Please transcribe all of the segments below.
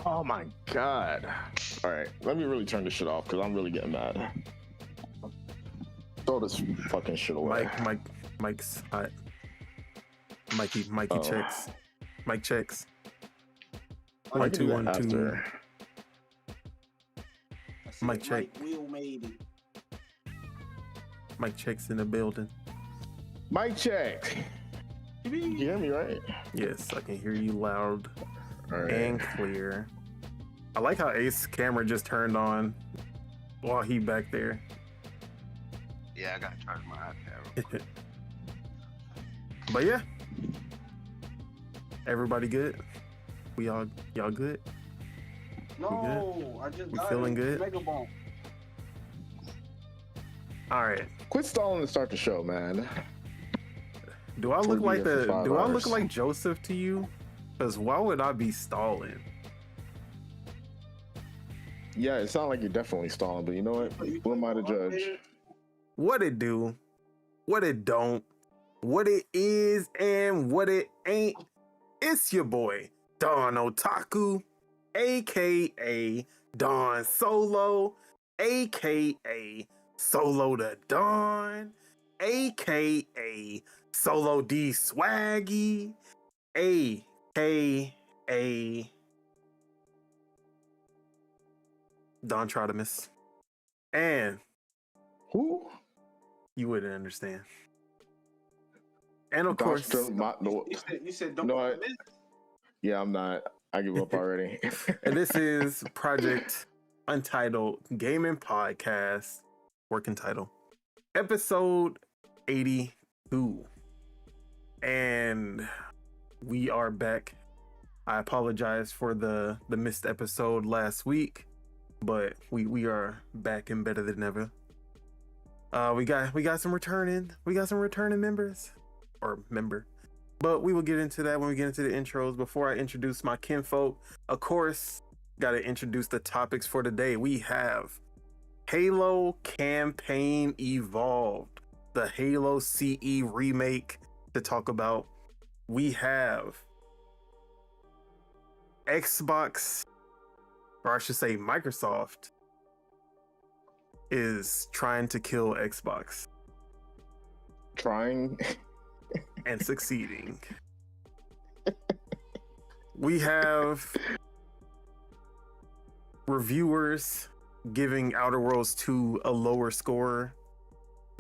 Oh my god. All right, let me really turn this shit off because I'm really getting mad. Throw this fucking shit away. Mike's hot. Mikey checks. Mike checks. I 1 can 2 do 1 that 2. after. Mike check. Will made it. Mike checks in the building. Mic check. You hear me right? Yes, I can hear you loud All right. and clear. I like how Ace camera just turned on while he back there. Yeah, I gotta charge my iPad. But yeah, everybody good? Y'all good? No, I just We died feeling in good? Mega Bomb. All right. Quit stalling to start the show, man. Do I look We'll be like here for the? 5 Do I look hours. like Joseph to you? Because why would I be stalling? Yeah, it sounds like you're definitely stalling, but you know what? Who am I to judge? What it do? What it don't? What it is and what it ain't? It's your boy Don Otaku, aka Don Solo, aka Solo the Don, aka Solo D Swaggy, aka Don Trotimus. And Who? you wouldn't understand. And of Don course, No, You said don't No, I- miss. yeah, I'm not. I give up already. and this is Project Untitled Gaming Podcast, working title, episode 82. And we are back. I apologize for the missed episode last week, but we are back and better than ever. We got some returning members or member. But we will get into that when we get into the intros. Before I introduce my kinfolk, of course, got to introduce the topics for today. We have Halo Campaign Evolved, the Halo CE remake to talk about. We have Xbox, or I should say Microsoft, is trying to kill Xbox Trying. and succeeding. We have reviewers giving Outer Worlds 2 a lower score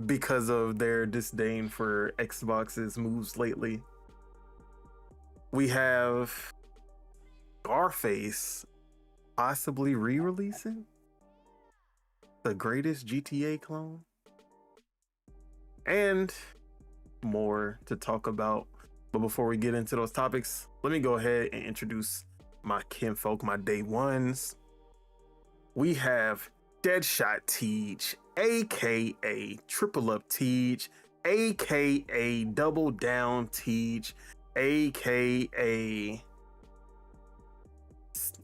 because of their disdain for Xbox's moves lately. We have Scarface possibly re-releasing the greatest GTA clone, and more to talk about. But before we get into those topics, let me go ahead and introduce my kinfolk, my day ones. We have Deadshot Teej, aka Triple Up Teej, aka Double Down Teej, aka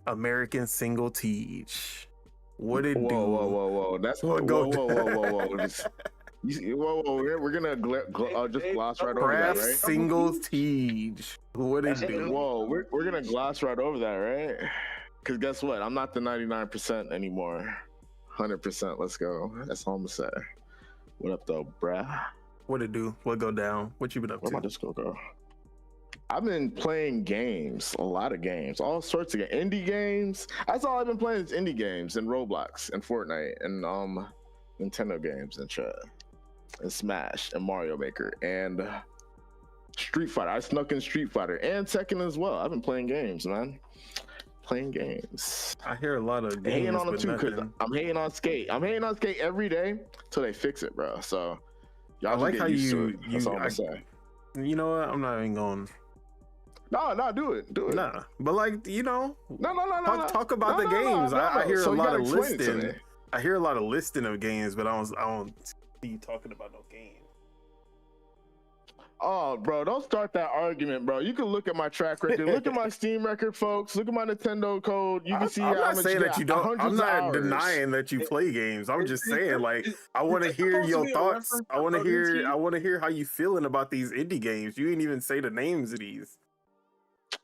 American Single Teej. What it do? Whoa. That's What whoa. go- Just, we're gonna just gloss right over that, Craft right? Singles Teej. What it do? Whoa, we're gonna gloss right over that, right? Because guess what? I'm not the 99% anymore. 100%. Let's go. That's all I'm gonna say. What up, though, bruh? What it do? What go down? What you been up Where my to? disco go? I've been playing games, a lot of games, all sorts of indie games. That's all I've been playing is indie games and Roblox and Fortnite and Nintendo games and shit, and Smash and Mario Maker and Street Fighter. I snuck in Street Fighter and Tekken as well. I've been playing games, man. Playing games. I hear a lot of games, Hating on them but too, because nothing. I'm hating on Skate. I'm hating on Skate every day till they fix it, bro. So y'all I just like get how used to you- it. That's all I'm gonna say. You know what? I'm not even going. No, do it. Nah, but like No. talk about the games. I hear So a you lot gotta of explain it to listing. me. I hear a lot of listing of games, but I don't see you talking about no game. Oh, bro, don't start that argument, bro. You can look at my track record. Look at my Steam record, folks. Look at my Nintendo code. You can see I'm how not much saying that you don't. I'm hundreds of not hours. denying that you play games. I'm just saying, like, I want to It's hear supposed to your be a thoughts. reference I want to to hear. Looney I want to hear how you feeling about these indie games. You didn't even say the names of these.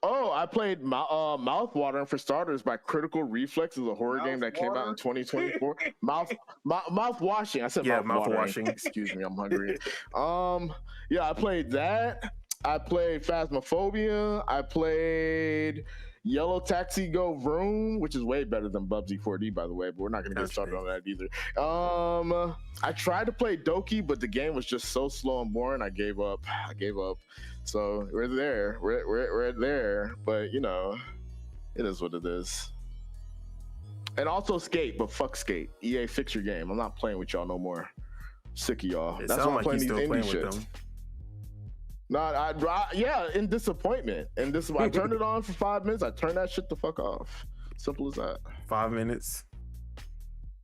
Oh, I played Mouth Watering for starters by Critical Reflex, is a horror game that came out in 2024. Mouth washing. I said Yeah, mouth mouth watering. washing. Excuse me, I'm hungry. Yeah, I played that. I played Phasmophobia. I played Yellow Taxi Go Vroom, which is way better than Bubsy 4D, by the way, but we're not going to get started on that either. I tried to play Doki, but the game was just so slow and boring. I gave up. So we're there. We're there, but you know, it is what it is. And also Skate, but fuck Skate. EA, fix your game. I'm not playing with y'all no more. Sick of y'all. That's why I'm playing these indie shit. No, yeah, in disappointment. And this, I turned it on for 5 minutes. I turned that shit the fuck off. Simple as that. 5 minutes.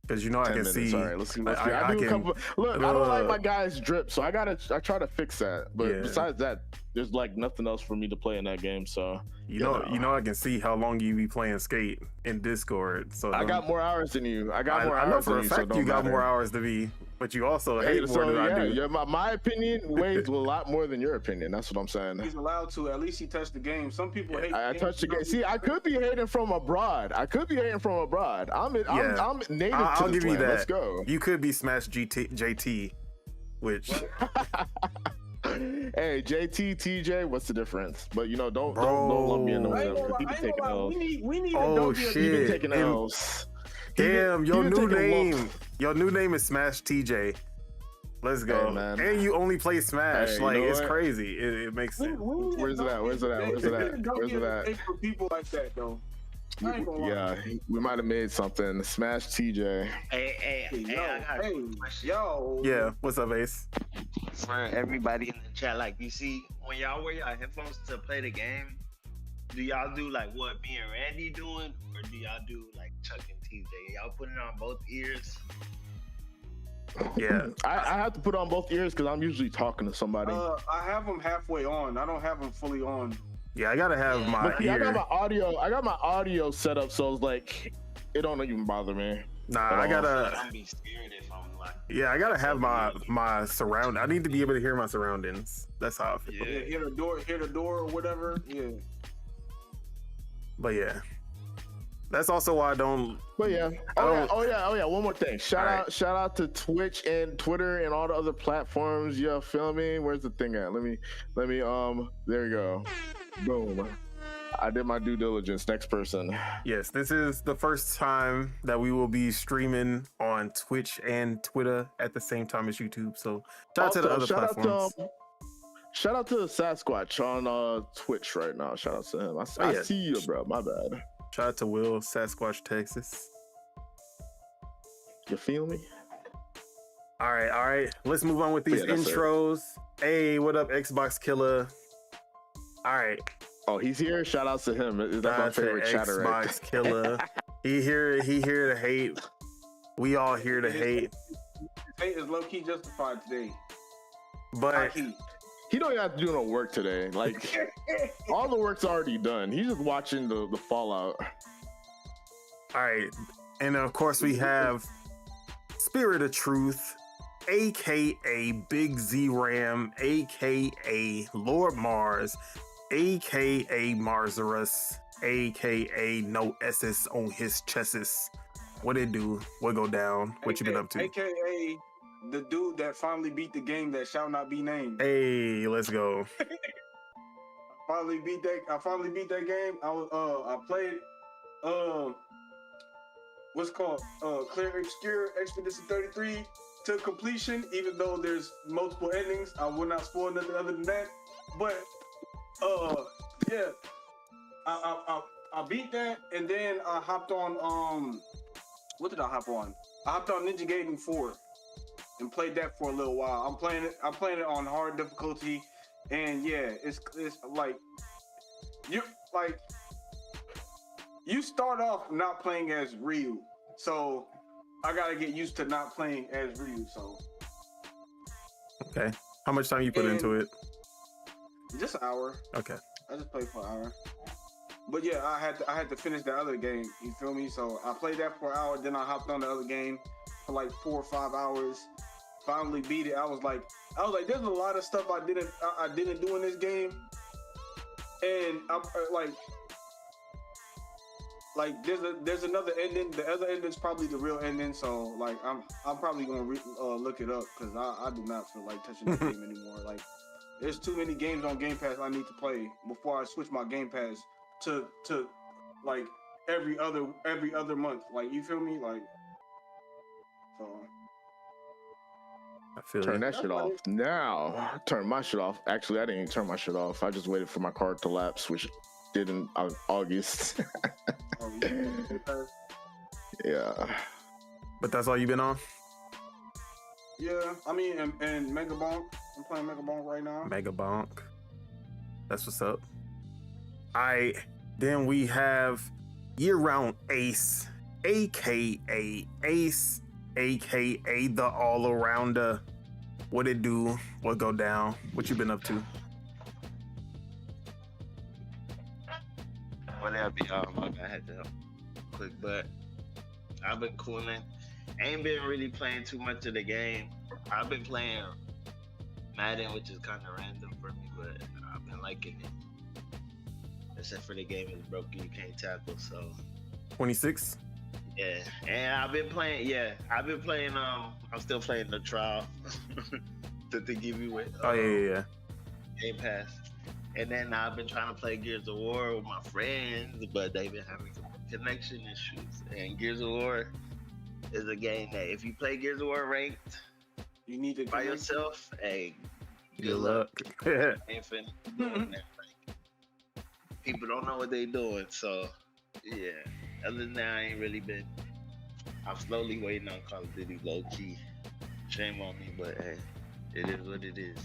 Because you know I can see. Sorry, let's see. I do a couple. Look, I don't like my guys drip, so I try to fix that. But besides that, there's like nothing else for me to play in that game. So you know, I can see how long you be playing Skate in Discord. So I got more hours than you. I know for a fact you got more hours than me, but you also hate more than I do. Yeah, my opinion weighs a lot more than your opinion. That's what I'm saying. He's allowed to. At least he touched the game. Some people hate. I touched the game. See, I could be hating from abroad. I'm native. I'll give you that. Let's go. You could be Smash JT, which. Hey, JT, TJ, what's the difference? But you know, don't lump me in those. He be taking L's. We need oh a shit! He be taking L's. Damn, your new name is Smash TJ. Let's go, man. And you only play Smash. Hey, like it's crazy. It makes sense. Where's it at? For people like that though. Yeah, we might have made something. Smash TJ. Hey, I got a question. Yo. Yeah, what's up, Ace? For everybody in the chat, like you see, when y'all wear y'all headphones to play the game, do y'all do like what me and Randy doing, or do y'all do like Chuck and TJ? Y'all putting it on both ears? Yeah, I have to put on both ears because I'm usually talking to somebody. I have them halfway on. I don't have them fully on. Yeah, I gotta have my ear. I got my audio set up so it's like it don't even bother me. Nah, I gotta. I'm be scared if I'm like. Yeah, I gotta have my surround. I need to be able to hear my surroundings. That's how I feel. Yeah, hear the door or whatever. Yeah. But yeah, that's also why I don't. But yeah. Oh yeah. One more thing. Shout out to Twitch and Twitter and all the other platforms. You feel me? Where's the thing at? Let me. There you go. Boom. I did my due diligence. Next person. Yes, this is the first time that we will be streaming on Twitch and Twitter at the same time as YouTube. So shout out to the other platforms. Shout out to the Sasquatch on Twitch right now. Shout out to him. I see you, bro. My bad. Shout out to Will, Sasquatch, Texas. You feel me? All right. Let's move on with these intros. Hey, what up, Xbox Killer? All right. Oh, he's here. Shout out to him. That's my favorite chatter. Xbox Killer. He here to hate. We all here to hate. Hate is low key justified today. But he don't even have to do no work today. Like all the work's already done. He's just watching the fallout. All right, and of course we have Spirit of Truth, aka Big Z Ram, aka Lord Mars, aka Marzarus, aka no SS on his chesses. What it do? What go down? What you been up to? AKA the dude that finally beat the game that shall not be named. Hey, let's go. I finally beat that game. I played what's called Clear Obscure Expedition 33 to completion, even though there's multiple endings. I will not spoil nothing other than that. But yeah. I beat that, and then I hopped on what did I hop on? I hopped on Ninja Gaiden 4 and played that for a little while. I'm playing it on hard difficulty, and yeah, it's like you start off not playing as Ryu, so I gotta get used to not playing as Ryu. So okay, how much time you put into it? Just an hour. Okay, I just played for an hour. But yeah, I had to finish the other game. You feel me? So I played that for an hour. Then I hopped on the other game for like 4 or 5 hours. Finally beat it. I was like, there's a lot of stuff I didn't do in this game, and I'm like there's another ending. The other ending's probably the real ending. So like I'm probably gonna look it up because I do not feel like touching the game anymore. Like there's too many games on Game Pass I need to play before I switch my Game Pass to like every other month. Like you feel me? Like so. I feel Turn you. that shit off now. Turn my shit off. Actually, I didn't even turn my shit off. I just waited for my card to lapse, which did in August. Yeah. But that's all you've been on? Yeah, I mean, and Mega Bonk. I'm playing Mega Bonk right now. Mega Bonk. That's what's up. Then we have Year-Round Ace, aka Ace, aka the all-arounder. What it do? What go down? What you been up to? Whatever, y'all. I had to help quick, but I've been cooling. Ain't been really playing too much of the game. I've been playing Madden, which is kind of random for me, but I've been liking it. Except for the game is broken, you can't tackle, so. 26? Yeah, and I've been playing. I'm still playing the trial that they give you with. Yeah. Game Pass. And then I've been trying to play Gears of War with my friends, but they've been having some connection issues. And Gears of War is a game that if you play Gears of War ranked, you need to by yourself. Hey, good luck. Ain't finna doing that. Like, people don't know what they doing, so yeah. Other than that, I ain't really been. I'm slowly waiting on Call of Duty low key. Shame on me, but hey, it is what it is.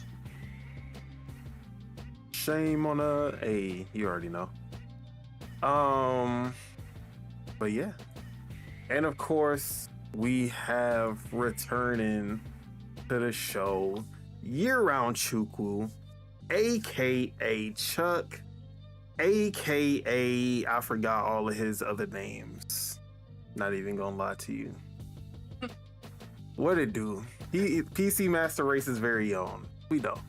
Shame on you already know. But yeah. And of course, we have returning to the show Year-Round Chukwu, aka Chuck, aka I forgot all of his other names. Not even gonna lie to you. What it do? He PC Master Race's very own. We know.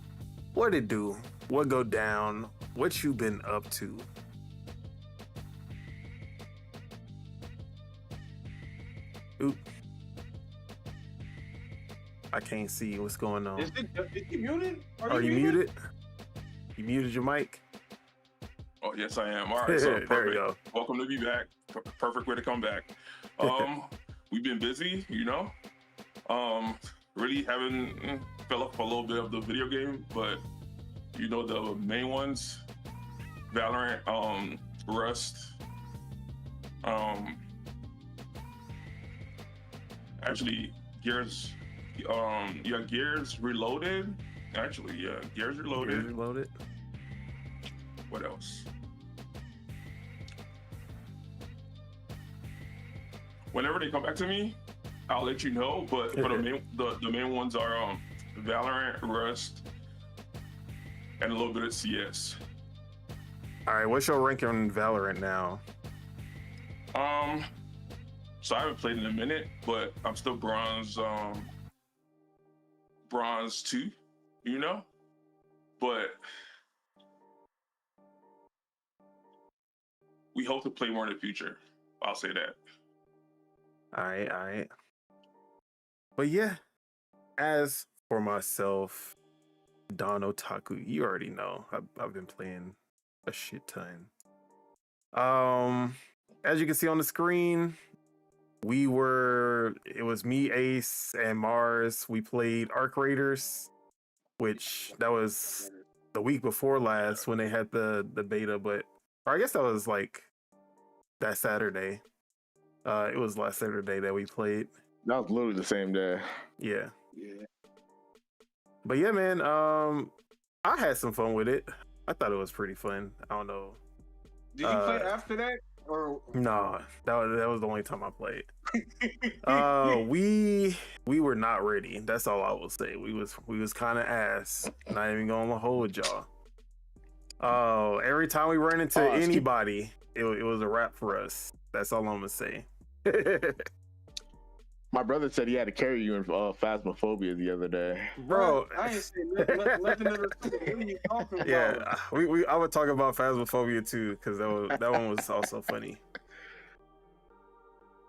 What it do? What go down? What you been up to? Oop. I can't see what's going on. Is he muted? Are you muted? You muted your mic? Oh, yes, I am. All right, so perfect. There you go. Welcome to be back. Perfect way to come back. We've been busy, really haven't fell off a little bit of the video game, but the main ones, Valorant, Rust, actually Gears, Gears Reloaded. Actually, yeah, Gears Reloaded. Gears Reloaded. What else? Whenever they come back to me, I'll let you know. But for the main ones are Valorant, Rust, and a little bit of CS. All right, what's your rank on Valorant now? So I haven't played in a minute, but I'm still bronze 2, but we hope to play more in the future. I'll say that. All right. But yeah, as for myself, Don Otaku, you already know I've been playing a shit ton. As you can see on the screen, it was me, Ace, and Mars. We played Arc Raiders, which that was the week before last when they had the beta, or I guess that was like that Saturday. It was last Saturday that we played. That was literally the same day. Yeah. Yeah. But yeah, man, I had some fun with it. I thought it was pretty fun. I don't know. Did you play after that? Or no, that was the only time I played. We were not ready. That's all I will say. We was kind of ass. Not even gonna hold y'all. Oh, every time we ran into anybody, it was a wrap for us. That's all I'm gonna say. My brother said he had to carry you in Phasmophobia the other day. Bro, I ain't saying nothing of the truth. What are you talking about? yeah, I would talk about Phasmophobia too, because that one was also funny.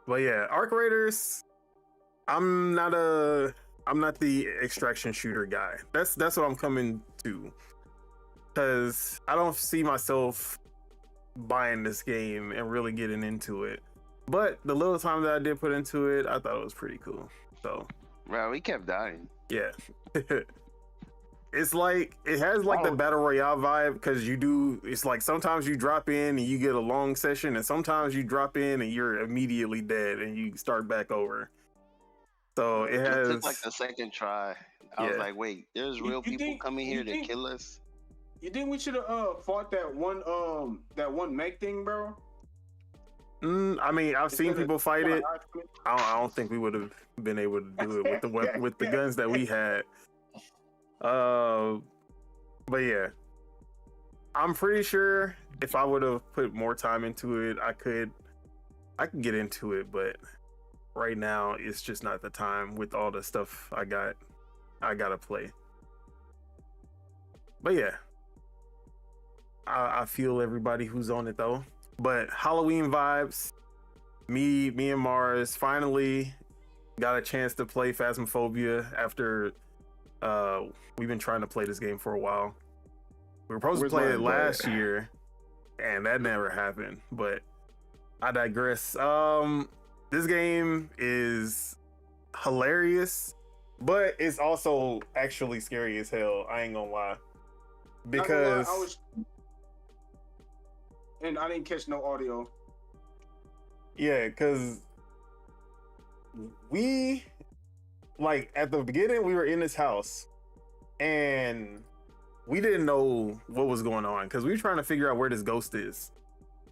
But yeah, Arc Raiders, I'm not the extraction shooter guy. That's what I'm coming to, because I don't see myself buying this game and really getting into it. But the little time that I did put into it, I thought it was pretty cool. So, Bro, we kept dying. yeah. It's like, it has like the battle royale vibe, because it's like sometimes you drop in and you get a long session, and sometimes you drop in and you're immediately dead and you start back over. So it has... It took like the second try. I was like, wait, there's real people coming here to kill us? You think we should have fought that one mech thing, bro? I mean, I've seen people fight it. I don't think we would have been able to do it with the guns that we had. But yeah, I'm pretty sure if I would have put more time into it, I could get into it. But right now, it's just not the time with all the stuff I gotta play. But yeah, I feel everybody who's on it though. But Halloween vibes. Me and Mars finally got a chance to play Phasmophobia after we've been trying to play this game for a while. We were supposed to play it last year, and that never happened. But I digress. This game is hilarious, but it's also actually scary as hell. I ain't gonna lie. Because and I didn't catch no audio. Yeah, because we, like, at the beginning, we were in this house and we didn't know what was going on because we were trying to figure out where this ghost is.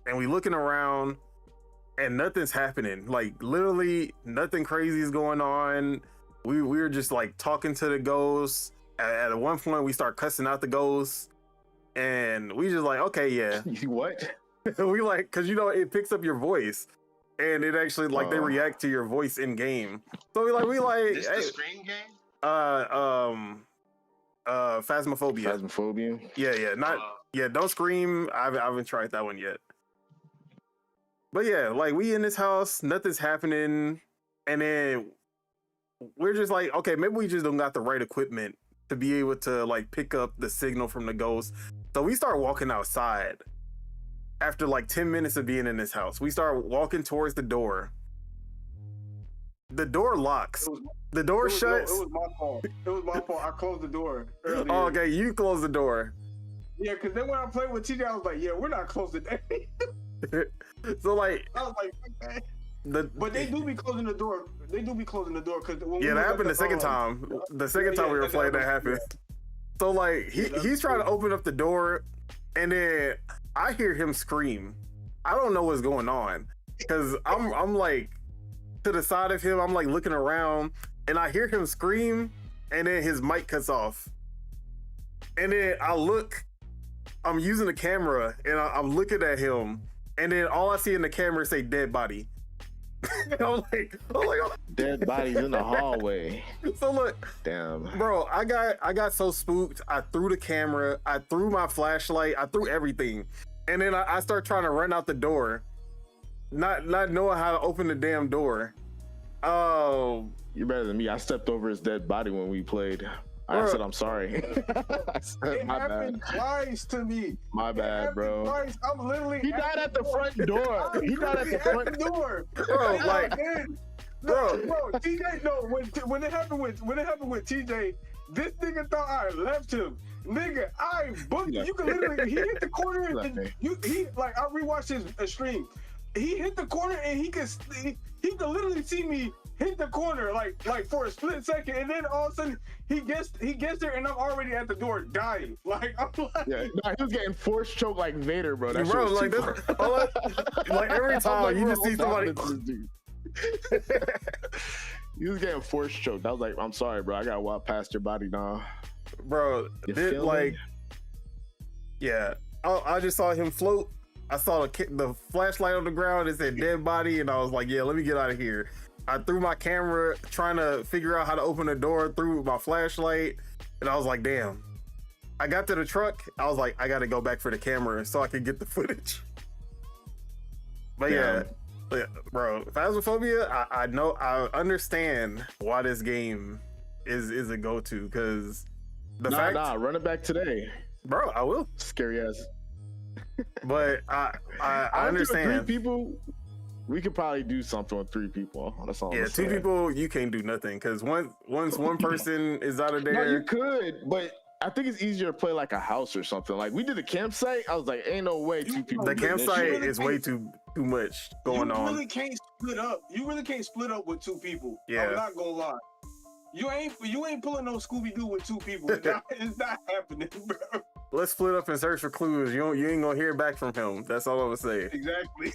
And we looking around and nothing's happening. Like, literally nothing crazy is going on. We were just like talking to the ghost. At one point, we start cussing out the ghost. And we just like, okay, yeah. What? We like, because it picks up your voice, and it actually like they react to your voice in game. So we like. This hey, the Scream game? Phasmophobia. Phasmophobia. Yeah, don't scream. I haven't tried that one yet. But yeah, like we in this house, nothing's happening, and then we're just like, okay, maybe we just don't got the right equipment to be able to like pick up the signal from the ghost. So we start walking outside. After like 10 minutes of being in this house, we start walking towards the door. The door locks. The door shuts. It was my fault. I closed the door earlier. Oh, okay, you closed the door. Yeah, because then when I played with TJ, I was like, yeah, we're not closed today. So like, I was like, okay. But they do be closing the door. They do be closing the door because that happened the second time. The second time we were playing, that happened. So like, he's trying to open up the door, and then I hear him scream. I don't know what's going on because I'm like to the side of him. I'm like looking around, and I hear him scream, and then his mic cuts off. And then I look. I'm using the camera, and I'm looking at him, and then all I see in the camera say "dead body." I'm like, oh. Dead bodies in the hallway. So look, damn, bro, I got so spooked. I threw the camera, I threw my flashlight, I threw everything, and then I start trying to run out the door, not knowing how to open the damn door. Oh, you're better than me. I stepped over his dead body when we played. I said, I'm sorry. It happened twice to me. My bad, bro. Twice. I'm literally. He died at the front door. He died at the front door, bro. Like, bro, TJ. No, when it happened with TJ, this nigga thought I left him. Nigga, I booked. You can literally. He hit the corner. And he like I rewatched his stream. He hit the corner and he could literally see me hit the corner like for a split second, and then all of a sudden he gets there and I'm already at the door dying. Like I'm like, yeah, no, he was getting force choked like Vader, bro. That bro, like this, like every time like, you just see somebody. He was getting force choked. I was like, I'm sorry, bro. I gotta walk past your body now, bro. Like, yeah, I just saw him float. I saw the flashlight on the ground. It said dead body, and I was like, yeah, let me get out of here. I threw my camera trying to figure out how to open the door through my flashlight, and I was like, damn. I got to the truck. I was like, I got to go back for the camera so I could get the footage. But yeah, bro, Phasmophobia, I understand why this game is a go-to, because run it back today, bro. I will. Scary ass. But I understand. 3 people, we could probably do something with 3 people. That's all. Yeah, 2 people, you can't do nothing, because once one person is out of there. No, you could, but I think it's easier to play like a house or something. Like we did a campsite. I was like, ain't no way 2 people. The campsite is way too much going on. You really can't split up. You really can't split up with 2 people. Yeah. I'm not gonna lie. You ain't pulling no Scooby-Doo with 2 people. It's not happening, bro. Let's split up and search for clues. You ain't gonna hear back from him. That's all I'm gonna say. Exactly.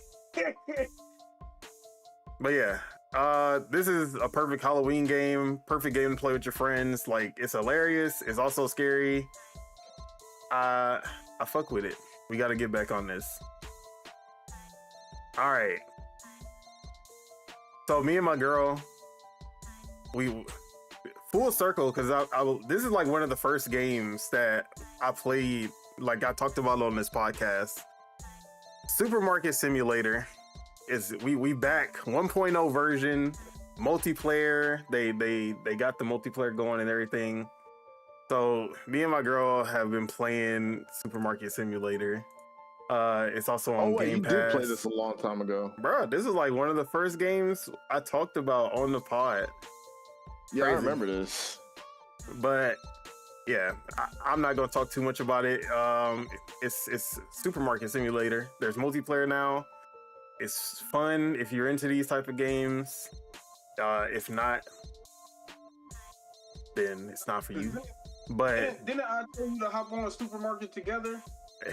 But yeah, this is a perfect Halloween game. Perfect game to play with your friends. Like, it's hilarious. It's also scary. I fuck with it. We got to get back on this. All right. So me and my girl, we full circle, because this is like one of the first games that I played, like I talked about on this podcast. Supermarket Simulator is we back 1.0 version, multiplayer. They got the multiplayer going and everything. So me and my girl have been playing Supermarket Simulator. It's also on Game Pass. You did play this a long time ago, bro. This is like one of the first games I talked about on the pod. Yeah, Crazy. I remember this. But yeah, I'm not gonna talk too much about it. It's Supermarket Simulator. There's multiplayer now. It's fun if you're into these type of games. If not, then it's not for you. But didn't I tell you to hop on a Supermarket together?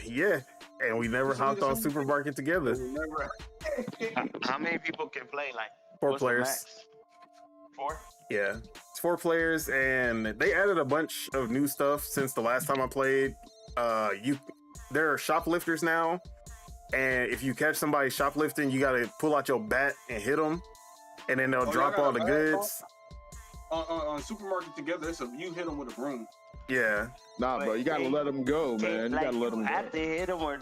Yeah, and we never hopped on Supermarket together. How many people can play? Like 4 players. 4? Yeah, it's 4 players, and they added a bunch of new stuff since the last time I played. There are shoplifters now, and if you catch somebody shoplifting, you gotta pull out your bat and hit them, and then they'll drop all the goods. On Supermarket Together, you hit them with a broom. Yeah. Nah, bro, you gotta let them go, man. You gotta let them go. Have to hit them, or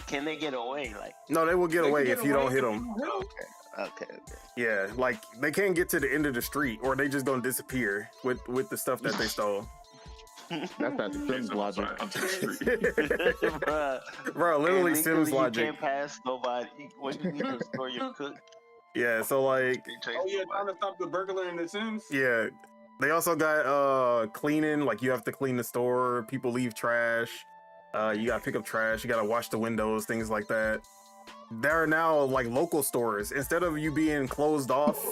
can they get away? Like, no, they will get away if you don't hit them. Okay. Yeah, like they can't get to the end of the street, or they just gonna disappear with the stuff that they stole. That's not the Sims logic. Bro, literally Sims logic. You can't pass nobody when you need to store your cook. Yeah, so like. Oh yeah, trying to stop the burglar in the Sims. Yeah, they also got cleaning. Like you have to clean the store. People leave trash. You gotta pick up trash. You gotta wash the windows, things like that. There are now like local stores. Instead of you being closed off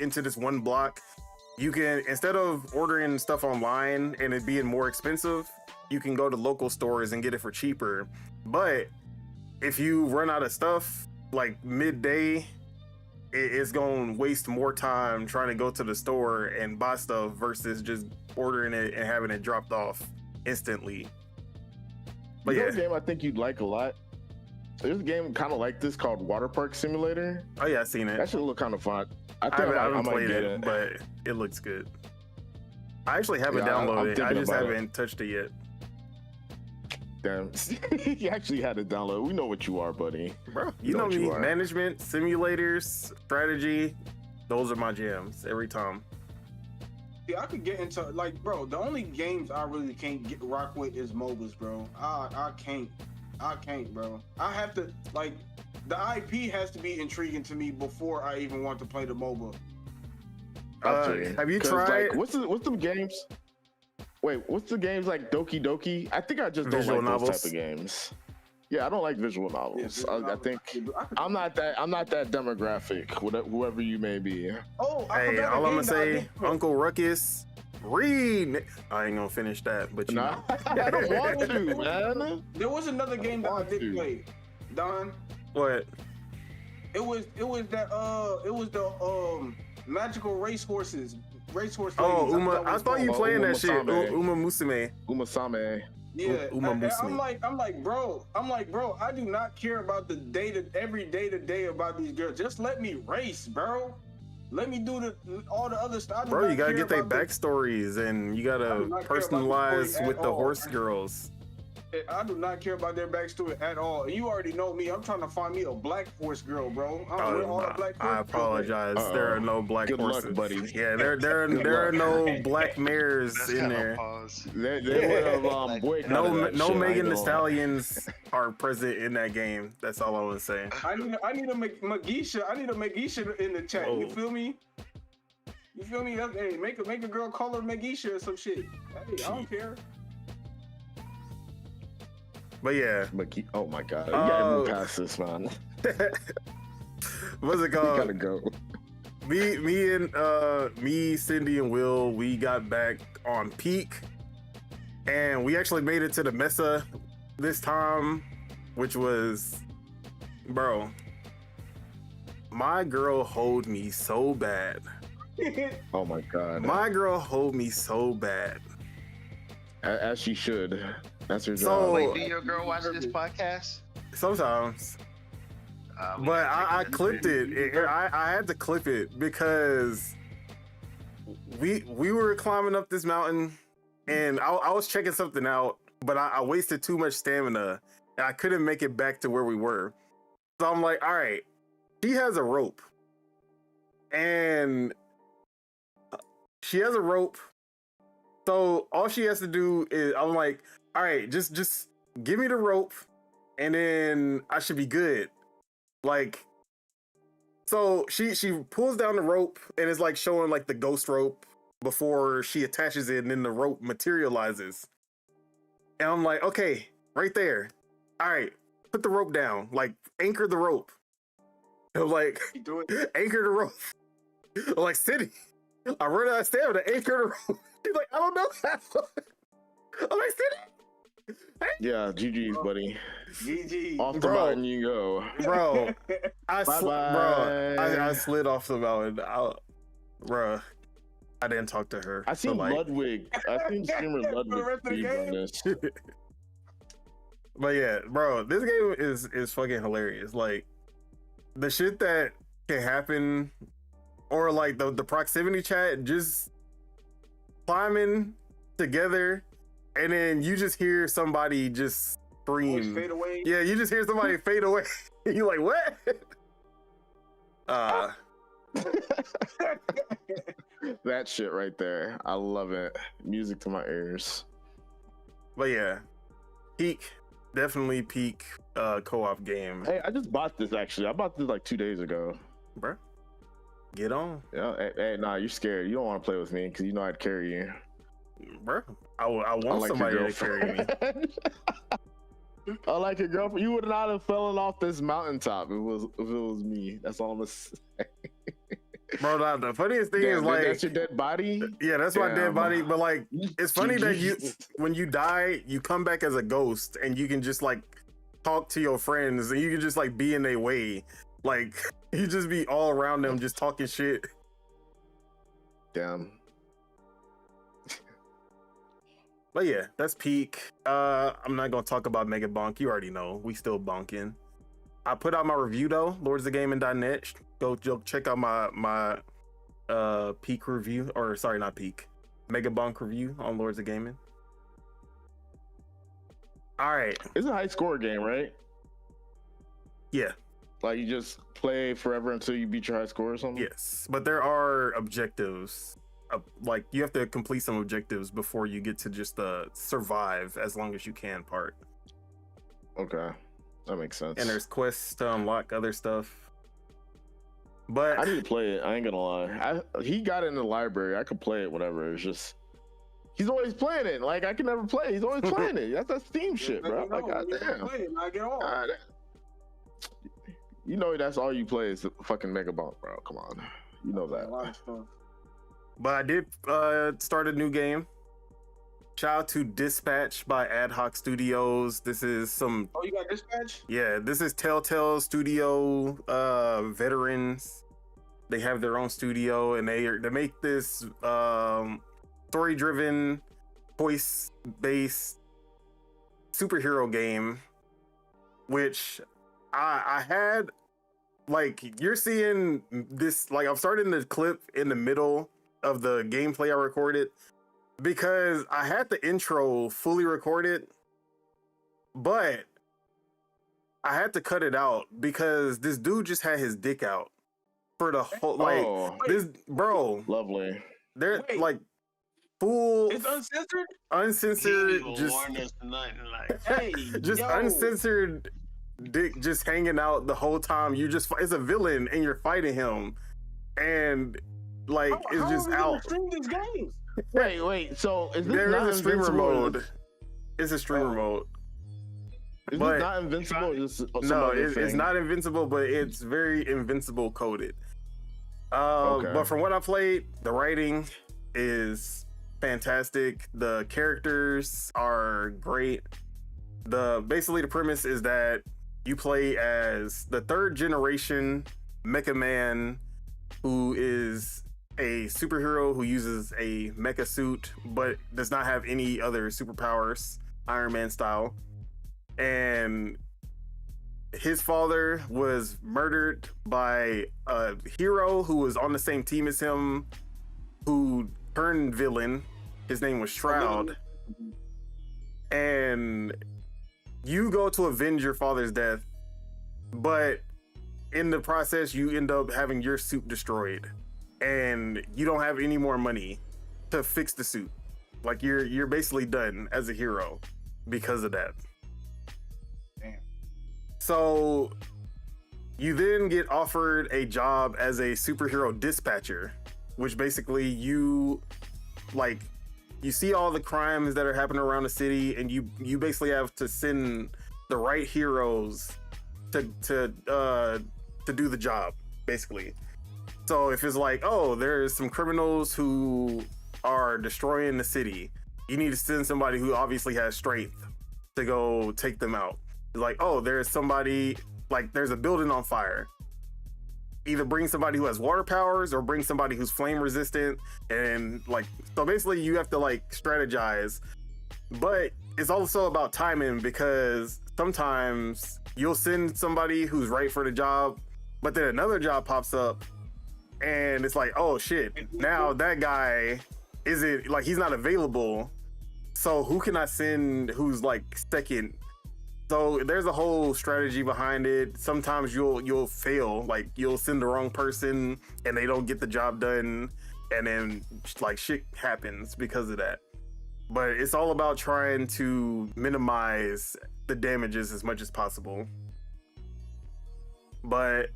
into this one block, you can, instead of ordering stuff online and it being more expensive, you can go to local stores and get it for cheaper. But if you run out of stuff like midday, it's gonna waste more time trying to go to the store and buy stuff versus just ordering it and having it dropped off instantly. But yeah, game I think you'd like a lot. There's a game kind of like this called Water Park Simulator. Oh yeah, I've seen it. That should look kind of fun. I haven't played it, but it looks good. I actually haven't downloaded it. I just haven't touched it yet. Damn, you actually had to download. We know what you are, buddy. Bro, you know me. Management, simulators, strategy. Those are my jams every time. Yeah, I could get into bro. The only games I really can't rock with is MOBAs, bro. I can't, bro. I have to the IP has to be intriguing to me before I even want to play the MOBA. Have you tried? What's the games? Wait, what's the games like Doki Doki? I think I just don't visual like novels. those type of games. Yeah, I don't like visual novels. Yeah, I think I'm not that demographic. Whoever you may be. Oh, hey, all I'm gonna say, Uncle Ruckus, read. I ain't gonna finish that, but I don't want to, man. There was another game that I did play, Don. What? It was the magical racehorses. Racehorse. Oh, ladies. I thought you playing that shit. Uma Musume. Umasame. Yeah, Uma Musume. I'm like, bro, I do not care about the every day to day about these girls. Just let me race, bro. Let me do all the other stuff. Bro, you gotta get their backstories and you gotta personalize with the horse girls. I do not care about their backstory at all. You already know me. I'm trying to find me a black horse girl, bro. I apologize. There are no black horses. Luck, buddy. Yeah, there are no black mares in there. They would have no Megan Thee Stallions are present in that game. That's all I was saying. I need a Magisha. I need a Magisha in the chat. You feel me? You feel me? Hey, make a girl call her Magisha or some shit. Hey, I don't care. But yeah. Oh my god. You gotta move past this, man. What's it called? You gotta go. Me, Cindy, and Will, we got back on peak. And we actually made it to the Mesa this time, which was, bro, my girl hold me so bad. Oh my god. My girl hold me so bad. As she should. That's her job. So, wait, do your girl watch this podcast? Sometimes. But I clipped it. I had to clip it because we were climbing up this mountain and I was checking something out, but I wasted too much stamina and I couldn't make it back to where we were. So I'm like, all right, she has a rope. And she has a rope. So all she has to do is, I'm like, all right, just give me the rope and then I should be good. Like, so she pulls down the rope and it's like showing like the ghost rope before she attaches it and then the rope materializes. And I'm like, okay, right there. All right, put the rope down, like anchor the rope. And I'm like, anchor the rope. I'm like, City, I run out of stamina, anchor the rope. She's like, I don't know how. I'm like, City. Yeah, GG's, buddy. GG. Off the mountain you go. Bro, I slid off the mountain. Bro, I didn't talk to her. I seen Ludwig. I seen streamer Ludwig speedrun this. But yeah, bro, this game is fucking hilarious. Like, the shit that can happen, or like the proximity chat, just climbing together, and then you just hear somebody just scream. Fade away. Yeah, you just hear somebody fade away. You're like, what? That shit right there. I love it. Music to my ears. But yeah, peak, definitely peak co-op game. Hey, I just bought this actually. I bought this like 2 days ago. Bruh, get on. Yeah, hey, nah, you're scared. You don't want to play with me because you know I'd carry you. Bruh, I want somebody to carry me. I like your girlfriend. You would not have fallen off this mountaintop if it was me. That's all I'm gonna say. Bro, the funniest thing is like, that's your dead body. Yeah, that's my dead body. But like, it's funny that when you die, you come back as a ghost and you can just like talk to your friends and you can just like be in their way. Like, you just be all around them just talking shit. Damn. But yeah, that's peak. I'm not gonna talk about Mega Bonk. You already know we still bonking. I put out my review though, lordsofgaming.net. Go check out my peak review, or sorry, not peak, Mega Bonk review on Lords of Gaming. All right, it's a high score game, right? Yeah, like you just play forever until you beat your high score or something. Yes, but there are objectives. Like you have to complete some objectives before you get to just the survive as long as you can part. Okay, that makes sense. And there's quests to unlock other stuff. But I need to play it. I ain't gonna lie. He got it in the library. I could play it, whatever. It's just he's always playing it. Like I can never play. He's always playing it. That's that Steam shit, bro. Like goddamn. You know that's all you play is fucking Mega Bonk, bro. Come on, you know that. A lot of stuff. But I did start a new game. Shout out to Dispatch by Ad Hoc Studios. This is some... Oh, you got Dispatch? Yeah, this is Telltale Studio veterans. They have their own studio, and they make this story-driven, voice-based superhero game, which I had like you're seeing this, like I'm starting the clip in the middle of the gameplay I recorded because I had the intro fully recorded, but I had to cut it out because this dude just had his dick out for the whole, like, this, bro. Lovely. They're Wait. like full It's uncensored. uncensored, He just warned us nothing like. Hey, just yo. uncensored dick just hanging out the whole time. You just, it's a villain and you're fighting him, and like it's How just are we gonna out. stream these games? Wait. So is this There not is a streamer invincible? mode. It's a streamer mode. Is but- this not invincible? Is this some No, other it's thing? not invincible, but it's very invincible coded. Okay. But from what I played, the writing is fantastic. The characters are great. Basically the premise is that you play as the third generation Mecha Man, who is a superhero who uses a mecha suit but does not have any other superpowers, Iron Man style. And his father was murdered by a hero who was on the same team as him, who turned villain. His name was Shroud. And you go to avenge your father's death, but in the process, you end up having your suit destroyed, and you don't have any more money to fix the suit. Like you're basically done as a hero because of that. Damn. So you then get offered a job as a superhero dispatcher, which basically you see all the crimes that are happening around the city, and you basically have to send the right heroes to do the job, basically. So if it's like, oh, there's some criminals who are destroying the city, you need to send somebody who obviously has strength to go take them out. It's like, oh, there's somebody, like there's a building on fire. Either bring somebody who has water powers or bring somebody who's flame resistant, and like, so basically you have to like strategize. But it's also about timing, because sometimes you'll send somebody who's right for the job, but then another job pops up and it's like, oh shit, now that guy isn't, like, he's not available, so who can I send who's like second? So there's a whole strategy behind it. Sometimes you'll fail, like you'll send the wrong person and they don't get the job done, and then like shit happens because of that. But it's all about trying to minimize the damages as much as possible. But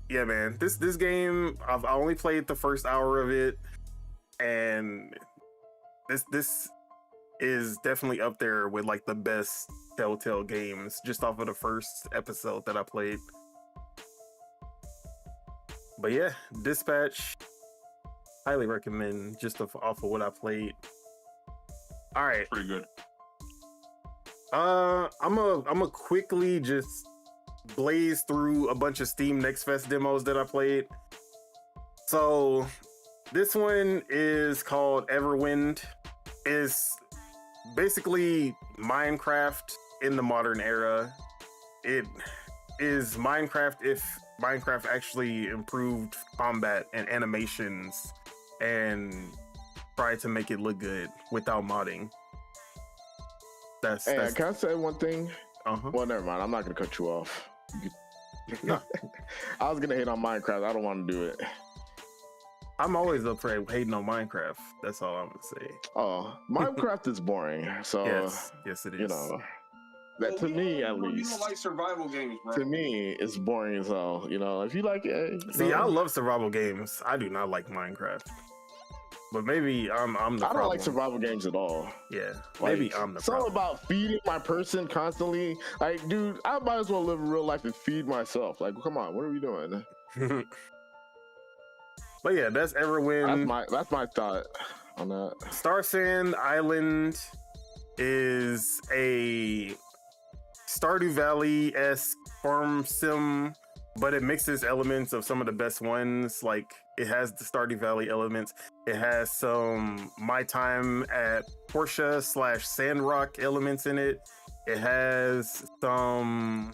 yeah, man, this game, I only played the first hour of it, and this is definitely up there with like the best Telltale games just off of the first episode that I played. But yeah, Dispatch, highly recommend just off of what I played. All right, Pretty good. I'm a quickly just blaze through a bunch of Steam Nextfest demos that I played. So this one is called Everwind. It's basically Minecraft in the modern era. It is Minecraft if Minecraft actually improved combat and animations and tried to make it look good without modding. That's Can I say one thing? uh-huh. Well, never mind. I'm not gonna cut you off. No. I was gonna hate on Minecraft. I don't want to do it. I'm always up for hating on Minecraft. That's all I'm gonna say. Oh, Minecraft is boring. So Yes, it is. you know, that to me at You least. don't like survival games, bro. To me, it's boring as hell. You know, if you like it, See, I love survival games. I do not like Minecraft. But maybe I'm the I problem. don't like survival games at all. Yeah, Like, maybe I'm the it's all problem. about feeding my person constantly. Like, dude, I might as well live real life and feed myself. Like, come on, what are we doing? But yeah, that's Everwind. That's my thought on that. Star Sand Island is a Stardew Valley-esque farm sim, but it mixes elements of some of the best ones. Like, it has the Stardew Valley elements. It has some My Time at Portia / Sandrock elements in it. It has some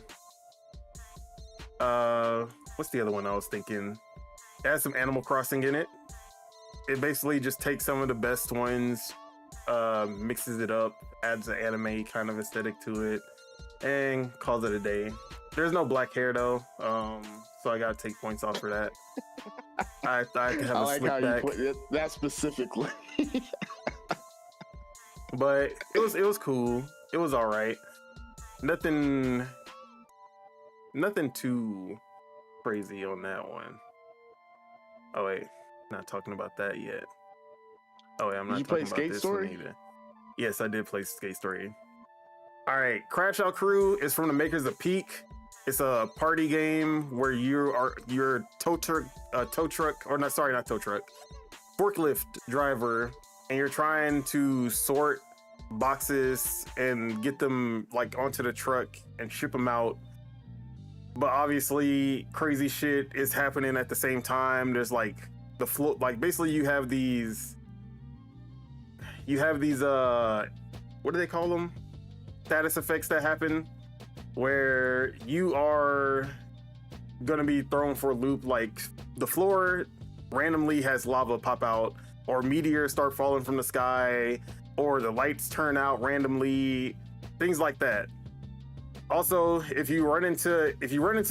what's the other one I was thinking? It has some Animal Crossing in it. It basically just takes some of the best ones, mixes it up, adds an anime kind of aesthetic to it, and calls it a day. There's no black hair though, so I gotta take points off for that. I can have I a like slick how back. you put it that specifically. But it was cool. It was all right. Nothing too crazy on that one. Oh wait, not talking about that yet. Oh wait, I'm not You talking play about Skate this Story? one either. Yes, I did play Skate Story. All right, Crash Out Crew is from the makers of Peak. It's a party game where you're forklift driver, and you're trying to sort boxes and get them like onto the truck and ship them out. But obviously crazy shit is happening at the same time. There's like the float, like basically you have these what do they call them? Status effects that happen where you are gonna be thrown for a loop, like the floor randomly has lava pop out, or meteors start falling from the sky, or the lights turn out randomly, things like that. Also, if you run into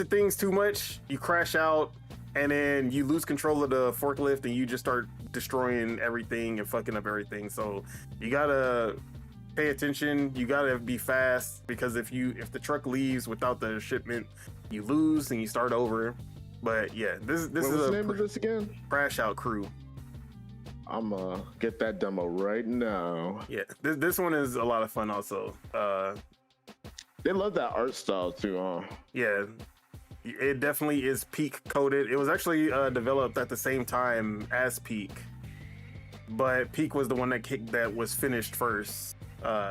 things too much, you crash out and then you lose control of the forklift and you just start destroying everything and fucking up everything. So you gotta pay attention. You gotta be fast, because if the truck leaves without the shipment, you lose and you start over. But yeah, this What's is the name of this again? Crash Out Crew. I'm get that demo right now. Yeah, this one is a lot of fun also. They love that art style too, huh? Yeah, it definitely is Peak coded. It was actually developed at the same time as Peak, but Peak was the one that was finished first.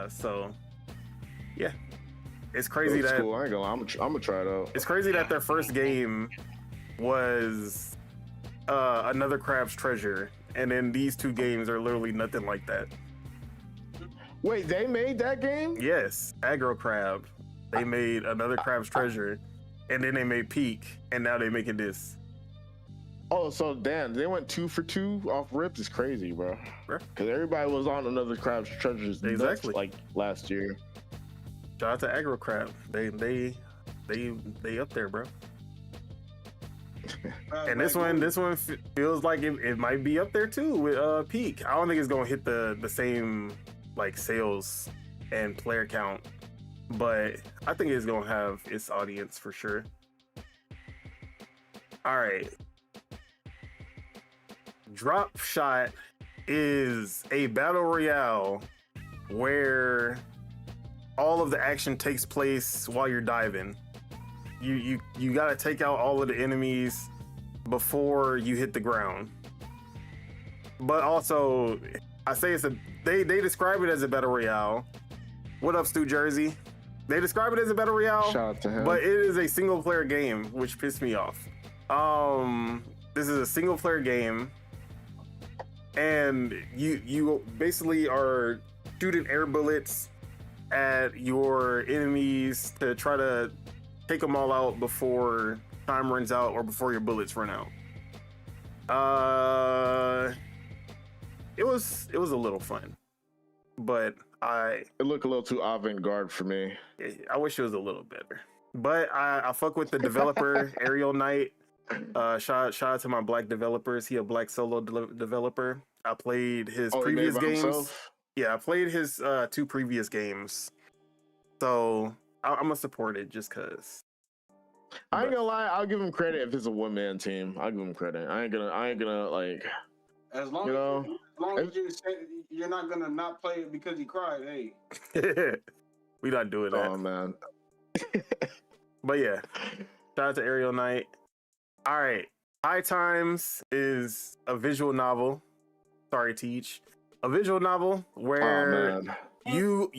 So yeah, it's crazy that cool. I ain't gonna lie. I'm gonna try it out. it's crazy that their first game was Another Crab's Treasure, and then these two games are literally nothing like that. Wait, they made that game? Yes, Aggro Crab. They made Another Crab's Treasure, and then they made Peak, and now they're making this. Oh, so damn, they went 2 for 2 off rips. Is crazy, bro. Because everybody was on Another Crab's Treasures Exactly. like last year. Shout out to Aggro Crab. They up there, bro. And this one feels like it might be up there too with Peak. I don't think it's gonna hit the same like sales and player count, but I think it's gonna have its audience for sure. All right, Drop Shot is a battle royale where all of the action takes place while you're diving. You gotta take out all of the enemies before you hit the ground. But also, I say they describe it as a battle royale. What up, Stu Jersey? They describe it as a battle royale. Shout out to him. But it is a single player game, which pissed me off. This is a single player game, and you basically are shooting air bullets at your enemies to try to take them all out before time runs out or before your bullets run out. It was a little fun, but it looked a little too avant-garde for me. I wish it was a little better. But I fuck with the developer Ariel Knight. Shout out to my black developers. He a black solo developer. I played his previous games. Himself? Yeah, I played his 2 previous games. So I'm gonna support it just cause. I ain't gonna lie, I'll give him credit if it's a one-man team. I'll give him credit. I ain't gonna like, As long you as, know, you're not gonna not play it because he cried. Hey, we not doing that. oh man. But yeah, shout out to Ariel Knight. All right, High Times is a visual novel. Sorry, Teach. A visual novel where you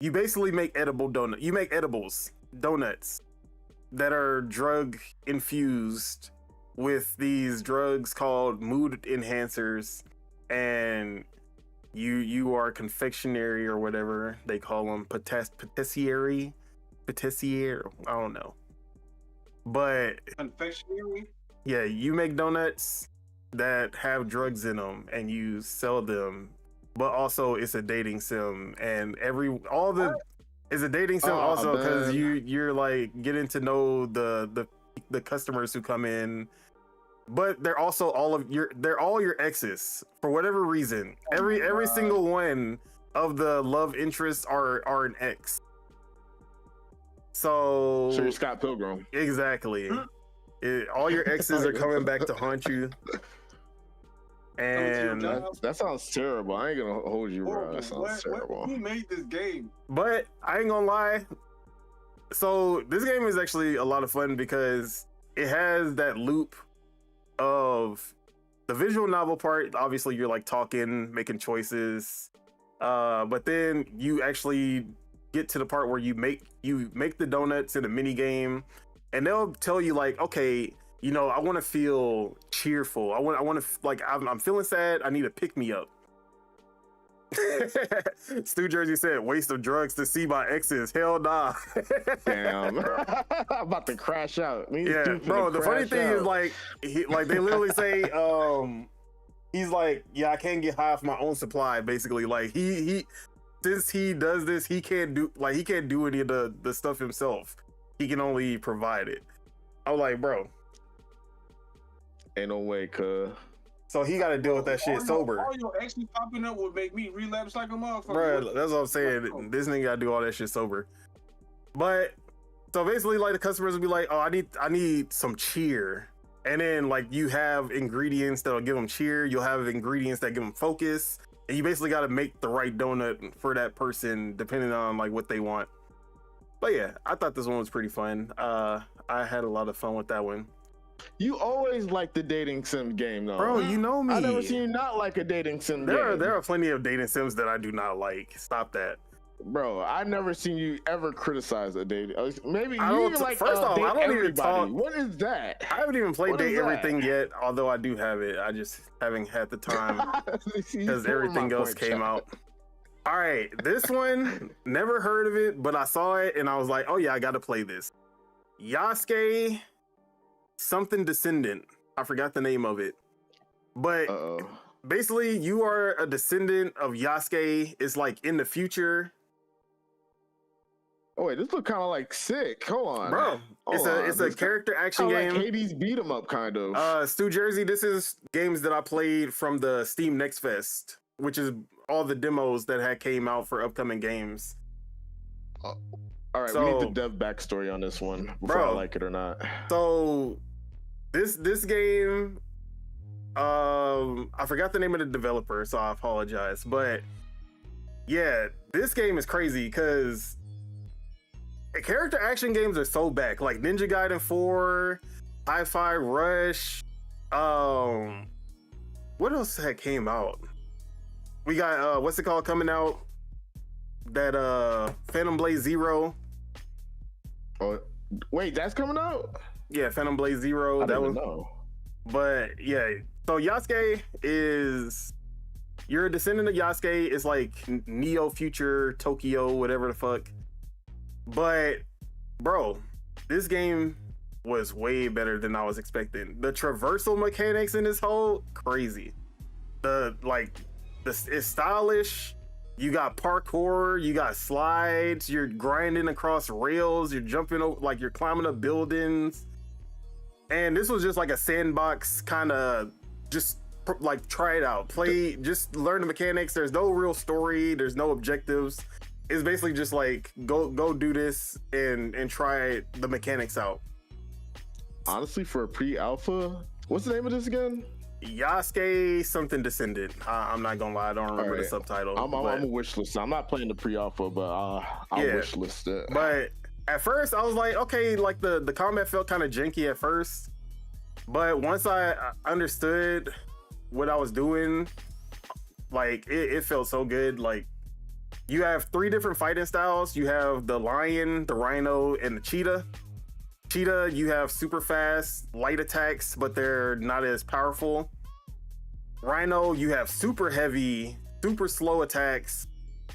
basically make edible donut. You make donuts that are drug infused with these drugs called mood enhancers, and you are confectionery or whatever they call them, patissier. I don't know. But confectionery. yeah, you make donuts that have drugs in them and you sell them, but also it's a dating sim, and it's a dating sim also because you're like getting to know the customers who come in, but they're also they're all your exes for whatever reason. Every single one of the love interests are an ex. So you're Scott Pilgrim. Exactly. All your exes are coming back to haunt you. And that sounds terrible. I ain't gonna hold you, bro. That sounds terrible. Who made this game? But I ain't gonna lie. So this game is actually a lot of fun because it has that loop of the visual novel part. Obviously, you're like talking, making choices. But then you actually get to the part where you make the donuts in a mini game, and they'll tell you like, okay, you know, I want to feel cheerful. I want to like, I'm feeling sad. I need to pick me up. Stu Jersey said, waste of drugs to see my exes. Hell nah. Damn. I'm about to crash out. Yeah, bro. The funny thing is like, they literally say, he's like, yeah, I can't get high off my own supply. Basically, like he since he does this, he can't do any of the stuff himself. He can only provide it. I was like, bro, ain't no way, cuz. So he got to deal with that shit sober. All your exes popping up would make me relapse like a motherfucker. Bro, that's what I'm saying. This nigga got to do all that shit sober. But so basically, like the customers will be like, "Oh, I need some cheer," and then like you have ingredients that'll give them cheer. You'll have ingredients that give them focus, and you basically got to make the right donut for that person depending on like what they want. But yeah, I thought this one was pretty fun. I had a lot of fun with that one. You always like the dating sim game, though. Bro, you know me. I never seen you not like a dating sim game. There are plenty of dating sims that I do not like. Stop that. Bro, I never seen you ever criticize a dating. Maybe I you don't, even like first off, I don't even talk. What is that? I haven't even played Date Everything yet, although I do have it. I just haven't had the time because everything else came out. All right, this one, never heard of it, but I saw it and I was like, oh yeah, I got to play this. Yasuke something Descendant. I forgot the name of it. But basically, you are a descendant of Yasuke. It's like in the future. Oh wait, this look kind of like sick. Hold on, bro. It's a character action game. Like Hades beat 'em up, kind of. Stu Jersey, this is games that I played from the Steam Nextfest, which is all the demos that had came out for upcoming games. All right, we need the dev backstory on this one before I like it or not. So this game, I forgot the name of the developer, so I apologize. But yeah, this game is crazy because character action games are so back. Like Ninja Gaiden 4, Hi-Fi Rush. What else had came out? We got what's it called coming out? That Phantom Blade Zero. Oh, wait, that's coming out? Yeah, Phantom Blade Zero. That was know. But yeah, so Yasuke is, you're a descendant of Yasuke. It's like Neo Future Tokyo, whatever the fuck. But bro, this game was way better than I was expecting. The traversal mechanics in this whole crazy. It's stylish. You got parkour, you got slides, you're grinding across rails, you're jumping over, like you're climbing up buildings. And this was just like a sandbox kind of, just like try it out, play, just learn the mechanics. There's no real story, there's no objectives. It's basically just like go do this and try the mechanics out. Honestly, for a pre-alpha, what's the name of this again? Yasuke something Descendant. I'm not gonna lie, I don't remember the subtitle. I'm a wish list. I'm not playing the pre-alpha, but I'll wish list it. But at first I was like, okay, like the combat felt kind of janky at first, but once I understood what I was doing, like it felt so good. Like you have 3 different fighting styles. You have the lion, the rhino, and the cheetah. Cheetah, you have super fast, light attacks, but they're not as powerful. Rhino, you have super heavy, super slow attacks,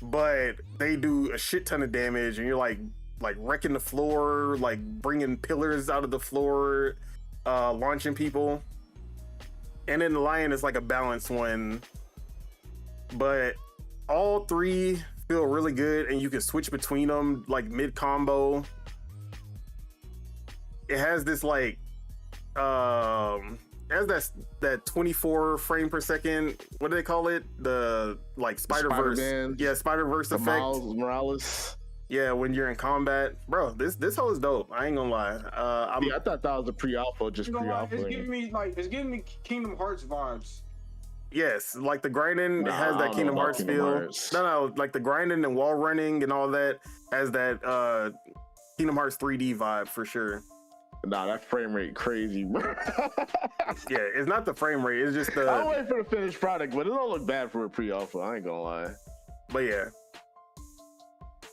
but they do a shit ton of damage, and you're like like wrecking the floor, like bringing pillars out of the floor, launching people. And then the lion is like a balanced one, but all three feel really good, and you can switch between them like mid combo. It has this like it has that 24 frame per second, what do they call it, the like Spider-Verse, Spider-Verse effect, Miles Morales. Yeah, when you're in combat, bro. This whole is dope. I ain't gonna lie. I thought that was a pre-alpha, just pre-alpha. It's giving me Kingdom Hearts vibes. Yes, like the grinding, it has that Kingdom Hearts feel. No, like the grinding and wall running and all that has that Kingdom Hearts 3D vibe for sure. Nah, that frame rate crazy, bro. Yeah, it's not the frame rate. It's just the. I'm waiting for the finished product, but it don't look bad for a pre-alpha. I ain't gonna lie. But yeah,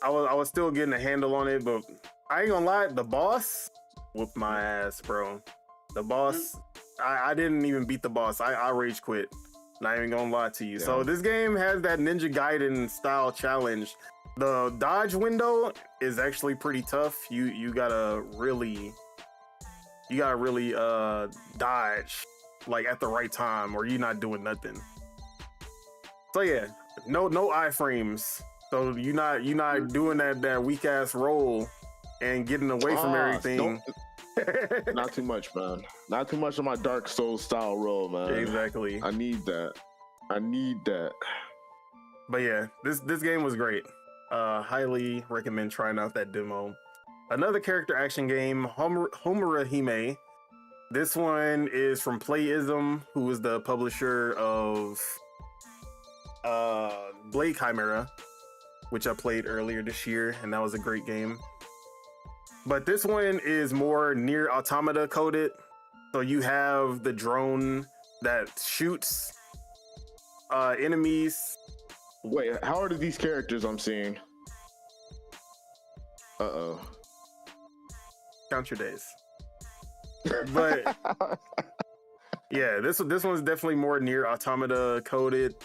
I was still getting a handle on it, but I ain't gonna lie. The boss whooped my ass, bro. The boss, I didn't even beat the boss. I rage quit. Not even gonna lie to you. Yeah. So this game has that Ninja Gaiden style challenge. The dodge window is actually pretty tough. You gotta really dodge like at the right time, or you're not doing nothing. So yeah, no iframes. So you're not doing that weak ass roll and getting away from everything. Not too much, man. Not too much of my Dark Souls style roll, man. Exactly. I need that. But yeah, this game was great. Highly recommend trying out that demo. Another character action game, Homura Hime. This one is from Playism, who is the publisher of Blade Chimera, which I played earlier this year, and that was a great game. But this one is more Nier Automata coded. So you have the drone that shoots enemies. Wait, how old are these characters I'm seeing? Count your days. But yeah, this one's definitely more Nier Automata coded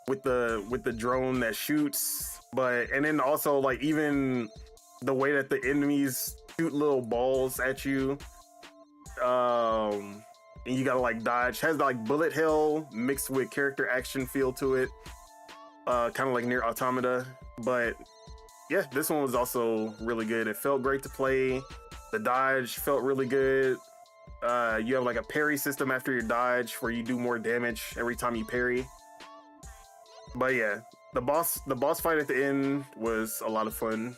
with the drone that shoots. And then also like even the way that the enemies shoot little balls at you, and you gotta like dodge. Has like bullet hell mixed with character action feel to it, kind of like Nier Automata. But yeah, this one was also really good. It felt great to play. The dodge felt really good. You have like a parry system after your dodge where you do more damage every time you parry. But yeah, the boss fight at the end was a lot of fun.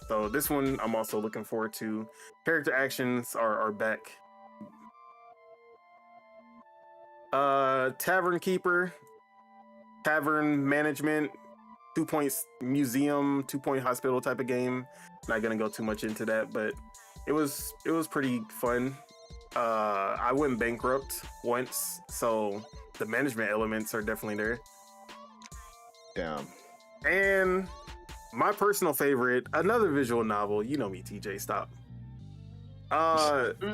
So this one I'm also looking forward to. Character actions are back. Tavern Keeper, Tavern Management, 2-point museum, 2-point hospital type of game. Not gonna go too much into that, but it was pretty fun. I went bankrupt once, so the management elements are definitely there. Damn. And my personal favorite, another visual novel. You know me, TJ, stop.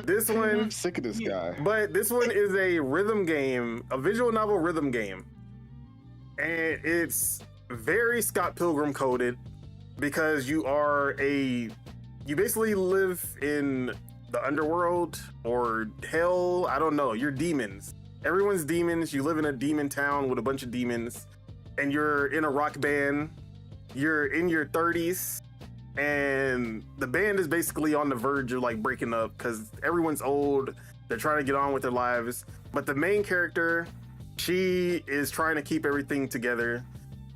This one, I'm sick of this guy. But this one is a rhythm game, a visual novel rhythm game. And it's very Scott Pilgrim coded because you basically live in the underworld or hell. I don't know. You're demons. Everyone's demons. You live in a demon town with a bunch of demons, and you're in a rock band. You're in your 30s, and the band is basically on the verge of like breaking up because everyone's old. They're trying to get on with their lives, but the main character, she is trying to keep everything together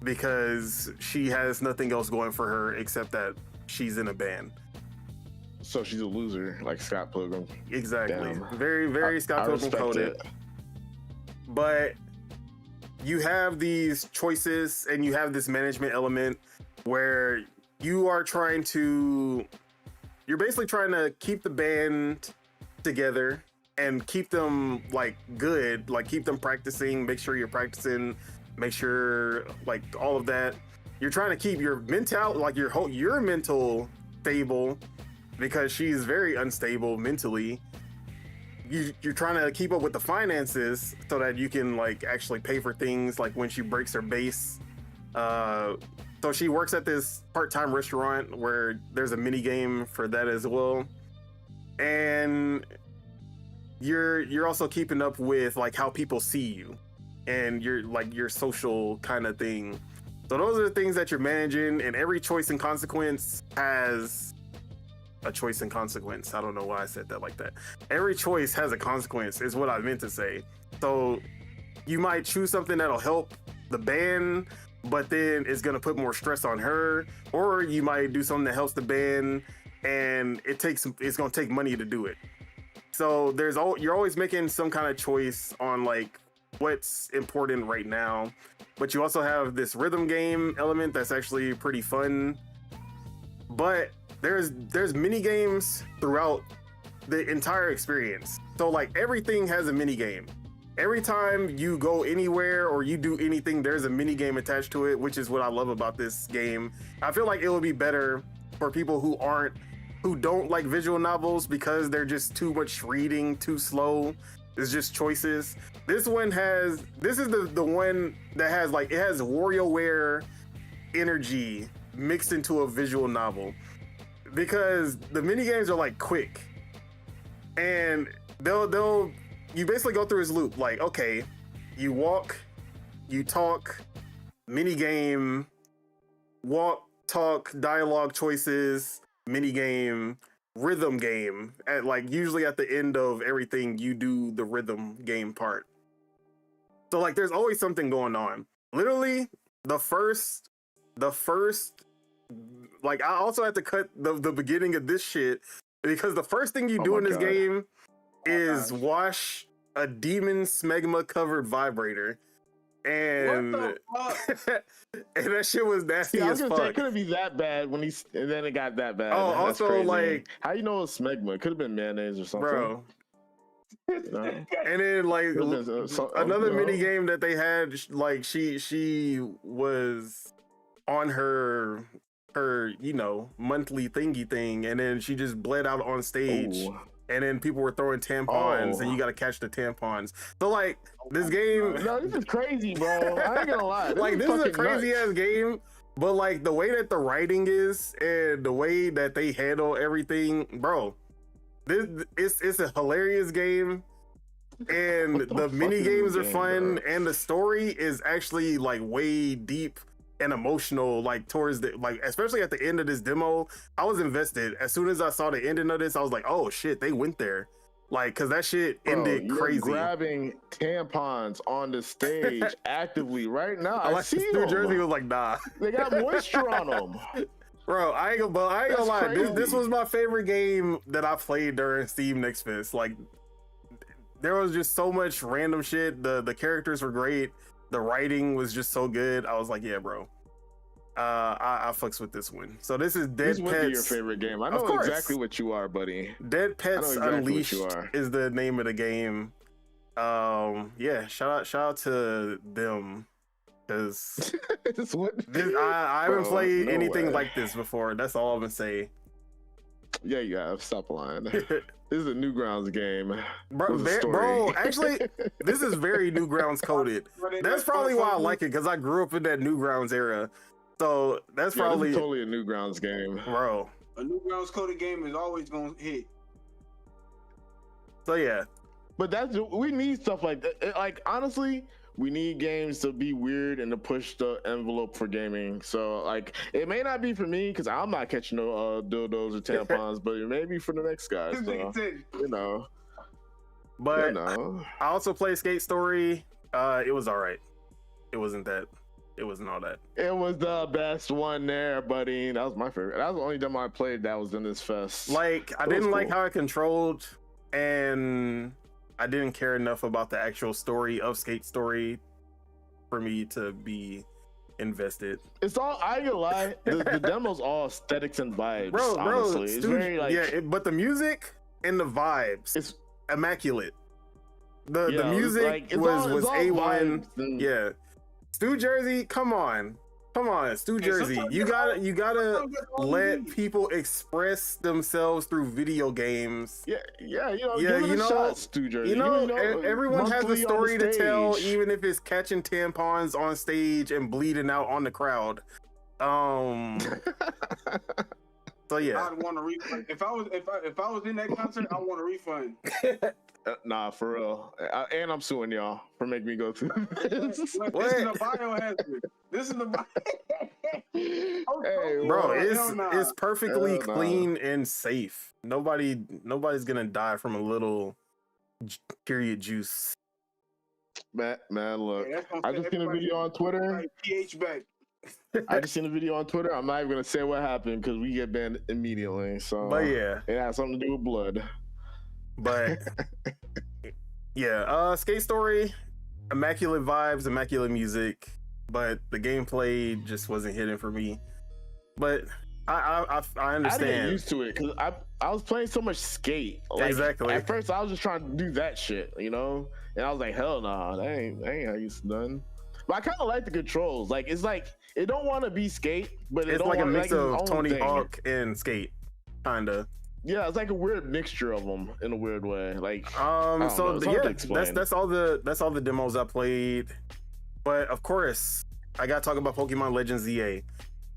because she has nothing else going for her except that she's in a band. So she's a loser, like Scott Pilgrim. Exactly. Damn. Very, very Scott Pilgrim coded. But you have these choices and you have this management element where you're basically trying to keep the band together and keep them like good, like keep them practicing, make sure you're practicing, make sure like all of that. You're trying to keep your mental, like your mental stable because she's very unstable mentally. You're trying to keep up with the finances so that you can like actually pay for things like when she breaks her base. So she works at this part-time restaurant where there's a mini game for that as well. And you're also keeping up with like how people see you and your social kind of thing. So those are the things that you're managing, and every choice and consequence has a choice and consequence. I don't know why I said that like that. Every choice has a consequence is what I meant to say. So you might choose something that'll help the band, but then it's gonna put more stress on her, or you might do something that helps the band and it's gonna take money to do it. So you're always making some kind of choice on like what's important right now. But you also have this rhythm game element that's actually pretty fun. But there's mini games throughout the entire experience. So like everything has a mini game. Every time you go anywhere or you do anything, there's a mini game attached to it, which is what I love about this game. I feel like it would be better for people who don't like visual novels because they're just too much reading, too slow. It's just choices. This is the one that has like, it has WarioWare energy mixed into a visual novel, because the mini games are like quick, and you basically go through this loop. Like, okay, you walk, you talk, mini game, walk, talk, dialogue choices, mini game, rhythm game. At like usually at the end of everything, you do the rhythm game part. So like, there's always something going on. Literally, the first, like, I also had to cut the beginning of this shit because the first thing you do in this game is wash a demon smegma covered vibrator, and and that shit was nasty as fuck. It couldn't be that bad and then it got that bad. Oh, That's also crazy. Like, how you know it's smegma? It could have been mayonnaise or something, bro. No. And then like another mini game that they had, like she was on her monthly thingy thing, and then she just bled out on stage. Ooh. And then people were throwing tampons, and you gotta catch the tampons. So like, this game, no, this is crazy, bro. I ain't gonna lie. This is a crazy ass game, but like the way that the writing is and the way that they handle everything, bro, it's a hilarious game, and the mini games are fun, bro. And the story is actually like way deep and emotional, like towards the, like, especially at the end of this demo, I was invested. As soon as I saw the ending of this, I was like, oh shit, they went there. Like, cause that shit ended crazy. Grabbing tampons on the stage actively right now. I see New Jersey was like, nah. They got moisture on them. Bro, I ain't gonna lie. This was my favorite game that I played during Steam Nextfest. Like, there was just so much random shit. The characters were great. The writing was just so good. I was like, yeah, bro. I fucks with this one. So this is Dead Pets. This your favorite game. I know exactly what you are, buddy. Dead Pets Unleashed is the name of the game. Yeah, shout out to them, because I haven't played anything like this before. That's all I'm gonna say. Yeah, you have. Stop lying. This is a Newgrounds game. Bro, actually, this is very Newgrounds coded. That's probably why I like it, because I grew up in that Newgrounds era. So that's probably totally a Newgrounds game, bro. A Newgrounds coded game is always gonna hit. So yeah, but we need stuff like that. Like, honestly, we need games to be weird and to push the envelope for gaming. So like, it may not be for me because I'm not catching no dildos or tampons, but it may be for the next guy. So, you know. But I also played Skate Story. It was all right. It wasn't all that. It was the best one there, buddy. That was my favorite. That was the only demo I played that was in this fest. Like, I didn't like how it controlled, and I didn't care enough about the actual story of Skate Story for me to be invested. It's all, I ain't gonna lie, the demo's all aesthetics and vibes, honestly. It's very like, but the music and the vibes, it's immaculate. The music like, was A1. Yeah. Stu Jersey, come on, Stu Jersey. You gotta let people express themselves through video games. Give it a shot, Stu Jersey. Everyone has a story to tell, even if it's catching tampons on stage and bleeding out on the crowd. So yeah, I'd want a refund. If I was in that concert, I want a refund. Nah, for real. And I'm suing y'all for making me go through this. Look, this is a biohazard. This is the Hey, bro, well, it's perfectly Hell nah. clean and safe. Nobody's gonna die from a little period juice. Man, look. Hey, that's gonna I set just seen a everybody video on Twitter. like pH back. I just seen a video on Twitter. I'm not even gonna say what happened because we get banned immediately. So, But yeah, it has something to do with blood. but yeah, Skate Story, immaculate vibes, immaculate music, but the gameplay just wasn't hitting for me. But I I understand. didn't get used to it because I was playing so much Skate. Like, Exactly. At first, I was just trying to do that shit, you know, and I was like, hell nah, that ain't how you done. But I kind of like the controls. Like, it's like it don't want to be Skate, but It's like a mix of its own Tony thing. Hawk and Skate, kinda. Yeah, it's like a weird mixture of them in a weird way. Like, So know, it's hard to yeah, explain. that's all the demos I played. But of course, I gotta talk about Pokemon Legends ZA.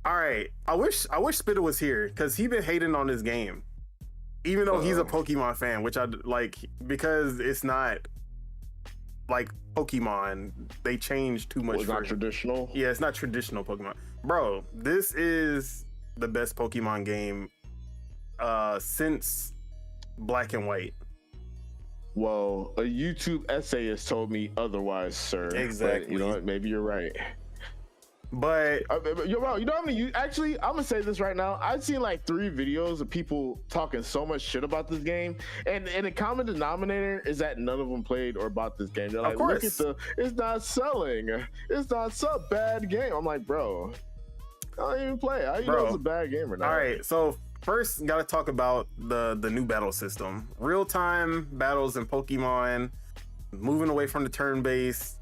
All right, I wish Spitter was here because he been hating on this game, even though he's a Pokemon fan, which I like because it's not like Pokemon. They changed too much. it's not traditional. Yeah, it's not traditional Pokemon, bro. This is the best Pokemon game since Black and White. Well, a YouTube essayist told me otherwise, sir. Exactly. But, you know what? Maybe you're right. But You know how many? Actually, I'm gonna say this right now. I've seen like 3 videos of people talking so much shit about this game, and the common denominator is that none of them played or bought this game. They're like, look at it's not selling. It's not so bad game. I'm like, bro, I don't even play. How you know it's a bad game or not? All right, so first, gotta talk about the new battle system. Real time battles in Pokemon, moving away from the turn based.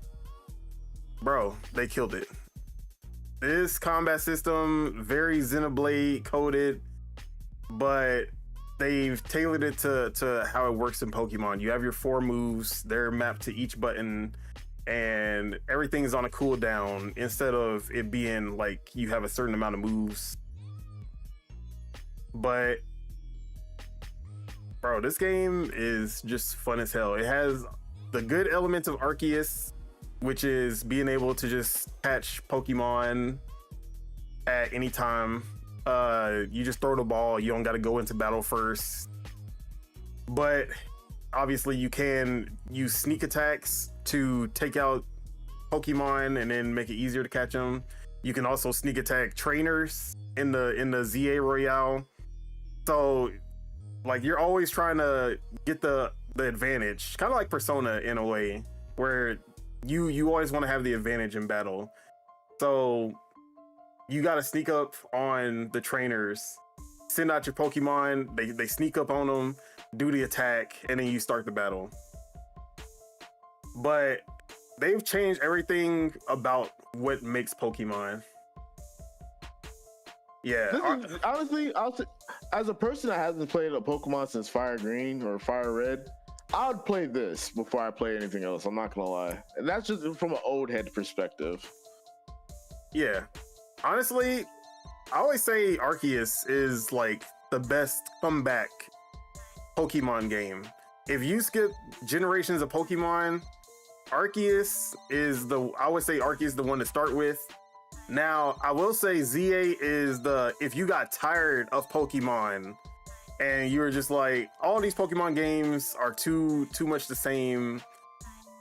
Bro, they killed it. This combat system, very Xenoblade coded, but they've tailored it to how it works in Pokemon. You have your 4 moves, they're mapped to each button, and everything's on a cooldown instead of it being like you have a certain amount of moves. But bro, this game is just fun as hell. It has the good elements of Arceus, which is being able to just catch Pokemon at any time. You just throw the ball, you don't got to go into battle first. But obviously you can use sneak attacks to take out Pokemon and then make it easier to catch them. You can also sneak attack trainers in the ZA Royale. So like you're always trying to get the advantage, kind of like Persona in a way, where you always want to have the advantage in battle. So you got to sneak up on the trainers, send out your Pokemon, they sneak up on them, do the attack, and then you start the battle. But they've changed everything about what makes Pokemon. Yeah. Honestly, as a person that hasn't played a Pokemon since Fire Green or Fire Red, I would play this before I play anything else. I'm not gonna lie, and that's just from an old head perspective. Yeah, honestly, I always say Arceus is like the best comeback Pokemon game. If you skip generations of Pokemon, Arceus is I would say Arceus is the one to start with. Now, I will say ZA is if you got tired of Pokemon and you were just like, all these Pokemon games are too much the same.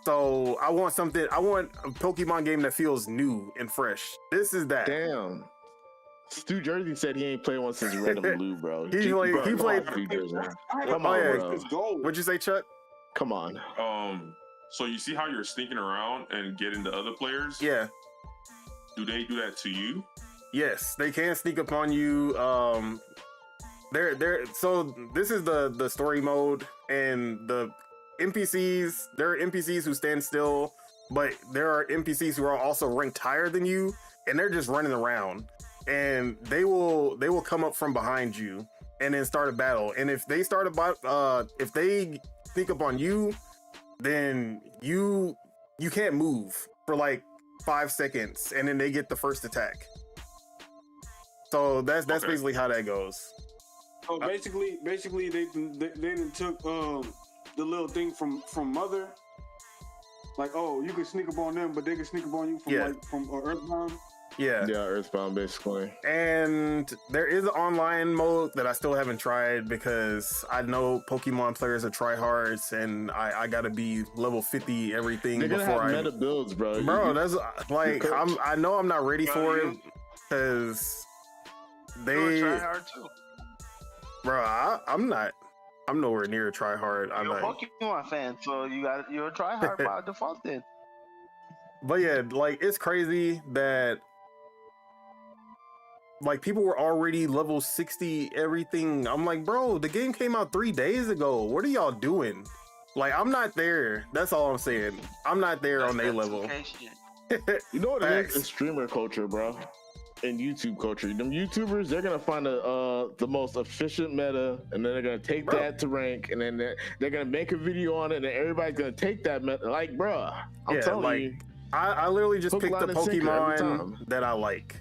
So I want a Pokemon game that feels new and fresh. This is that. Damn. Stu Jersey said he ain't played one since Red and Blue, bro. He played. Stu Jersey. Come on, bro. What'd you say, Chuck? Come on. So you see how you're sneaking around and getting the other players? Yeah. Do they do that to you? Yes, they can sneak up on you. So this is the story mode, and the NPCs. There are NPCs who stand still, but there are NPCs who are also ranked higher than you, and they're just running around. And they will come up from behind you and then start a battle. And if they if they sneak up on you, then you can't move for like 5 seconds, and then they get the first attack. So that's Okay. basically how that goes. So basically they done took the little thing from Mother. Like, oh, you can sneak up on them, but they can sneak up on you from Earthbound. Yeah. Yeah, Earthbound basically. And there is an online mode that I still haven't tried because I know Pokemon players are tryhards, and I gotta be level 50 everything They're gonna before have meta builds, bro. Bro, that's like I know I'm not ready for it because You try hard too. bro, I'm nowhere near a tryhard. I'm You're a like, Pokemon fan, so you're a try hard by default then. but yeah, like it's crazy that like people were already level 60 everything. I'm like, bro, the game came out 3 days ago. What are y'all doing? Like, I'm not there. That's all I'm saying. I'm not there on their level. You know what it Facts. is? It's streamer culture, bro. And YouTube culture. Them YouTubers, they're gonna find the most efficient meta, and then they're gonna take that to rank, and then they're gonna make a video on it, and then everybody's gonna take that meta. Like, bro, I'm telling like, you. I literally just Hook, picked the line, and sinker every Pokemon time. that I like.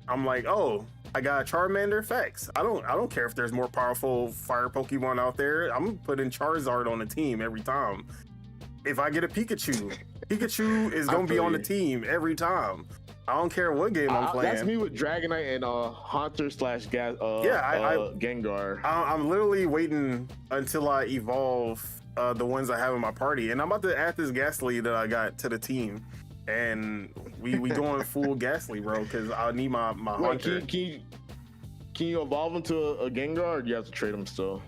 I'm like, oh, I got Charmander. Facts. I don't care if there's more powerful fire Pokemon out there. I'm putting Charizard on the team every time. If I get a Pikachu is gonna be on the team every time. I don't care what game I'm playing. That's me with Dragonite and Haunter / Gengar. I'm literally waiting until I evolve the ones I have in my party, and I'm about to add this Ghastly that I got to the team, and we going full Ghastly, bro, because I need my Haunter. Can you evolve into a Gengar, or do you have to trade them still?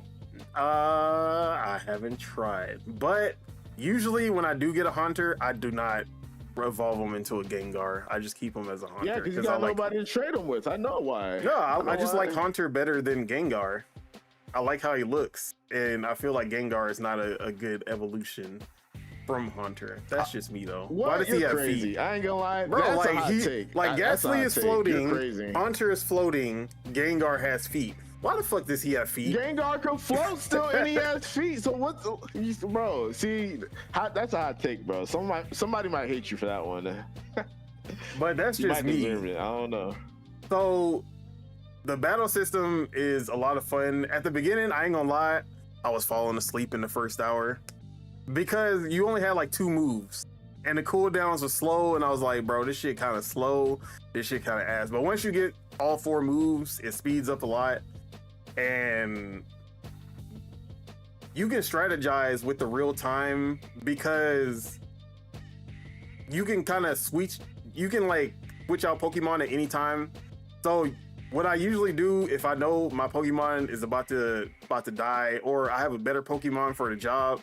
I haven't tried, but usually when I do get a Haunter, I do not evolve them into a Gengar. I just keep them as a Haunter. Yeah, because you got nobody to trade them with. I know why. No, I just like Haunter better than Gengar. I like how he looks, and I feel like Gengar is not a good evolution from Haunter. That's just me though. What? Why does he You're have crazy. feet? I ain't gonna lie, Bro, that's like a hot take. like That's a Ghastly hot is take. floating, You're crazy. Haunter is floating, Gengar has feet. Why the fuck does he have feet? Gengar can float still, and he has feet. So what, bro? See, that's a hot take, bro. Somebody might hate you for that one. But that's You just might me. deserve it. I don't know. So the battle system is a lot of fun. At the beginning, I ain't gonna lie, I was falling asleep in the first hour because you only had like 2 moves and the cooldowns were slow, and I was like, bro, this shit kind of slow, this shit kind of ass. But once you get all 4 moves, it speeds up a lot, and you can strategize with the real time because you can kind of switch out Pokemon at any time. So what I usually do if I know my Pokemon is about to die, or I have a better Pokemon for the job,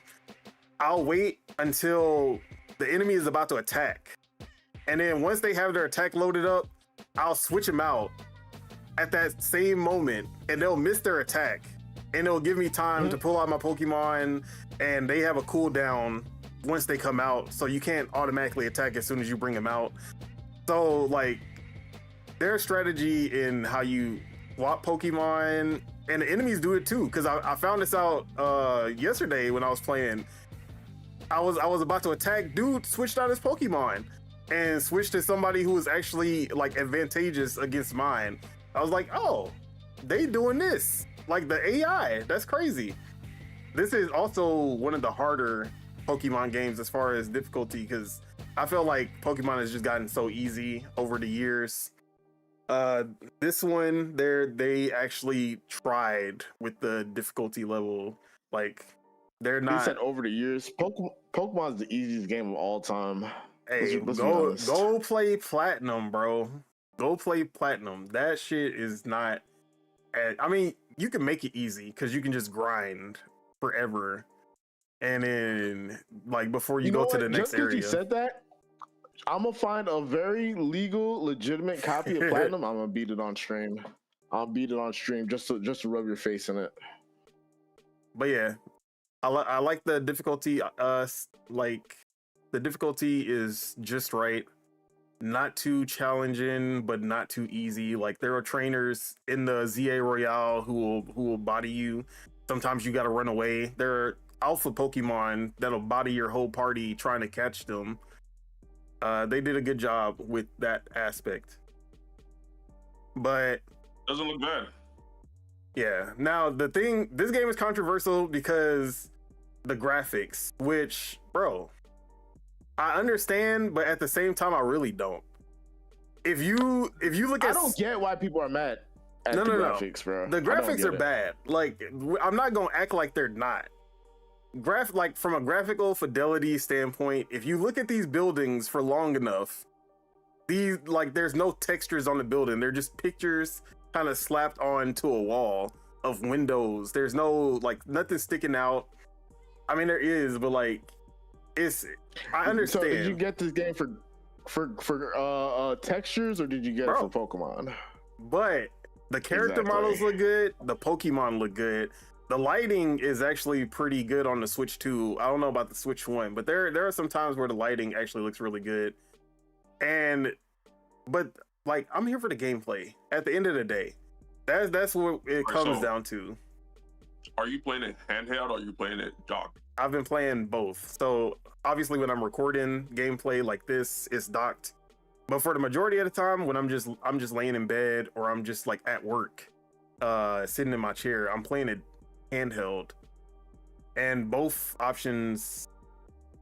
I'll wait until the enemy is about to attack. And then once they have their attack loaded up, I'll switch them out at that same moment, and they'll miss their attack. And it'll give me time to pull out my Pokemon, and they have a cooldown once they come out, so you can't automatically attack as soon as you bring them out. So like, there's strategy in how you swap Pokemon, and the enemies do it too. Because I found this out yesterday when I was playing. I was about to attack, dude switched out his Pokemon and switched to somebody who was actually like advantageous against mine. I was like, oh, they doing this. Like the AI, that's crazy. This is also one of the harder Pokemon games as far as difficulty, because I feel like Pokemon has just gotten so easy over the years. This one, they actually tried with the difficulty level. Like, they're not. He said over the years, Pokemon's the easiest game of all time. Hey, go play Platinum, bro. Go play Platinum. That shit is not. I mean, you can make it easy because you can just grind forever, and then like before you go to the next area. Just because you said that, I'm gonna find a very legal, legitimate copy of Platinum. I'm gonna beat it on stream. I'll beat it on stream just to rub your face in it. But yeah, I like the difficulty. Like the difficulty is just right. Not too challenging, but not too easy. Like there are trainers in the ZA Royale who will body you. Sometimes you got to run away. There are alpha Pokemon that'll body your whole party trying to catch them. They did a good job with that aspect. but doesn't look bad. Yeah. Now the thing, this game is controversial because the graphics, which, bro, I understand, but at the same time, I really don't. If you look at, I don't get why people are mad at the graphics, bro. The graphics are bad. Like, I'm not gonna act like they're not. Like from a graphical fidelity standpoint, if you look at these buildings for long enough, these, like, there's no textures on the building. They're just pictures kind of slapped onto a wall of windows. There's no, like, nothing sticking out. I mean, there is, but like, I understand. So did you get this game for textures, or did you get it for Pokemon? But the character models look good. The Pokemon look good. The lighting is actually pretty good on the Switch 2. I don't know about the Switch 1, but there are some times where the lighting actually looks really good. But like, I'm here for the gameplay. At the end of the day, that's what it comes down to. Are you playing it handheld or are you playing it docked? I've been playing both. So obviously when I'm recording gameplay like this, it's docked. But for the majority of the time, when I'm just laying in bed or I'm just like at work, sitting in my chair, I'm playing it handheld. And both options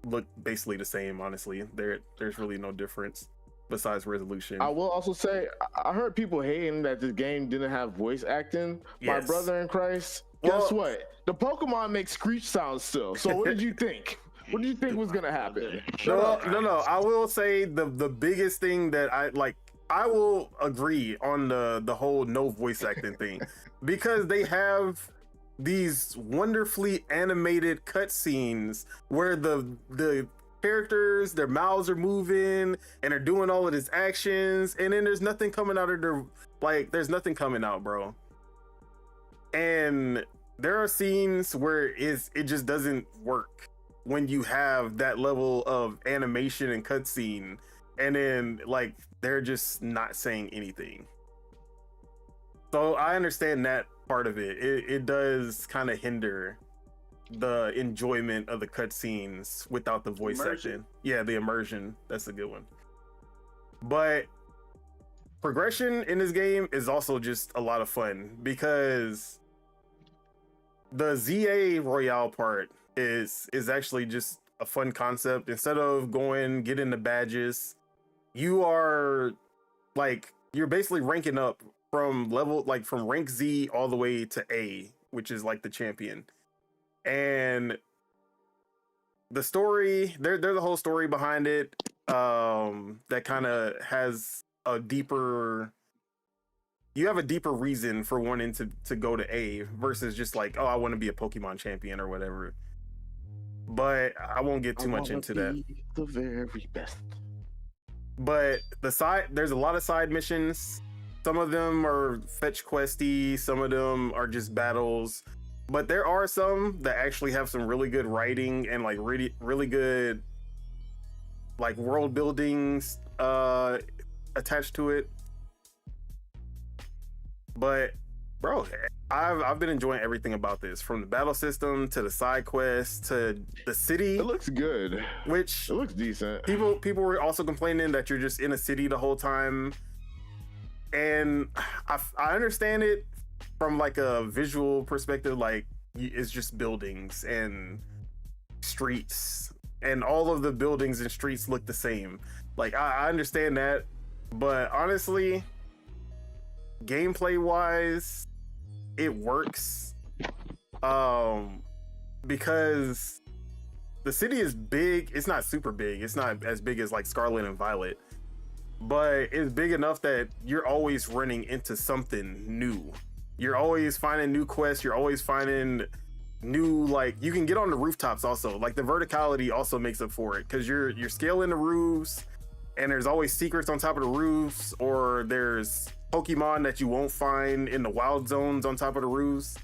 look basically the same, honestly. There's really no difference besides resolution. I will also say, I heard people hating that this game didn't have voice acting. Yes. My brother in Christ, guess what? The Pokemon make screech sounds still. So what did you think? What did you think was gonna happen? No. I will say the biggest thing that I will agree on the whole no voice acting thing, because they have these wonderfully animated cutscenes where the characters, their mouths are moving and they're doing all of these actions, and then there's nothing coming out of there's nothing coming out, bro. And there are scenes where it just doesn't work when you have that level of animation and cutscene, and then like they're just not saying anything. So I understand that part of it. It does kind of hinder the enjoyment of the cutscenes without the voice acting. Yeah, the immersion. That's a good one. But progression in this game is also just a lot of fun, because the ZA Royale part is actually just a fun concept. Instead of getting the badges, you're basically ranking up from rank Z all the way to A, which is like the champion. And the story, there's a whole story behind it that kind of has you have a deeper reason for wanting to go to A versus just like, oh, I want to be a Pokemon champion or whatever. But I won't get too much into that. The very best. But there's a lot of side missions. Some of them are fetch questy, some of them are just battles. But there are some that actually have some really good writing and like really, really good like world buildings attached to it. But bro, I've been enjoying everything about this, from the battle system to the side quests to the city. It looks good. Which it looks decent. People were also complaining that you're just in a city the whole time. And I understand it from like a visual perspective, like it's just buildings and streets, and all of the buildings and streets look the same. Like I understand that, but honestly, gameplay wise, it works because the city is big. It's not super big. It's not as big as like Scarlet and Violet, but it's big enough that you're always running into something new. You're always finding new quests. You're always finding new, like, you can get on the rooftops also. Like the verticality also makes up for it, because you're scaling the roofs, and there's always secrets on top of the roofs, or there's Pokemon that you won't find in the wild zones on top of the roofs.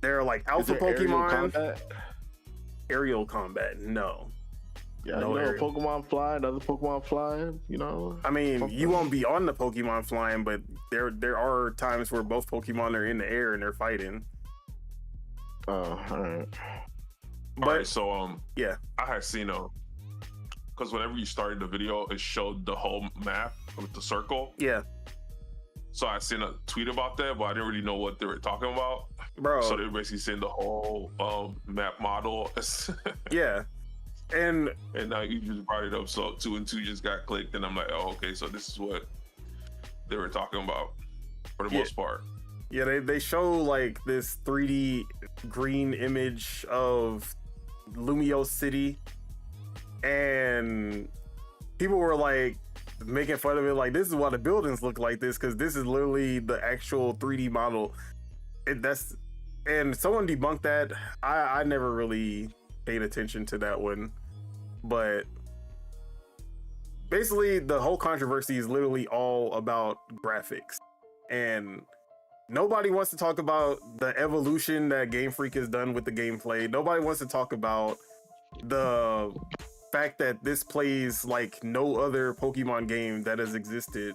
There are like alpha Pokemon. Aerial combat? No. Yeah, no, Pokemon flying, other Pokemon flying, you know. I mean, you won't be on the Pokemon flying, but there are times where both Pokemon are in the air and they're fighting. Oh, all right. But, all right, so yeah, I had seen because whenever you started the video, it showed the whole map with the circle. Yeah. So I sent a tweet about that, but I didn't really know what they were talking about. Bro. So they basically sent the whole map model. Yeah. And now you just brought it up, so 2 and 2 just got clicked, and I'm like, oh, okay, so this is what they were talking about for the most part. Yeah, they show like this 3D green image of Lumio City, and people were like making fun of it, like this is why the buildings look like this, because this is literally the actual 3D model. And someone debunked that. I never really paid attention to that one, but basically the whole controversy is literally all about graphics, and nobody wants to talk about the evolution that Game Freak has done with the gameplay. Nobody wants to talk about the fact that this plays like no other Pokemon game that has existed.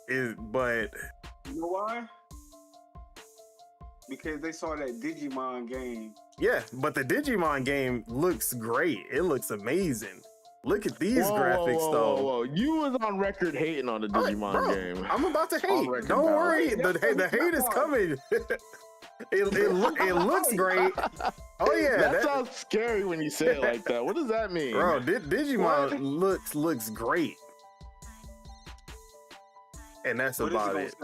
But you know why? Because they saw that Digimon game. Yeah, but the Digimon game looks great. It looks amazing. Look at these graphics, though. Whoa. You was on record hating on the Digimon game. I'm about to hate. Don't worry. The hate is coming. It looks great. Oh yeah, that sounds scary when you say it like that. What does that mean, bro? Digimon looks great, and that's about it.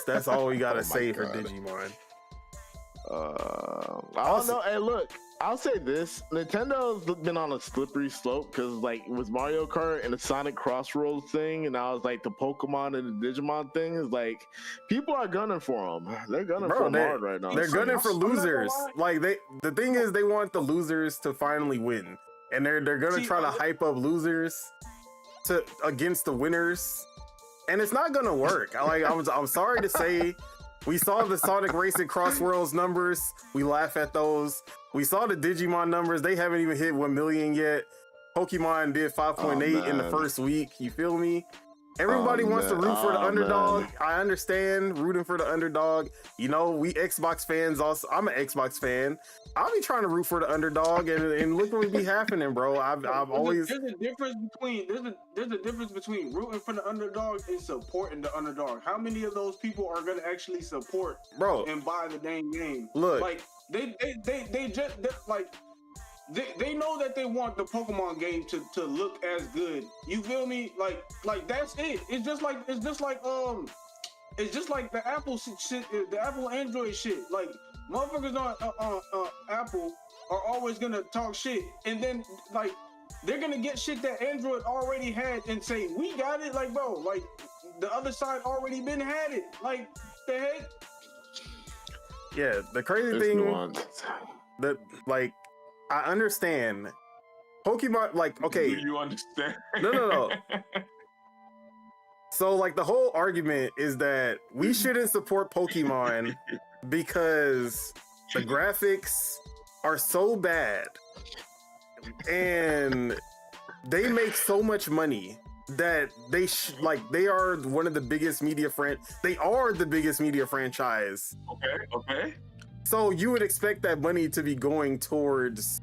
That's all we gotta say for Digimon. I don't know. Hey, look, I'll say this: Nintendo's been on a slippery slope because, like, it was Mario Kart and the Sonic Crossroads thing, and now it's like the Pokemon and the Digimon thing. Is like people are gunning for them. They're gunning for them hard right now. They're gunning for losers. Like the thing is, they want the losers to finally win, and they're gonna try to hype up losers against the winners, and it's not gonna work. I'm sorry to say. We saw the Sonic Racing Crossworlds numbers. We laugh at those. We saw the Digimon numbers. They haven't even hit 1 million yet. Pokemon did 5.8 in the first week. You feel me? Everybody wants to root for the underdog. Man. I understand rooting for the underdog. You know, we Xbox fans also. I'm an Xbox fan. I'll be trying to root for the underdog, and look what be happening, bro. I've always. There's a difference between rooting for the underdog and supporting the underdog. How many of those people are gonna actually support, bro, and buy the dang game? Look, like they know that they want the Pokemon game to look as good. You feel me? Like that's it. It's just like the Apple shit, the Apple Android shit. Like motherfuckers on Apple are always gonna talk shit, and then like they're gonna get shit that Android already had and say we got it. Like bro, like the other side already been had it. Like the heck? Yeah, the crazy thing that like. I understand. Pokemon, like, okay. Do you understand? No. So, like, the whole argument is that we shouldn't support Pokemon because the graphics are so bad and they make so much money that they are one of the biggest media They are the biggest media franchise. Okay. So you would expect that money to be going towards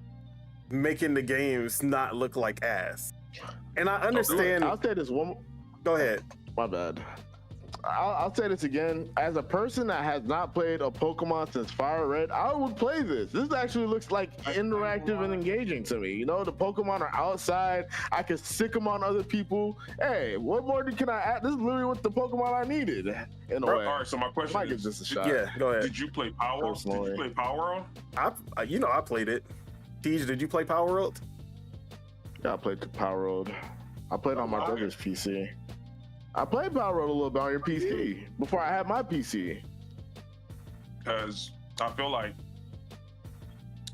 making the games not look like ass. And I understand. I'll say this one. Go ahead. My bad. I'll say this again. As a person that has not played a Pokemon since Fire Red, I would play this. This actually looks like interactive and engaging to me. You know, the Pokemon are outside. I can sick them on other people. Hey, what more can I add? This is literally what the Pokemon I needed. In a way. All right, so my question is, just a shot. Yeah, go ahead. Did you play Power World? Did you play Power World? I played it. Tej, did you play Power World? Yeah, I played the Power World. I played on my brother's PC. I played Power World a little bit on your PC before I had my PC. Because I feel like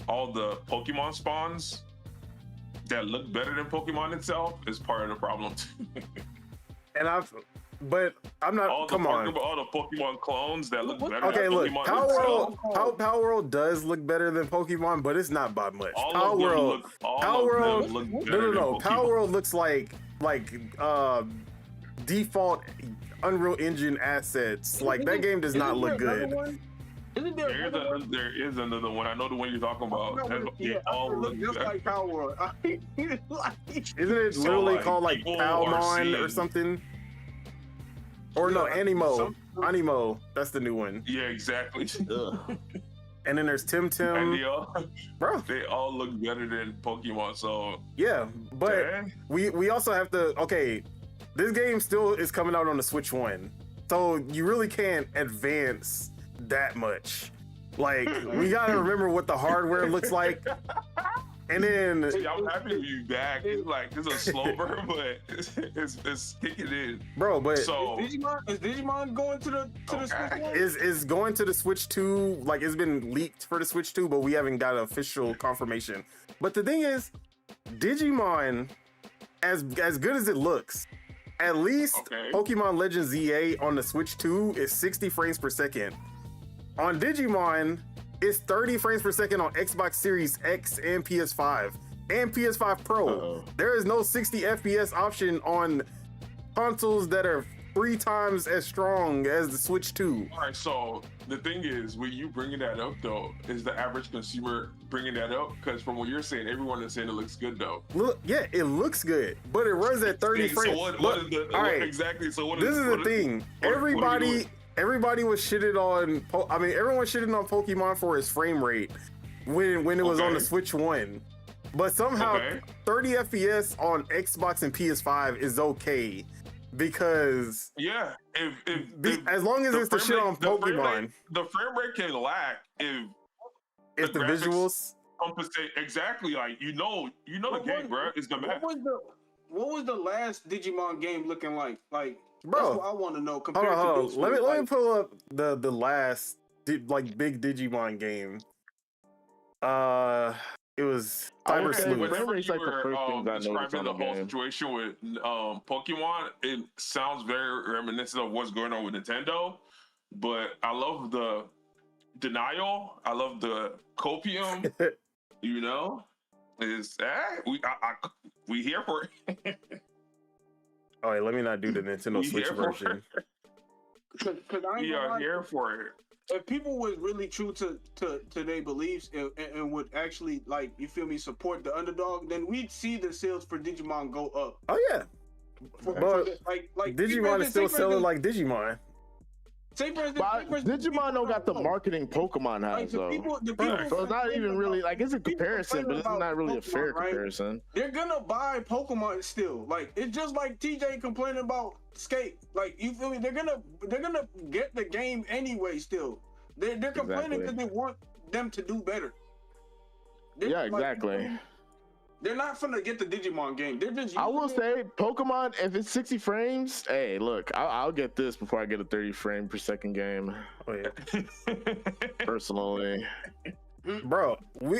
all the Pokemon spawns that look better than Pokemon itself is part of the problem too. But I'm not. All the Pokemon clones that look better. Okay, than Pokemon itself. Power World does look better than Pokemon, but it's not by much. Power World look better. No. Power World looks like default Unreal Engine assets. Like that game does not look good. There is another one. I know the one you're talking about. They all look just like Power World. Isn't it literally called like Palmon or something? Or no, Yeah, Animo. Animo. That's the new one. Yeah, exactly. And then there's Tim And Tim. Bro. they all look better than Pokemon. So Yeah, but dang. we also have to. Okay, this game still is coming out on the Switch 1, so you really can't advance that much. Like, we gotta remember what the hardware looks like. And then Yeah, I'm happy to be back. It's like it's a slow burn, but it's kicking in. bro, but So Is Digimon going to the Switch one? is going to the Switch 2, like it's been leaked for the Switch 2, but we haven't got official confirmation. But the thing is, Digimon, as good as it looks, at least Pokemon Legends ZA on the Switch 2 is 60 frames per second. On Digimon, it's 30 frames per second on Xbox Series X and PS5 and PS5 Pro. Uh-oh. There is no 60 FPS option on consoles that are 3 times as strong as the Switch 2. all right, so the thing is, when you bringing that up though, is the average consumer bringing that up? Because from what you're saying, everyone is saying it looks good though. Look, yeah, it looks good, but it runs at 30 So frames. what is the all right, exactly? So what this is the what thing. what are we doing? Everybody was shitted on. Everyone was shitting on Pokemon for its frame rate when it was on the Switch 1. But somehow 30 FPS on Xbox and PS5 is okay because if as long as it's the shit on Pokemon, the frame rate can lag if the visuals compensate exactly. Like you know the game, bro. It's the map. What was the last Digimon game looking like? Like, bro, that's what I want to know. Hold on. Let me pull up the last big Digimon game. It was Cyber Sleuth. Whenever you like the first thing I describing noticed on the the whole game. situation with Pokemon, it sounds very reminiscent of what's going on with Nintendo. But I love the denial. I love the copium. You know, we here for it. Oh, wait, let me not do the Nintendo Switch version. We are here for it. If people was really true to their beliefs and would actually, like, you feel me, support the underdog, then we'd see the sales for Digimon go up. Oh yeah, but like Digimon is still selling like Digimon. Say for instance, Digimon don't got the marketing Pokemon has though. So it's not even really like it's a comparison, but it's not really a fair comparison. They're gonna buy Pokemon still. Like it's just like TJ complaining about Skate. Like you feel me? They're gonna get the game anyway. Still, they're complaining because they want them to do better. Yeah, exactly. They're not finna get the Digimon game. They're just. I will say, Pokemon, if it's 60 frames, hey, look, I'll get this before I get a 30 frame per second game. Oh yeah. Personally, bro,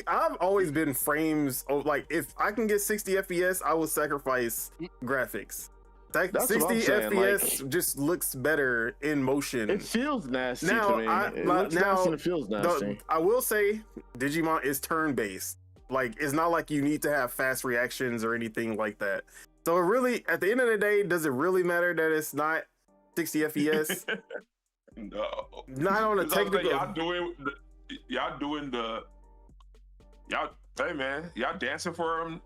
I've always been frames. Like if I can get 60 FPS, I will sacrifice graphics. Like 60 FPS just looks better in motion. It feels nasty now, to me. It looks nasty and it feels nasty. I will say, Digimon is turn-based. Like, it's not like you need to have fast reactions or anything like that. So it really, at the end of the day, does it really matter that it's not 60 FPS? No. Not on a technical. Hey man, y'all dancing for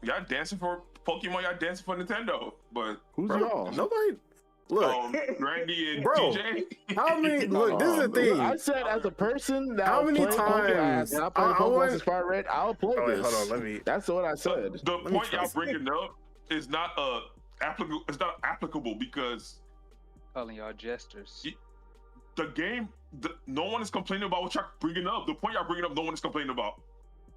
Pokemon, y'all dancing for Nintendo. But who's y'all? Nobody. Look, Randy and bro, TJ. How many? Look, this is the thing. I said as a person that how many times when I play Pokemon Inspired Red, I'll play this. Hold on, let me. That's what I said. The point y'all bringing up is not applicable. It's not applicable because calling y'all jesters. The game, no one is complaining about what y'all bringing up. The point y'all bringing up, no one is complaining about.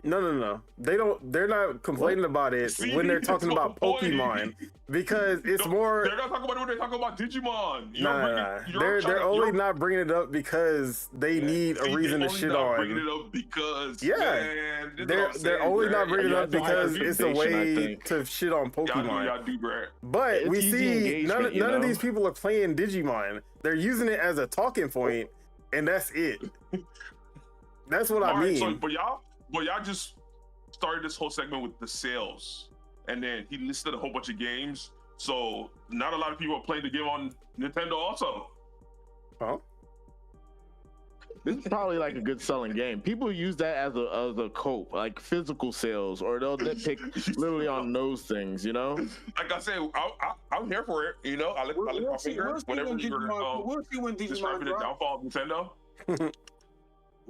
No. They're not complaining about it when they're talking about Pokemon because it's more. They're not talking about it when they're talking about Digimon. Nah. They're only not bringing it up because they need a reason to shit on. Bringing it up because man, they're only not bringing it up because it's a way to shit on Pokemon. Y'all do, bro. But we see none of these people are playing Digimon. They're using it as a talking point, and that's it. That's what I mean. So, but y'all just started this whole segment with the sales, and then he listed a whole bunch of games. So not a lot of people are playing the game on Nintendo also. Huh? This is probably like a good selling game. People use that as a cope, like physical sales, or they'll nitpick literally on those things, you know? Like I said, I'm here for it. You know, I lick my finger whenever We'll see when Digimon describing the drop. downfall of Nintendo.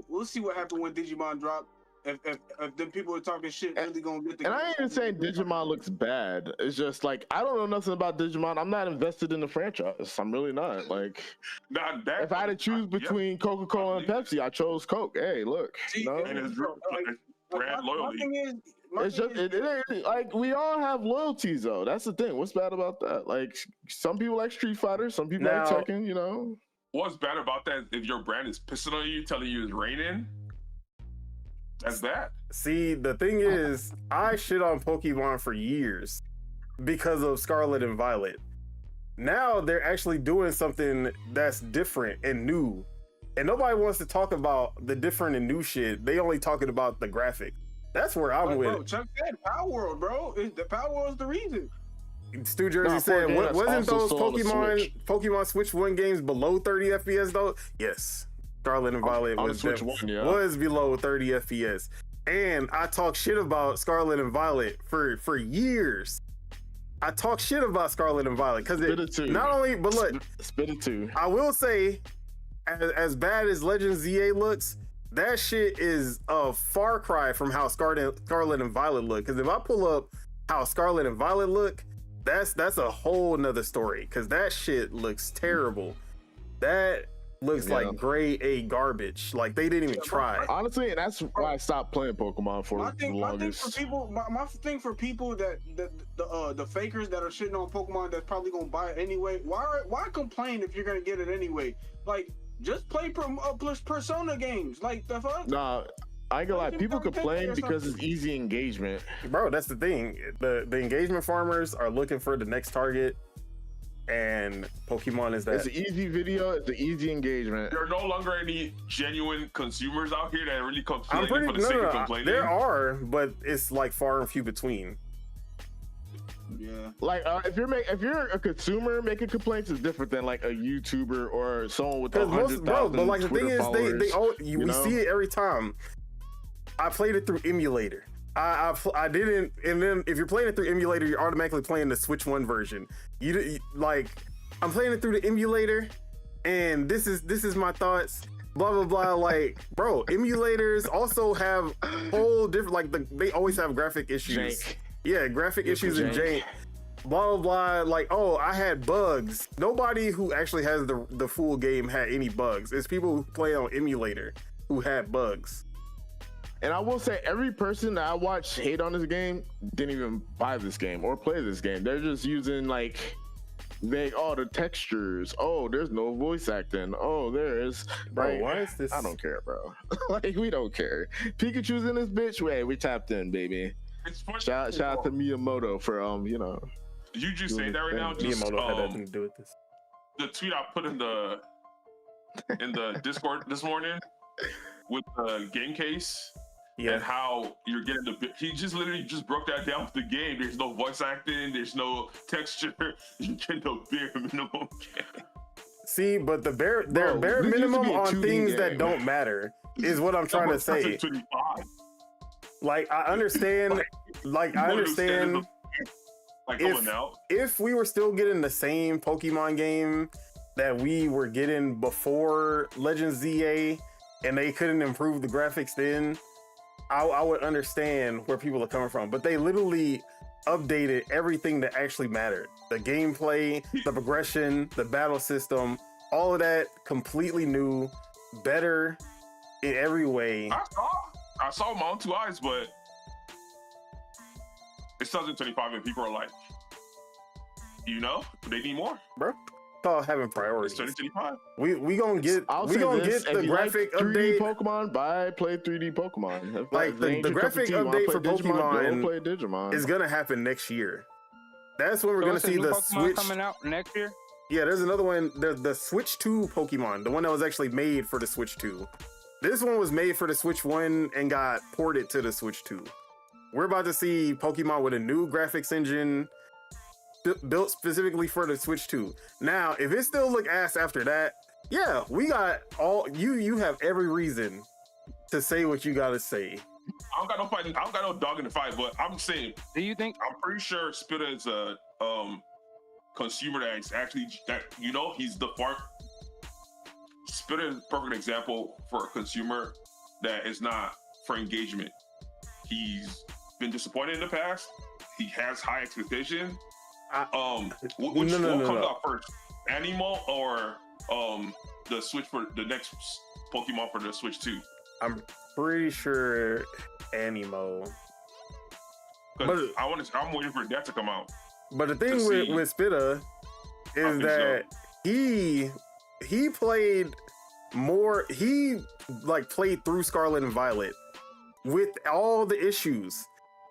We'll see what happens when Digimon drop. If them people are talking shit, really gonna get the. And I ain't even saying Digimon looks bad. It's just like I don't know nothing about Digimon. I'm not invested in the franchise. I'm really not. Like, if I had to choose between Coca-Cola and Pepsi, I chose Coke. Hey, look, you know? And it's brand loyalty. It's just it ain't like we all have loyalties though. That's the thing. What's bad about that? Like some people like Street Fighter, some people like Tekken. You know. What's bad about that? If your brand is pissing on you, telling you it's raining. That's that. See, the thing is, I shit on Pokemon for years because of Scarlet and Violet. Now they're actually doing something that's different and new. And nobody wants to talk about the different and new shit. They only talking about the graphic. That's where I'm with. Bro, Chuck said Power World, bro. The Power World's the reason. Stu Jersey said, wasn't those Pokemon Switch 1 games below 30 FPS though? Yes. Scarlet and Violet was below 30 FPS. And I talk shit about Scarlet and Violet for years. I talk shit about Scarlet and Violet because it not only, but look, spit it too. I will say, as bad as Legend ZA looks, that shit is a far cry from how Scarlet and Violet look. Because if I pull up how Scarlet and Violet look, that's a whole nother story. Because that shit looks terrible. That looks like grade A garbage. Like they didn't even try. Honestly, and that's why I stopped playing Pokemon for the longest. My thing for people that the fakers that are shitting on Pokemon that's probably gonna buy it anyway. Why complain if you're gonna get it anyway? Like just play Persona games. Like the fuck. Nah, I ain't gonna lie. People complain because it's easy engagement. Bro, that's the thing. The engagement farmers are looking for the next target. And Pokemon is that. It's an easy video. It's an easy engagement. There are no longer any genuine consumers out here that really complain for the sake of complaining. There are, but it's like far and few between. Yeah. Like if you're a consumer making complaints is different than like a YouTuber or someone with 100,000 but like the thing followers, is, we see it every time. I played it through emulator. I didn't, and then if you're playing it through emulator, you're automatically playing the Switch 1 version. You like, I'm playing it through the emulator, and this is my thoughts. Blah blah blah. Like, bro, emulators also have whole different. Like, they always have graphic issues. Jank. Yeah, graphic issues and jank. Blah blah blah. Like, oh, I had bugs. Nobody who actually has the full game had any bugs. It's people who play on emulator who had bugs. And I will say, every person that I watched hate on this game didn't even buy this game or play this game. They're just using like, the textures. Oh, there's no voice acting. Oh, there is. Bro, like, why is this? I don't care, bro. Like, we don't care. Pikachu's in this bitch. Wait, we tapped in, baby. Shout out to Miyamoto for You just say that right now. Miyamoto had nothing to do with this. The tweet I put in the Discord this morning with the game case. Yeah, and how you're getting he just literally just broke that down with the game. There's no voice acting, there's no texture, you get no bare minimum. See, but the bare minimum on things that don't matter is what I'm trying to say. Like, I understand, like if we were still getting the same Pokemon game that we were getting before Legend ZA and they couldn't improve the graphics then, I would understand where people are coming from. But they literally updated everything that actually mattered. The gameplay, the progression, the battle system, all of that completely new, better in every way. I saw with my own two eyes, but it's 2025 and people are like, they need more. Bro, it's all having priorities. It's 2025. We gonna get the graphic update. Pokemon, play 3D Pokemon. Like the graphic update for Pokemon play Digimon is gonna happen next year. That's when we're gonna see the Pokemon Switch coming out next year. Yeah, there's another one, the Switch 2 Pokemon, the one that was actually made for the Switch 2. This one was made for the Switch 1 and got ported to the Switch 2. We're about to see Pokemon with a new graphics engine built specifically for the Switch 2. Now, if it still look ass after that, Yeah, we got all you have every reason to say what you gotta say. I don't got no fight. I don't got no dog in the fight, but I'm saying Do you think? I'm pretty sure Spitta is a consumer that is actually he's the farm. Spitta is a perfect example for a consumer that is not for engagement. He's been disappointed in the past. He has high expectations. Which one comes out first, Animal or the Switch for the next Pokemon for the Switch 2? I'm pretty sure Animo. But I'm waiting for that to come out. But the thing with Spitta is that he played more. He like played through Scarlet and Violet with all the issues,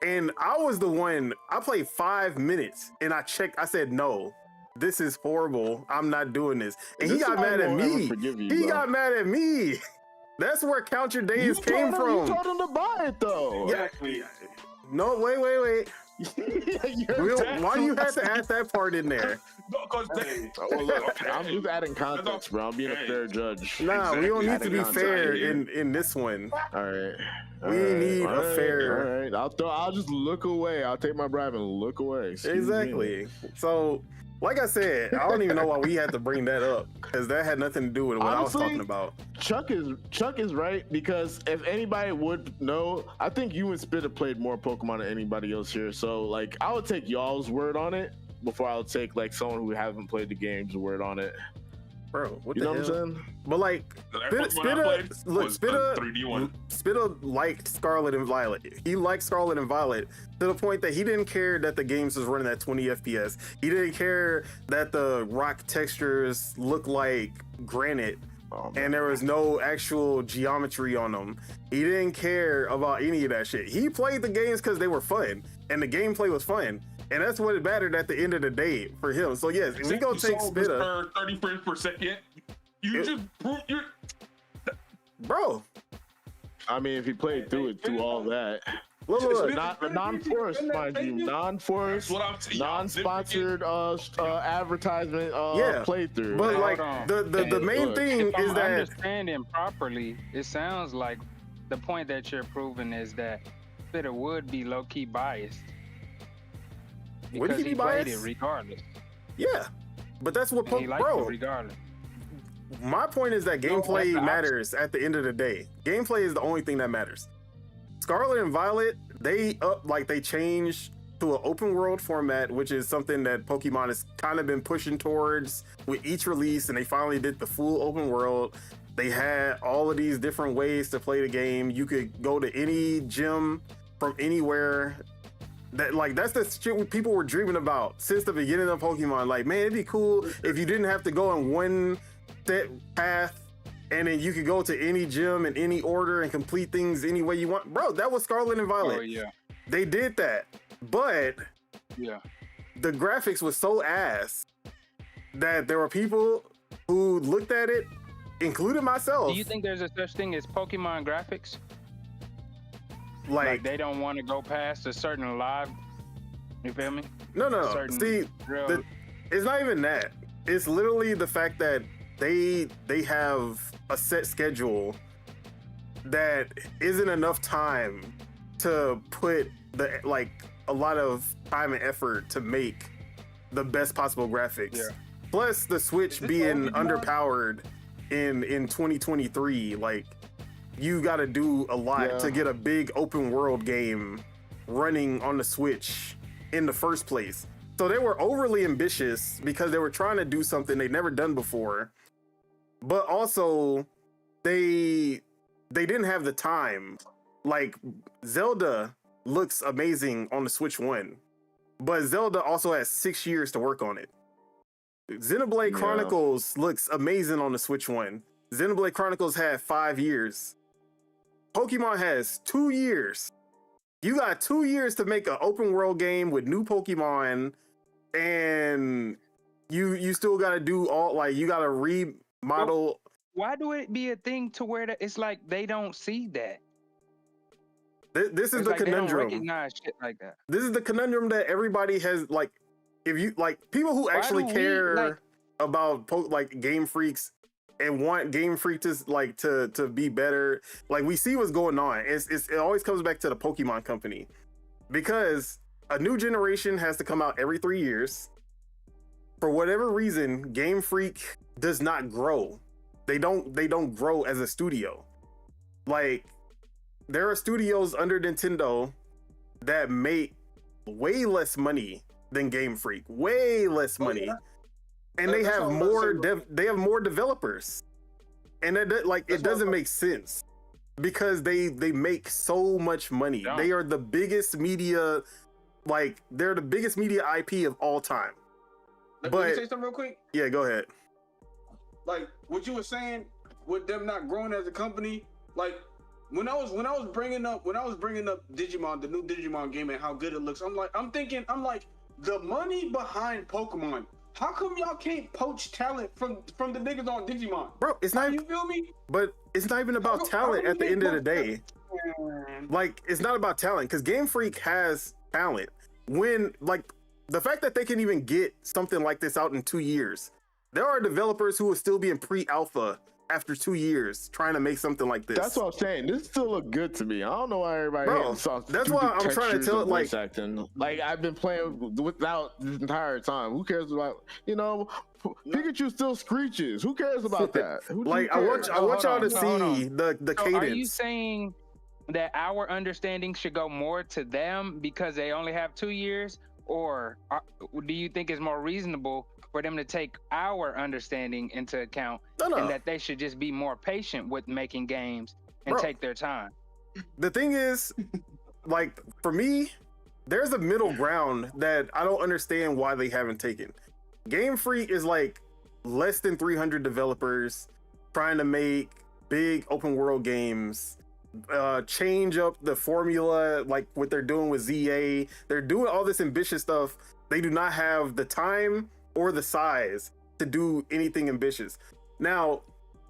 and I was the one. I played 5 minutes, and I checked. I said, "No, this is horrible. I'm not doing this." And he got mad at me. He got mad at me. That's where Count Your Days came from. You told him to buy it though. Exactly. No, wait. Why do you have to add that part in there? No, because I'm just adding context, bro. I'm being a fair judge. Nah, we don't need to be fair in this one. All right. We need a fair. All right. I'll just look away. I'll take my bribe and look away. Exactly. So, like I said, I don't even know why we had to bring that up because that had nothing to do with what I was talking about. Chuck is right, because if anybody would know, I think you and Spitta played more Pokemon than anybody else here. So like, I would take y'all's word on it before I would take like someone who haven't played the game's word on it. Bro, what you the know hell? what I'm saying? But like, Spitta liked Scarlet and Violet. He liked Scarlet and Violet to the point that he didn't care that the games was running at 20 FPS. He didn't care that the rock textures looked like granite and there was no actual geometry on them. He didn't care about any of that shit. He played the games because they were fun and the gameplay was fun. And that's what mattered at the end of the day for him. So yes, if we go take Spitta 30 frames per second, just proved your bro. I mean, if he played through all that. Look. Not non-forced, mind you, non-forced, non-sponsored advertisement playthrough. But like the main thing is that understanding properly, it sounds like the point that you're proving is that Spitta would be low-key biased. Because he played it regardless. Yeah, but that's what he liked it regardless. My point is that gameplay matters at the end of the day. Gameplay is the only thing that matters. Scarlet and Violet, they changed to an open world format, which is something that Pokemon has kind of been pushing towards with each release, and they finally did the full open world. They had all of these different ways to play the game. You could go to any gym from anywhere. That's the shit people were dreaming about since the beginning of Pokemon. Like, man, it'd be cool if you didn't have to go in one set path and then you could go to any gym in any order and complete things any way you want. Bro, that was Scarlet and Violet. Oh, yeah. They did that. But yeah, the graphics was so ass that there were people who looked at it, including myself. Do you think there's a such thing as Pokemon graphics? Like they don't want to go past a certain live. You feel me? No. See, it's not even that. It's literally the fact that they have a set schedule that isn't enough time to put a lot of time and effort to make the best possible graphics. Yeah. Plus the Switch being underpowered in 2023, like, you got to do a lot to get a big open world game running on the Switch in the first place. So they were overly ambitious because they were trying to do something they'd never done before. But also they didn't have the time. Like, Zelda looks amazing on the Switch 1, but Zelda also has 6 years to work on it. Xenoblade Chronicles looks amazing on the Switch 1. Xenoblade Chronicles had 5 years. Pokemon has 2 years. You got 2 years to make an open world game with new Pokemon, and you still got to do you got to remodel. Why do it be a thing to where it's like they don't see that? This is the conundrum. They don't recognize shit like that. This is the conundrum that everybody has. Like, if you people who actually care about game freaks and want Game Freak to be better. Like, we see what's going on. It always comes back to the Pokemon Company, because a new generation has to come out every 3 years. For whatever reason, Game Freak does not grow. They don't grow as a studio. Like, there are studios under Nintendo that make way less money than Game Freak, way less money. Yeah. And they have more developers. And it doesn't make sense, because they make so much money. Yeah. They are the biggest media, they're the biggest media IP of all time. But can you say something real quick? Yeah, go ahead. Like what you were saying with them not growing as a company, like when I was bringing up Digimon, the new Digimon game, and how good it looks, I'm thinking the money behind Pokemon. How come y'all can't poach talent from the niggas on Digimon? Bro, it's not. You feel me? But it's not even about talent at the end of the day. Like, it's not about talent, because Game Freak has talent. When, the fact that they can even get something like this out in 2 years, there are developers who will still be in pre-alpha after 2 years trying to make something like this. That's what I'm saying. This still look good to me. I don't know why everybody that's why I'm trying to tell it, acting. Like, I've been playing without this entire time. Who cares about, Pikachu still screeches. Who cares about that? I want y'all to see the cadence. Are you saying that our understanding should go more to them because they only have 2 years? Or do you think it's more reasonable for them to take our understanding into account, and that they should just be more patient with making games and take their time? The thing is, for me, there's a middle ground that I don't understand why they haven't taken. Game Freak is less than 300 developers trying to make big open world games, change up the formula, like what they're doing with ZA. They're doing all this ambitious stuff. They do not have the time or the size to do anything ambitious. Now,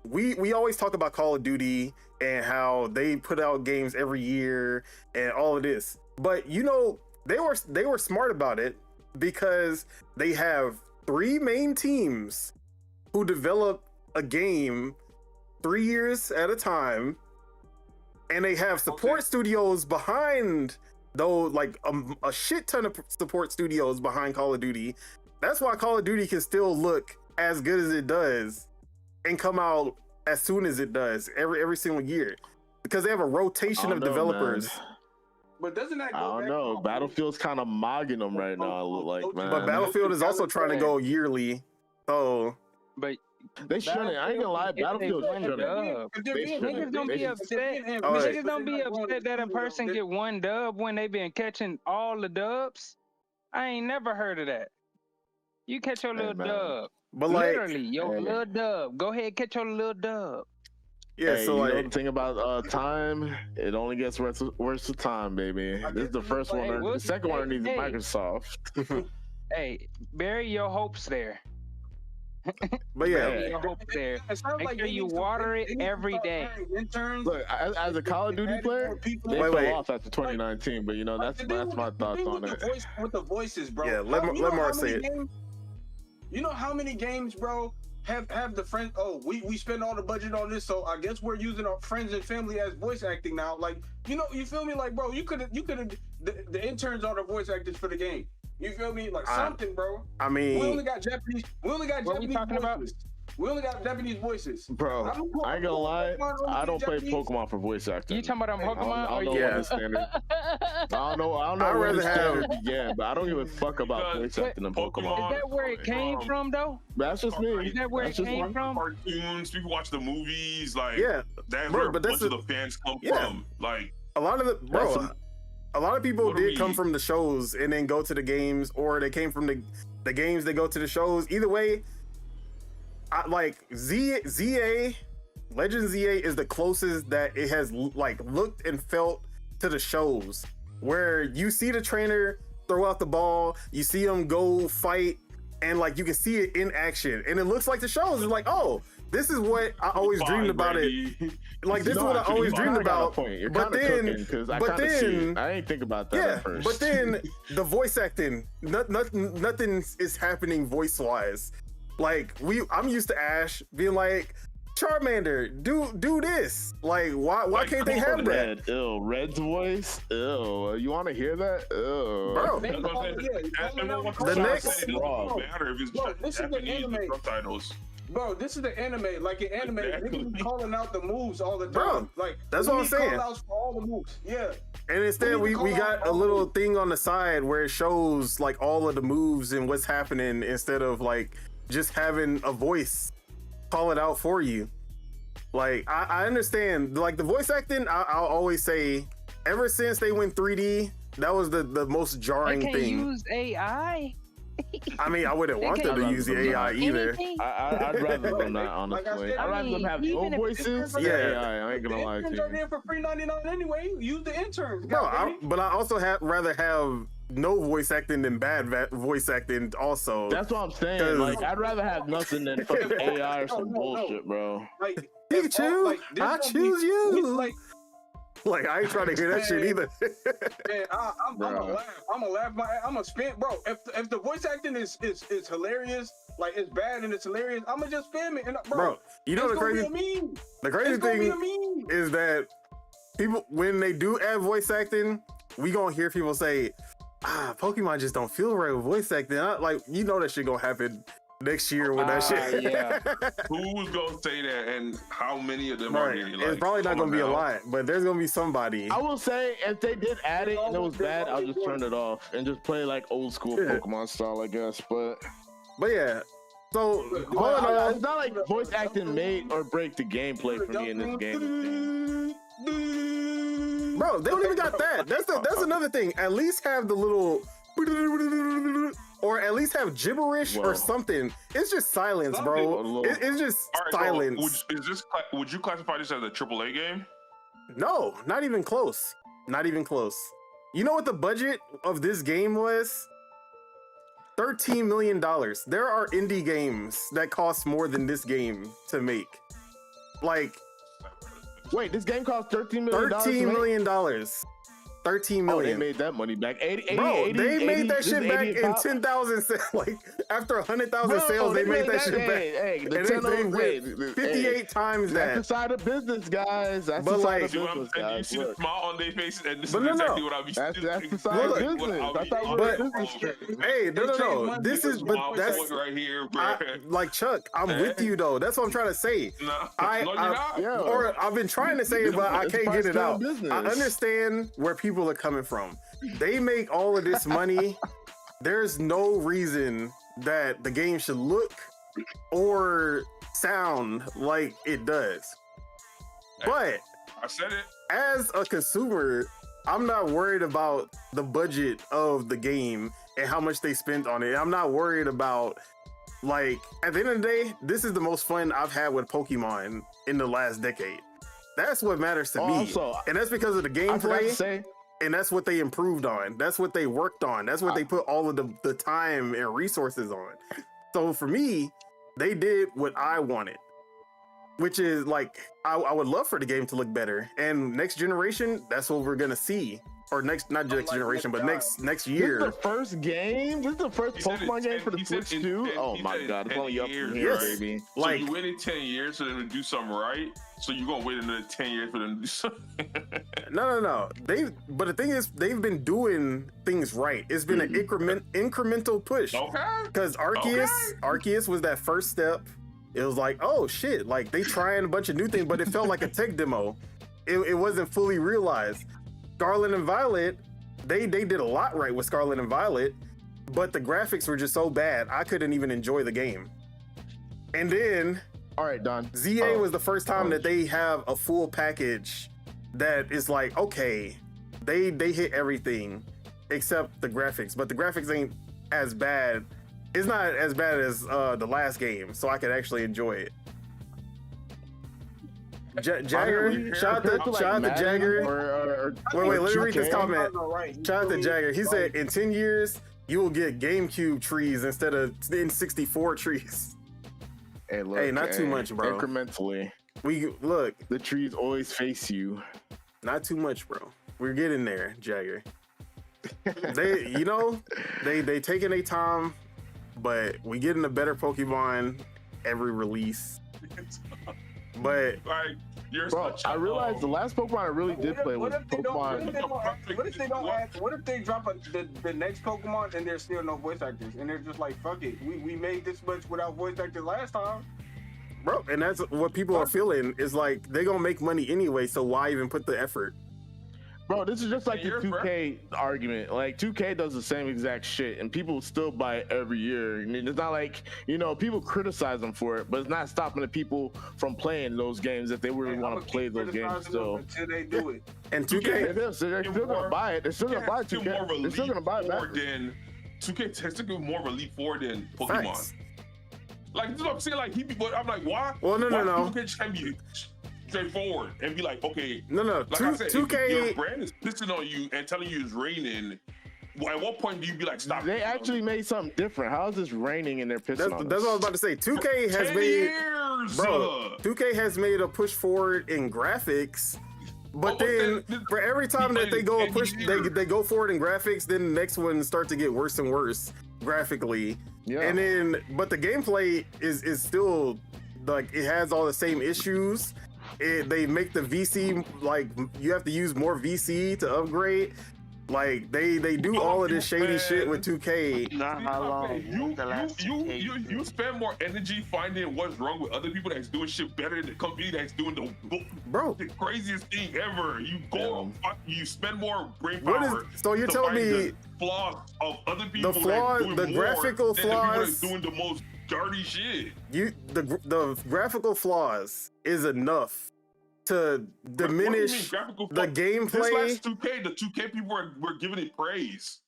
we always talk about Call of Duty and how they put out games every year and all of this, but they were smart about it, because they have 3 main teams who develop a game 3 years at a time, and they have support studios behind those, a shit ton of support studios behind Call of Duty. That's why Call of Duty can still look as good as it does and come out as soon as it does every single year, because they have a rotation of developers. Man. But doesn't that go I don't know. Battlefield's kind of mogging them right now, it look like, man. But Battlefield is also trying to go yearly. So, but they shouldn't. I ain't gonna lie. Battlefield shouldn't. Niggas don't be upset. Niggas don't be upset that a person get 1 dub when they been catching all the dubs. I ain't never heard of that. You catch your little dub. But literally, your little dub. Go ahead, catch your little dub. Yeah, so the thing about time, it only gets worse with time, baby. This is the first one. The second one needs Microsoft. Hey, bury your hopes there. But yeah, bury your hopes there. Make sure you water it every day. Look, as a Call of Duty player, they fell off after 2019, but that's my thoughts on it. With the voices, bro. Yeah, let Mark say it. You know how many games, bro, have the friends? Oh, we spend all the budget on this, so I guess we're using our friends and family as voice acting now. You feel me? Bro, you could have the interns are the voice actors for the game. You feel me? Something, bro. I mean, we only got Japanese. What are we talking about? We only got Japanese voices. Bro, I ain't gonna lie. I don't play Pokemon for voice acting. You talking about Pokemon? I don't know what the standard. I don't know. I'd rather have. Yeah, but I don't give a fuck about voice acting in Pokemon. Is that where it came from, though? That's just me. Is that where it came from? Cartoons, people watch the movies, that's bro, where but most of the fans come from. A lot of a lot of people did come from the shows and then go to the games, or they came from the games, they go to the shows. Either way, ZA, Legend ZA is the closest that it has looked and felt to the shows, where you see the trainer throw out the ball, you see him go fight, and you can see it in action, and it looks like the shows. It's oh, this is what I always dreamed about it. This is what I always dreamed about. But then, I ain't think about that at first. But then the voice acting, nothing is happening voice wise. I'm used to Ash being Charmander, do this. Like, why can't they have that? Ew, Red's voice. Ew, you want to hear that? Ew. Bro, They call it, The next- it doesn't matter if it's Bro, this is the Japanese or anime. subtitles. Bro, this is the anime. Like in anime, Exactly. niggas be calling out the moves all the time. Bro, like that's we what I'm need saying. Call-outs for all the moves. Yeah. And instead, we got a little thing on the side where it shows like all of the moves and what's happening instead of like just having a voice call it out for you. Like, I understand, like the voice acting, I'll always say, ever since they went 3D, that was the most jarring They can't thing. use AI. I mean, I wouldn't They want them to can't use the AI either. Anything. I'd rather them not, Like I honestly. said, I'd I rather them mean, have no even if it's voices. different- Yeah, I ain't The gonna lie to interns are you. there for $3.99 anyway. Use the interns. Bro, goddammit. but I also rather have no voice acting than bad voice acting also. That's what I'm saying. 'Cause- Like, I'd rather have nothing than fucking AI or some No. bullshit, bro. Like Pikachu, this I gonna be- choose you. Like, Like, I ain't trying to hear that shit either. man, I'm Bro. gonna laugh. I'm gonna laugh. I'm gonna spam, bro. If the voice acting is hilarious, like it's bad and it's hilarious, I'm gonna just spam it. And Bro, you know it's the gonna crazy be a meme. the crazy It's gonna be a thing meme. is that people, when they do add voice acting, we gonna hear people say, Pokemon just don't feel right with voice acting. Like, you know that shit gonna happen next year with that shit. Yeah. Who's gonna say that, and how many of them are Right. really, It's like, probably not gonna be a coming out? lot, but there's gonna be somebody. I will say, if they did add it and it was bad, I'll just turn it off and just play like old school Yeah. Pokemon style, I guess. But But yeah, so all in all, it's not like voice acting made or break the gameplay for me in this game. bro, they don't even got that. That's another thing. At least have the little, or at least have gibberish or Whoa. something. It's just silence, bro. Something. It's just All right, so silence. would you classify this as a AAA game? No, not even close. Not even close. You know what the budget of this game was? $13 million. There are indie games that cost more than this game to make. Like, Wait, this game cost $13 million. $13 million. $13 Oh, million. they made that money back. 80, Bro, 80, they 80, made that this shit is back 80 in pop. 10,000 sales. Like, after 100,000 Bro, sales, they made that shit back. Hey, the And 10 they wait, went 58 times That's the that. side of business, guys. That's But the side like- of See what I'm business, saying? You guys. see the Look. smile on their faces, and this But is no, exactly no. what I'll be That's the doing. side of Look, business. That's how we're but- business trip. Hey, no. They This is, changed but my that's, Point right here, bro. like, Chuck, I'm with you though. That's what I'm trying to say. No, I- no, you're I- not. Yeah. Or I've been trying to say it, but I It's can't get it out. business. I understand where people are coming from. They make all of this money. There's no reason that the game should look or sound like it does. But I said it. as a consumer, I'm not worried about the budget of the game and how much they spent on it. I'm not worried about, like, at the end of the day, this is the most fun I've had with Pokemon in the last decade. That's what matters to me. Also, And that's because of the I forgot to gameplay, say, and that's what they improved on. That's what they worked on. That's what they put all of the time and resources on. So for me, they did what I wanted, which is like, I would love for the game to look better. And next generation, that's what we're gonna see. Or not next generation, but next this is year. the first game. This is the first He said Pokemon in game 10 for the he said Switch in too. 10 Oh he my said in god, it's 10 only up years, from here, yes. baby. Like, So you waited 10 years for them to do something right. So you're gonna wait another 10 years for them to do something. no. But the thing is, they've been doing things right. It's been an incremental push. Okay. Because Arceus was that first step. It was like, oh shit, like they trying a bunch of new things, but it felt like a tech demo. It wasn't fully realized. Scarlet and Violet, they did a lot right with Scarlet and Violet, but the graphics were just so bad, I couldn't even enjoy the game. And then All right, Don. ZA was the first time that they have a full package that is like, okay, they hit everything except the graphics, but the graphics ain't as bad. It's not as bad as the last game, so I could actually enjoy it. Jagger, shout out to Jagger. Wait, let me read this comment. Shout out to Jagger. He said, in 10 years, you will get GameCube trees instead of N64 trees. Hey, look, Hey, not too much, bro. Incrementally, Look, the trees always face you. not too much, bro. We're getting there, Jagger. They taking their time, but we getting a better Pokemon every release. But Like, you're Bro, such a, I realized the last Pokemon I really did play was Pokemon. What if they drop the next Pokemon and there's still no voice actors and they're just like, fuck it, we made this much without voice actors last time. bro, and that's what people are feeling is like they're gonna make money anyway, so why even put the effort? Bro, this is just like the Years, 2K argument. Like 2K does the same exact shit, and people still buy it every year. And it's not like, you know, people criticize them for it, but it's not stopping the people from playing those games if they really want to play those games still. Until they do it. And They're 2K, still gonna buy it. They're still gonna buy 2K. They're still gonna buy it back. 2K technically more of a leap forward than Pokemon. Facts. Like, this is what I'm saying. Like, but I'm like, why? Well, no. People can't be straightforward and be like, okay. No. Like I said, 2K. if your brand is pissing on you and telling you it's raining, at what point do you be like, stop? They actually made something different. How is this raining and they're pissing on That's us? what I was about to say. 2K has 10 made, years, bro. 2K has made a push forward in graphics, but then for every time that they go they go forward in graphics, then the next one starts to get worse and worse graphically. Yeah. And then, but the gameplay is still like it has all the same issues. They make the VC like you have to use more VC to upgrade. Like they do all of this shady shit with 2K. Not how long. You spend more energy finding what's wrong with other people that's doing shit better than the company that's doing the craziest thing ever. You go, you spend more brain power. So you're to telling find me the flaws of other people? the flaws, that's doing the more graphical than the people flaws, that's doing the most dirty shit. The graphical flaws is enough to diminish the gameplay. This last 2K, the 2K people were giving it praise.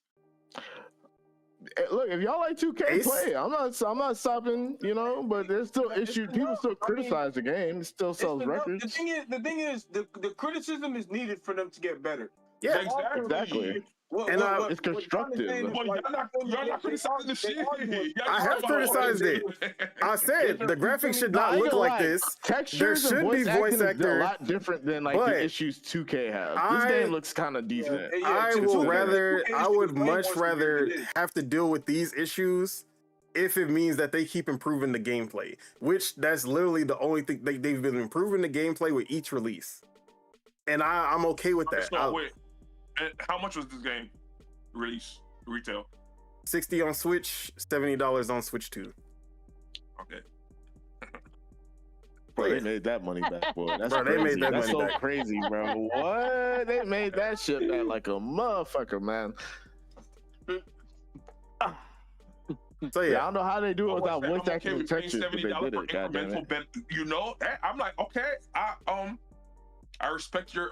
Look, if y'all like 2K, Ace? play. I'm not stopping, you know. But there's still issues. People still criticize the game. It still sells records. The thing is, the criticism is needed for them to get better. Yeah, Exactly. It's constructive. Y'all not criticizing the shit. I have criticized it. I said the graphics should not look like this. Textures There should be voice acting is actor. a lot different than like the issues 2K has. This game looks kind of decent. I would much rather have to deal with these issues if it means that they keep improving the gameplay, which that's literally the only thing they've been improving the gameplay with each release, and I'm okay with that. So, wait, and how much was this game release retail? $60 on Switch, $70 on Switch 2. Okay. Bro, they made that money back, boy. That's Bro, they crazy. made that That's money so back. crazy, bro. What? They made that shit back like a motherfucker, man. So I yeah, don't know how they do it without I'm voice okay acting with paying textures, but they $70 did for it. Goddamn incremental it. benefit. You know, I'm like, okay, I respect your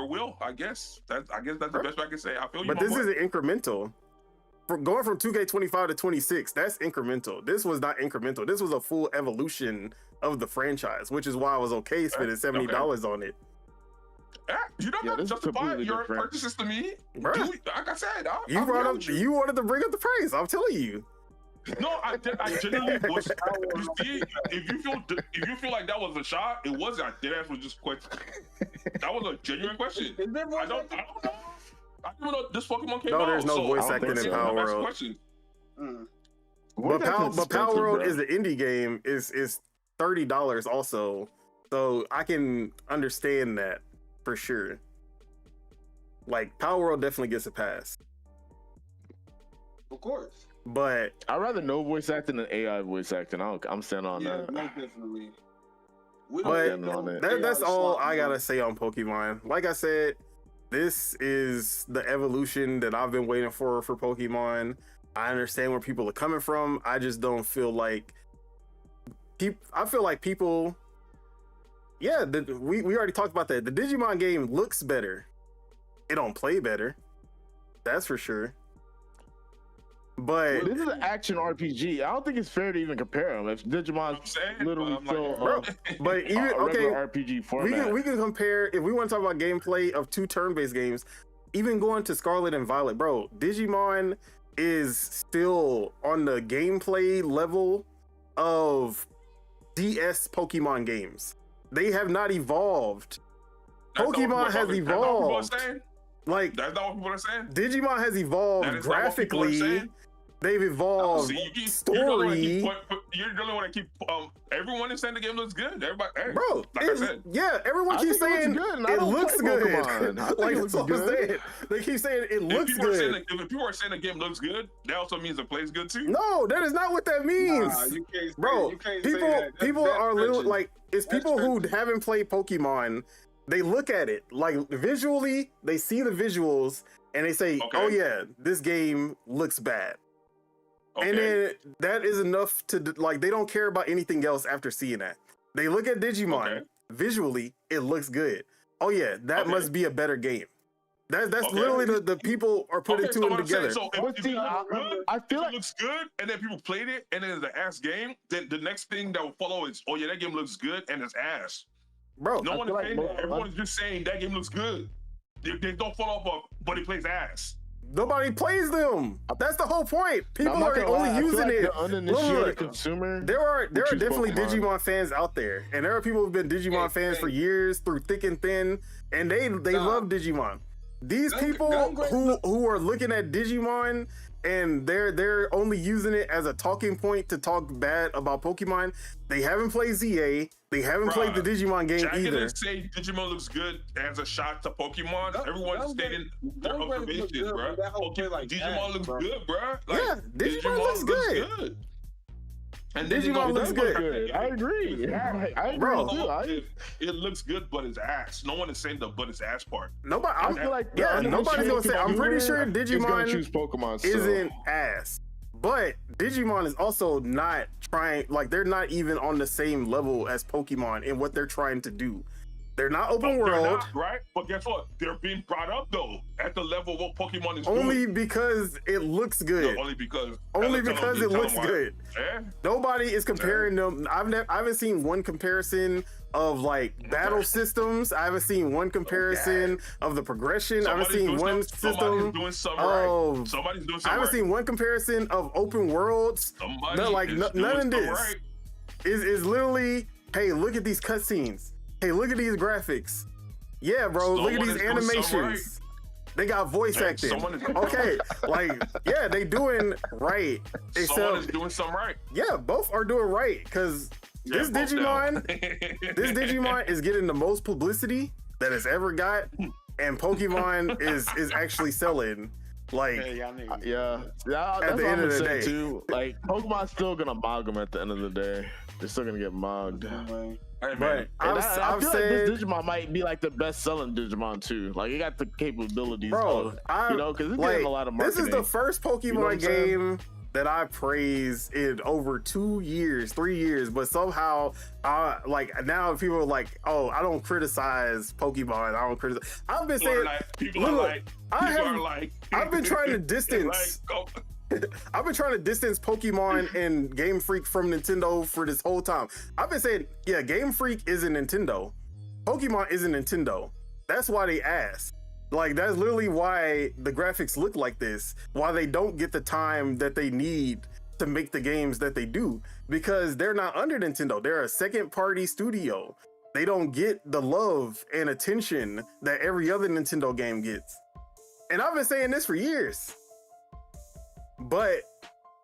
will. I guess that's the best I can say. I feel you. but this isn't incremental. For going from 2K25 to 26, that's incremental. This was not incremental. This was a full evolution of the franchise, which is why I was okay spending $70 on it. You don't have to justify your purchases to me. Bruh. Like I said, You wanted to bring up the praise. I'm telling you. No, I genuinely was. If you feel like that was a shot, it wasn't. I did ask was just question. That was a genuine question. I don't know. I don't know this Pokemon came out. No, there's no voice I don't acting in think so. Power That's the World. question. But Power World is an indie game. Is $30 also, so I can understand that for sure. Like Power World definitely gets a pass. Of course. But I'd rather no voice acting than AI voice acting. I'm standing on that. Most definitely. That's all I gotta say on Pokemon. Like I said, this is the evolution that I've been waiting for Pokemon. I understand where people are coming from. I just don't feel like I feel like people. Yeah, we already talked about that. The Digimon game looks better. It don't play better. That's for sure. But this is an action RPG. I don't think it's fair to even compare them. If Digimon's literally still but even RPG format, we can compare. If we want to talk about gameplay of two turn-based games, even going to Scarlet and Violet, bro, Digimon is still on the gameplay level of DS Pokemon games. They have not evolved. Pokemon has evolved. Like that's not what people are saying. Digimon has evolved graphically. they've evolved story. You're the only one that keep. Everyone is saying the game looks good. Everybody, hey, Bro, like I said, yeah, everyone keeps saying it looks good. Like that's what I'm saying. They keep saying it looks good. If people are saying the game looks good, that also means it plays good too. No, that is not what that means, bro. People are literally like, it's people who haven't played Pokemon. They look at it like visually, they see the visuals, and they say, "Oh yeah, this game looks bad." Okay. And then that is enough to like. They don't care about anything else after seeing that. They look at Digimon visually, it looks good. Oh yeah, that must be a better game. That's literally the people are putting two of them together. So I feel like it looks good, and then people played it, and then it's an ass game. Then the next thing that will follow is, oh yeah, that game looks good, and it's ass. Bro, no one is saying that. Everyone is just saying that game looks good. They don't follow up of, but it plays ass. Nobody plays them. That's the whole point. People are only using it. Uninitiated consumer. There are definitely Digimon fans out there, and there are people who've been Digimon fans for years, through thick and thin, and they love Digimon. These people who are looking at Digimon and they're only using it as a talking point to talk bad about Pokemon. They haven't played ZA. They haven't played the Digimon game either. Didn't say Digimon looks good as a shot to Pokemon. Everyone's stating their observations, bro. Digimon looks good, bro. Yeah, Digimon looks good. And Digimon looks good. I agree. I agree too. It looks good, but it's ass. No one is saying the but it's ass part. Nobody. I feel like nobody's gonna say. I'm pretty sure Digimon choose Pokemon isn't ass, but Digimon is also not trying. Like they're not even on the same level as Pokemon in what they're trying to do. They're not open world, not, right? But guess what? They're being brought up though at the level of what Pokemon is only doing. Because it looks good. No, only because it looks good. Yeah? Nobody is comparing them. I haven't seen one comparison of like battle systems. I haven't seen one comparison of the progression. I haven't seen one system. Somebody's doing something right. I haven't seen one comparison of open worlds. None of this is literally. Hey, look at these cutscenes. Hey, look at these graphics. Yeah, bro, look at these animations. They got voice acting. Okay, like, yeah, they doing right. Someone is doing something right. Yeah, both are doing right, because this Digimon is getting the most publicity that it's ever got, and Pokemon is actually selling. Like, that's at the end of the day, too. Like, Pokemon's still gonna mog them at the end of the day. They're still gonna get mogged. Hey, but I feel like this Digimon might be like the best selling Digimon too. Like it got the capabilities, because it's getting a lot of marketing. This is the first Pokemon game that I praise in over 2 years, 3 years, but somehow like now people are like, oh, I don't criticize Pokemon. I don't criticize. I've been saying I've been trying to distance. I've been trying to distance Pokemon and Game Freak from Nintendo for this whole time. I've been saying, yeah, Game Freak isn't Nintendo. Pokemon isn't Nintendo. That's why they asked. Like, that's literally why the graphics look like this. Why they don't get the time that they need to make the games that they do. Because they're not under Nintendo. They're a second-party studio. They don't get the love and attention that every other Nintendo game gets. And I've been saying this for years. But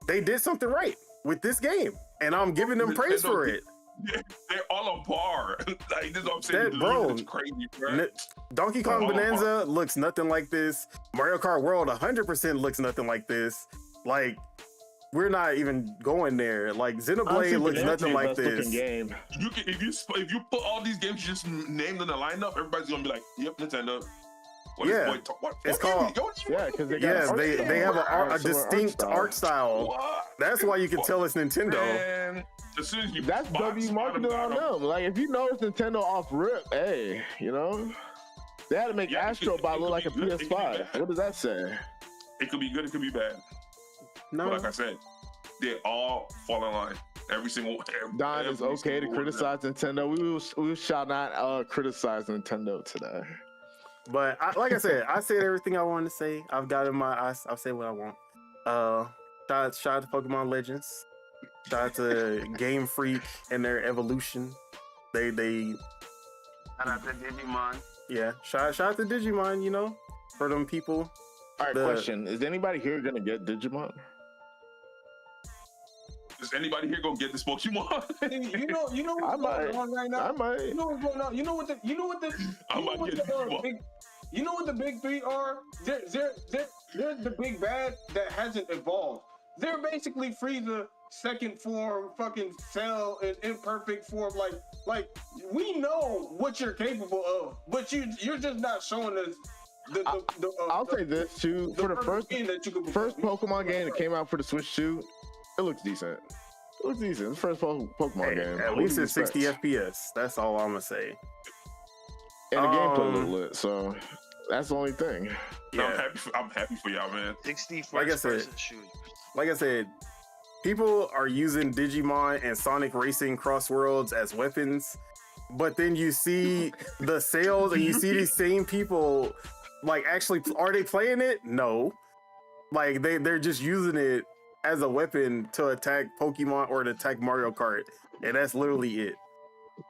they did something right with this game, and I'm giving them praise for it. They're all on par. Like, this is what I'm saying. It's crazy, bro. Donkey Kong Bonanza looks nothing like this. Mario Kart World 100% looks nothing like this. Like, we're not even going there. Like, Xenoblade looks nothing like this. Game. You can, if you put all these games, you just name them in the lineup, everybody's gonna be like, yep, Nintendo. It's called. Because they have a distinct art style. What? That's why you can tell it's Nintendo. Man, as soon as you that's W marketing on them. Like if you know it's Nintendo off rip, hey, you know they had to make Astro Bot look like a PS5. What does that say? It could be good. It could be bad. No, but like I said, they all fall in line. Every single. Don, it's okay to criticize Nintendo. We shall not criticize Nintendo today. But like I said, I said everything I wanted to say. I've got in my eyes. I'll say what I want. Shout out to Pokemon Legends. Shout out to Game Freak and their evolution. They shout out to Digimon. Yeah, shout out to Digimon. You know, for them people. All right, question: is anybody here gonna get Digimon? Is anybody here gonna get this Pokemon? You know what's going on right now. I might. You know what's going on. You know what the big three are. They're the big bad that hasn't evolved. They're basically Frieza second form, fucking Cell in imperfect form. Like we know what you're capable of, but you're just not showing us. I'll say this too. For the first Pokemon game that came out for the Switch 2, it looks decent. It looks decent. It's the first Pokemon game. At least it's 60 FPS. That's all I'm gonna say. And the gameplay look lit, so that's the only thing. Yeah. I'm happy for y'all, man. 60 first-person shooters. Like I said, people are using Digimon and Sonic Racing Cross Worlds as weapons, but then you see the sales and you see these same people. Like, actually, are they playing it? No. Like, they're just using it as a weapon to attack Pokemon or to attack Mario Kart. And that's literally it.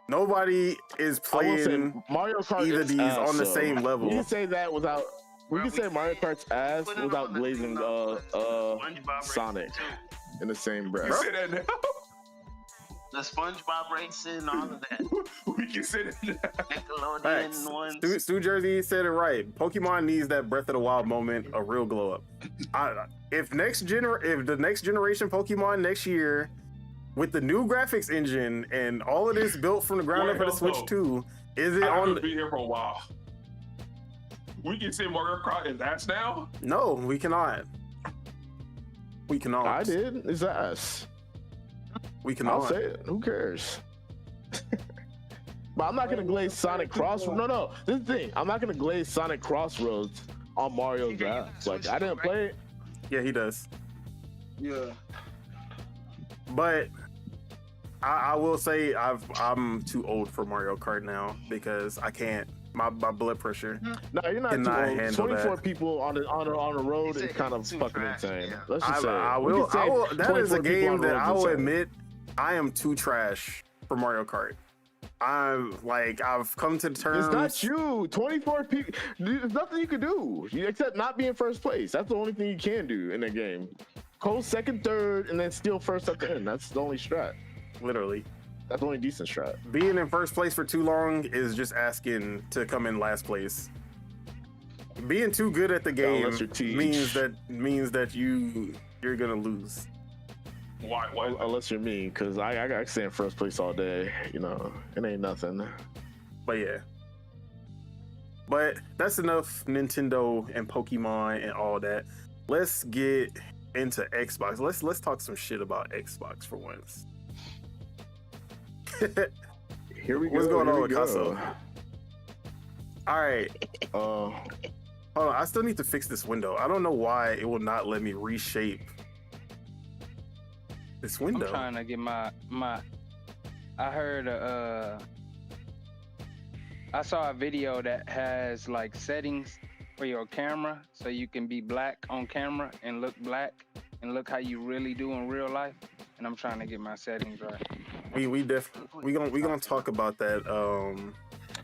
Nobody is playing Mario Kart either of these on the same level. We can say that without... We can say Mario Kart's ass without glazing Sonic in the same breath. You say that now? The SpongeBob racing, all of that. We can say that now. Nickelodeon ones. Stu Jersey said it right. Pokemon needs that Breath of the Wild moment, a real glow up. If the next generation Pokemon next year, with the new graphics engine and all of this built from the ground up for the Switch 2, is it on? Be here for a while. We can say Mario Kart is ass now? No, we cannot. We cannot. I did. It's ass. We cannot. I'll say it. Who cares? But I'm not gonna glaze Sonic Crossroads. No. This is the thing. I'm not gonna glaze Sonic Crossroads on Mario's ass. Like, I didn't play it. Yeah, he does. Yeah. But I will say I'm too old for Mario Kart now because I can't. My blood pressure. No, you're not too old. 24 people on the road is kind of fucking insane. Yeah. Let's just say that is a game that I will admit I am too trash for Mario Kart. I've come to terms. It's not you. 24 people. There's nothing you can do except not be in first place. That's the only thing you can do in the game. Go second, third, and then steal first at the end. That's the only strat. Literally. That's the only decent strat. Being in first place for too long is just asking to come in last place. Being too good at the game means that you're gonna lose. Why? Unless you're me, because I got to stay in first place all day. You know, it ain't nothing. But yeah. But that's enough Nintendo and Pokemon and all that. Let's get into Xbox. Let's talk some shit about Xbox for once. Here we go. What's going on with Casso? All right. Hold on. I still need to fix this window. I don't know why it will not let me reshape this window. I'm trying to get my. I heard I saw a video that has like settings for your camera, so you can be black on camera and look black and look how you really do in real life. And I'm trying to get my settings right. We gonna talk about that.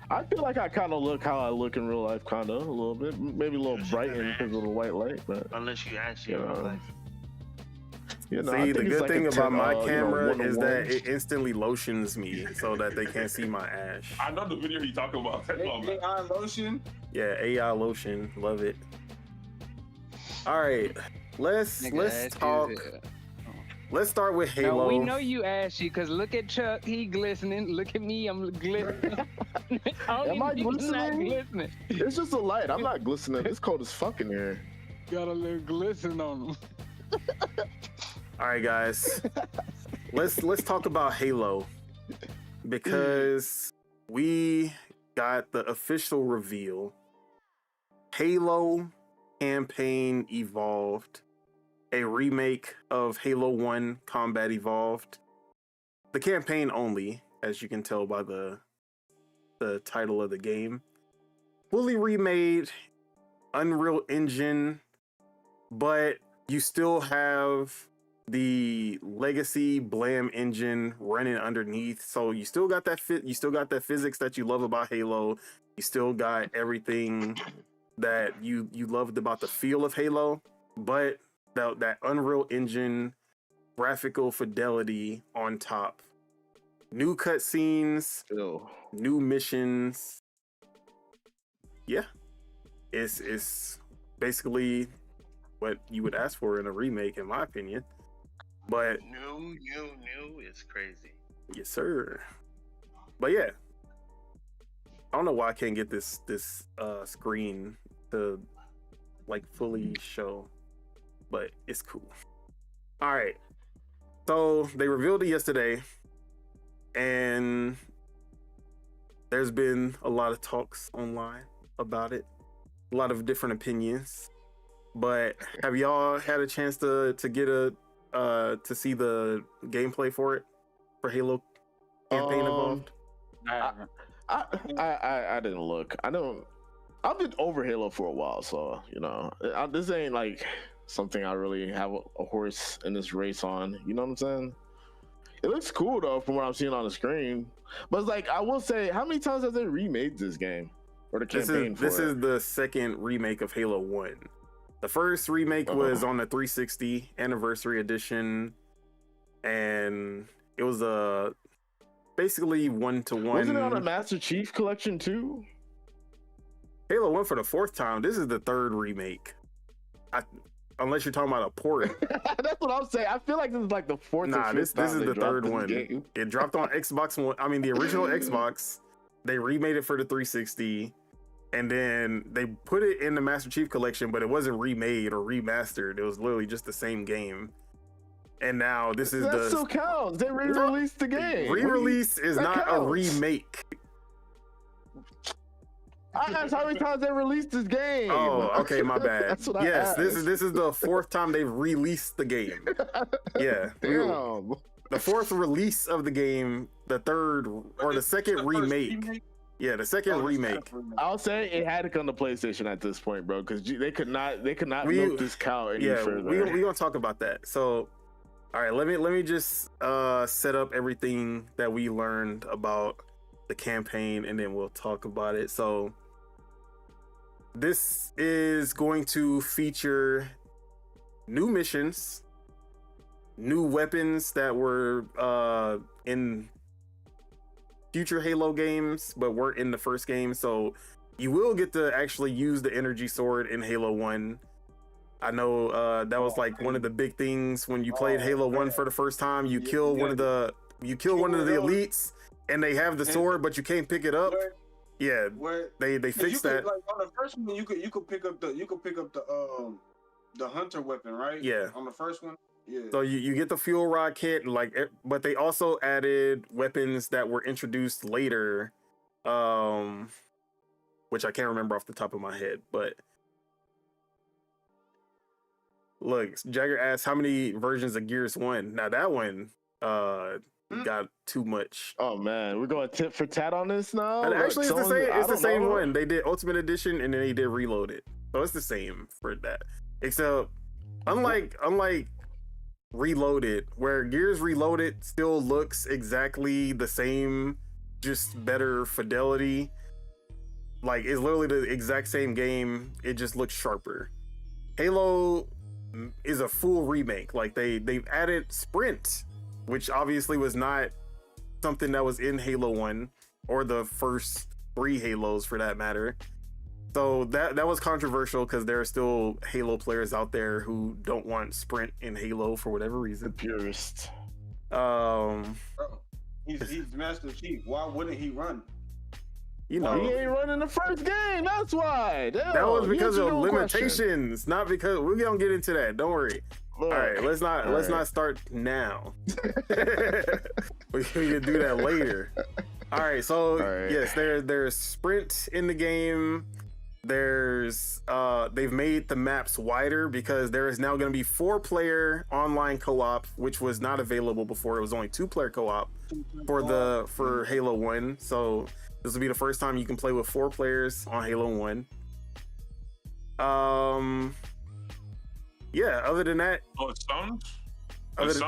I feel like I kind of look how I look in real life, kind of a little bit, maybe a little brightened because of the white light, but unless you actually in real life. You know, see, the good thing about my camera is that it instantly lotions me so that they can't see my ash. I know the video you talking about. AI lotion. Yeah, AI lotion, love it. All right, let's talk. Let's start with Halo. No, we know you ashy because look at Chuck, he glistening. Look at me, I'm glistening. Am I glistening? It's just a light. I'm not glistening. It's cold as fuck in here. Got a little glisten on him. All right, guys. let's talk about Halo because we got the official reveal. Halo Campaign Evolved. A remake of Halo 1 Combat Evolved. The campaign only, as you can tell by the title of the game. Fully remade, Unreal Engine, but you still have the legacy Blam engine running underneath. So you still got that that physics that you love about Halo. You still got everything that you loved about the feel of Halo, but that Unreal Engine graphical fidelity on top. New cutscenes, new missions. Yeah, it's basically what you would ask for in a remake, in my opinion. But new is crazy. Yes, sir. But yeah, I don't know why I can't get this screen to like fully show, but it's cool. All right, so they revealed it yesterday, and there's been a lot of talks online about it, a lot of different opinions. But have y'all had a chance to get to see the gameplay for it, for Halo campaign involved? I didn't look. I've been over Halo for a while, so this ain't like something I really have a horse in this race on. You know what I'm saying? It looks cool though, from what I'm seeing on the screen. But it's like, I will say, how many times have they remade this game or the campaign? This is the second remake of Halo 1. The first remake was on the 360 Anniversary Edition, and it was basically 1-to-1. Wasn't it on the Master Chief Collection too? Halo 1 for the fourth time. This is the third remake. Unless you're talking about a port. That's what I'm saying. I feel like this is like the fourth. Nah, this is the third one. Game. It dropped on Xbox One. I mean, the original Xbox. They remade it for the 360. And then they put it in the Master Chief Collection, but it wasn't remade or remastered. It was literally just the same game. And now this is that still counts. They re-released the game. Re-release is not counts. a remake. I asked how many times they released this game. Oh, okay, my bad. That's what yes, I asked. this is the fourth time they've released the game. Yeah. Damn. The fourth release of the game, the third or the second remake. Yeah, the second remake. I'll say it had to come to PlayStation at this point, bro, because they could not milk this cow any further. We're gonna talk about that. So, all right, let me just set up everything that we learned about the campaign, and then we'll talk about it. So, this is going to feature new missions, new weapons that were in future Halo games, but weren't in the first game. So you will get to actually use the energy sword in Halo 1. I know that was like one of the big things when you played Halo 1 for the first time. You kill one of the elites, and they have the sword, but you can't pick it up. Yeah, they fixed that. Like on the first one, you could pick up the hunter weapon, right? Yeah. On the first one. Yeah. So you get the fuel rod kit, but they also added weapons that were introduced later, which I can't remember off the top of my head. But look, Jagger asked how many versions of Gears 1. Now that one got too much. Oh man, we're going tit for tat on this now. And actually, it's the same one. They did Ultimate Edition and then they did Reloaded, so it's the same for that. Except unlike Reloaded, where Gears Reloaded still looks exactly the same, just better fidelity. Like, it's literally the exact same game, it just looks sharper. Halo is a full remake. Like, they've added sprint, which obviously was not something that was in Halo 1 or the first 3 Halos for that matter. So that was controversial because there are still Halo players out there who don't want sprint in Halo for whatever reason. The purist. He's Master Chief. Why wouldn't he run? You know, he ain't running the first game. That's why. Damn, that was because of limitations, not because we're gonna get into that. Don't worry. All right, let's not start now. We can do that later. All right, so yes, there's sprint in the game. There's they've made the maps wider because there is now going to be 4-player online co-op, which was not available before. It was only 2-player co-op for Halo 1. So this will be the first time you can play with 4 players on Halo 1. Yeah, other than that, it sounds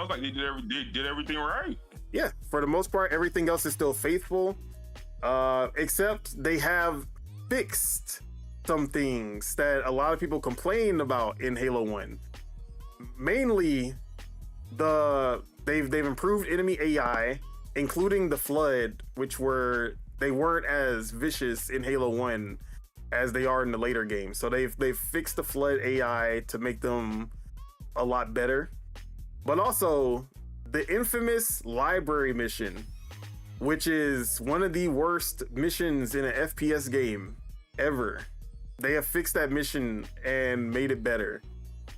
like they did everything right. Yeah, for the most part, everything else is still faithful, except they have fixed some things that a lot of people complained about in Halo 1. Mainly they've improved enemy AI, including the Flood, which they weren't as vicious in Halo 1 as they are in the later games. So they've fixed the Flood AI to make them a lot better. But also the infamous library mission, which is one of the worst missions in an FPS game ever. They have fixed that mission and made it better.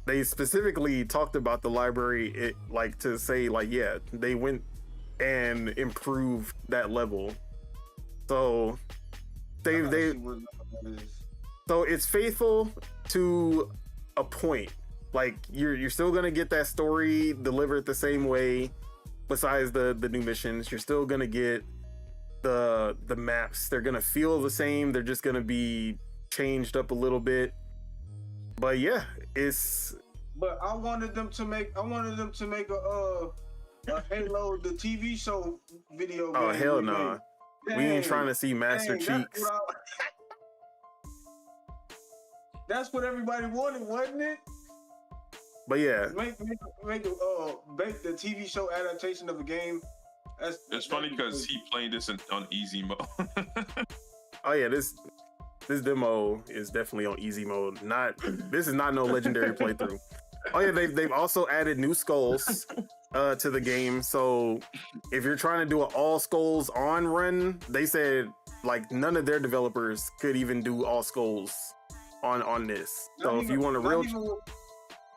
They specifically talked about the library, to say yeah, they went and improved that level. So so it's faithful to a point. Like you're still gonna get that story delivered the same way. Besides the new missions, you're still gonna get the maps. They're gonna feel the same. They're just gonna be changed up a little bit. But yeah, it's. But I wanted them to make a Halo the TV show video game. Oh hell no! Nah. We ain't trying to see Master Cheeks. That's what everybody wanted, wasn't it? But yeah, make the TV show adaptation of a game. It's funny because he played this on easy mode. Oh yeah, this demo is definitely on easy mode. This is not no legendary playthrough. Oh yeah, they've also added new skulls to the game. So if you're trying to do an all skulls on run, they said none of their developers could even do all skulls on this. So if you want a real,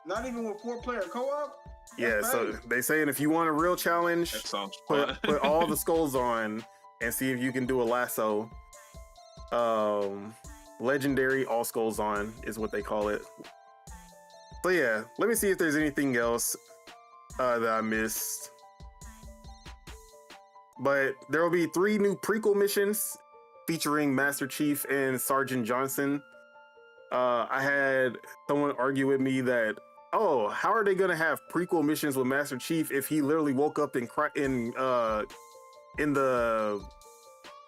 not even with 4-player co-op. Yeah, so they saying if you want a real challenge, that sounds fun. put all the skulls on and see if you can do a lasso. Legendary all skulls on is what they call it. So yeah, let me see if there's anything else that I missed. But there will be 3 new prequel missions featuring Master Chief and Sergeant Johnson. I had someone argue with me that, how are they gonna have prequel missions with Master Chief if he literally woke up in the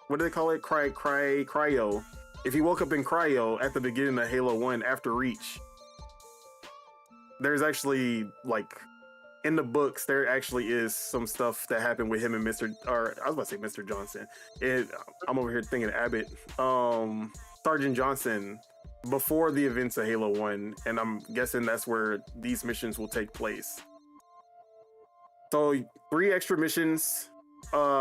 what do they call it? Cryo. If he woke up in cryo at the beginning of Halo 1 after Reach. There's actually in the books there actually is some stuff that happened with him and Mr. Johnson. I'm over here thinking Abbott. Sergeant Johnson before the events of Halo 1, and I'm guessing that's where these missions will take place. So 3 extra missions,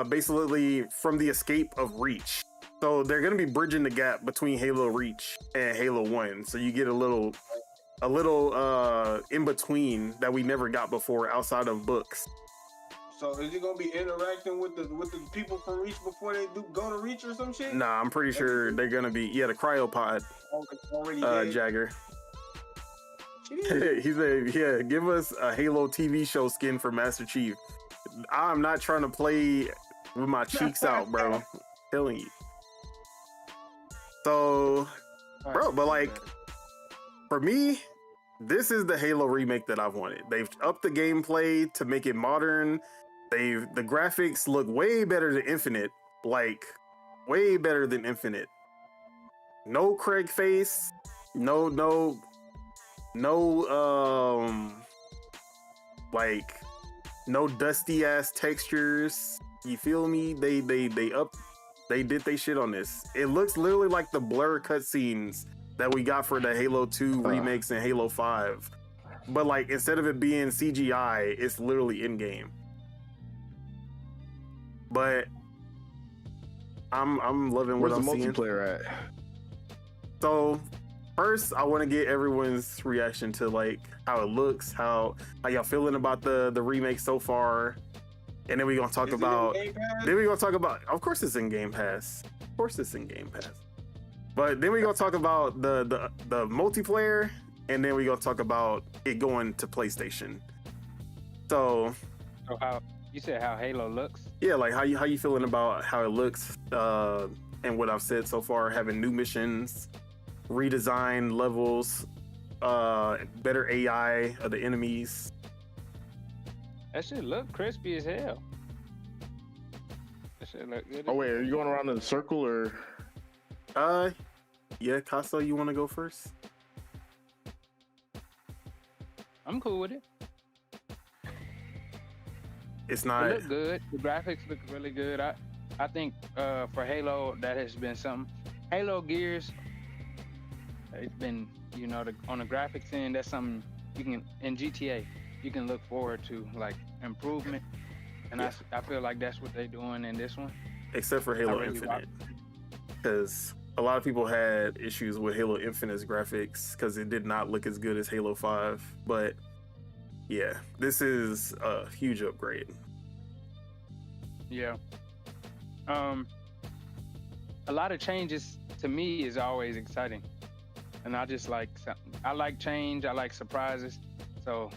basically from the escape of Reach. So they're going to be bridging the gap between Halo Reach and Halo 1. So you get a little in between that we never got before outside of books. So is he gonna be interacting with the people from Reach before they go to Reach or some shit? Nah, I'm pretty sure they're gonna be the cryopod. Already Jagger. He said, give us a Halo TV show skin for Master Chief. I'm not trying to play with my cheeks out, bro. I'm telling you. So, bro, but for me, this is the Halo remake that I've wanted. They've upped the gameplay to make it modern. The graphics look way better than Infinite. Way better than Infinite. No Craig face. No dusty ass textures. You feel me? They did they shit on this. It looks literally like the blur cutscenes that we got for the Halo 2 remakes and Halo 5. But instead of it being CGI, it's literally in-game. But I'm loving what I'm seeing. Where's the multiplayer at? So first, I want to get everyone's reaction to how it looks, how y'all feeling about the remake so far, and then we're gonna talk about. Of course, it's in Game Pass. But then we're gonna talk about the multiplayer, and then we're gonna talk about it going to PlayStation. So how you said how Halo looks? Yeah, how you feeling about how it looks, and what I've said so far, having new missions, redesigned levels, better AI of the enemies. That shit look crispy as hell. That shit look good. Oh wait, are you going around in a circle or? Yeah, Casso, you want to go first? I'm cool with it. It's It not. look good. The graphics look really good. I think for Halo, that has been something. Halo Gears, it's been, on the graphics end, that's something you can, in GTA, you can look forward to, like, improvement. And I feel like that's what they're doing in this one. Except for Halo Infinite. Because a lot of people had issues with Halo Infinite's graphics because it did not look as good as Halo 5. But yeah, this is a huge upgrade. Yeah. A lot of changes to me is always exciting. And I just like change. I like surprises. So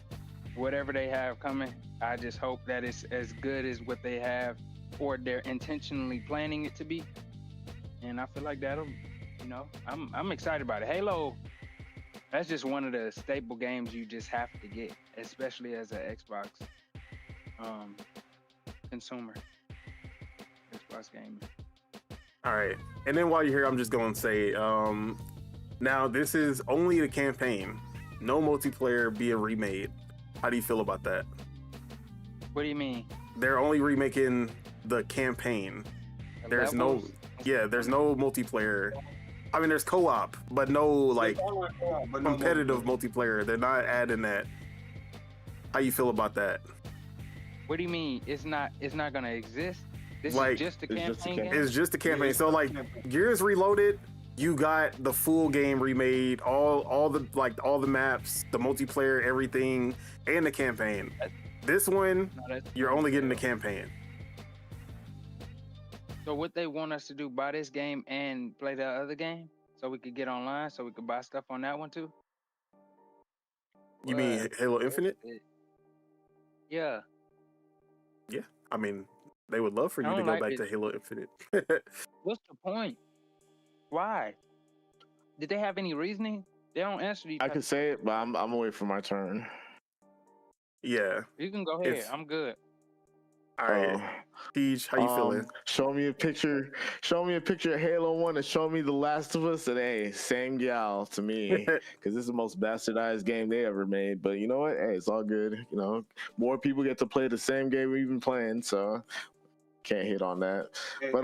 whatever they have coming, I just hope that it's as good as what they have or they're intentionally planning it to be. And I feel like that'll, I'm excited about it. Halo, that's just one of the staple games you just have to get, especially as an Xbox consumer. Xbox gaming. All right. And then while you're here, I'm just going to say, now this is only the campaign. No multiplayer being remade. How do you feel about that? What do you mean? They're only remaking the campaign. There's no multiplayer. I mean, there's co-op, but no competitive multiplayer. They're not adding that. How you feel about that? What do you mean? It's not gonna exist? This is just a campaign game? It's just a campaign. So like Gears Reloaded, you got the full game remade, all the maps, the multiplayer, everything, and the campaign. This one, you're only getting the campaign. So what they want us to do, buy this game and play the other game, so we could get online, so we could buy stuff on that one too? You mean Halo Infinite? Yeah. Yeah. I mean, they would love for you to go back to Halo Infinite. What's the point? Why? Did they have any reasoning? They don't answer these. I could say it, but I'm waiting for my turn. Yeah. You can go ahead. I'm good. All right. Peach, how you feeling? Show me a picture of Halo 1 and show me The Last of Us, and hey, same gal to me, because this is the most bastardized game they ever made. But you know what? Hey, it's all good. More people get to play the same game we've been playing, so can't hit on that. But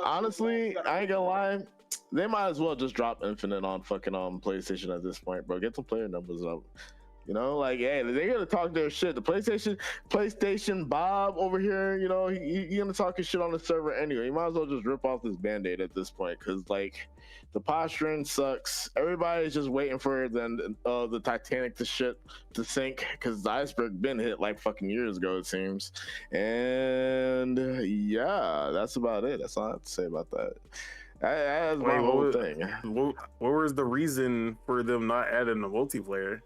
honestly, I ain't gonna lie, they might as well just drop Infinite on fucking PlayStation at this point, bro. Get some player numbers up. Hey, they gotta talk their shit. The PlayStation Bob over here, he gonna talk his shit on the server anyway. You might as well just rip off this Band-Aid at this point, because the posturing sucks. Everybody's just waiting for the Titanic to sink, because the iceberg been hit fucking years ago, it seems. And yeah, that's about it. That's all I have to say about that. That's my whole thing. What was the reason for them not adding the multiplayer?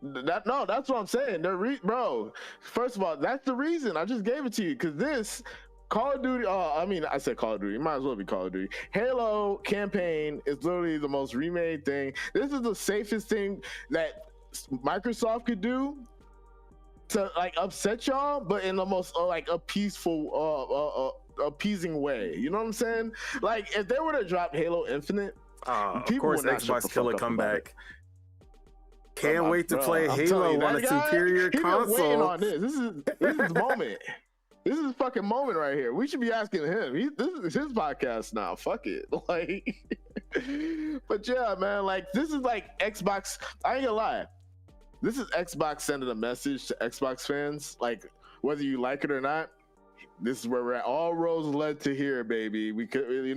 That's what I'm saying. Bro, first of all, that's the reason. I just gave it to you, because this Call of Duty, I said Call of Duty, it might as well be Call of Duty. Halo campaign is literally the most remade thing. This is the safest thing that Microsoft could do to upset y'all, but in the most a peaceful, appeasing way. You know what I'm saying? If they were to drop Halo Infinite, of course Xbox Killer come back. Can't wait to play Halo on a superior console. Waiting on this. This is the moment. This is a fucking moment right here. We should be asking him. This is his podcast now. Fuck it. But yeah, man. This is Xbox. I ain't gonna lie. This is Xbox sending a message to Xbox fans. Whether you like it or not, this is where we're at. All roads led to here, baby. We could, we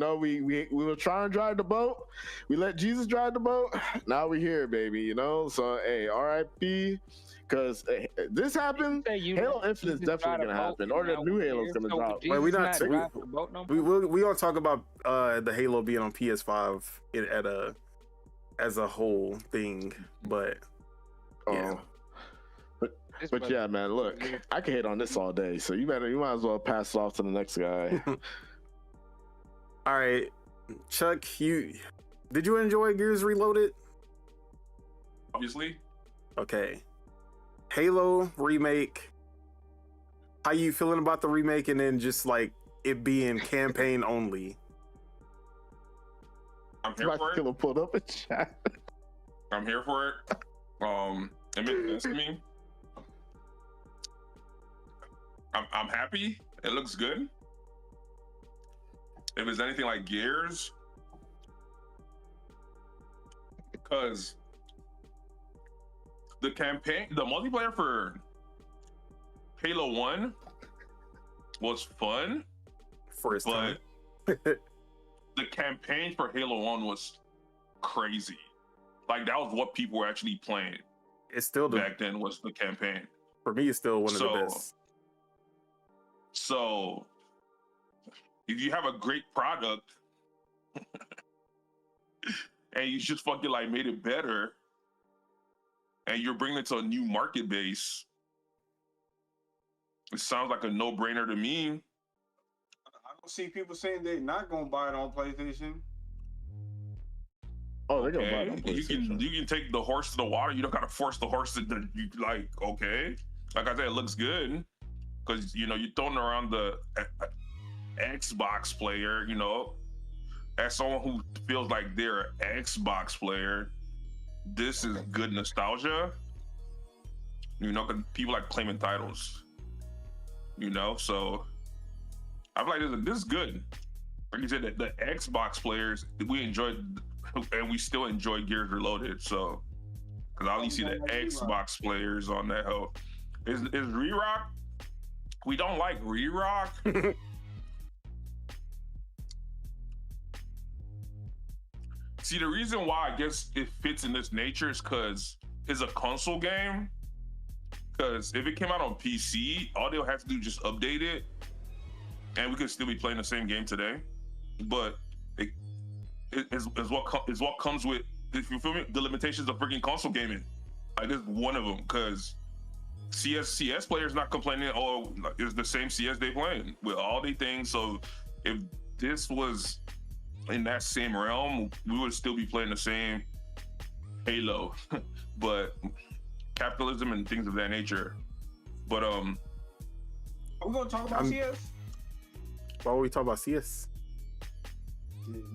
were trying to drive the boat. We let Jesus drive the boat. Now we're here, baby. So hey, R.I.P. Because this happened. Halo Infinite is definitely gonna happen, or the new Halo's gonna drop. Wait, we gonna talk about the Halo being on PS5 as a whole thing, but yeah. But yeah, man, look, I can hit on this all day, so you might as well pass it off to the next guy. All right, Chuck, did you enjoy Gears Reloaded? Obviously. Okay. Halo remake. How you feeling about the remake, and then just it being campaign only? I'm here for it. Pulled up a chat. I'm here for it. It makes sense to me. I'm happy. It looks good. If it's anything like Gears, because the campaign, the multiplayer for Halo 1 was fun, First time. but the campaign for Halo 1 was crazy. Like that was what people were actually playing It's still back then, was the campaign. for me. It's still one of the So- best. So if you have a great product and you just fucking like made it better and you're bringing it to a new market base, it sounds like a no-brainer to me. I don't see people saying they're not gonna buy it on PlayStation. Oh, they're gonna buy it Okay, on you PlayStation. can take the horse to the water. You don't gotta force the horse to you like. Okay, like I said, it looks good because you know you're throwing around the Xbox player. You know, as someone who feels like they're an Xbox player, this is good nostalgia. You know, 'cause people like claiming titles. You know, so I feel like this is good. Like you said, the Xbox players, we enjoyed, and we still enjoy Gears Reloaded. So, because I only see the Xbox players on that hoe. Is Re-Rock? We don't like Re-Rock. See, the reason why I guess it fits in this nature is because it's a console game. Because if it came out on PC, all they'll have to do is just update it, and we could still be playing the same game today. But it's what comes with, if you feel me, the limitations of freaking console gaming. Like this is one of them, because CS players not complaining. Oh, it's the same CS they playing with all the things. So if this was in that same realm, we would still be playing the same Halo, but capitalism and things of that nature. But Are we gonna talk about CS? Why would we talk about CS?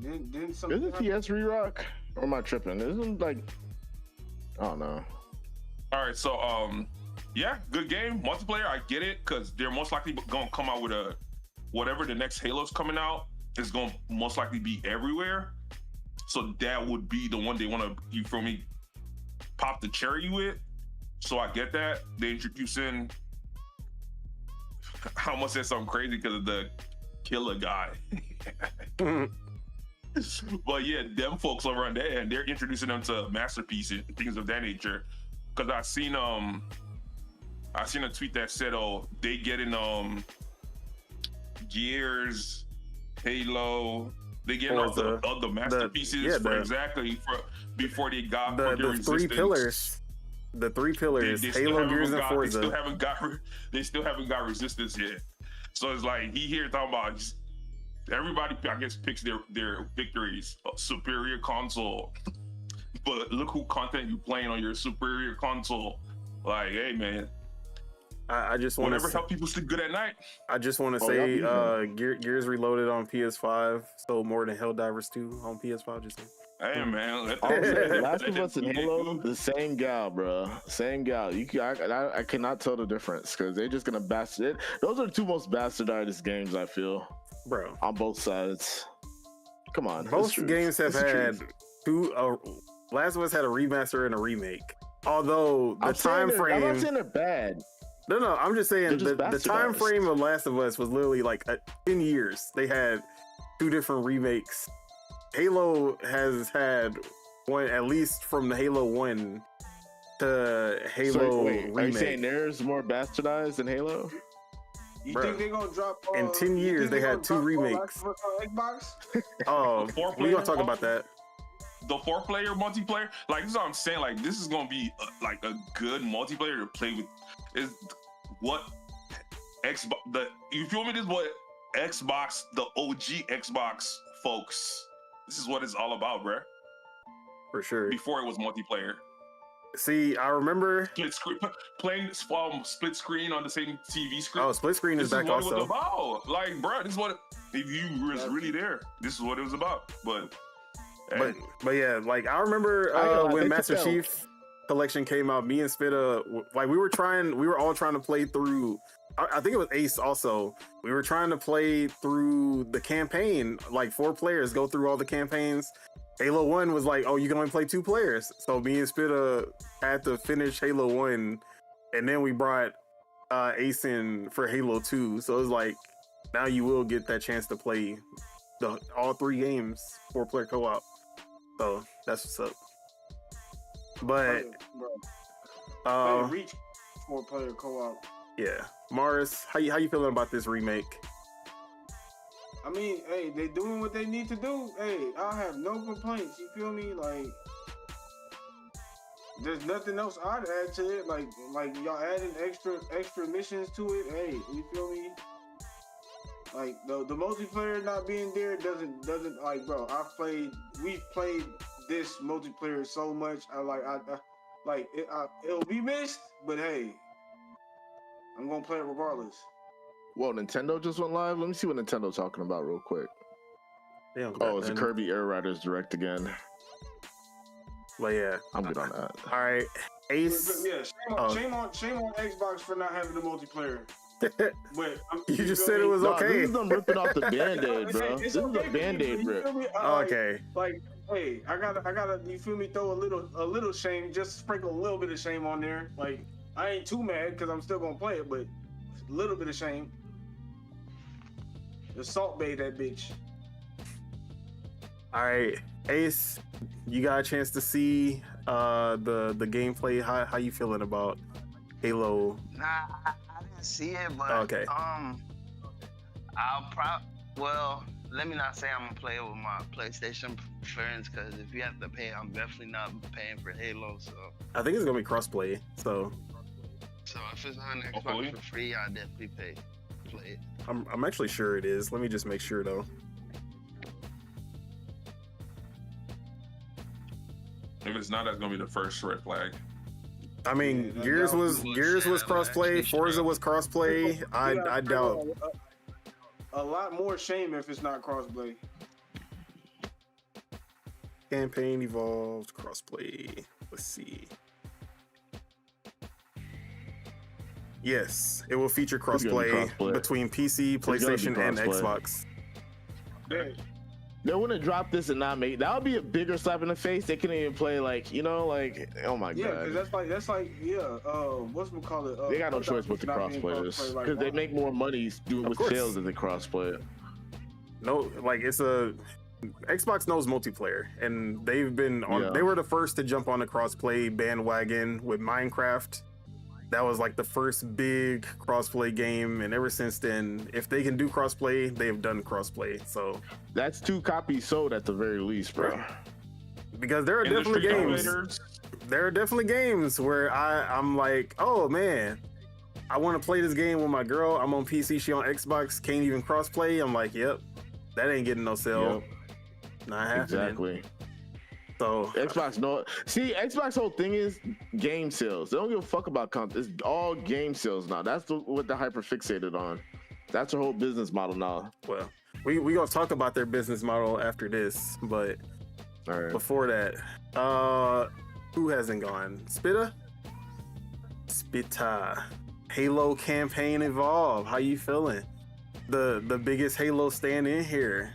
Didn't something Isn't CS Re-Rock? Or am I tripping? Isn't like, I don't know. all right, so yeah, good game, multiplayer. I get it, because they're most likely gonna come out with a whatever the next Halo's coming out is gonna most likely be everywhere. So that would be the one they want to, you feel me, pop the cherry with. So I get that they introducing. I almost said something crazy because of the killer guy. But yeah, them folks over on there, and they're introducing them to Masterpiece and things of that nature. Because I seen a tweet that said, "Oh, they getting Gears, Halo, they getting all the masterpieces before they got the three pillars." The three pillars: Halo, Gears, and Forza. They still haven't got Resistance yet. So it's like he here talking about everybody. I guess picks their victories. Superior console, but look who content you playing on your superior console. Like, hey man, I just want to help people sleep good at night. I just want to say, Gears Reloaded on PS5 sold more than Helldivers 2 on PS5. Just saying. Hey man, Last of Us and Halo, the same gal, bro. Same gal. I cannot tell the difference because they're just gonna bastard it. Those are the two most bastardized games, I feel, bro, on both sides. Come on, both games have had two. Last of Us had a remaster and a remake. Although the time frame, I'm not saying they're bad. No, I'm just saying the time frame of Last of Us was literally like 10 years. They had two different remakes. Halo has had one, at least from the Halo 1 to Halo remake. Are you saying theirs more bastardized than Halo? You think they're gonna drop in 10 years? They had two remakes. Xbox? Oh, we're gonna talk about that. The 4-player multiplayer, like this is what I'm saying. Like this is gonna be like a good multiplayer to play with. Is what Xbox? You feel me? This is what Xbox, the OG Xbox folks. This is what it's all about, bruh. For sure. Before it was multiplayer. See, I remember split screen, playing split screen on the same TV screen. Oh, split screen is back also. This is what it was about. Like, bruh, this is what if you was really there. This is what it was about. But yeah, like I remember when Master Chief Collection came out, me and Spitta, like we were all trying to play through I think it was Ace also. We were trying to play through the campaign, like 4 players go through all the campaigns. Halo 1 was like, oh, you can only play 2 players. So me and Spitta had to finish Halo 1, and then we brought Ace in for Halo 2. So it was like, now you will get that chance to play all 3 games, 4-player co-op. So that's what's up. But reach 4-player co-op. Yeah, Morris, how you feeling about this remake? I mean, hey, they doing what they need to do. Hey, I have no complaints. You feel me? Like, there's nothing else I'd add to it. Like y'all adding extra missions to it. Hey, you feel me? Like the multiplayer not being there doesn't like, bro. We've played this multiplayer so much. It'll be missed, but hey, I'm gonna play it regardless. Well, Nintendo just went live. Let me see what Nintendo's talking about real quick. It's a Kirby Air Riders Direct again. Well, yeah, I'm good on that. All right, Ace. Yeah, shame on Xbox for not having the multiplayer. But you just said it was okay. This is them ripping off the Band-Aid, bro. This is a Band-Aid rip. Okay. Like, hey, I gotta, you feel me? Throw a little shame, just sprinkle a little bit of shame on there. Like, I ain't too mad because I'm still gonna play it, but a little bit of shame. The Salt Bay that bitch. All right, Ace, you got a chance to see the gameplay. How you feeling about Halo? Nah, I didn't see it, but okay. Well, let me not say I'm gonna play it with my PlayStation friends, because if you have to pay, I'm definitely not paying for Halo. So I think it's gonna be crossplay. So if it's on Xbox for free, I'll definitely play it. I'm actually sure it is. Let me just make sure though. If it's not, that's gonna be the first red flag. I mean, Gears was crossplay. Forza was crossplay. I doubt. A lot more shame if it's not crossplay. Campaign evolved crossplay. Let's see. Yes, it will feature crossplay between PC, PlayStation, and Xbox. They wouldn't drop this and not make that would be a bigger slap in the face. They couldn't even play oh my god. Yeah, because that's like what's they got no choice but to crossplay this because they make more money doing with sales than they crossplay it. No, like it's a Xbox knows multiplayer, and they've been on. Yeah. They were the first to jump on the crossplay bandwagon with Minecraft. That was like the first big crossplay game, and ever since then, if they can do crossplay, they've done crossplay. So that's 2 copies sold at the very least, bro. Because there are definitely games. There are definitely games where I'm like, oh man, I want to play this game with my girl. I'm on PC, she on Xbox, can't even crossplay. I'm like, yep, that ain't getting no sale. Yep. Not happening. Exactly. So Xbox whole thing is game sales. They don't give a fuck about content. It's all game sales now. That's what they're hyper fixated on. That's their whole business model now. Well, we gonna talk about their business model after this, but before that, who hasn't gone? Spitta. Halo campaign evolve. How you feeling? The biggest Halo stand in here.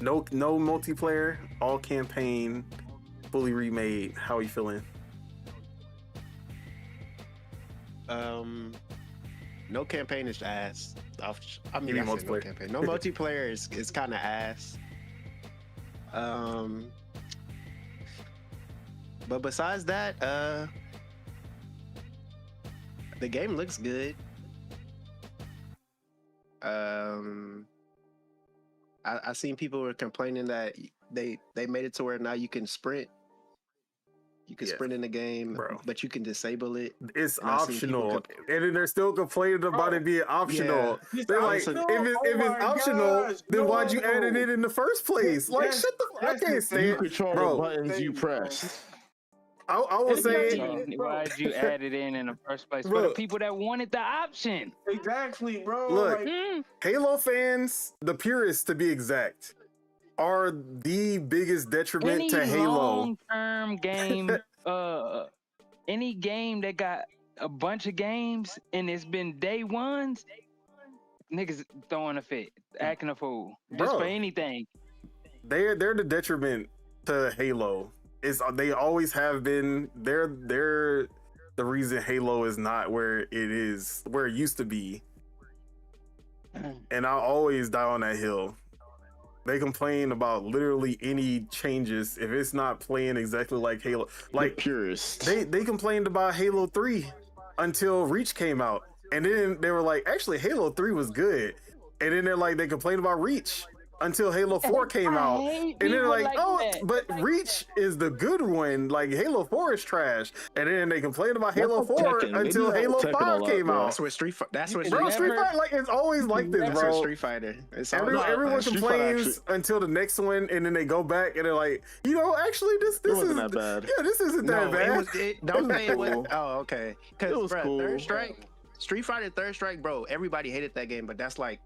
No multiplayer, all campaign, fully remade. How are you feeling? No campaign is ass. I mean, multiplayer. No campaign. No multiplayer is kind of ass. But besides that, the game looks good. I seen people were complaining that they made it to where now you can sprint. You can sprint in the game, but you can disable it. It's optional, and then they're still complaining about it being optional. Yeah. They're like, if it's optional, then why'd you add it in the first place? Like, shut the fuck! I can't say it, control the buttons you press. I will say, why'd you add it in the first place? For the people that wanted the option. Exactly, bro. Look, Halo fans, the purists to be exact, are the biggest detriment to Halo. Long-term game, any game that got a bunch of games and it's been day ones, niggas throwing a fit, acting a fool, just for anything. They're the detriment to Halo. They always have been. They're the reason Halo is not where it used to be. And I'll always die on that hill. They complain about literally any changes if it's not playing exactly like Halo. Like purists. They complained about Halo 3 until Reach came out. And then they were like, actually Halo 3 was good. And then they complained about Reach until Halo 4 came out. And then they're like, but Reach is the good one. Like Halo 4 is trash. And then they complained about Halo 4 until Halo 5 came out. That's what Street Fighter. Like it's always like this, bro. Street Fighter. Everyone complains until the next one, and then they go back and they're like, actually this isn't that bad. Yeah, this isn't that bad. Don't say it was. Oh, okay. Because cool. Third Strike, Street Fighter Third Strike, bro. Everybody hated that game, but that's like.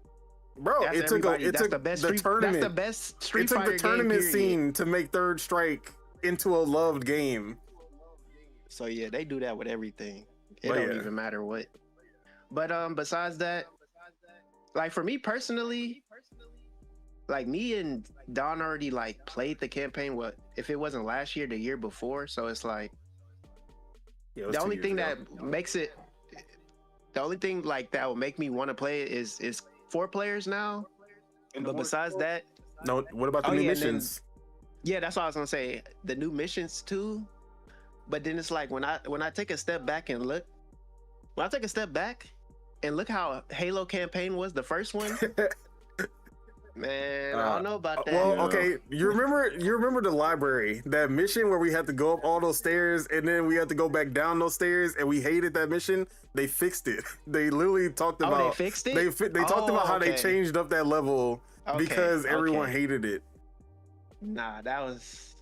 Bro, it took the tournament. That's the best Street Fighter game. It took the tournament scene to make Third Strike into a loved game. So yeah, they do that with everything. It don't even matter what. But besides that, like for me personally, like me and Don already like played the campaign. What if it wasn't last year, the year before? So it's like the only thing that makes it, the only thing like that will make me want to play it is 4 players now. But besides that, no. What about the new missions? That's what I was gonna say. The new missions too. But then it's like when I take a step back and look, how Halo campaign was the first one. Man, I don't know about that. Well, okay, you remember the library, that mission where we had to go up all those stairs and then we had to go back down those stairs, and we hated that mission. They fixed it. They literally talked about. They fixed it. They talked about how they changed up that level because everyone hated it. Nah, that was.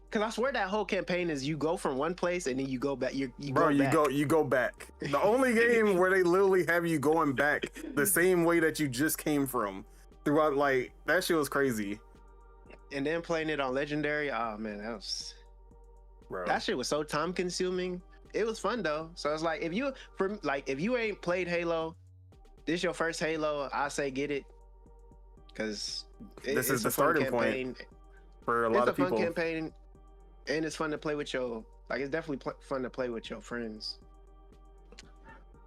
Because I swear that whole campaign is you go from one place and then you go back. You go back. The only game where they literally have you going back the same way that you just came from. Throughout, like, that shit was crazy. And then playing it on Legendary, oh man, that shit was so time consuming. It was fun though. So it's like if you ain't played Halo, this your first Halo, I say get it. Cause this is the starting point for a lot of people. It's a fun campaign, and it's fun to play with it's definitely fun to play with your friends.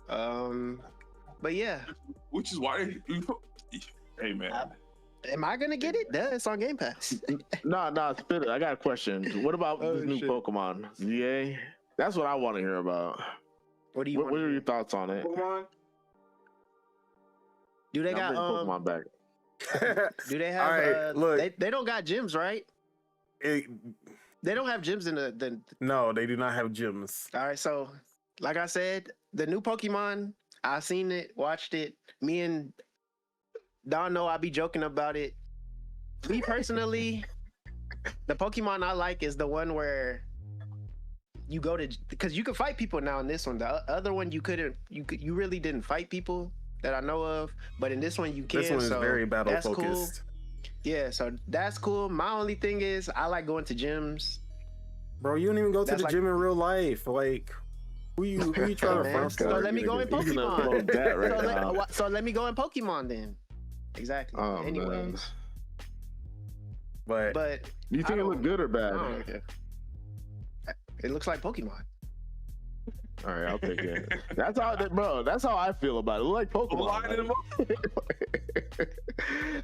But yeah. Which is why hey man, am I gonna get it? It's on Game Pass. Nah, spit it. I got a question. What about this new Pokemon? ZA? That's what I want to hear about. What are your thoughts on it? Pokemon? Do they got Pokemon back? Do they have? Right, look, they don't got gyms, right? They don't have gyms in the. No, they do not have gyms. All right, so like I said, the new Pokemon, I seen it, watched it. Me and Don know I be joking about it. Me personally, the Pokemon I like is the one where you go to, because you can fight people now in this one. The other one you couldn't. You really didn't fight people that I know of, but in this one you can. This one is very battle focused. Cool. Yeah, so that's cool. My only thing is I like going to gyms. Bro, you don't even go to the gym in real life. Like, who you trying to front? So let me go in Pokemon. So let me go in Pokemon then. Exactly. Anyways. But you think it look good or bad? It looks like Pokemon. All right, I'll take it. That's how I feel about it. It look like Pokemon.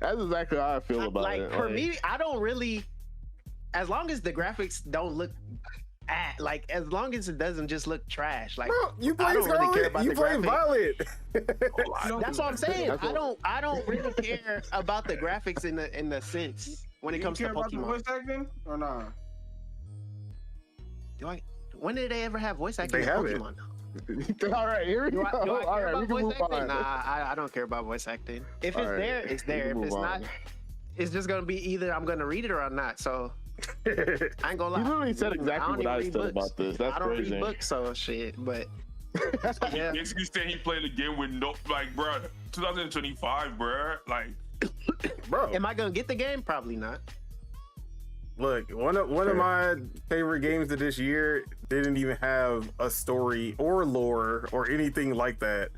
That's exactly how I feel about it. For me, I don't really. As long as the graphics don't look. As long as it doesn't just look trash, like, bro, you play I don't really care about you play Violet. That's what I'm saying. I don't really care about the graphics in the sense when it comes to Pokemon. About the voice acting or not? When did they ever have voice acting in Pokemon? All right, here we go. All right, we can move on. Nah, I don't care about voice acting. If it's there, it's there. If it's not, it's just gonna be either I'm gonna read it or I'm not. So. I ain't gonna lie. You literally said exactly what I said about this. That's crazy. I don't read books, so shit. But yeah. Basically saying he played a game with no, like, bro, 2025, bro. Like, bro. Am I gonna get the game? Probably not. Look, one of my favorite games of this year didn't even have a story or lore or anything like that.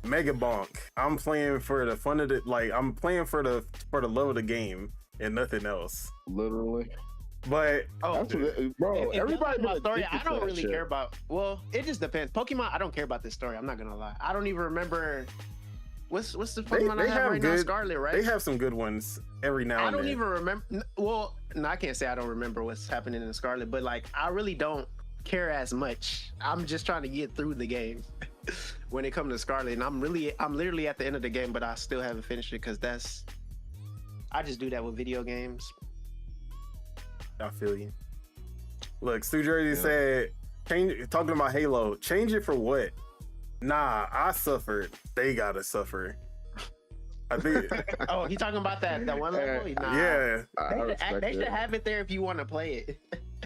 Mega Bonk. I'm playing for the fun of it. Like, I'm playing for the love of the game and nothing else. Literally. But bro, everybody my story. I don't really care about. Well, it just depends. Pokemon. I don't care about this story. I'm not gonna lie. I don't even remember. What's the Pokemon I have right now? Scarlet, right? They have some good ones every now and then. I don't even remember. Well, no, I can't say I don't remember what's happening in Scarlet, but like I really don't care as much. I'm just trying to get through the game when it comes to Scarlet, and I'm literally at the end of the game, but I still haven't finished it because I just do that with video games. I feel you. Look, Stu Jersey said, talking about Halo, change it for what? Nah, I suffered. They gotta suffer. I think. Oh, he talking about that one level? Nah. Yeah. They should have it there if you want to play it.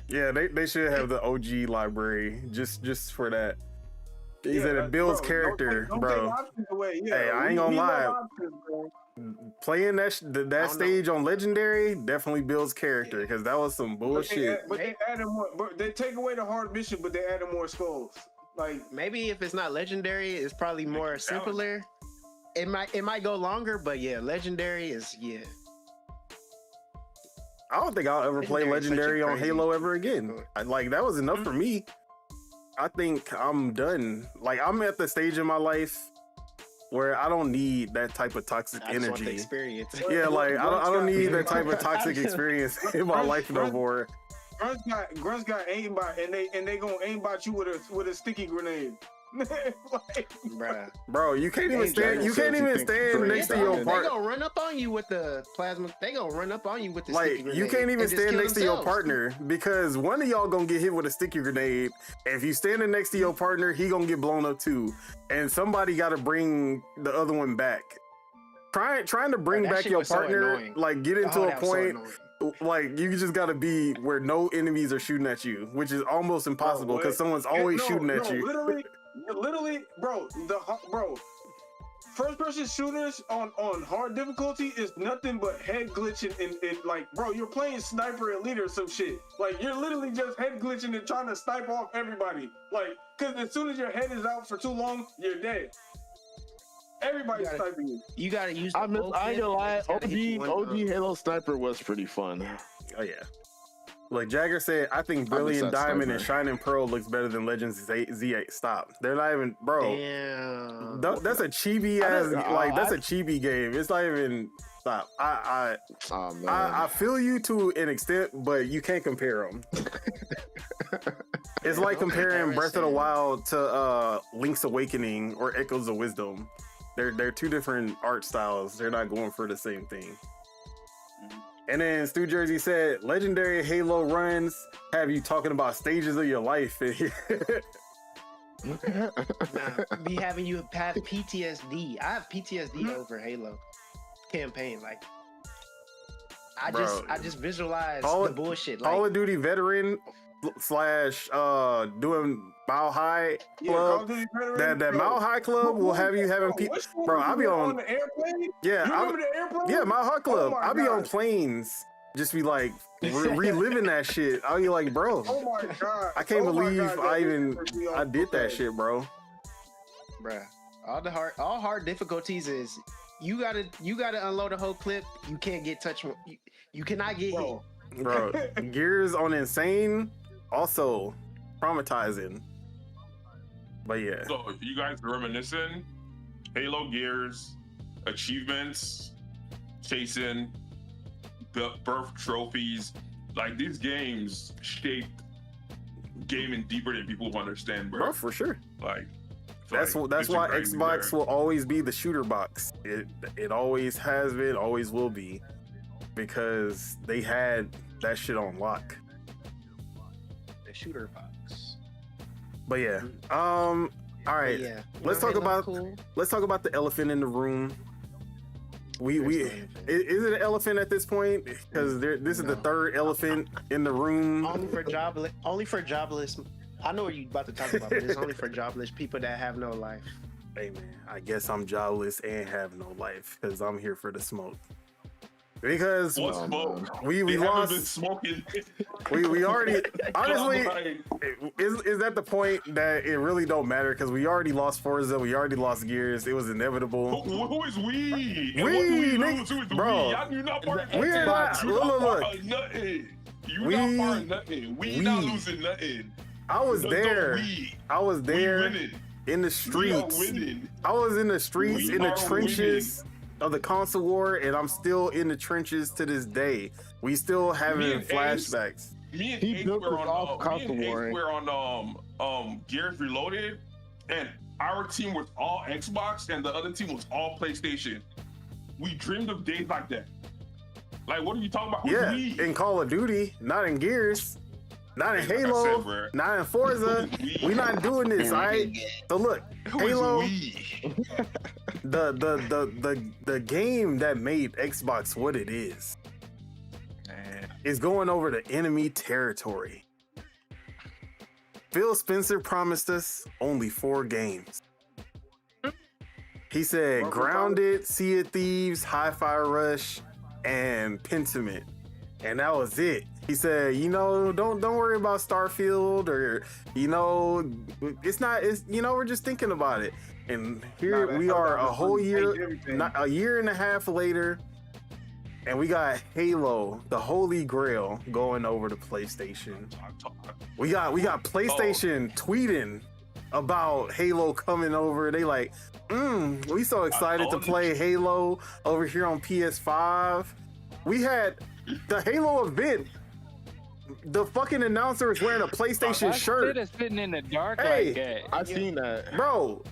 Yeah, they should have the OG library just for that. He said it builds character, bro. Hey, I ain't gonna lie. Playing that stage on Legendary definitely builds character because that was some bullshit. But they added more. But they take away the hard mission, but they added more skulls. Like maybe if it's not Legendary, it's probably more simpler. It might go longer, but yeah, Legendary is I don't think I'll ever play Legendary on Halo ever again. Like that was enough for me. I think I'm done. Like I'm at the stage in my life where I don't need that type of toxic energy. Want the experience. Yeah, like I don't need that type of toxic experience in my life no more. Grunts got aimbot, and they gonna aimbot you with a sticky grenade. Like, bro, you can't even stand. You can't even stand next to your partner. They gonna run up on you with the plasma. They gonna run up on you with the like sticky grenade. You can't even stand next to your partner because one of y'all gonna get hit with a sticky grenade. If you standing next to your partner, he gonna get blown up too, and somebody got to bring the other one back. Trying to bring back your partner, so like get into a point. Like you just gotta be where no enemies are shooting at you, which is almost impossible because someone's always shooting at you. Literally, bro. First person shooters on hard difficulty is nothing but head glitching and like, bro, you're playing Sniper Elite or some shit. Like you're literally just head glitching and trying to snipe off everybody. Like, cause as soon as your head is out for too long, you're dead. Everybody's sniping you. You gotta use. I ain't gonna lie. OG Halo Sniper was pretty fun. Oh yeah. Like Jagger said, I think Brilliant Diamond and Shining Pearl looks better than Legends Z8. Stop. They're not even, bro. Damn. That's a chibi ass. That's a chibi game. It's not even. Stop. I feel you to an extent, but you can't compare them. It's like comparing Breath of the Wild to Link's Awakening or Echoes of Wisdom. They're two different art styles. They're not going for the same thing. And then Stu Jersey said, legendary Halo runs have you talking about stages of your life. Be having you have PTSD. I have PTSD over Halo campaign. Like, I just visualize the bullshit. Like, Call of Duty veteran / doing Mile High Club. That Mile High Club will have you having people. Bro, I'll be on the airplane. Yeah, the airplane? Yeah, Mile High Club. I'll be on planes, just be like reliving that shit. I'll be like, bro. Oh my god! I can't believe I did that shit, bro. Bruh, all hard difficulties is you gotta unload a whole clip. You can't get touched. You cannot get hit. Bro, Gears on Insane also traumatizing. But yeah. So you guys reminiscing? Halo Gears, achievements, chasing, birth trophies. Like these games shaped gaming deeper than people understand, bro. Bro, for sure. Like that's why Xbox will always be the shooter box. It always has been, always will be, because they had that shit on lock. The shooter box. But yeah, all right. Yeah. Let's talk about the elephant in the room. Is it an elephant at this point? Because this is the third elephant in the room. Only for jobless. I know what you're about to talk about, but it's only for jobless people that have no life. Hey man, I guess I'm jobless and have no life because I'm here for the smoke. Because What smoke? we They haven't lost. been smoking. We already honestly Like, is that the point that it really don't matter because we already lost Forza, we already lost Gears. It was inevitable. who is we? And We, what do we nigga, lose? Who is bro. we? You're not part of We're not. Look. nothing. You We- not part of nothing. We not losing nothing. I was No, there. We. I was We there winning. in the We are streets. winning. I was in the streets, We in the are trenches of the console war, and I'm still in the trenches to this day. We still having and Ace- flashbacks. Me and He Ace built were this off on console warring. we're on Gears Reloaded, and our team was all Xbox and the other team was all PlayStation. We dreamed of days like that. Like, what are you talking about? Who's Yeah, we? in Call of Duty, not in Gears, not in Like I Halo, said, bro. not in Forza. We not doing this, all right? So look, Who is Halo, we? the game that made Xbox what it is going over the enemy territory. Phil Spencer promised us only 4 games. He said Grounded, Sea of Thieves, Hi-Fi Rush, and Pentiment. And that was it. He said, don't worry about Starfield or, we're just thinking about it. And here we are a whole year, a year and a half later, and we got Halo, the Holy Grail, going over to PlayStation. We got PlayStation tweeting about Halo coming over. They like, we so excited to play Halo over here on PS5. We had the Halo event. The fucking announcer is wearing a PlayStation shirt. It's sitting in the dark Hey, like that. I've seen that. Bro,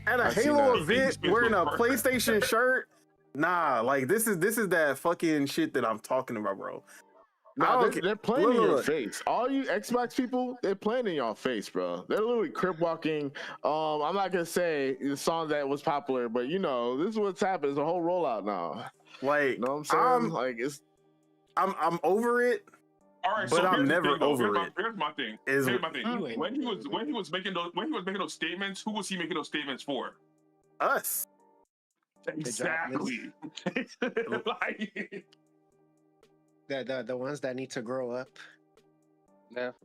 at a I've seen Halo that. event wearing a PlayStation shirt. Nah, like this is that fucking shit that I'm talking about, bro. No, they're playing in your Look. face. All you Xbox people, they're playing in your face, bro. They're literally crip walking. I'm not gonna say the song that was popular, but this is what's happened. It's a whole rollout now. Like, You know what I'm saying? I'm over it. All right, But so I'm here's the never thing, though. over it. Here's my thing. Is- Here's my thing. You ain't When he was making those statements, who was he making those statements for? Us. Exactly. Like, The ones that need to grow up.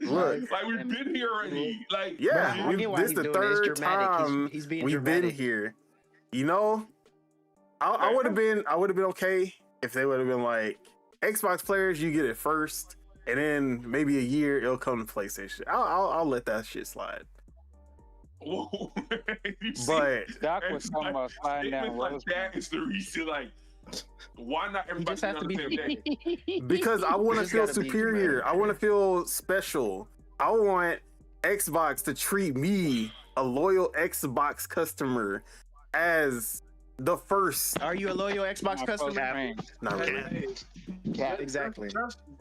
Look. like we've been here already. Like, Yeah, I get why this he's the doing it. It's third dramatic. time He's being we've been dramatic. here. I would have been okay if they would have been like, Xbox players, you get it first, and then maybe a year it'll come to PlayStation. I'll let that shit slide. whoa. You see, But Doc was talking about sliding down statements like roads. that is the reason. Like, why not everybody just has on to the be- same day? because I want to Just feel gotta be superior, dramatic. I want to feel special. I want Xbox to treat me, a loyal Xbox customer, as the first. Are you a loyal Xbox customer? Not really. Yeah, exactly.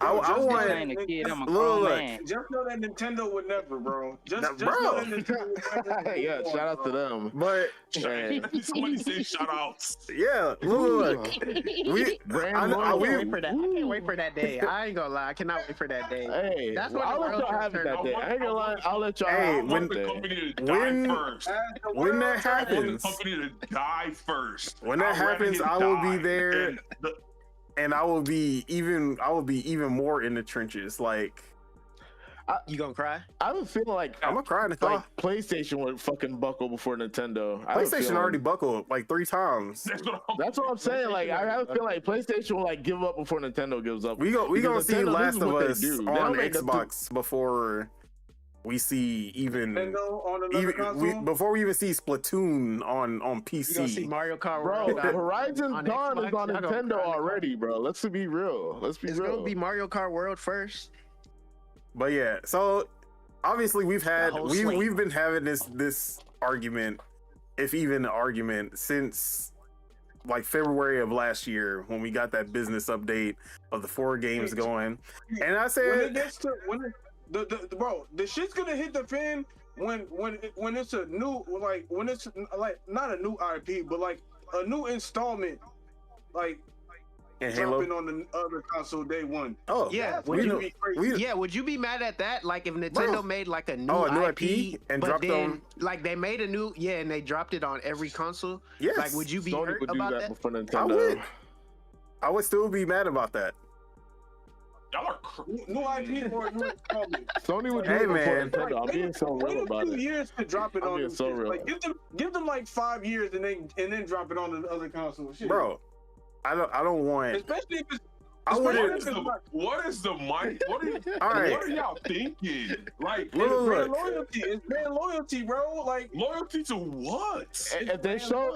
I want- I ain't a kid, I'm a Look, grown look. man. Just know that Nintendo would never, bro. Just Bro. know that Nintendo would never. yeah, shout out to them. But Man. Somebody say shout outs. yeah, look. We, Brand I loyal. can't I can't wait for that day. I ain't gonna lie. I cannot wait for that day. Hey, That's what I'll the let world's y'all gonna have it turn that day. I ain't gonna lie. I'll let y'all Hey, I have want it the that day. company to when- die first. when that I want the happens, company to die first. when that I'd rather happens, him I will be die. there. And and I will be even more in the trenches. Like, You gonna cry? I have a feeling like I'm gonna cry in the car. like PlayStation would fucking buckle before Nintendo. I have a PlayStation feeling. already buckled like 3 times. That's what I'm saying. Like I have a feeling like PlayStation will like give up before Nintendo gives up. We gonna Because see Nintendo, this Last is of what they Us do. They on don't make Xbox before we see Nintendo on another console. before we even see Splatoon on You gonna see PC. Mario Kart Bro, World on- Horizon on Dawn Xbox? is on Y'all gonna Nintendo cry. already, bro. Let's be real. Let's be It's real. gonna be Mario Kart World first. But yeah, so obviously we've whole slate. we've been having this argument, if even an argument, since like February of last year when we got that business update of the 4 games going. And I When it said, gets to bro, the shit's gonna hit the fan when it's a new when it's like not a new IP but like a new installment like and Halo. dropping on the other console day one. Oh Yeah, we Would know. you be crazy? we- Yeah, would you be mad at that? Like if Nintendo Bro. made like a new, Oh, a new IP, IP and but dropped then on- like they made a new and they dropped it on every console. Yes. Like, would you be Sony hurt would do about that that? before I Nintendo. would. I would still be mad about that. Y'all are New IP or new company. Sony would do Hey, it before man. Nintendo. I'm being so Wait real a about few it. years to drop it I'm on being them so shits. real. Like give them like 5 years and then drop it on the other console. Shit. Bro, I don't want. Especially if it's what is the mind? What are y'all thinking? Like, brand loyalty. It's brand loyalty, bro. Like loyalty to what? If they sold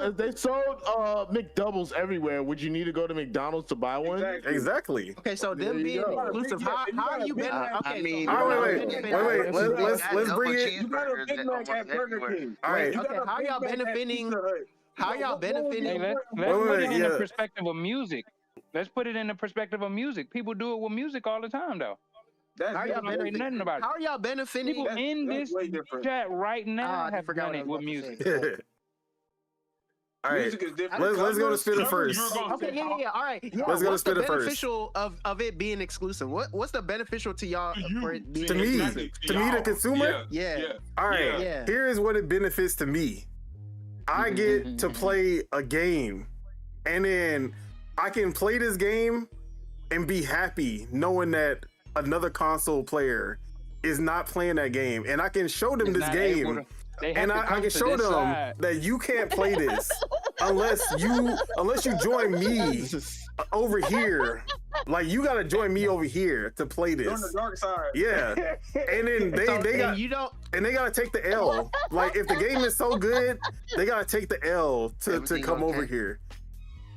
McDoubles everywhere, would you need to go to McDonald's to buy one? Exactly. Okay, so them being exclusive, how are you been? I mean, wait. Let's bring it. You got a Big Mac at Burger King. All right. Okay, how y'all benefiting? How y'all benefiting? Let's put it in the perspective of music. Let's put it in the perspective of music. People do it with music all the time, though. That's How are y'all benefiting? Nothing about it. How are y'all benefiting? People in this way different. chat right now I have forgot done what I it was with about to music. say. All right. Music is different. Let's go to Spitter first. Okay, yeah. All right. Yeah. Let's go to What's the Spitter first. beneficial of it being exclusive? What's the beneficial to y'all for it being To me, exclusive? the consumer. Yeah. All right. Yeah. Here is what it benefits to me. I get to play a game, and then I can play this game and be happy knowing that another console player is not playing that game, and I can show them this game. And I can show them that you can't play this unless you join me over here. Like, you gotta join me over here to play this. On the dark side. Yeah, and then they gotta take the L. Like, if the game is so good, they gotta take the L to come over here.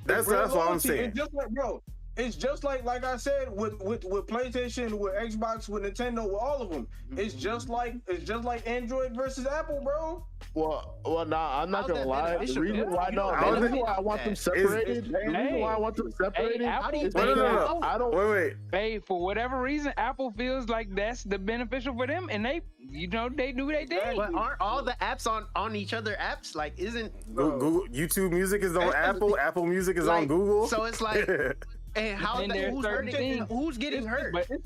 That's what I'm saying. It's just like, bro. It's just like I said with PlayStation, with Xbox, with Nintendo, with all of them. It's just like Android versus Apple, bro. Well, nah, I'm not How's gonna that lie. The beneficial? reason why I want them separated. I don't. Wait. Hey, for whatever reason, Apple feels like that's the beneficial for them, and they do their thing. But aren't all the apps on each other apps? Like, isn't Google YouTube Music is on Apple. Apple Music is on Google. So it's like, and how And there's who's certain hurting? things. Who's getting hurt? But this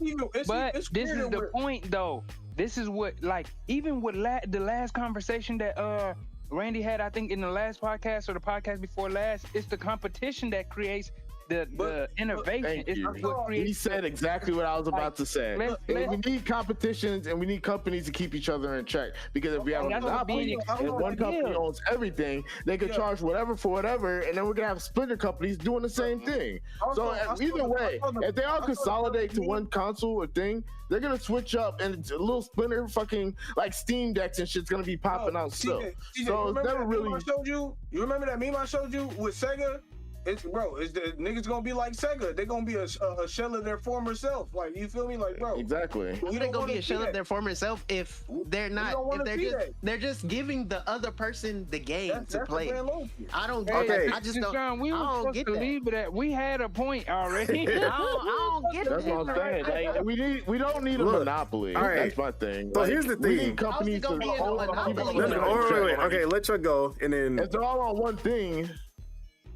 is the point, though. This is what, like, even with the last conversation that Randy had, I think in the last podcast or the podcast before last, it's the competition that creates the innovation. Thank It's you. what creates. He said exactly what I was about to say. We need competitions and we need companies to keep each other in check. Because if we have a monopoly and one company owns everything, they can charge whatever for whatever, and then we're gonna have splinter companies doing the same thing. So either way, if they all consolidate to one console or thing, they're gonna switch up, and it's a little splinter fucking like Steam decks and shit's gonna be popping out still. So it's never really. You remember that meme I showed you with Sega? It's the niggas gonna be like Sega. They're gonna be a shell of their former self. Like, you feel me? Like, bro. Exactly. Why they gonna be a shell of their former self if they're not? If they're just giving the other person the game to play. I don't. Okay. I just don't. John, we were I don't supposed get to that. leave it at. We had a point already. I don't get That's it. what I'm saying. Like, we don't need a Look, monopoly. all right. That's my thing. So Like, here's the we thing. need companies to How's it gonna be a own monopoly? Wait. Okay, let Chuck go, and then If they're all on one thing,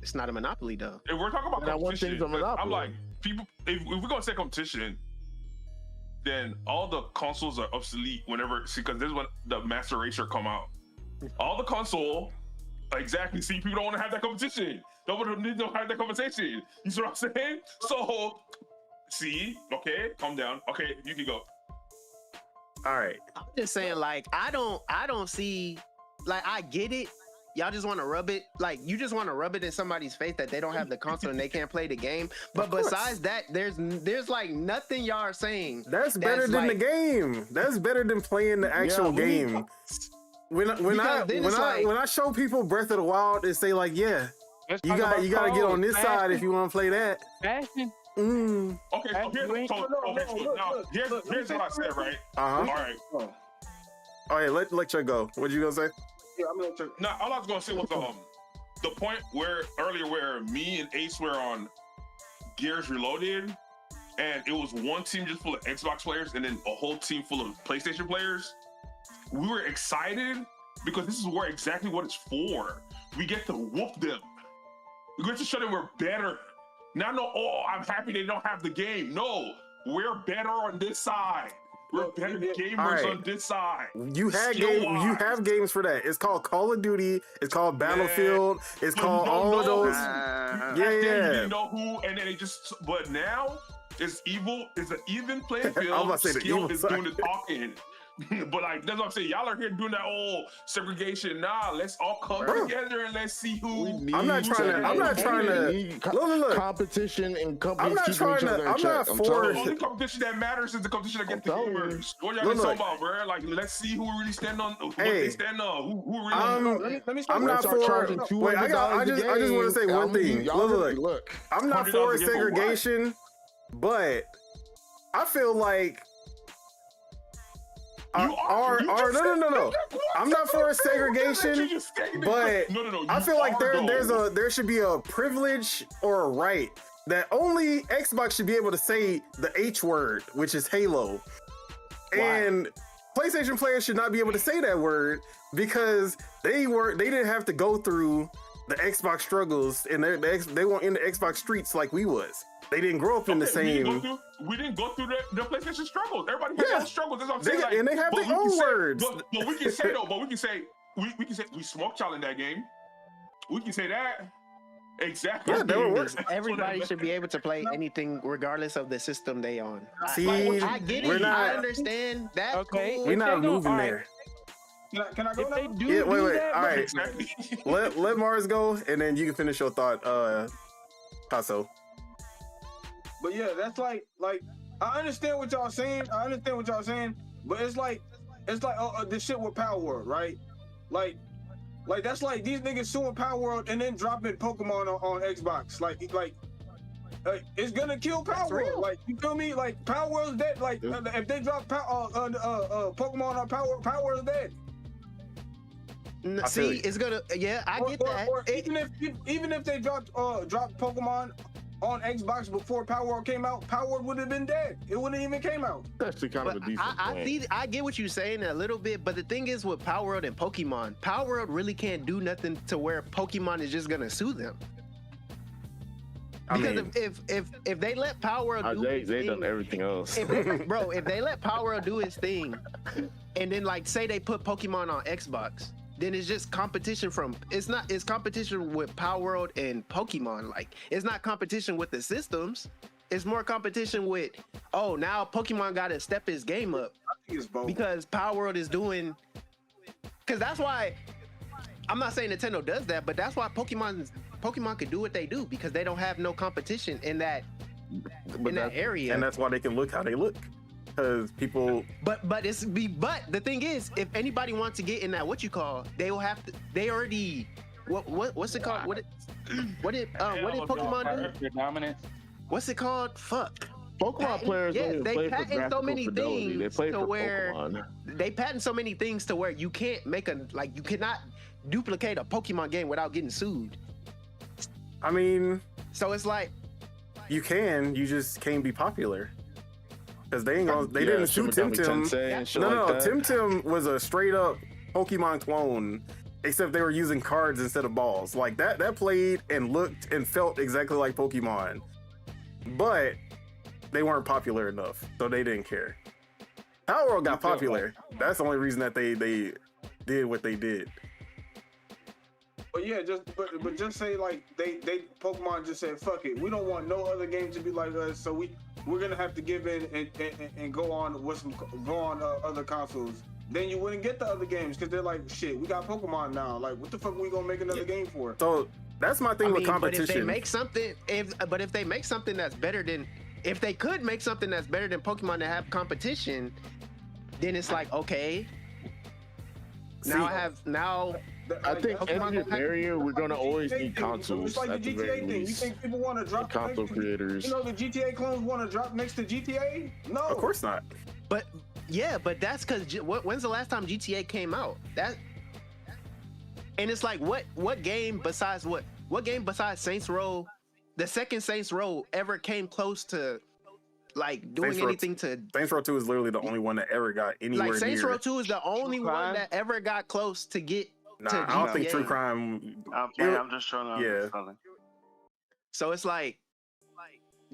It's not a monopoly though. If we're talking about That one competition, thing's a monopoly. I'm like, people. If we're gonna say competition, then all the consoles are obsolete whenever. See, because this is when the Master Racer come out. All the console, exactly. See, people don't want to have that competition. Nobody don't have that conversation. You see what I'm saying? So, see, okay, calm down. Okay, you can go. all right. I'm just saying, like, I don't see, like, I get it. Y'all just want to rub it, like, you just want to rub it in somebody's face that they don't have the console and they can't play the game. But besides that, there's like nothing y'all are saying. That's better than the game. That's better than playing the actual game. When I show people Breath of the Wild and say like, yeah, you gotta get on this side if you want to play that. Fashion. Okay, so here's what I said, right? All right. All right, let Chuck go. What you gonna say? Yeah, I'm gonna check. No, all I was gonna say was the point where me and Ace were on Gears Reloaded, and it was one team just full of Xbox players and then a whole team full of PlayStation players. We were excited because this is exactly what it's for. We get to whoop them. We get to show them we're better. Not no, I'm happy they don't have the game. No, we're better on this side. We're better gamers right. on this side. You have games for that. It's called Call of Duty. It's called Battlefield. It's called all of those. Yeah. You didn't know who, and then they just. But now it's evil. It's an even playing field. I'm about to say Skill is doing the talking. But like that's what I'm saying. Y'all are here doing that old segregation. Nah, let's all come together and let's see who. I'm not trying to. Look. Competition and companies I'm not keeping each other in check. The only competition that matters is the competition against the gamers. What y'all talking about, bro? Like, let's see who really stand on. What they stand on. Who really? I'm not for. Wait, I just want to say one thing. Look. I'm not for segregation, but I feel like. No. I'm not for segregation, but I feel like there should be a privilege or a right that only Xbox should be able to say the H word, which is Halo, and PlayStation players should not be able to say that word because they didn't have to go through the Xbox struggles and they weren't in the Xbox streets like we was. They didn't grow up in the same. We didn't go through the PlayStation struggles. Everybody had their struggles. That's what I'm saying. And they have their own words. But we can say we smoked y'all in that game. We can say that. Exactly. Yeah, that works. Everybody should be able to play anything regardless of the system they on. See, I get it. I understand that. Okay, cool. We're not moving there. Can I go now? Wait. All right. Let Mars go, and then you can finish your thought, Paso. But yeah, that's like I understand what y'all saying. But it's like this shit with Power World, right? Like that's like these niggas suing Power World and then dropping Pokemon on Xbox. Like it's gonna kill Power World. Like, you feel me? Like, Power World's dead. Like if they drop Pokemon on Power World's dead. See, it's gonna. Yeah, I get that. Or even if they dropped Pokemon on Xbox before Power World came out, Power World would have been dead. It wouldn't even came out. That's actually kind of a decent point. I get what you're saying a little bit, but the thing is with Power World and Pokemon, Power World really can't do nothing to where Pokemon is just gonna sue them. Because if they let Power World do his they thing, done everything else. if they let Power World do his thing, and then like say they put Pokemon on Xbox, then it's just competition it's competition with Power World and Pokemon. Like, it's not competition with the systems. It's more competition with, now Pokemon got to step his game up. I think it's both. Because Power World is doing, because that's why, I'm not saying Nintendo does that, but that's why Pokemon could do what they do, because they don't have no competition in that area. And that's why they can look how they look. Because people, but the thing is, if anybody wants to get in that they will have to. They already what's it called? What did Pokemon do? Dominance. What's it called? Fuck. Pokemon players they patent so many things they play to for where Pokemon. They patent so many things to where you can't make you cannot duplicate a Pokemon game without getting sued. I mean, so it's like you just can't be popular. Because they didn't sue Temtem. No, Temtem was a straight up Pokemon clone, except they were using cards instead of balls. Like that played and looked and felt exactly like Pokemon, but they weren't popular enough, so they didn't care. Power World got popular. That's the only reason that they did what they did. But yeah, but just say like they Pokemon just said fuck it. We don't want no other game to be like us, so we're gonna have to give in and go on other consoles. Then you wouldn't get the other games because they're like, shit, we got Pokemon now. Like, what the fuck are we gonna make another game for? So that's my thing with competition. But if they make something, that's better than, if they could make something that's better than Pokemon to have competition, then it's like, okay. I think in this area we're gonna always need consoles. It's like the GTA thing. You think people want to drop console creators? You know, the GTA clones want to drop next to GTA? No, of course not. But that's because when's the last time GTA came out? And it's like what game besides Saints Row, the second Saints Row ever came close to like doing anything to? Saints Row 2 is literally the only one that ever got anywhere near. Saints Row 2 is the only one that ever got close to get. Nah, I don't think True Crime. I'm just trying to understand. So it's like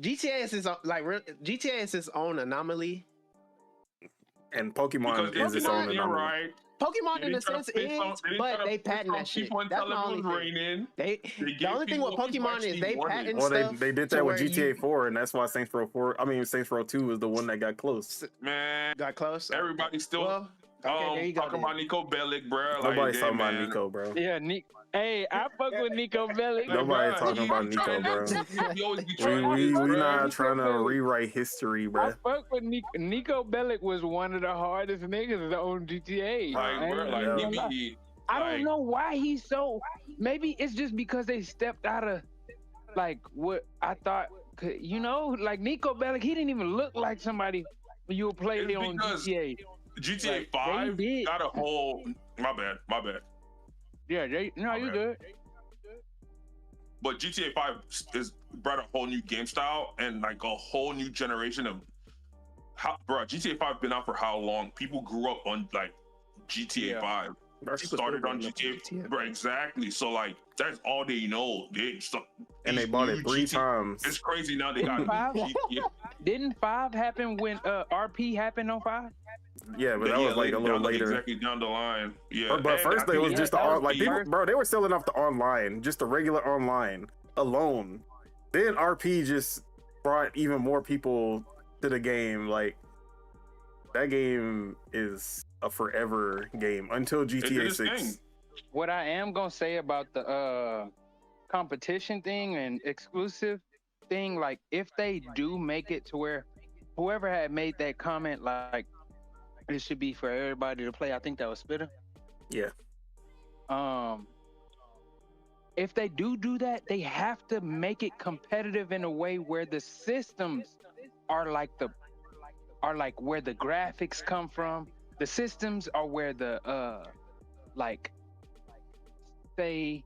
GTA is its own anomaly. And Pokemon because is its own Pokemon, anomaly. right? Pokemon in a sense is, but they patent that shit. That's the only thing. The only thing with Pokemon is they patent Well, stuff. they did that with GTA 4, and that's why Saints Row 2 was the one that got close. Man, got close. Everybody's still there you go, talking about Nico Bellic, bro. Nobody's talking about Nico, bro. Yeah, Hey, I fuck with Nico Bellic. Nobody talking about Nico, bro. We not trying to rewrite history, bro. I fuck with Nico Bellic was one of the hardest niggas on GTA. I don't know why he's so. Maybe it's just because they stepped out of like what I thought. You know, like Nico Bellic, he didn't even look like somebody you would play on GTA. GTA 5 got a whole. My bad. Yeah, you good. But GTA 5 is brought a whole new game style and like a whole new generation of GTA 5 been out for how long? People grew up on like GTA 5. Started on GTA, bro. Exactly. So like that's all they know. They bought it 3 times. It's crazy now. They got Didn't 5 happen when RP happened on 5? Yeah, but that was like a little later. Exactly down the line. Yeah. But first it was just people, bro. They were selling off the online, just the regular online alone. Then RP just brought even more people to the game. Like that game is a forever game until GTA 6. What I am gonna say about the competition thing and exclusive thing, like if they do make it to where whoever had made that comment, like it should be for everybody to play. I think that was Spitter. Yeah. If they do that, they have to make it competitive in a way where the systems are like where the graphics come from. The systems are where the PlayStation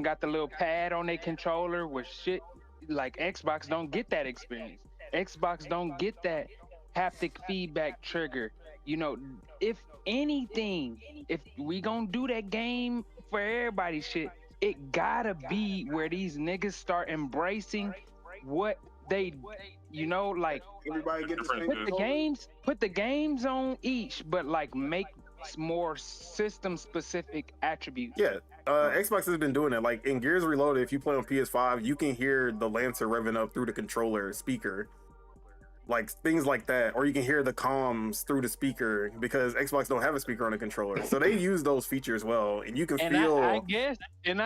got the little pad on their controller with shit like Xbox don't get that experience. Xbox don't get that haptic feedback trigger. You know, if anything, if we gonna do that game for everybody shit, it gotta be where these niggas start embracing what they, you know, like everybody get put the games on each, but like make more system specific attributes. Yeah. Xbox has been doing it. Like in Gears Reloaded, if you play on PS5, you can hear the Lancer revving up through the controller speaker. Like things like that. Or you can hear the comms through the speaker because Xbox don't have a speaker on the controller. So they use those features well. And you can feel I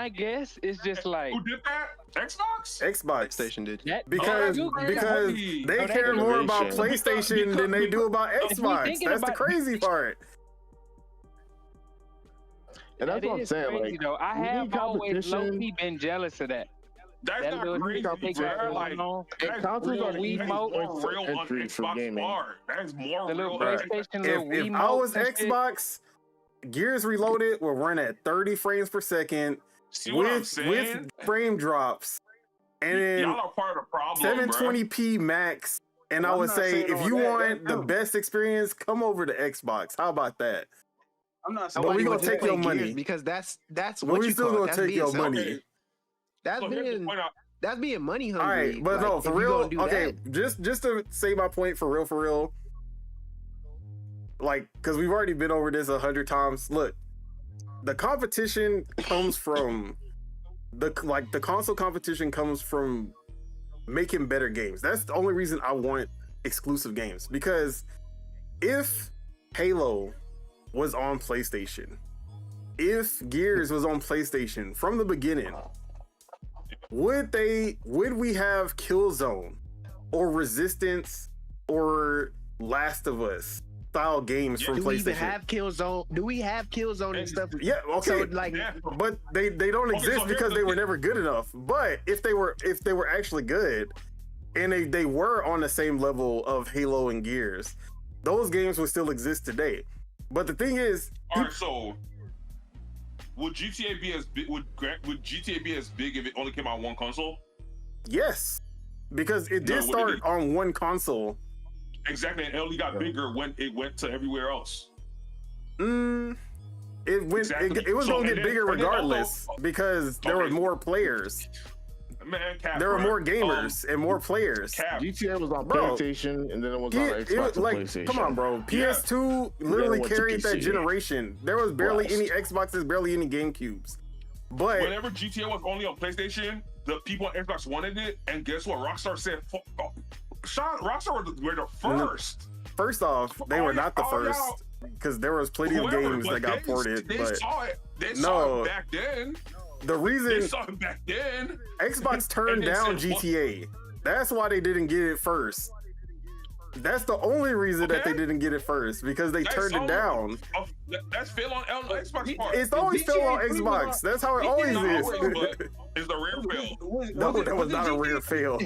guess it's just like who did that? Xbox? PlayStation did. Because they care more about PlayStation than they do about Xbox. That's the crazy part. And that's what I'm saying. Crazy, like, though. I have always low-key been jealous of that. That's not crazy, bro. Like, consoles are real on entry for Xbox gaming. Bar. That's more the little real. PlayStation, If I was Xbox, Gears Reloaded will run at 30 frames per second with frame drops, and then y'all are part of the problem, 720p max. And I would say, if you want the best experience, come over to Xbox. How about that? I'm not saying, but we gonna take your money because that's but what we you still call gonna take your money. That's being money hungry. All right, but like, no, for real. Okay, just to say my point for real. Like, because we've already been over this 100 times. Look, the competition comes from the console competition comes from making better games. That's the only reason I want exclusive games. Because if Halo was on PlayStation, if Gears was on PlayStation from the beginning, would we have Killzone or Resistance or Last of Us style games from PlayStation? Do we have Killzone and stuff? Yeah, okay. So, like, but they don't exist because they were never good enough. But if they were actually good and they were on the same level of Halo and Gears, those games would still exist today. But the thing is, so would GTA be as big? Would GTA be as big if it only came out on one console? Yes, because it did start on one console. Exactly, and it only got bigger when it went to everywhere else. It went. Exactly. It was gonna get bigger regardless because there were more players. Man, cap, there were bro. more gamers and more players. Cap. GTA was on Bro. PlayStation, and then it was on It Xbox was and like, PlayStation. come on, bro. PS2 literally went to carried that PC. generation. There was barely Blast. any Xboxes, barely any GameCubes. But Whenever GTA was only on PlayStation, the people on Xbox wanted it, and guess what? Rockstar said, Rockstar were the first. first off, they were not the first because there was plenty of games that got ported. They But saw it. They No. saw it back then. the They reason saw it back then. Xbox turned And they down said, what? GTA, that's why they didn't get it first. That's the only reason that they Okay. didn't get it first, because they That's turned it down. That's fail on Xbox part. It's always GTA fell on pretty Xbox. much- That's how it It always Not is. always, but it's the rare fail. No, that was not a rare fail.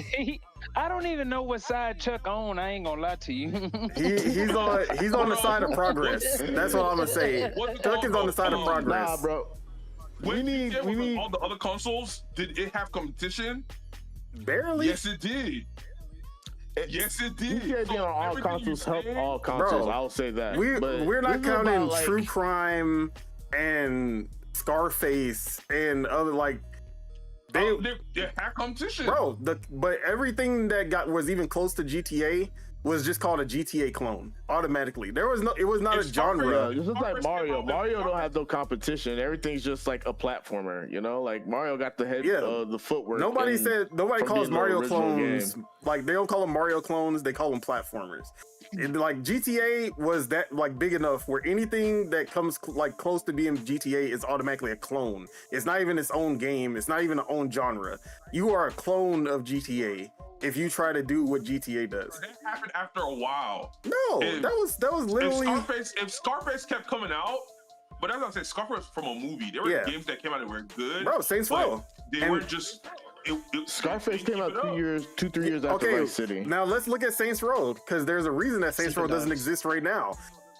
I don't even know what side Chuck on. I ain't gonna lie to you. He's on the side of progress. That's what I'm gonna say. Chuck is on the side of progress. Nah, bro. When We GTA was need- on all the other consoles, did it have competition? Barely. Yes, it did. Yes, it did. GTA being on all everything you consoles help said- all consoles. Bro, I'll say that. We're But not this is counting about, like, True Crime and Scarface and other like they They had competition. bro. But everything that was even close to GTA was just called a GTA clone automatically. It was not It's a genre. Yeah, this is like Scarface Mario. came out with Mario don't Scarface. have no competition. Everything's just like a platformer, you know? Like Mario got the head, Yeah. the footwork. Nobody and calls being the Mario original clones game. like they don't call them Mario clones, they call them platformers. And like GTA was that like big enough where anything that comes like close to being GTA is automatically a clone. It's not even its own game, it's not even its own genre. You are a clone of GTA if you try to do what GTA does. That happened after a while. No, If- that was literally If Scarface kept coming out, but as I said, Scarface was from a movie. There were Yeah. games that came out that were good. bro, Saints but Row. They And- were just Scarface came out keep it up. 3 years after Okay, Vice City. now let's look at Saints Row because there's a reason that Saints Row doesn't exist right now.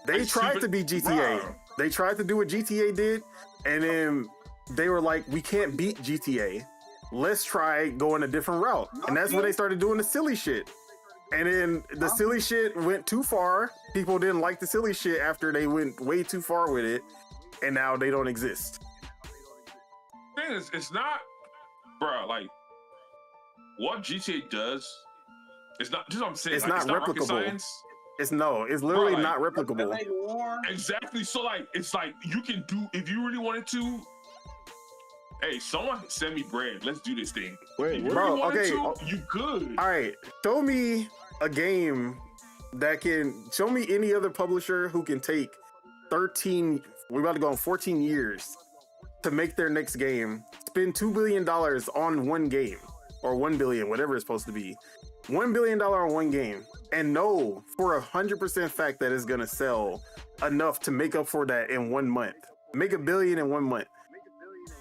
They It's tried stupid. to be GTA. Bro. They tried to do what GTA did, and then they were like, "We can't beat GTA. Let's try going a different route." And that's when they started doing the silly shit. And then the silly shit went too far. People didn't like the silly shit after they went way too far with it, and now they don't exist. Thing is, it's not, bro. Like what GTA does, it's not. Just what I'm saying. It's like, not rocket replicable. science. It's literally Bro, like, not replicable. Like war. Exactly. So like, it's like you can do if you really wanted to. Hey, someone send me bread. Let's do this thing. Wait, If you what? Bro, really wanted okay. to, you could. All right, show me a game that can show me any other publisher who can take 13. We're about to go on 14 years to make their next game. Spend $2 billion on one game or 1 billion, whatever it's supposed to be. $1 billion on one game, and know for 100% fact that it's gonna sell enough to make up for that in 1 month. Make $1 billion in 1 month.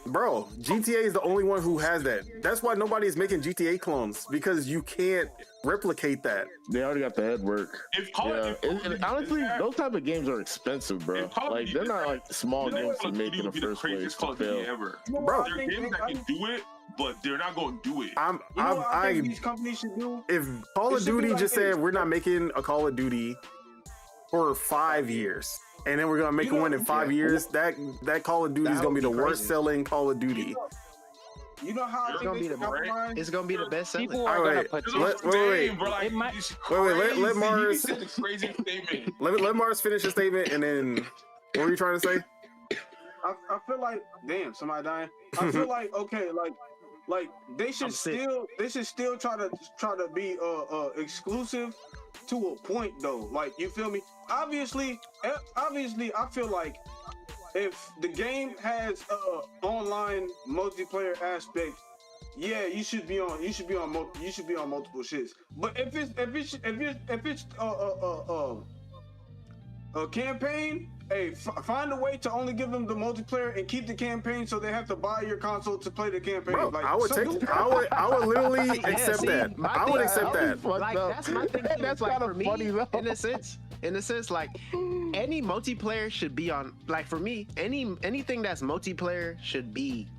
Bro, GTA is the only one who has that. That's why nobody is making GTA clones, because you can't replicate that. They already got the head work. If Call Yeah, of and honestly, those type of games are expensive, bro. If Call of Like Duty they're did not that, like small you know games what, to Call of make Duty in the would be the first place craziest Call to of Duty fail. ever. You know Bro. what There I are think, games that can do it, but they're not going to do it. you know what I think these companies should do? If Call It of should be Duty like just this. said we're not making a Call of Duty for 5 years, and then we're gonna make You know- one in 5 years, that Call of Duty is That gonna be would the be worst crazy. selling Call of Duty. You know how I It's think gonna they be should the- compromise? It's gonna be the best selling. People are All gonna right, put wait. Bro, like, It might- it's Wait, let crazy. Mars- He said the craziest statement. Let Mars finish the statement, and then what were you trying to say? I feel like, damn, somebody dying. I feel like, okay, like they should I'm sick. still try to be exclusive to a point though. Like, you feel me? Obviously, I feel like if the game has online multiplayer aspect, yeah, you should be on multiple shits. But if it's a campaign, hey, find a way to only give them the multiplayer and keep the campaign, so they have to buy your console to play the campaign. Bro, Like, I would literally accept see, that. my I would thing- accept that. Like that's my thing. Too. That's like, kind for of me, funny though. in a sense, like any multiplayer should be on. Like for me, anything that's multiplayer should be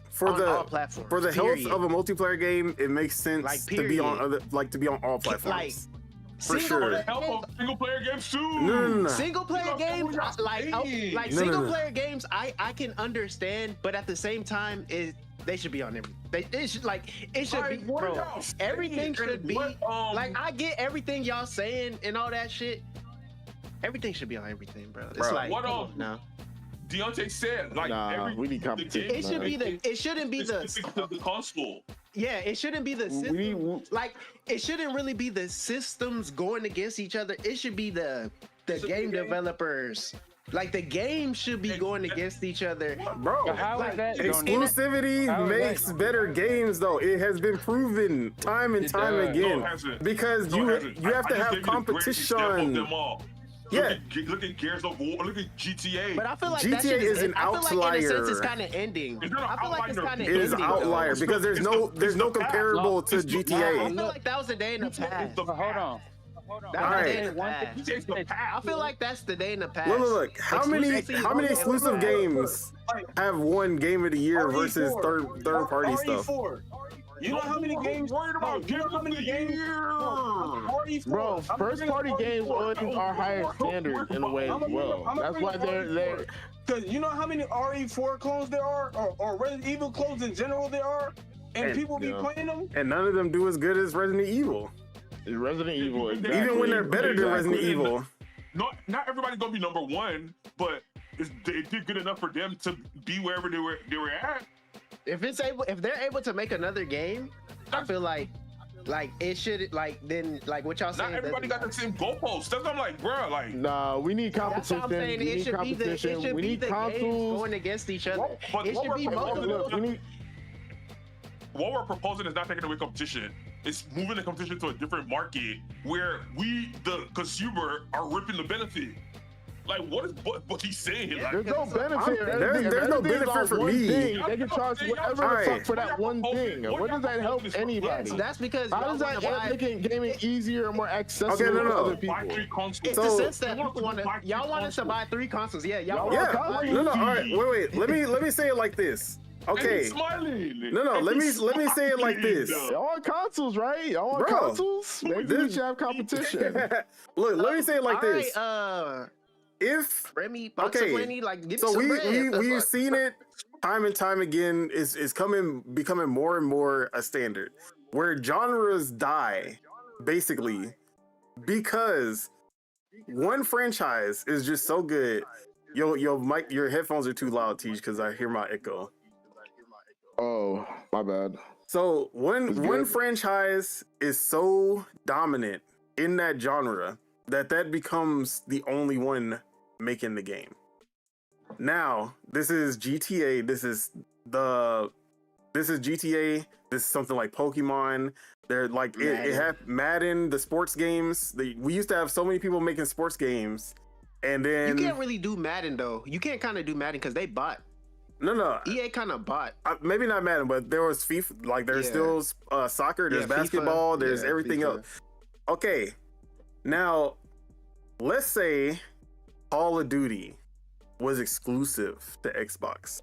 For on the all platforms. for the health period. of a multiplayer game, it makes sense Like, to be on period. to be on all Like, platforms. For single sure. The help of single player games too. No. Single player That's games, what I'm saying. like No, single no. player games, I can understand, but at the same time, They should be on everything. It should be, what bro. y'all saying? Everything should And be what, like, I get everything y'all saying and all that shit. Everything should be on everything, bro. It's like, what come on now. Deontay said, like, we need competition. It should be it shouldn't be the console. Yeah, it shouldn't be the system. Like, it shouldn't really be the systems going against each other. It should be the game developers. Like, the game should be going against each other. Bro, how is that exclusivity makes better games, though. It has been proven time and time again. No, it hasn't. Because No, you it hasn't. have to I just have gave you the greatest example of competition. them all. Yeah. Look at Gears of War. Look at GTA. But I feel like GTA that shit is an I feel like, in a sense, outlier. it's kind of ending. It's not I feel like it's outlier. kind of It is ending. outlier because there's no comparable to I GTA. feel like that was the day in the past. Hold on. That was the day in the past. GTA's the past. I feel like that's the day in the past. Look. How many exclusive games have won Game of the Year versus third party stuff? RE4. You know how many games? Worried about You know how many games? RE4. Bro, first party games are higher standard in a way as well. That's why they're Because you know how many RE4 clones there are, or Resident Evil clones in general there are, and people be playing them. And none of them do as good as Resident Evil. Resident Evil. Exactly. Even when they're better than Resident Evil. Not everybody's gonna be number one, but they did good enough for them to be wherever they were at. If they're able to make another game, I feel like it should then what y'all saying. Not everybody got the same goalposts. That's what I'm like, bro. Like, nah, we need competition. That's what I'm saying. We need competition. We need consoles going against each other. But It should be multiple. What we're proposing is not taking away competition. It's moving the competition to a different market where we, the consumer, are ripping the benefit. Like, what he's saying? Like, There's no benefit. There's no benefit for me. They can charge whatever the fuck for that one thing. What does that help anybody? That's because How does that make gaming easier and more accessible to other people? It's the sense that people y'all want us to buy 3 consoles. Yeah, y'all want to buy. No, all right, wait. Let me say it like this. Okay. No. Let me say it like this. Y'all want consoles, right? Y'all want consoles? Maybe we should have competition. Look, let me say it like this. If Remy, okay, so we've seen it time and time again. Is becoming more and more a standard where genres die, basically, because one franchise is just so good. Yo, Mike, your headphones are too loud, Teach, because I hear my echo. Oh, my bad. So one franchise is so dominant in that genre that becomes the only one making the game. Now, this is GTA. This is GTA. This is something like Pokemon. They're like it had Madden, the sports games. We used to have so many people making sports games, and then you can't really do Madden though. You can't kind of do Madden because they bought. No. EA kind of bought. Maybe not Madden, but there was FIFA. Like there's still soccer. There's basketball. FIFA, there's everything else. Okay, now let's say Call of Duty was exclusive to Xbox.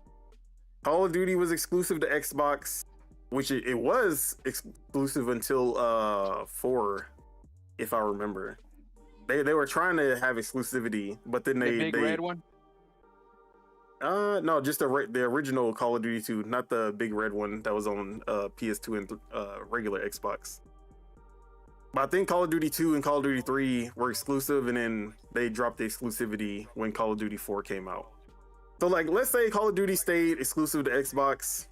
Call of Duty was exclusive to Xbox, which it was exclusive until 4, if I remember. They were trying to have exclusivity, but then the big red one. No, just the original Call of Duty 2, not the big red one that was on PS2 and regular Xbox. But I think Call of Duty 2 and Call of Duty 3 were exclusive, and then they dropped the exclusivity when Call of Duty 4 came out. So, like, let's say Call of Duty stayed exclusive to Xbox,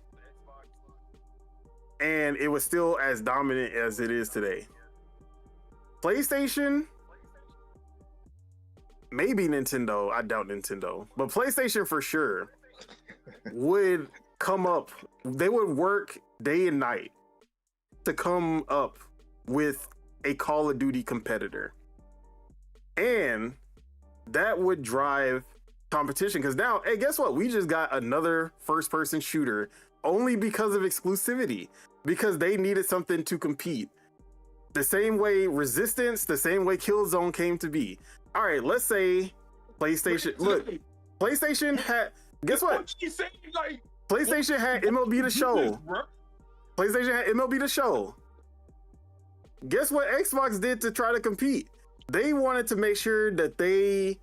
and it was still as dominant as it is today. PlayStation, maybe Nintendo, I doubt Nintendo, but PlayStation for sure would come up, they would work day and night to come up with a Call of Duty competitor. And that would drive competition, because now, hey, guess what? We just got another first-person shooter only because of exclusivity, because they needed something to compete. The same way Resistance, the same way Killzone came to be. All right, let's say PlayStation. Look, PlayStation had. Guess what? PlayStation had MLB The Show. PlayStation had MLB The Show. Guess what Xbox did to try to compete? They wanted to make sure that they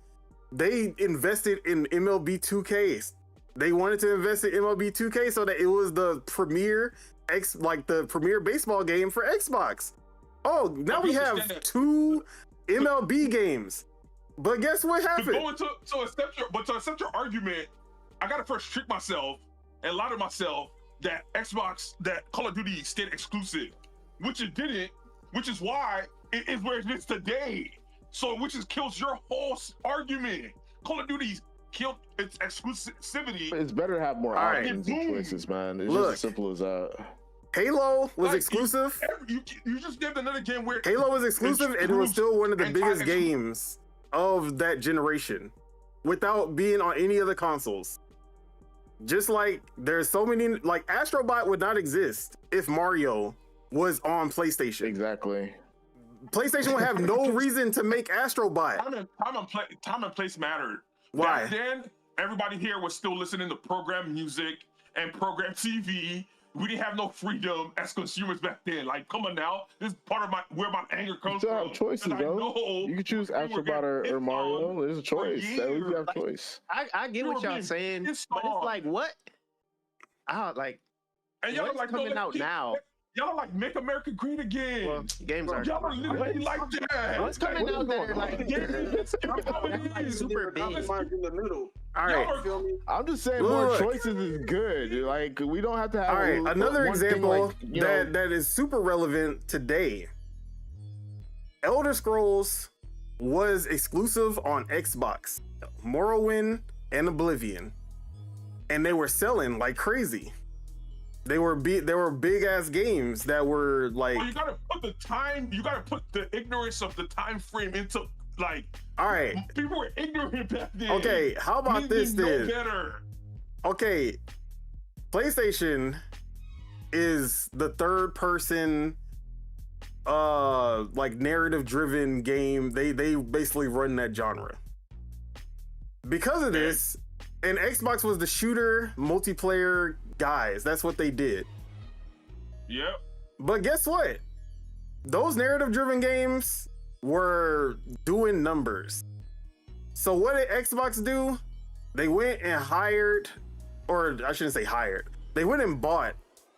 invested in MLB 2K. They wanted to invest in MLB 2K so that it was the premier the premier baseball game for Xbox. Oh, now we have 2 MLB games. But guess what happened? To accept your argument, I gotta first trick myself and lie to myself that Call of Duty stayed exclusive, which it didn't, which is why it is where it is today. So which kills your whole argument. Call of Duty's killed its exclusivity. It's better to have more options and choices, man. It's just as simple as that. Halo was exclusive. You just gave another game where Halo was exclusive, and it was still one of the biggest games of that generation without being on any other consoles. Just like there's so many, like Astrobot would not exist if Mario was on PlayStation. Exactly. PlayStation would have no reason to make Astrobot. Time and place mattered. Why? Back then, everybody here was still listening to program music and program TV. We didn't have no freedom as consumers back then. Like, come on now, this is part of where my anger comes from. You still have choices, though. You can choose Astrobot or Mario. There's a choice. At least you have choice. I get what y'all saying, but it's like, what? And y'all what's coming out now? Y'all like Make America Great Again. Well, games are. Y'all are literally like that. What's coming out there? Like super big. In the middle. All right. I'm just saying more choices is good. Like we don't have to have. All right. Another example that is super relevant today. Elder Scrolls was exclusive on Xbox, Morrowind and Oblivion, and they were selling like crazy. They were big ass games that were like. Well, you gotta put the time. You gotta put the ignorance of the time frame into like. All right. People were ignorant back then. Okay, how about this then? Better. Okay, PlayStation is the third person, like narrative driven game. They basically run that genre. Because of this, and Xbox was the shooter multiplayer guys. That's what they did. Yep. But guess what? Those narrative driven games were doing numbers. So what did Xbox do? They went and hired, or I shouldn't say hired. They went and bought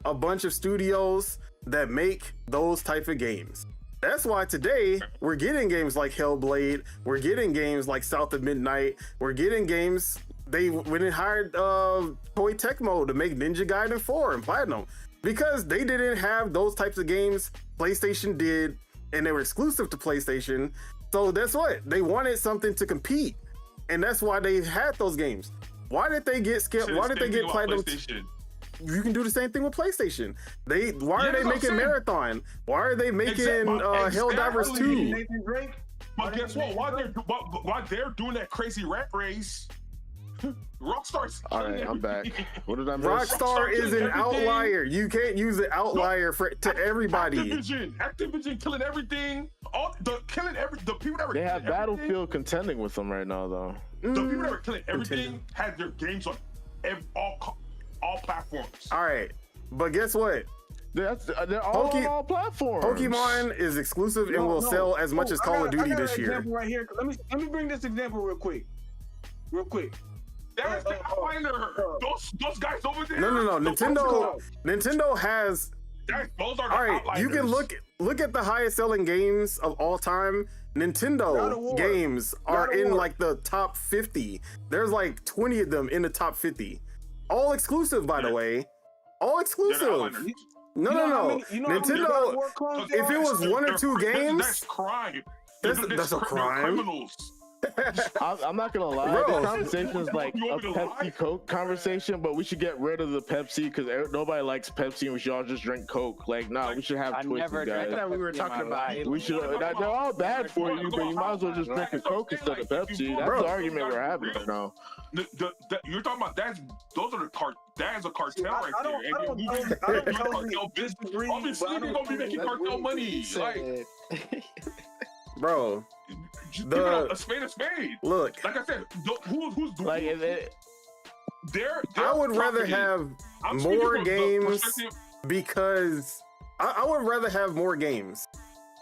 a bunch of studios that make those type of games. That's why today we're getting games like Hellblade. We're getting games like South of Midnight. We're getting games. They went and hired Toei Tecmo to make Ninja Gaiden 4 and Platinum because they didn't have those types of games. PlayStation did, and they were exclusive to PlayStation. So that's what they wanted, something to compete, and that's why they had those games. Why did they get skipped? Why did they get Platinum? You can do the same thing with PlayStation. Why are they making Marathon? Why are they making Helldivers 2? But guess what? While they're doing that crazy rat race, Rockstar's. All right, I'm back. What did I miss? Rockstar is an outlier. You can't use an outlier to everybody. Activision killing everything. The people that were they have Battlefield contending with them right now, though. The people that were killing everything had their games on all platforms. All right, but guess what? They're all on all platforms. Pokemon is exclusive and will sell as much as Call of Duty this year. Right here. Let me bring this example real quick. That is the outlier. Those guys over there. No. Nintendo has. Those are the all right. outliers. You can look at the highest selling games of all time. Nintendo games are in like the top 50. There's like 20 of them in the top 50. All exclusive, by the way. All exclusive. No. Nintendo. If it was one or two games, that's crime. That's a crime. Criminals. I'm not gonna lie. The conversation is like a Pepsi Coke conversation, but we should get rid of the Pepsi because nobody likes Pepsi and we should all just drink Coke. Like, nah, we should have choices, guys. That we were talking about. We should. They're all bad for you, but you might as well just drink a Coke instead of Pepsi. That's the argument we're having right now. You're talking about that is a cartel right there. Obviously, they're gonna be making cartel money. Like, bro. A spade. Look, like I said, who's doing like it? I would rather have more games because I would rather have more games.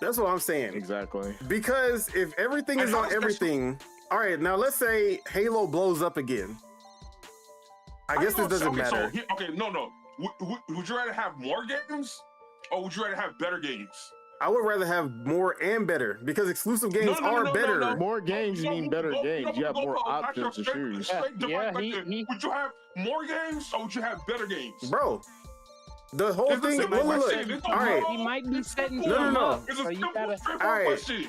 That's what I'm saying. Exactly. Because if everything is on everything, all right. Now let's say Halo blows up again. I guess this doesn't matter. No. Would you rather have more games or would you rather have better games? I would rather have more and better because exclusive games are better. No. More games mean better games. You have more options to choose. Would you have more games or would you have better games? Bro, the whole thing. Look. All right. He might be setting No. It's a simple, straightforward all right. question.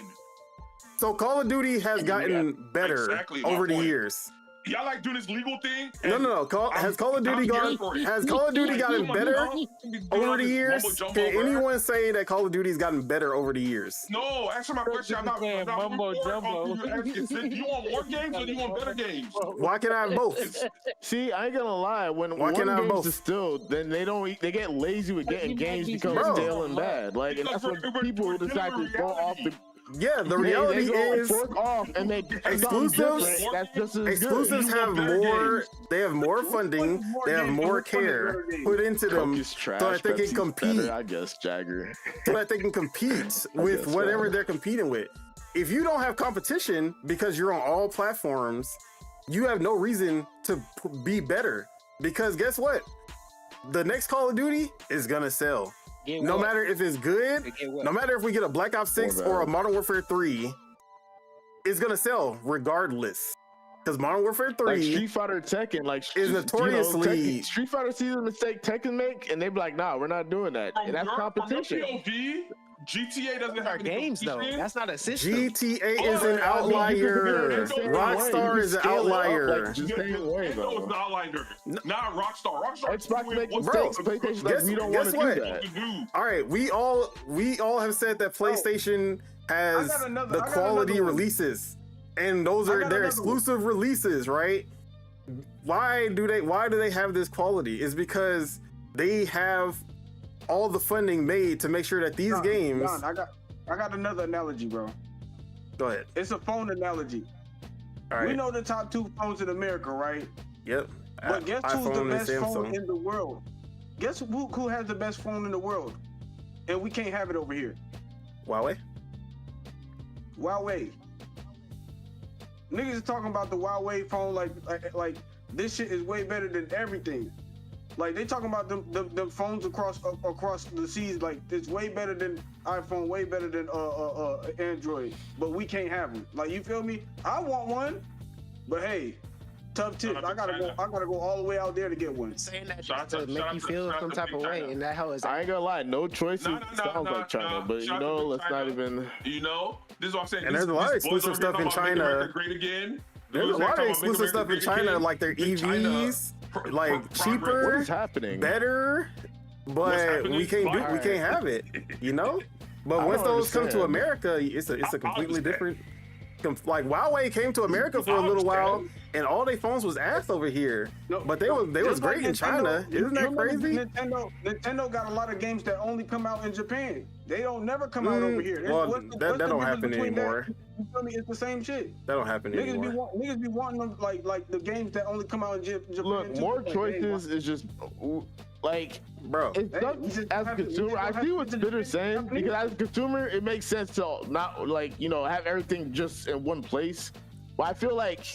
So Call of Duty has gotten better over the years. Y'all like doing this legal thing? No. Has Call of Duty gotten better over the years? Can anyone say that Call of Duty's gotten better over the years? No, answer my question. I'm not mumbo jumbo. Do you want more games or do you want better games? Why can't I have both? See, I ain't gonna lie. When Why one can't I have game's both? distilled, then they get lazy with getting games because stale and bad. Like, and that's when people decide to go off the. Yeah, the reality is fork off and they exclusives. That's just as Exclusives good. have more. They have more funding. They have more care put into them, so that they can compete. Better, I guess, Jagger. So that they can compete with whatever they're competing with. If you don't have competition because you're on all platforms, you have no reason to be better. Because guess what? The next Call of Duty is gonna sell. No matter if it's good, no matter if we get a Black Ops 6 or a Modern Warfare 3, it's gonna sell regardless. Because Modern Warfare 3, like Street Fighter Tekken, is notoriously Street Fighter sees a mistake Tekken make, and they be like, "Nah, we're not doing that." And that's competition. GTA doesn't have games though. That's not a system. GTA is an outlier. Rockstar is an outlier. Nintendo's an outlier. Not Rockstar. Xbox makes mistakes. PlayStation like, we don't want to do that. All right, we all have said that PlayStation has the quality releases, and those are their exclusive releases, right? Why do they have this quality? Is because they have all the funding made to make sure that these games. John, I got another analogy, bro. Go ahead. It's a phone analogy. All right. We know the top 2 phones in America, right? Yep. But guess who's the best phone in the world? Guess who has the best phone in the world? And we can't have it over here. Huawei. Niggas is talking about the Huawei phone like this shit is way better than everything. Like they talking about the phones across the seas. Like it's way better than iPhone, way better than Android. But we can't have them. Like you feel me? I want one, but hey, tough tip. I gotta go all the way out there to get one. Saying that just to make you feel some type of way, and that how is. I ain't gonna lie, no choices sounds like China, but you know, let's not even. You know, this is what I'm saying. And there's a lot of exclusive stuff in China. There's a lot of exclusive stuff in China, like their EVs. Like cheaper, what is happening? Better, but we can't have it, you know. But once those come to America, it's a completely different. Like Huawei came to America for a little while, and all their phones was ass over here. But they was great in China. Isn't that crazy? Nintendo got a lot of games that only come out in Japan. They don't never come out over here. Well, that don't happen anymore. You feel me? It's the same shit. That don't happen anymore. Niggas be wanting them like the games that only come out in Japan. Look, more choices is just like, bro. It's as a consumer, I see what Spitter's saying, because as a consumer, it makes sense to not like have everything just in one place. But I feel like.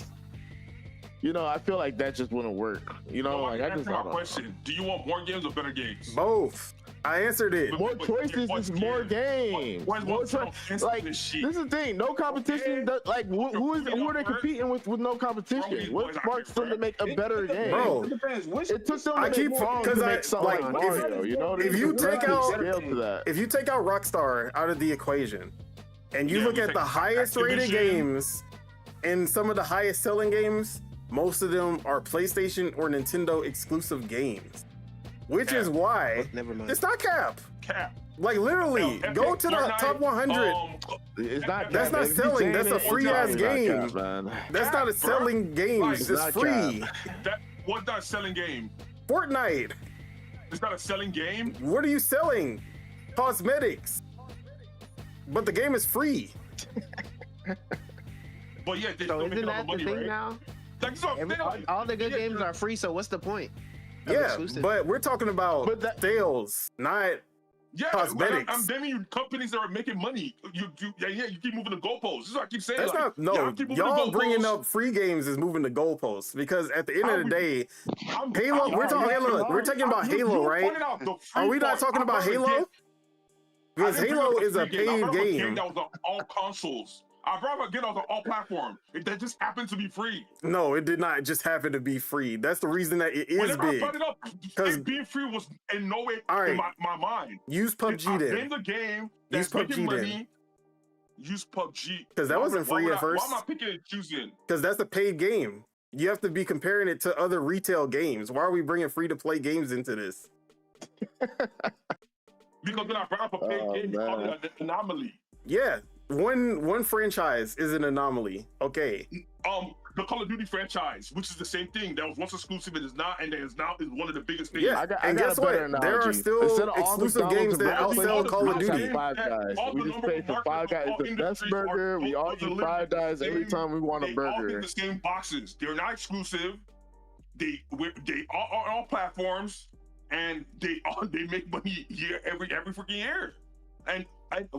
I feel like that just wouldn't work. That's my question. Do you want more games or better games? Both. I answered it. More choices is more games. Like this is the thing. No competition. Like who are they competing with no competition? What sparks them to make a better game? Bro, it took them to make something like Mario. If you take out Rockstar out of the equation, and you look at the highest rated games and some of the highest selling games, most of them are PlayStation or Nintendo exclusive games. Which is why it's not cap. Like literally, go to the top 100. It's not. That's not selling. That's a free ass game. That's not a selling game. It's free. What's not a selling game? Fortnite. It's not a selling game. What are you selling? Cosmetics. But the game is free. But yeah, so isn't that the thing now? All the good games are free. So what's the point? Yeah, but we're talking about sales, not Yeah, cosmetics. I'm naming you companies that are making money. You keep moving the goalposts. This is what I keep saying. That's like, not no. Y'all bringing up free games is moving the goalposts because at the end of the day, Halo. We're talking about Halo, right? Are we not talking about Halo? Because Halo is a paid game. That was on all consoles. I brought up a game that was on all platforms. That just happened to be free. No, it did not just happen to be free. That's the reason that it is big. Because being free was in no way in my mind. Use PUBG then. Name the game that's making money. Use PUBG. Because that wasn't free at first. Why am I picking and choosing? Because that's a paid game. You have to be comparing it to other retail games. Why are we bringing free-to-play games into this? Because when I brought up a paid game, you call it an anomaly. Yeah. One franchise is an anomaly. Okay. The Call of Duty franchise, which is the same thing. That was once exclusive, it is not, and is now is one of the biggest things. Yeah, and guess what? There are still exclusive games that outsell Call of Duty. Five Guys. We just pay for Five Guys. It's the best burger. We all eat Five Guys every time we want a burger. They all in the same boxes. They're not exclusive. They are on all platforms, and they make money every freaking year. And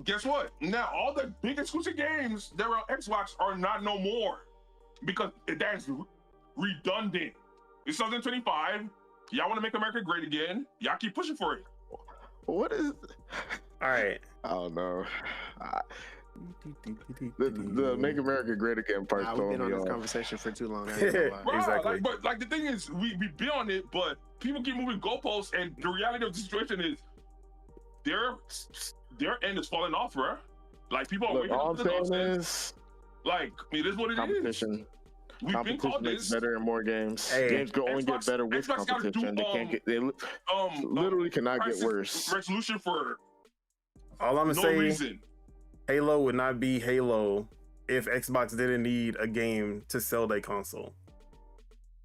guess what? Now all the big exclusive games that are on Xbox are not no more because that's redundant. It's 2025. Y'all want to make America great again? Y'all keep pushing for it. What is? All right. I don't know. The Make America Great Again part. We've been on this conversation for too long. Exactly. But the thing is, we be on it, but people keep moving goalposts, and the reality of the situation is their end is falling off, bro. Like people are waking up to the nonsense. Like it is what it is. Competition makes better and more games. Games can only get better with competition. They can't get. They literally cannot get worse. Resolution for all I'm gonna say. Halo would not be Halo if Xbox didn't need a game to sell their console.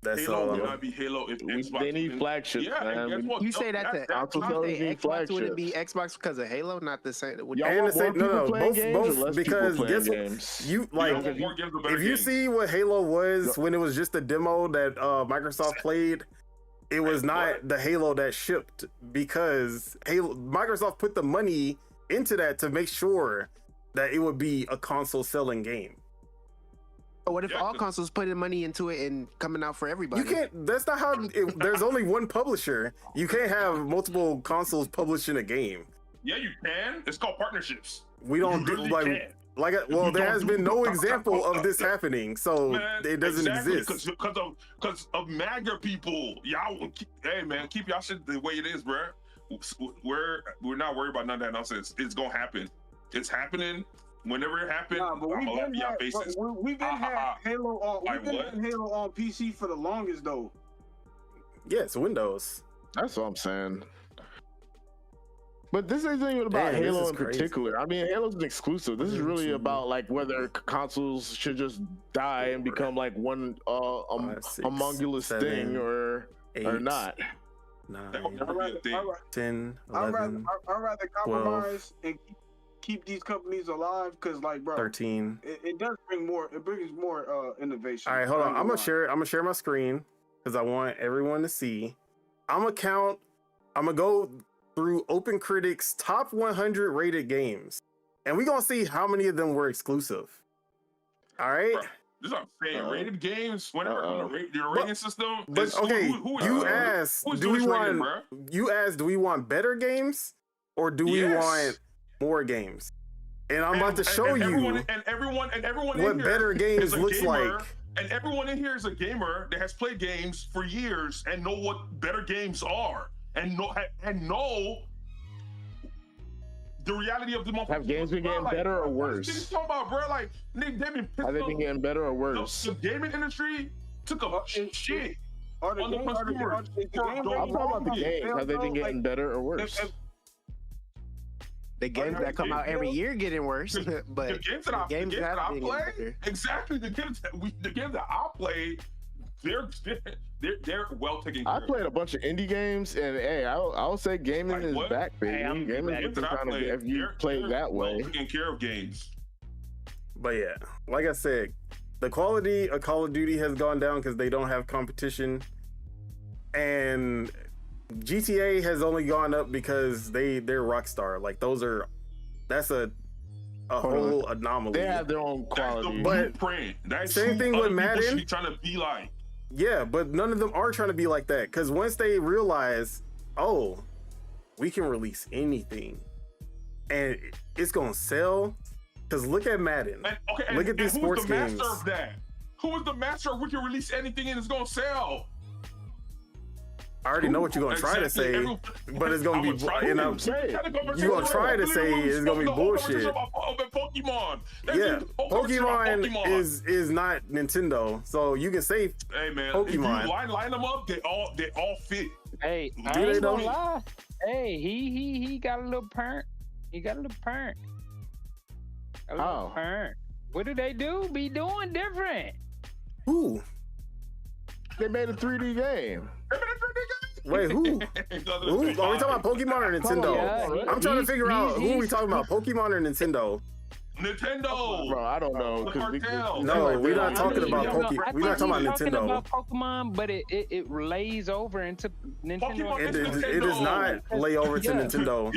That's Halo all. Would not be Halo if Xbox. They need flagships. Yeah, man. You say that to Xbox wouldn't be Xbox because of Halo, not the same. Both because guess what? You like if you see what Halo was when it was just a demo that Microsoft played. It was not the Halo that shipped because Microsoft put the money into that to make sure that it would be a console selling game. What if all consoles putting money into it and coming out for everybody? You can't. That's not how. There's only one publisher. You can't have multiple consoles publishing a game. Yeah, you can. It's called partnerships. We don't do there has been no example of this happening, so it doesn't exist. Because of MAGA people. Y'all, hey man, keep y'all shit the way it is, bro. We're not worried about none of that nonsense. It's gonna happen. It's happening. Whenever it happens, we've been had Halo on PC for the longest though. Yeah, it's Windows. That's what I'm saying. But this isn't even about Halo in particular. I mean, Halo's an exclusive. This is really about like whether consoles should just die and become like one homunculus thing or not. 9, 10, 11, I'd rather compromise 12, and keep these companies alive because, like, bro, 13. It does bring more. It brings more innovation. All right, hold on. I'm gonna share my screen because I want everyone to see. I'm gonna go through Open Critics top 100 rated games, and we're gonna see how many of them were exclusive. All right. Bro, this is what I'm saying. Rated games, whenever your rating system. But okay, you asked, do we want better games or do we want more games? And I'm about to show you what better games looks like. And everyone in here is a gamer that has played games for years and know what better games are and know the reality of the moment. Have games been getting better or worse? What are you talking about, bro? Like they've been. Have they been getting better or worse? The gaming industry took a shit on the consumer. I'm talking about the games. Have they been getting better or worse? The games that come out every year getting worse, but the games that I play, exactly the games that I play, they're well taken care of. I played a bunch of indie games, and hey, I would say gaming is back, baby. Gaming is kind of if you play that way. Well taken care of games. But yeah, like I said, the quality of Call of Duty has gone down because they don't have competition, and GTA has only gone up because they're Rockstar. Like that's a whole anomaly. They have their own quality. But that's same thing with Madden. Trying to be like. Yeah, but none of them are trying to be like that. Because once they realize, oh, we can release anything, and it's gonna sell. Because look at Madden. Look at these sports games. Who was the master of that? Who was the master of we can release anything and it's gonna sell? I already know what you're gonna try to say, but it's gonna be, you're gonna try to say it's gonna be bullshit. Pokemon. Yeah, Pokemon is not Nintendo, so you can say, hey man, Pokemon. If you line them up, they all fit. Hey, I ain't gonna lie. Hey, he got a little perk. He got a little perk. What do they do? Be doing different. Who? They made a 3D game. Wait, who? Who? Are we talking about Pokemon or Nintendo? Yeah, I'm trying to figure out who we talking about, Pokemon or Nintendo. Nintendo. Bro, I don't know. No, we're not talking about Pokemon. We're not talking about Nintendo. About Pokemon, but it lays over into Nintendo. It does not lay over to Nintendo.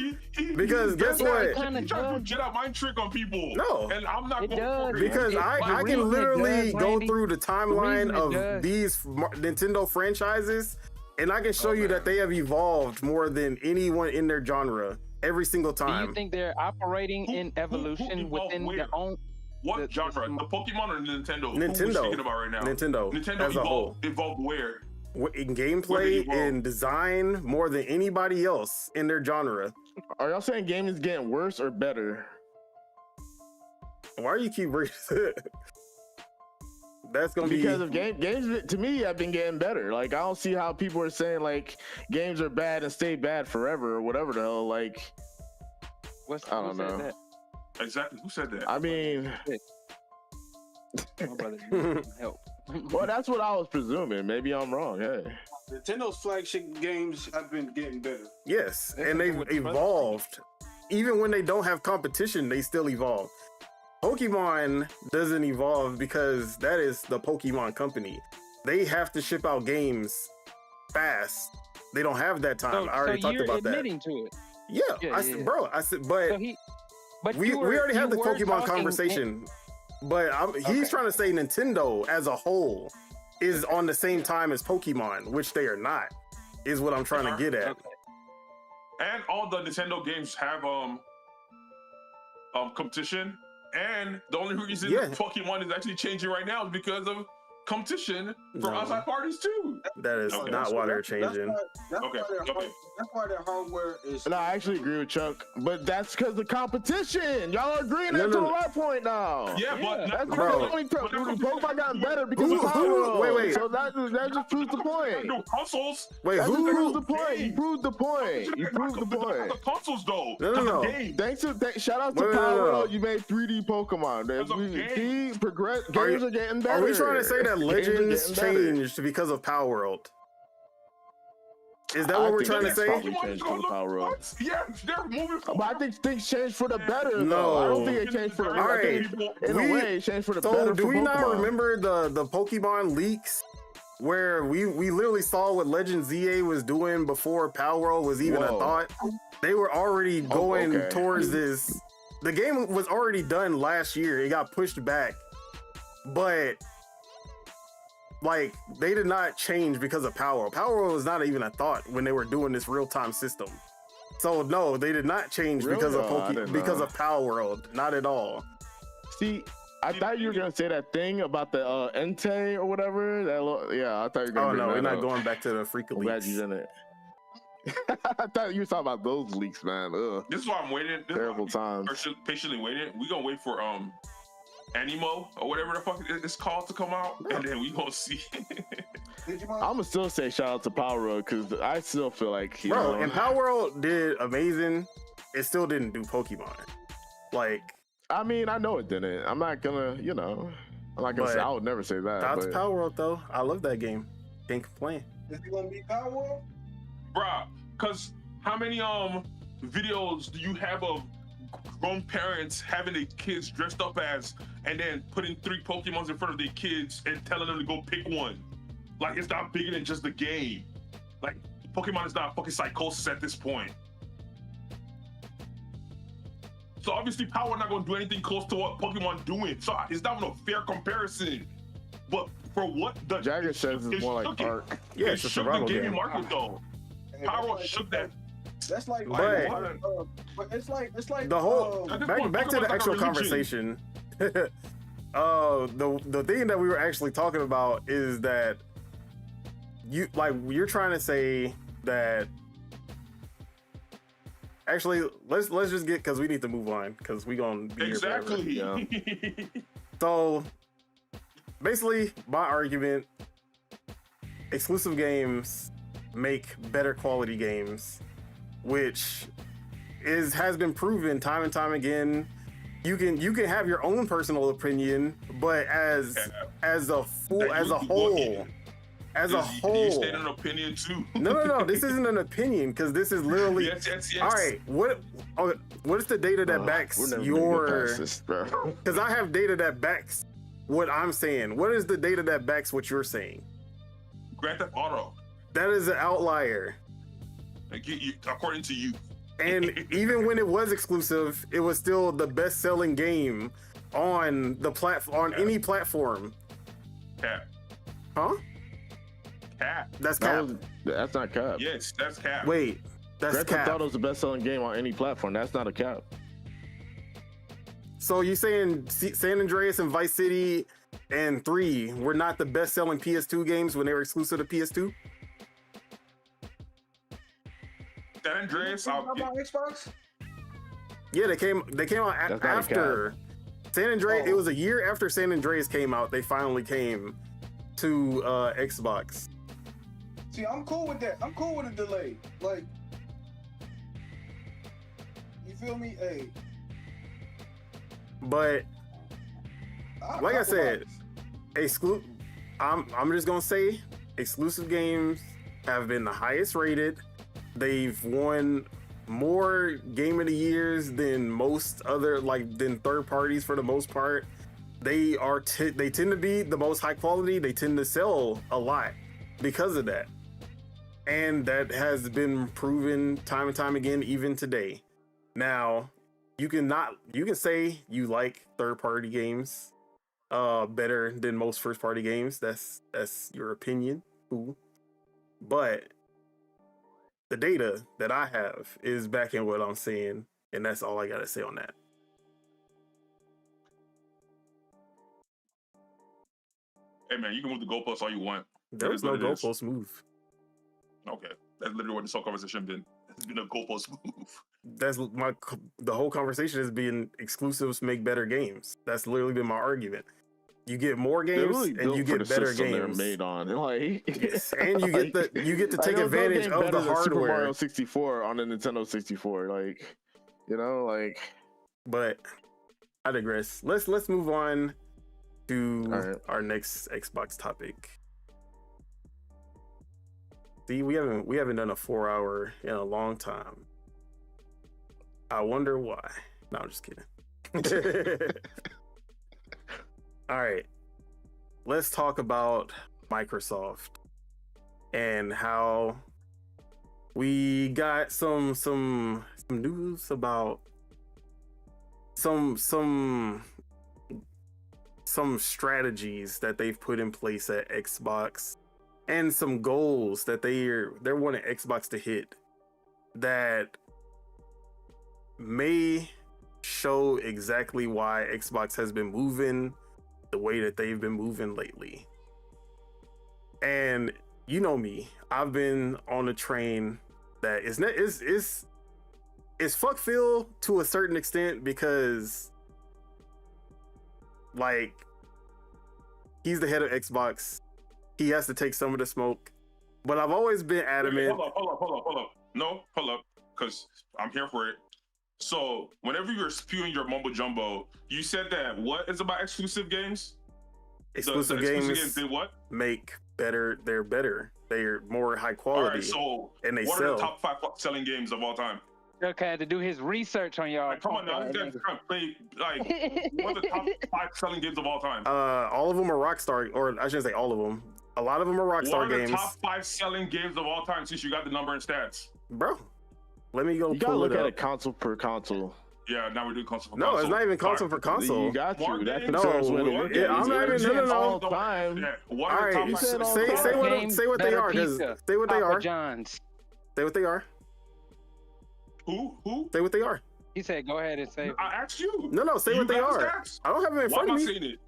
Because guess what? He's trying to do a Jedi mind trick on people. No. And I'm not going for it. Because I can literally go through the timeline of these Nintendo franchises, and I can show you that they have evolved more than anyone in their genre. Every single time. Do you think they're operating in evolution within their own? What genre? The Pokemon or Nintendo? Nintendo. Who we speaking about right now? Nintendo as a whole. Evolved where? In gameplay and design more than anybody else in their genre. Are y'all saying gaming is getting worse or better? Why do you keep bringing it? That's gonna because of games to me have been getting better. Like I don't see how people are saying like games are bad and stay bad forever or whatever the hell. Like I don't know. That? Exactly. Who said that? I mean, my brother, help. Well, that's what I was presuming. Maybe I'm wrong. Hey, Nintendo's flagship games have been getting better. Yes, and they've evolved. Even when they don't have competition, they still evolve. Pokemon doesn't evolve because that is the Pokemon company. They have to ship out games fast. They don't have that time. I already talked about that. So you're admitting to it. Yeah, I said, but we already had the Pokemon conversation. But he's trying to say Nintendo as a whole is on the same time as Pokemon, which they are not. Is what I'm trying to get at. Okay. And all the Nintendo games have competition. And the only reason Pokemon is actually changing right now is because of competition from outside parties too. That is not why they're changing. That's why their hardware is. No, I actually agree with Chuck, but that's because of competition. Y'all are agreeing to the right point now. Yeah, but that's Pokemon got better because of Power. Wait. So that just proves the point. Consoles. Wait, that who proves the point? You proved the point. You proved the point. The consoles though. No. Shout out to Power. You made 3D Pokemon. Games are getting better. Are we trying to say that Legends changed because of Power World? Is that what we're trying to say? Yeah, they're moving forward. But I think things changed for the better. No, I don't think it changed for the better. Right. In a way, it changed for the better. So do we not remember the Pokemon leaks where we literally saw what Legend ZA was doing before Power World was even a thought? They were already going towards this. The game was already done last year. It got pushed back, but like they did not change because of Power. Power was not even a thought when they were doing this real-time system. So no, they did not change because of of Power World. Not at all. See, I thought you were gonna say that thing about the Entei or whatever. I thought you were gonna. Oh no, we're not going back to the freak leaks. Glad you didn't. I thought you were talking about those leaks, man. Ugh. This is why I'm waiting. Terrible times. Patiently waiting. We gonna wait for Animo or whatever the fuck it's called to come out, and then we gonna see. I'm gonna still say shout out to Power World because I still feel like and Power World did amazing. It still didn't do Pokemon. Like, I mean, I know it didn't. I'm not gonna, I'm not gonna say. I would never say that. That's Power World though. I love that game. Can't complain. Is it gonna be Power World? Bruh, cause how many videos do you have of grown parents having their kids dressed up as and then putting 3 Pokemons in front of their kids and telling them to go pick one? Like, it's not bigger than just the game. Like, Pokemon is not fucking Psychosis at this point. So obviously Power not gonna do anything close to what Pokemon doing. So it's not a fair comparison. But for what the Jagger says is more like Arc. Yeah, it it's a shook the survival gaming game. market though. Hey, Power shook that. That's like, But- but it's like The whole At this back point, to Pokemon's the like a actual religion. conversation. The thing that we were actually talking about is that you're trying to say that. Actually, let's just get, because we need to move on, because we gonna be here forever. Exactly. So basically, my argument: exclusive games make better quality games, which has been proven time and time again. You can have your own personal opinion, but as a whole. You state an opinion too. No. This isn't an opinion, because this is literally. Yes. All right, what is the data that backs we're never gonna your? get past this, bro. Because I have data that backs what I'm saying. What is the data that backs what you're saying? Grand Theft Auto. That is an outlier. Like according to you. And even when it was exclusive, it was still the best-selling game on the platform, on any platform. Cap. Huh? Cap. That's cap. That's not cap. Yes, that's cap. Wait, that's Grand Theft cap. Auto is the best-selling game on any platform. That's not a cap. So you saying San Andreas and Vice City and 3 were not the best-selling PS2 games when they were exclusive to PS2? San Andreas. about Xbox? Yeah, they came out That's not a after San Andreas. Oh. It was a year after San Andreas came out. They finally came to Xbox. See, I'm cool with that. I'm cool with a delay. Like, you feel me? Hey, But like I said, I'm just gonna say exclusive games have been the highest rated. They've won more Game of the Years than most other, than third parties for the most part. They they tend to be the most high quality. They tend to sell a lot because of that. And that has been proven time and time again, even today. Now, you can say you like third party games better than most first party games. That's your opinion. Ooh. But the data that I have is backing what I'm saying, and that's all I gotta say on that. Hey man, you can move the goalposts all you want. There was no goalpost move. Okay, that's literally what this whole conversation been. It's been a goalpost move. That's the whole conversation has been exclusives make better games. That's literally been my argument. You get more games Really and you get better games. They're made on, Yes, and you get to take advantage of the hardware. Super Mario 64 on the Nintendo 64, But I digress. Let's move on to our next Xbox topic. See, we haven't done a 4-hour in a long time. I wonder why. No, I'm just kidding. All right, let's talk about Microsoft and how we got some news about some strategies that they've put in place at Xbox and some goals that they're wanting Xbox to hit that may show exactly why Xbox has been moving the way that they've been moving lately. And you know me, I've been on a train that is fuck Phil to a certain extent, because he's the head of Xbox. He has to take some of the smoke. But I've always been adamant. Hold up. No, hold up, because I'm here for it. So whenever you're spewing your mumbo jumbo, you said that what is about exclusive games? Exclusive games did what? Make better. They're better. They're more high quality. All right, so and they what sell. are the top 5 selling games of all time? Chuck had to do his research on y'all. Come on now, you guys can't play what are the top 5 selling games of all time? All of them are Rockstar, or I shouldn't say all of them. A lot of them are Rockstar What are games. the top 5 selling games of all time since you got the number and stats? Bro, let me go You gotta pull look it at up. it console per console. Yeah, now we're doing console for No, console. it's not even console All for console. You got More to. That's games? the fairest way to No, look at yeah, it. I'm not You even- said no. all time. Yeah, what All are the right, top 5 said all say time. what they Better are, because pizza, say what they Papa are. John's. Say what they are. Who? Say what they are. He said, "Go ahead and say." I asked you. No, say You what they got the are. stats? I don't have it in Why front am of I me saying it?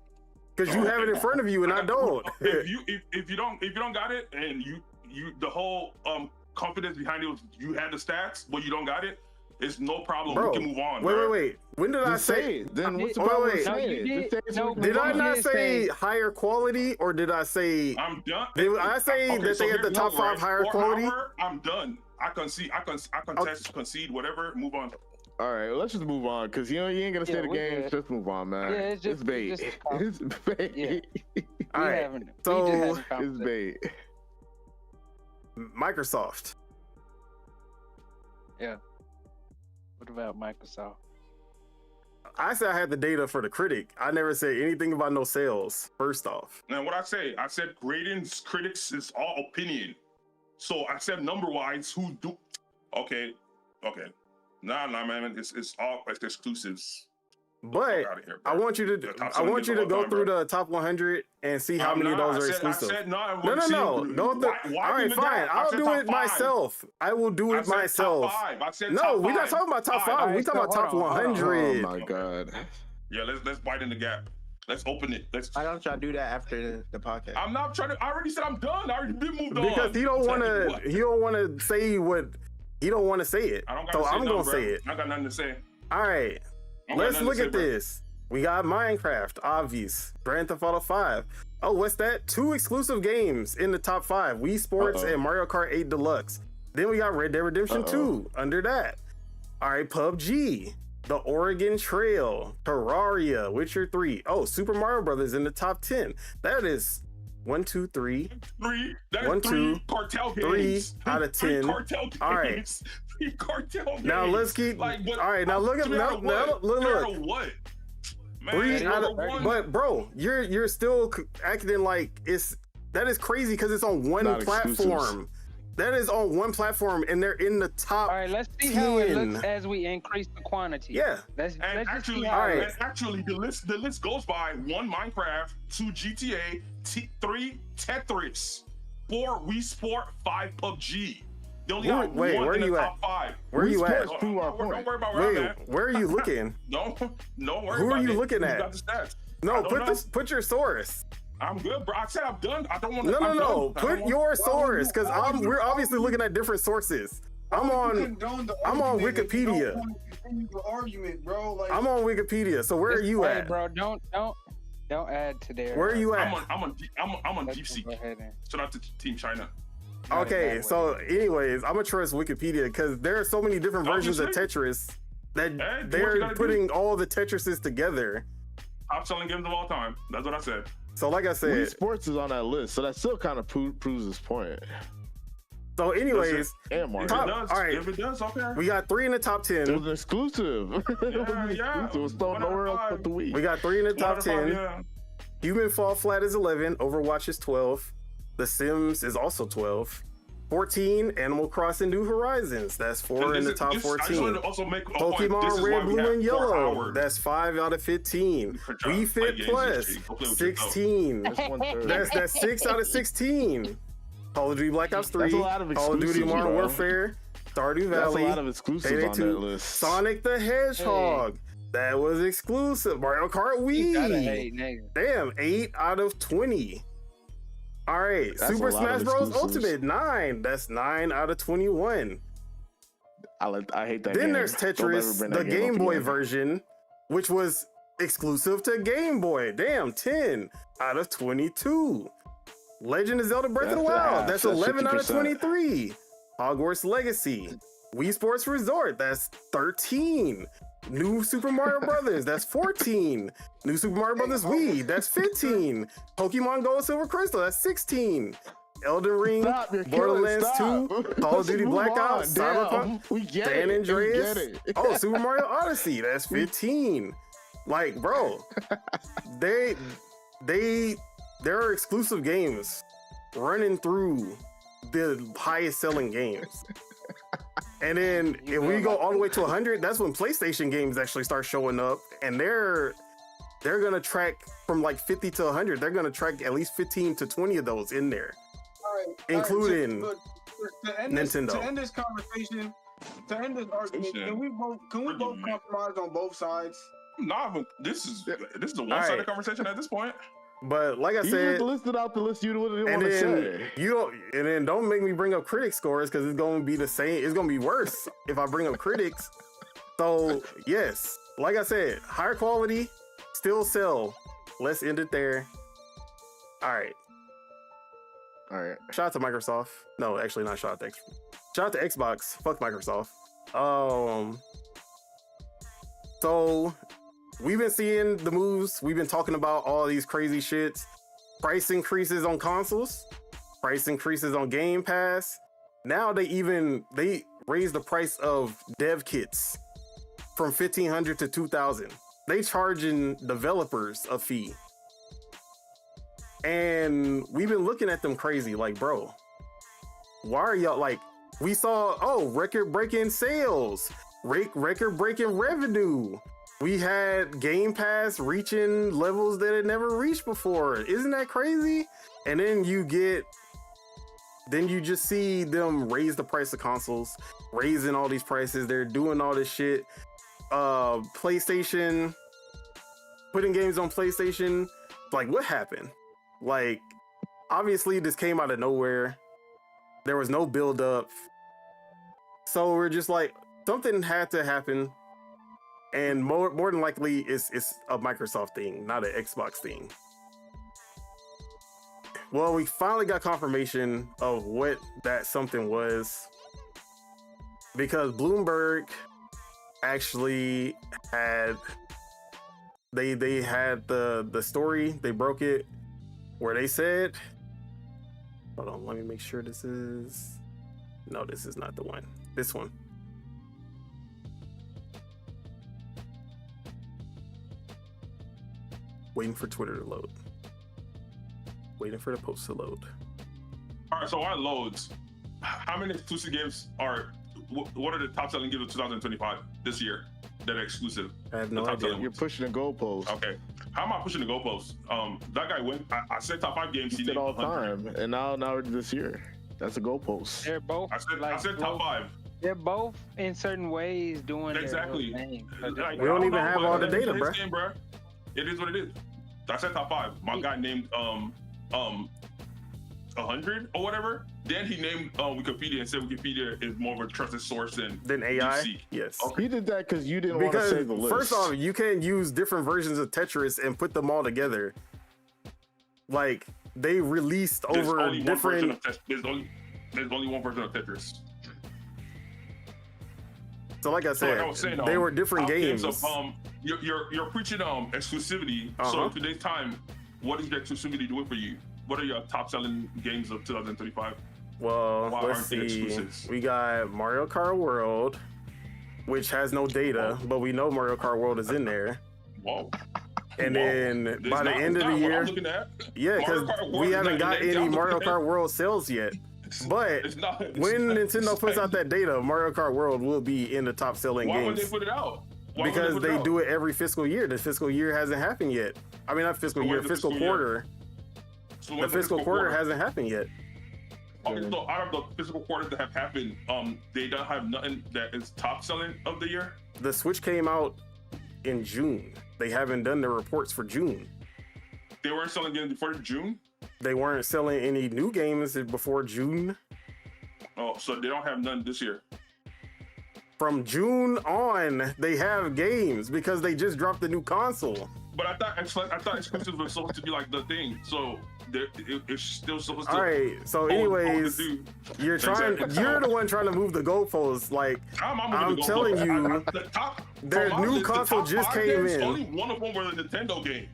because you have it in front of you and I don't. If you don't got it and you the whole confidence behind it was you had the stats but you don't got it, it's no problem. Bro, We can move on. wait. When did I Just say? say it. Then what's the Wait, problem wait. with No, saying you it? did. Just say it so No, we can Did move I on. not did say say- higher quality or did I say? I'm done. Did I say Okay, that so they had the here's top the 5 right. higher For quality? hour, I'm done. I contest, concede, whatever. Move on. All right, let's just move on because you ain't gonna say Yeah, the we games. good. Just move on, man. Yeah, it's just- bait. it's just It's bait. Yeah. All right, so It's bait. Microsoft. Yeah. What about Microsoft? I said I had the data for the critic. I never said anything about no sales. First off, And what I said grading critics is all opinion. So I said number wise, who do? Okay. Nah, man. It's exclusives. but Get outta here, I bro. want you The to top I selling want you games to of go all time, through bro. the top 100 and see how I'm many of not. those are I exclusive. said no. I No. wanna see Don't why all right, even fine. that? I I'll said do top it 5. myself. I will do I it said myself. Top 5. I said No, top we're not 5. talking about top 5. Alright, We're talking about so top hold on, hold on. 100. Oh my god. Yeah, let's widen the gap. Let's open it. Why don't y'all do that after the podcast? I'm not trying to. I already said I'm done. I already been moved on. Because he don't want to. He don't want to say what. He don't want to say it. I don't So gotta say I'm gonna nothing, say bro. it. I got nothing to say. All right. I got Let's nothing look to say, at bro. this. We got Minecraft, obvious. Grand Theft Auto 5. Oh, what's that? 2 exclusive games in the top 5. Wii Sports and Mario Kart 8 Deluxe. Then we got Red Dead Redemption 2 under that. All right, PUBG, The Oregon Trail, Terraria, Witcher 3. Oh, Super Mario Brothers in the top 10. That is 1, 2, 3. 3. That's 1, 2, 3 cartel 3 games. out of 10. 3 cartel games. All right. 3 cartel games. Now let's keep. Like, but all right, now look at three out now. of what? Look. Three out of what? Man, 3 out number of, one. but bro, you're still acting like that is crazy because it's on one Not platform. exclusives. That is on one platform, and they're in the top. All right, let's see how it 10. looks as we increase the quantity. Yeah. Let's And just see actually, how it Alright. looks. and actually, the list goes by 1 Minecraft, 2 GTA, 3 Tetris, 4 Wii Sport, 5 PUBG. They only got Wait, one where in you the at? top 5. Where you at? Sports prove our Don't point. worry about where I'm Wait, at. where are you looking? Don't worry Who about are you it. looking You at? got the stats. I No, don't put know. your source. I'm good, bro. I said I'm done. I don't want to. No. Put your source, because we're obviously looking at different sources. I'm on Wikipedia. The argument, bro. Like, I'm on Wikipedia. So where are you Hey, at? bro? Don't add to their. Where are you at? I'm on Let's Deep Seek. go ahead and- Shout out to Team China. Not Okay, that so way. anyways, I'm gonna trust Wikipedia because there are so many different versions of Tetris that Hey, do what you they're gotta putting all the Tetrises together. Top selling games of all time. That's what I said. So like I Wii said, Sports is on that list, so that still kind of proves his point. so anyways, And Mario. If Top- it does, all right. if it does, okay. we got 3 in the top It 10. was an exclusive. It was an Yeah. exclusive. It was sold 1 out of nowhere else 5. but the Wii. We got 3 in the One top out of 5, 10. yeah. Human Fall Flat is 11. Overwatch is 12. The Sims is also 12. 14, Animal Crossing New Horizons. That's 4 in And the this- top this- I just wanted 14. to also make a point. This Pokemon is why Red, we Blue, have and 4 Yellow. hours. That's 5 out of 15. Good job. Wii Play Fit games Plus, this week. Go play with yourself. 16. That's 1/3. That's 6 out of 16. Call of Duty Black Ops 3, That's a lot of Call of Duty exclusives, Modern bro. Warfare, Stardew That's a Valley, lot of exclusives Payday on 2, that list. Sonic the Hedgehog. That was exclusive. Mario Kart You gotta Wii. hate nigga. Damn, 8 out of 20. All right, That's Super a lot Smash of Bros. exclusives. Ultimate 9. That's 9 out of 21. I hate that Then game. there's Don't ever Tetris, bring the that Game up Boy again. version, which was exclusive to Game Boy. Damn, 10 out of 22. Legend of Zelda Breath of the That's Wild. half. That's That's 11 out of 50%. 23. Hogwarts Legacy. Wii Sports Resort. That's 13. New Super Mario Brothers. That's 14. New Super Mario Brothers Wii. That's 15. Pokemon Gold Silver Crystal. That's 16. Elden Ring, Stop, you're killing, Borderlands stop. 2, Call of Let's Duty move Black on. Ops, Damn, Cyberpunk, we get San it. Andreas. We get it. Oh, Super Mario Odyssey. That's 15. Like, bro, there are exclusive games running through the highest selling games. And then if we go all the way to 100, that's when PlayStation games actually start showing up, and they're gonna track from like 50 to 100. They're gonna track at least 15 to 20 of those in there, including Nintendo. To end this conversation, to end this argument, can we both compromise on both sides? Nah, this is a one-sided conversation at this point. But like I said, just listed out the list you wouldn't want to say. Don't make me bring up critic scores because it's gonna be the same. It's gonna be worse if I bring up critics. So yes, like I said, higher quality, still sell. Let's end it there. All right. Shout out to Microsoft. No, actually not shout out to shout out to Xbox. Fuck Microsoft. So we've been seeing the moves. We've been talking about all these crazy shits. Price increases on consoles. Price increases on Game Pass. Now they raised the price of dev kits from $1,500 to $2,000. They charging developers a fee. And we've been looking at them crazy, like, bro, why are y'all like, we saw, record-breaking sales, record-breaking revenue. We had Game Pass reaching levels that it never reached before. Isn't that crazy? And then you just see them raise the price of consoles, raising all these prices. They're doing all this shit. PlayStation, putting games on PlayStation. Like, what happened? Like, obviously this came out of nowhere. There was no build up. So we're just like, something had to happen. And more than likely, it's a Microsoft thing, not an Xbox thing. Well, we finally got confirmation of what that something was, because Bloomberg actually had they had the story. They broke it where they said, hold on, let me make sure this is not the one. This one. Waiting for Twitter to load. Waiting for the post to load. All right, so while it loads, how many exclusive games what are the top selling games of 2025 this year that are exclusive? I have no idea. You're pushing the goalposts. Okay. How am I pushing the goalposts? That guy went, I said top 5 games. He did all time, and now this year. That's a goalpost. They're both. I said top 5. They're both in certain ways doing exactly. Their own thing. Like, we don't even have all the data, bro. It is what it is. I said top 5. My guy named 100 or whatever. Then he named Wikipedia and said Wikipedia is more of a trusted source than AI. DC. Yes. Okay. He did that because you didn't want to say the list. First off, you can use different versions of Tetris and put them all together. Like, they released over different. There's only one version of Tetris. So like I said, they were different games. You're preaching exclusivity. So in today's time, what is the exclusivity doing for you? What are your top selling games of 2035? Well, let's see. We got Mario Kart World, which has no data, but we know Mario Kart World is in there. Whoa. And then by the end of the year, yeah, because we haven't got any Mario Kart World sales yet. But when Nintendo puts out that data, Mario Kart World will be in the top selling games. Why would they put it out? Because they do it every fiscal year. The fiscal year hasn't happened yet. I mean, not fiscal year, fiscal quarter. The fiscal quarter hasn't happened yet. Okay, so out of the fiscal quarters that have happened, they don't have nothing that is top selling of the year? The Switch came out in June. They haven't done the reports for June. They weren't selling games before June? They weren't selling any new games before June. Oh, so they don't have none this year. From June on, they have games because they just dropped the new console. But I thought exclusives were supposed to be like the thing. So it's still supposed to. All right. So, anyways, you're the one trying to move the goalposts. Like, I'm telling you, their new console just came in. Only one of them was a Nintendo game.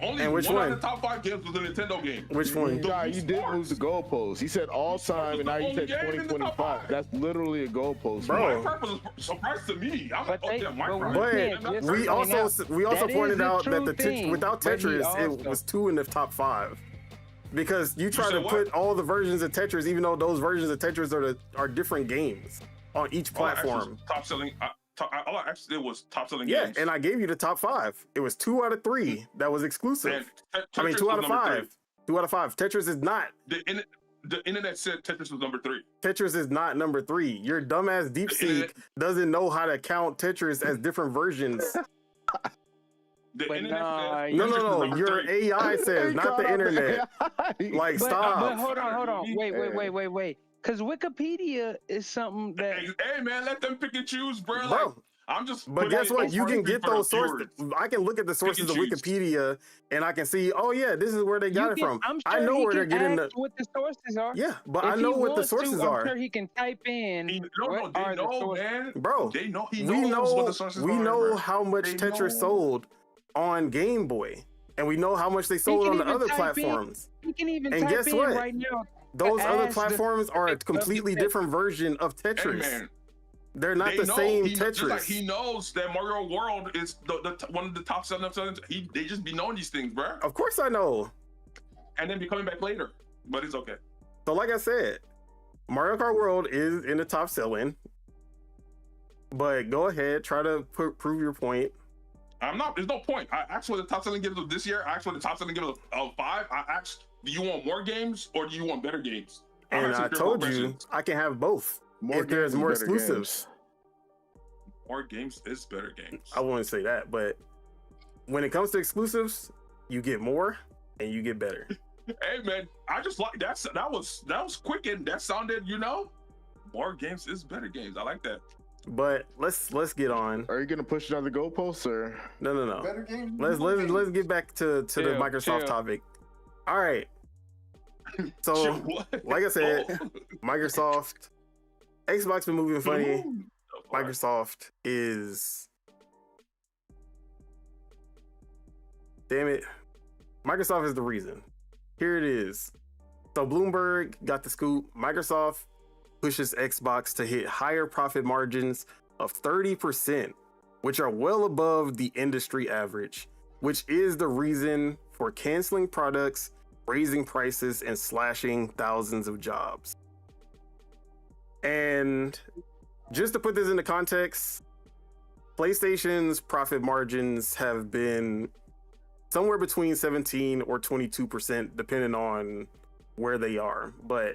Only and which one of the top 5 games was a Nintendo game. Which one? Guy, you did move the goalpost. He said all time, and now you said 2025. That's literally a goalpost, bro. Minecraft was a surprise to me. But we also pointed out that without Tetris, it was 2 in the top 5. because you try to put all the versions of Tetris, even though those versions of Tetris are different games on each platform. Top selling. All I actually did was top selling yeah, games. And I gave you the top 5. It was 2 out of 3 that was exclusive. I mean, 2 out of 5. 2 out of 5. Tetris is not. The internet said Tetris was number 3. Tetris is not number 3. Your dumbass DeepSeek doesn't know how to count Tetris as different versions. No. Your AI says, not the internet. Like, stop. But hold on. Wait. Because Wikipedia is something that. Hey, man, let them pick and choose, bro. Like, I'm just. But guess what? You can get those sources. I can look at the sources of Wikipedia, and I can see. Oh yeah, this is where they got it from. I'm sure I know where they're getting what the sources are. Yeah, but I know what the sources are. I'm sure he can type in. They know, man. Bro, they know. He knows what the sources are. We know how much Tetris sold on Game Boy, and we know how much they sold on the other platforms. You can even type in right now. Those other platforms are a completely different version of Tetris. Hey, man. They're not the same Tetris. Just like he knows that Mario World is one of the top selling. They just be knowing these things, bro. Of course I know. And then be coming back later, but it's okay. So like I said, Mario Kart World is in the top selling. But go ahead, try to prove your point. I'm not. There's no point. I asked for the top selling games of this year. I asked for the top selling games of 5. I asked, do you want more games or do you want better games? And I told you I can have both. If there's more exclusives. More games is better games. I wouldn't say that, but when it comes to exclusives, you get more and you get better. Hey man, I just like that. That was quick and that sounded, more games is better games. I like that. But let's get on. Are you gonna push another goalpost or no? Better games. Let's get back to the Microsoft topic. All right. So like I said, Microsoft, Xbox been moving funny. Microsoft is, damn it, Microsoft is the reason. Here it is. So Bloomberg got the scoop. Microsoft pushes Xbox to hit higher profit margins of 30%, which are well above the industry average, which is the reason for canceling products, raising prices, and slashing thousands of jobs. And just to put this into context, PlayStation's profit margins have been somewhere between 17 or 22%, depending on where they are, but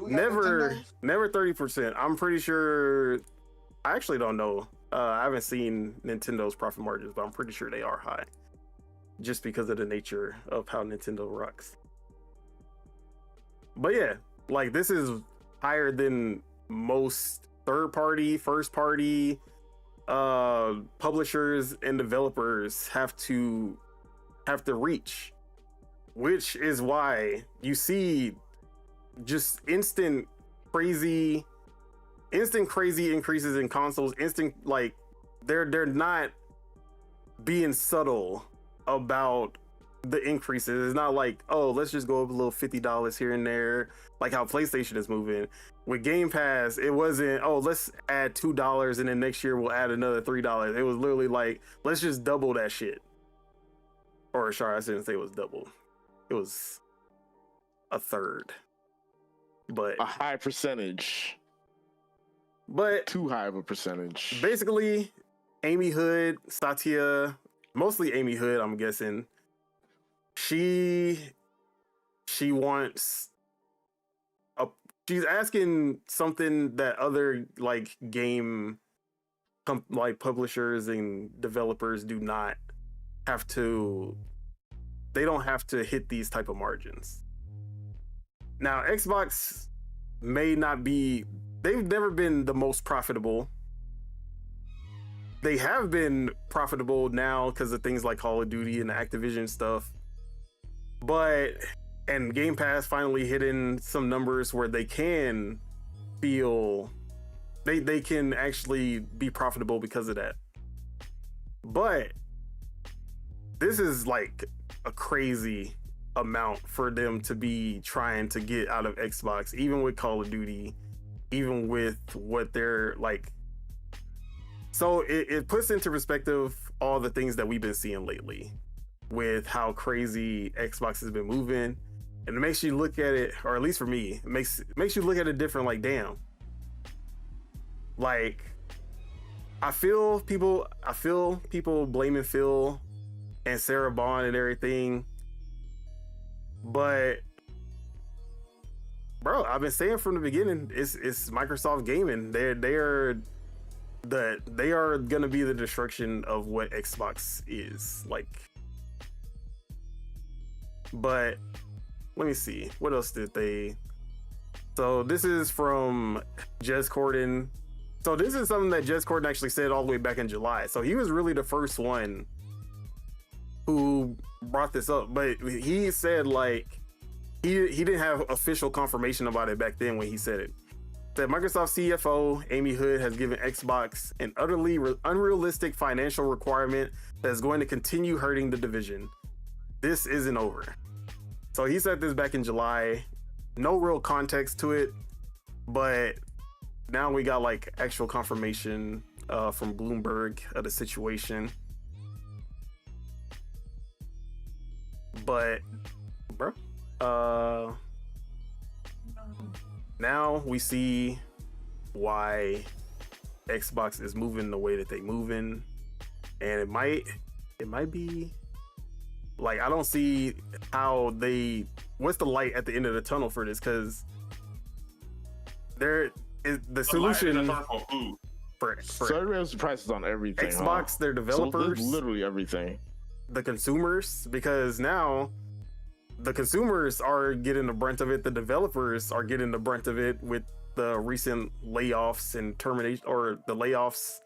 never 30%. I'm pretty sure, I actually don't know. I haven't seen Nintendo's profit margins, but I'm pretty sure they are high, just because of the nature of how Nintendo rocks. But yeah, like, this is higher than most third-party, first-party publishers and developers have to reach, which is why you see just instant crazy increases in consoles. Like, they're not being subtle about the increases. It's not like, oh, let's just go up a little $50 here and there, like how PlayStation is moving. With Game Pass, it wasn't, oh, let's add $2 and then next year we'll add another $3. It was literally like, let's just double that shit. Or sorry, I didn't say it was double. It was a third. But a high percentage. But too high of a percentage. Basically, Amy Hood, Satya, mostly Amy Hood, I'm guessing. She wants she's asking something that other like game like publishers and developers do not have to. They don't have to hit these type of margins. Now, Xbox may not be, they've never been the most profitable. They have been profitable now because of things like Call of Duty and the Activision stuff. And Game Pass finally hitting some numbers where they can feel, they can actually be profitable because of that. But this is like a crazy amount for them to be trying to get out of Xbox, even with Call of Duty, even with what they're like. So it puts into perspective all the things that we've been seeing lately with how crazy Xbox has been moving. And it makes you look at it, or at least for me, it makes you look at it different. Like, damn. Like, I feel people blaming Phil and Sarah Bond and everything, but bro, I've been saying from the beginning, it's Microsoft gaming. They are gonna be the destruction of what Xbox is like. But let me see, what else did they? So this is from Jez Corden. So this is something that Jez Corden actually said all the way back in July. So he was really the first one who brought this up. But he said, like, he didn't have official confirmation about it back then when he said it. That Microsoft CFO Amy Hood has given Xbox an utterly unrealistic financial requirement that is going to continue hurting the division. This isn't over. So he said this back in July. No real context to it, but now we got like actual confirmation from Bloomberg of the situation. But bro, now we see why Xbox is moving the way that they moving, and it might be like, I don't see how what's the light at the end of the tunnel for this, because there is the solution for so everyone's prices on everything. Xbox, their developers, so literally everything. The consumers, because now the consumers are getting the brunt of it. The developers are getting the brunt of it with the recent layoffs and termination, or the layoffs,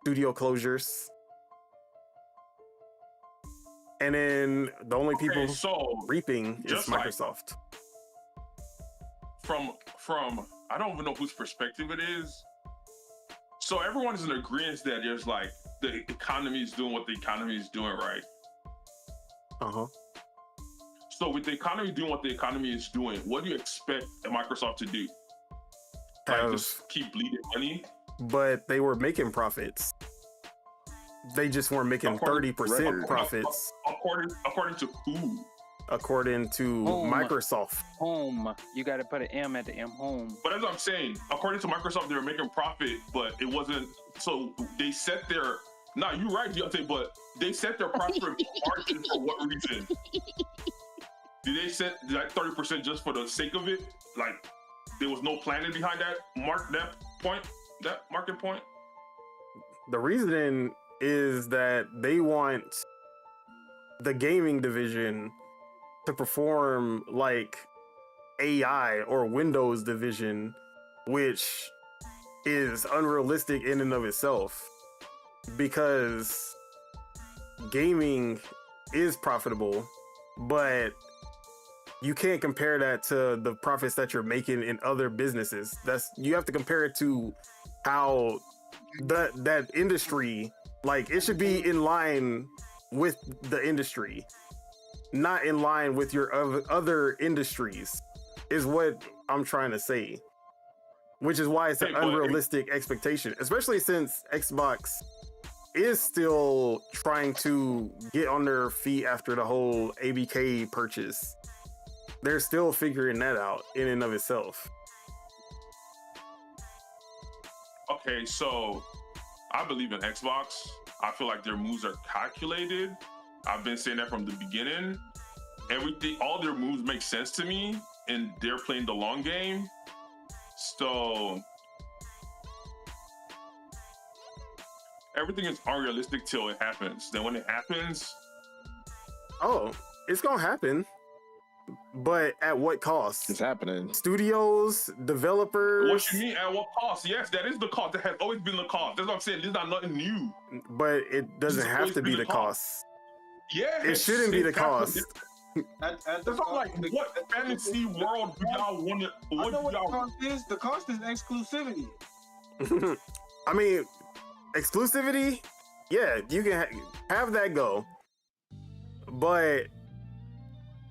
studio closures. And then the only people reaping is Microsoft. From I don't even know whose perspective it is. So everyone's in agreement that there's like, the economy is doing what the economy is doing, right? Uh-huh. So with the economy doing what the economy is doing, what do you expect Microsoft to do? Like, just keep bleeding money? But they were making profits. They just weren't making 30% profits. According to who? According to Microsoft. Home. You got to put an M at the M. Home. But as I'm saying, according to Microsoft, they were making profit, but it wasn't. So they set their. No, you're right, Deontay, but they set their profit margin for what reason? Did they set that 30% just for the sake of it? Like, there was no planning behind that market point? The reasoning is that they want the gaming division to perform like AI or Windows division, which is unrealistic in and of itself, because gaming is profitable, but you can't compare that to the profits that you're making in other businesses. You have to compare it to how that industry, like, it should be in line with the industry, not in line with your other industries, is what I'm trying to say. Which is why it's an unrealistic expectation, especially since Xbox is still trying to get on their feet after the whole ABK purchase. They're still figuring that out in and of itself. Okay, so I believe in Xbox. I feel like their moves are calculated. I've been saying that from the beginning. All their moves make sense to me, and they're playing the long game. So everything is unrealistic till it happens. Then when it happens, it's gonna happen. But at what cost? It's happening. Studios, developers. What you mean at what cost? Yes, that is the cost. That has always been the cost. That's what I'm saying. This is not nothing new. But it doesn't have to be the cost. Yeah, it shouldn't be the cost. That's like, what fantasy world do y'all want to? I know what the cost is. The cost is exclusivity. I mean, exclusivity. Yeah, you can have that go, but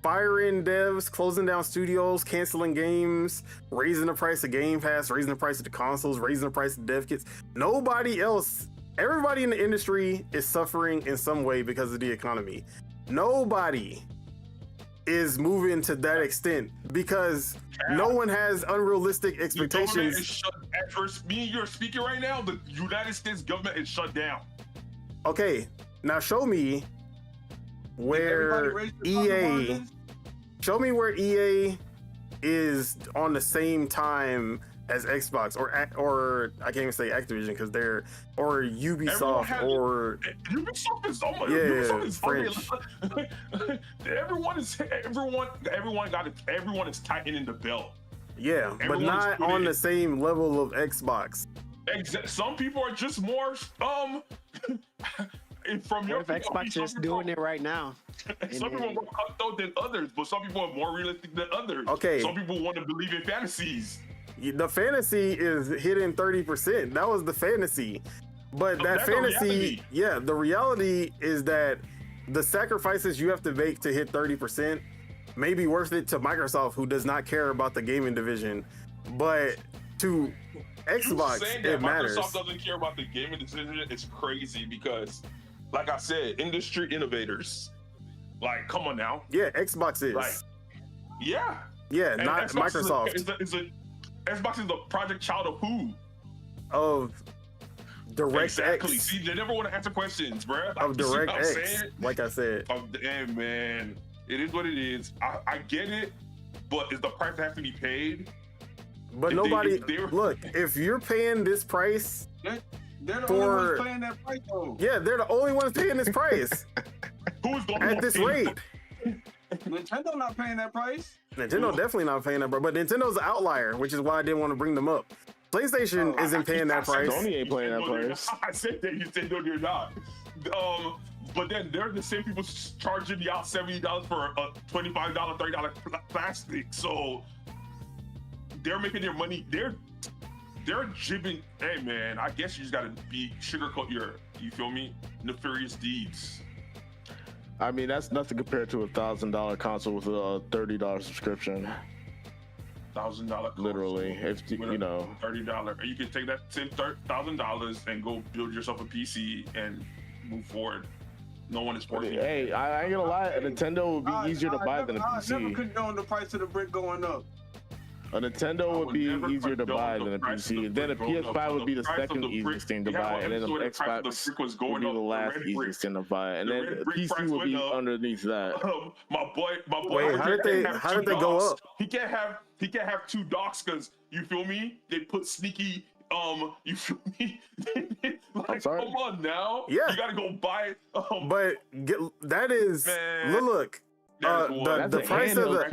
firing devs, closing down studios, canceling games, raising the price of Game Pass, raising the price of the consoles, raising the price of dev kits. Everybody in the industry is suffering in some way because of the economy. Nobody is moving to that extent because no one has unrealistic expectations. At first, me and you're speaking right now, the United States government is shut down. Okay, now show me where EA. Show me where EA is on the same time as Xbox or I can't even say Activision because they're or Ubisoft Ubisoft is so much. Yeah, Ubisoft is French. Everyone is tightening the belt. Yeah, but not on the same level of Xbox. Some people are just more from your What if Xbox is doing it right now? Some people are more cutthroat than others, but some people are more realistic than others. Okay. Some people want to believe in fantasies. The fantasy is hitting 30%. That was the fantasy. But that fantasy, the reality is that the sacrifices you have to make to hit 30% may be worth it to Microsoft, who does not care about the gaming division. But to Xbox, you saying it that matters. Microsoft doesn't care about the gaming division is crazy because, like I said, industry innovators. Like, come on now. Yeah, Xbox is. Like, yeah. Yeah, And not Xbox Microsoft. Xbox is the project child of who? Of DirectX. Exactly. See, they never want to answer questions, bro. Of DirectX, like I said. Damn, man. It is what it is. I get it, but is the price that has to be paid? But look, if you're paying this price, they're the only ones paying that price, though. Yeah, they're the only ones paying this price. Who's going at this rate? Nintendo not paying that price. Nintendo definitely not paying that price, but Nintendo's an outlier, which is why I didn't want to bring them up. PlayStation isn't paying that price. Sony ain't paying that price. I said that. You said no, they're not. But then they're the same people charging y'all $70 for a $25, $30 plastic. So they're making their money. They're jibbing. Hey man, I guess you just gotta sugarcoat your, you feel me, nefarious deeds. I mean, that's nothing compared to $1,000 console with a $30 subscription. $1,000 literally, if you know, $30, and you can take that same $1,000 and go build yourself a PC and move forward. No one is forcing you. Hey, I ain't gonna lie, a Nintendo would be easier to buy than a PC. I never condone the price of the brick going up. A Nintendo would be easier to buy than a PC, and then a PS5 would be the second easiest thing to buy, and then an Xbox would be the last easiest thing to buy, and then a PC would be underneath that. My boy. Wait, how did they go up? He can't have two docks because you feel me? They put sneaky. You feel me? Like, come on now. Yeah, you gotta go buy. But that is look. The price of the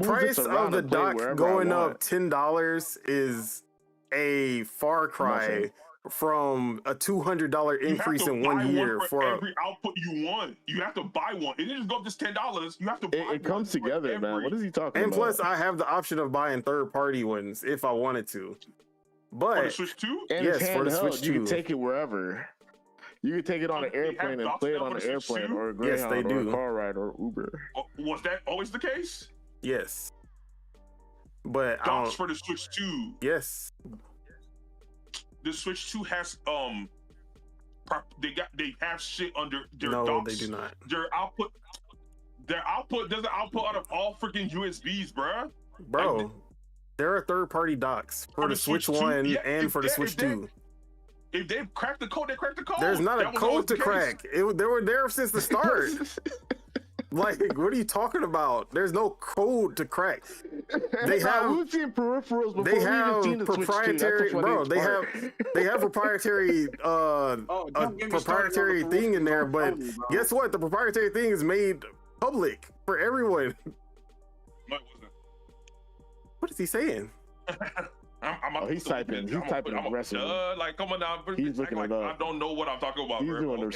price of the dock going up $10 is a far cry from a $200 increase in 1 year for every output you want. You have to buy one. It didn't just go up just $10. You have to buy it comes together, man. What is he talking about? And plus, I have the option of buying third-party ones if I wanted to. But for the Switch 2? Yes, for the Switch 2. You can take it wherever. You can take it on an airplane and play it on an airplane or a Greyhound or a car ride or Uber. Was that always the case? Yes. But docks for the Switch 2. Yes. The Switch 2 has they have shit under their docks. No, they do not. Their output doesn't output out of all freaking USBs, bruh. Bro, like, there are third-party docks for the Switch 1 and for the Switch 2. If they crack the code, they crack the code. There's not a code to crack. They were there since the start. Like, what are you talking about? There's no code to crack. They have we've seen peripherals before. They have proprietary, bro. They have proprietary proprietary thing in there. But guess what? The proprietary thing is made public for everyone. What is he saying? He's typing. He's typing aggressively. Like, come on now. He's looking it up. I don't know what I'm talking about. He's doing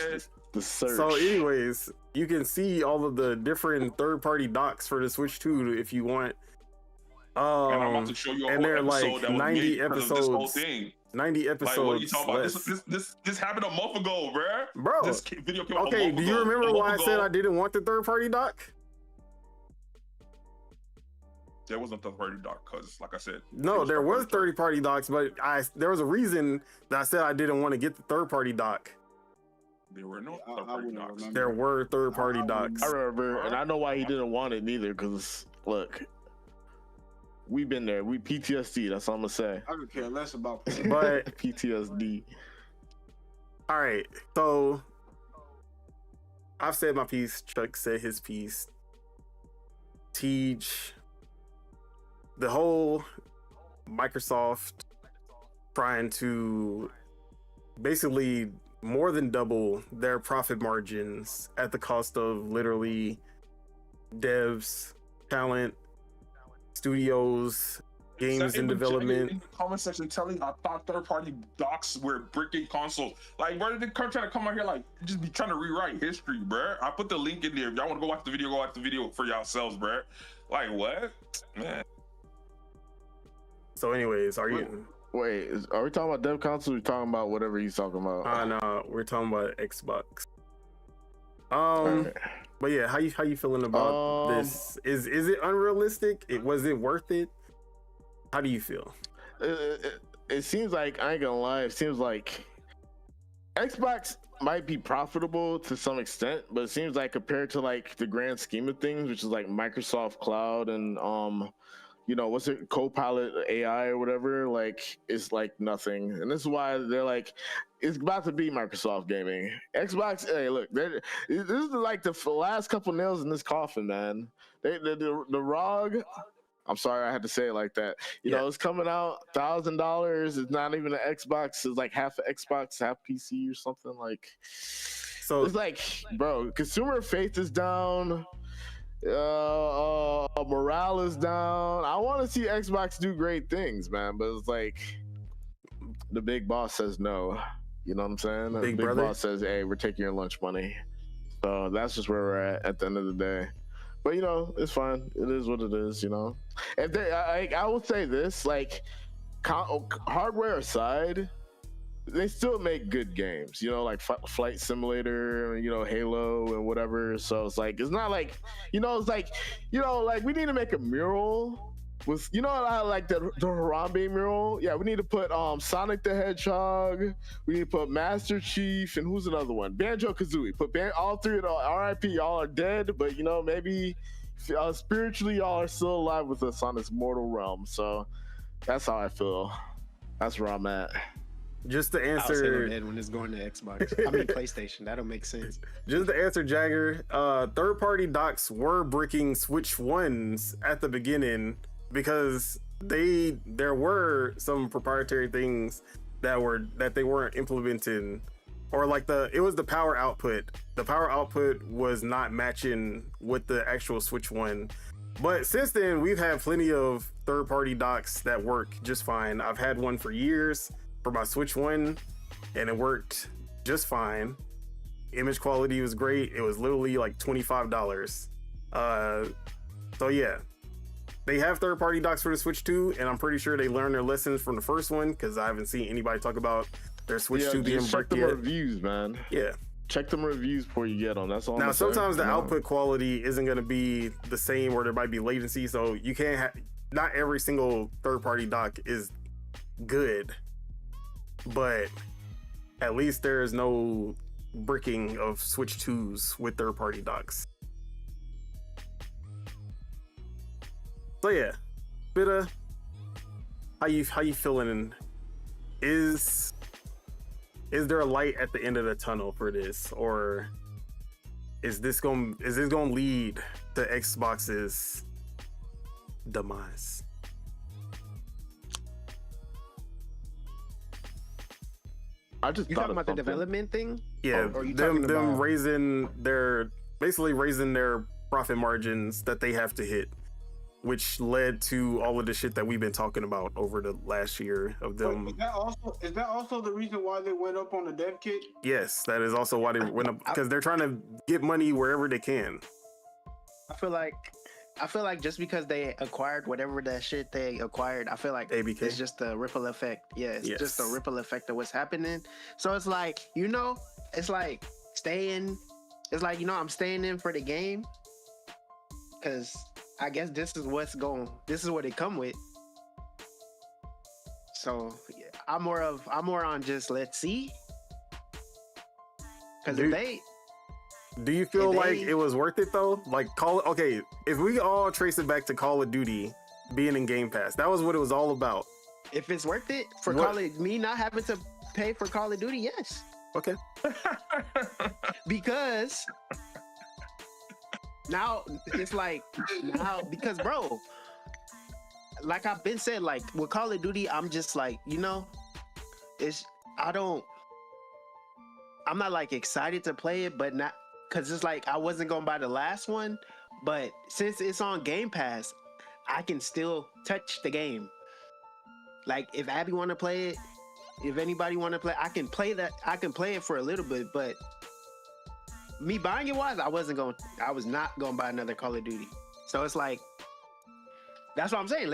the search. So, anyways, you can see all of the different third-party docks for the Switch 2 if you want. And I'm about to show you a and they're episode like that was 90 episodes. This whole thing. 90 episodes. Like, what are you talking about? This happened a month ago, bro. This video came out okay, do you remember why I said I didn't want the third-party dock? There wasn't third-party dock because, like I said, no, there was third-party docks, but there was a reason that I said I didn't want to get the third-party dock. There were no I third-party wouldn't docs. remember. There were third-party docs. I remember, and I know why he didn't want it neither. Because look, we've been there. We PTSD. That's all I'm gonna say. I could care less about But PTSD. all right, so I've said my piece. Chuck said his piece. Teach the whole Microsoft trying to basically more than double their profit margins at the cost of literally devs, talent, studios, games in development. In the comment section telling I thought third-party docs were bricking consoles. Like, where did they try to come out here like just be trying to rewrite history, bruh? I put the link in there. If y'all want to go watch the video for yourselves, bruh. Like, what? Man. So anyways, are you... Wait, are we talking about dev consoles? Or are we talking about whatever he's talking about? No, we're talking about Xbox. Right. But yeah, how you feeling about this? Is it unrealistic? Was it worth it? How do you feel? It seems like, I ain't gonna lie, it seems like Xbox might be profitable to some extent, but it seems like compared to like the grand scheme of things, which is like Microsoft Cloud and what's it, Copilot AI or whatever, like it's like nothing. And this is why they're like, it's about to be Microsoft gaming. Xbox, hey, look, this is like the last couple nails in this coffin, man. The ROG, I'm sorry I had to say it like that. You know, it's coming out $1,000. It's not even an Xbox. It's like half an Xbox, half PC or something. Like, so it's like, bro, consumer faith is down. Morale is down. I want to see Xbox do great things, man, but it's like the big boss says no. You know what I'm saying? The big boss says, "Hey, we're taking your lunch money." So that's just where we're at the end of the day. But it's fine. It is what it is. If they, I will say this, like, hardware aside, they still make good games, like Flight Simulator, Halo and whatever. So it's like, it's not like, it's like, like we need to make a mural with, like the Harambe mural. Yeah, we need to put Sonic the Hedgehog. We need to put Master Chief, and who's another one? Banjo-Kazooie. Put all three of the RIP. Y'all are dead, but maybe spiritually y'all are still alive with us on this mortal realm. So that's how I feel. That's where I'm at. Just to answer, when it's going to Xbox, I mean PlayStation, that'll make sense. Just to answer Jagger, third-party docs were bricking Switch ones at the beginning because there were some proprietary things that they weren't implementing, or like it was the power output. The power output was not matching with the actual Switch one. But since then, we've had plenty of third-party docs that work just fine. I've had one for years for my Switch one, and it worked just fine. Image quality was great. It was literally like $25. So yeah, they have third-party docs for the Switch 2, and I'm pretty sure they learned their lessons from the first one because I haven't seen anybody talk about their Switch 2 being bricked yet. Check the reviews, man. Yeah. Check them reviews before you get them. That's all. Now, sometimes the output quality isn't going to be the same, or there might be latency, so you can't have. Not every single third-party doc is good, but at least there is no bricking of Switch 2s with third-party docs. So yeah, bit of how you feeling? Is there a light at the end of the tunnel for this, or is this going to lead to Xbox's demise? I just you talking about the development thing? Yeah, or them raising their profit margins that they have to hit, which led to all of the shit that we've been talking about over the last year of them. Is that also the reason why they went up on the dev kit? Yes, that is also why they went up, because they're trying to get money wherever they can. I feel like just because they acquired whatever that shit they acquired, I feel like ABK. It's just a ripple effect. Yeah, it's just a ripple effect of what's happening. So it's like, it's like I'm staying in for the game because I guess this is what it come with. So yeah, I'm more on just let's see. Because do you feel like it was worth it though? Like if we all trace it back to Call of Duty being in Game Pass, that was what it was all about. If it's worth it for me not having to pay for Call of Duty, yes. Okay. Because now it's like because bro, like I've been said, like with Call of Duty, I'm just like, I'm not like excited to play it, but not because it's like I wasn't gonna buy the last one, but since it's on Game Pass, I can still touch the game. Like if Abby want to play it, if anybody want to play, I can play that. I can play it for a little bit, but me buying it wise, I was not gonna buy another Call of Duty. So it's like, that's what I'm saying.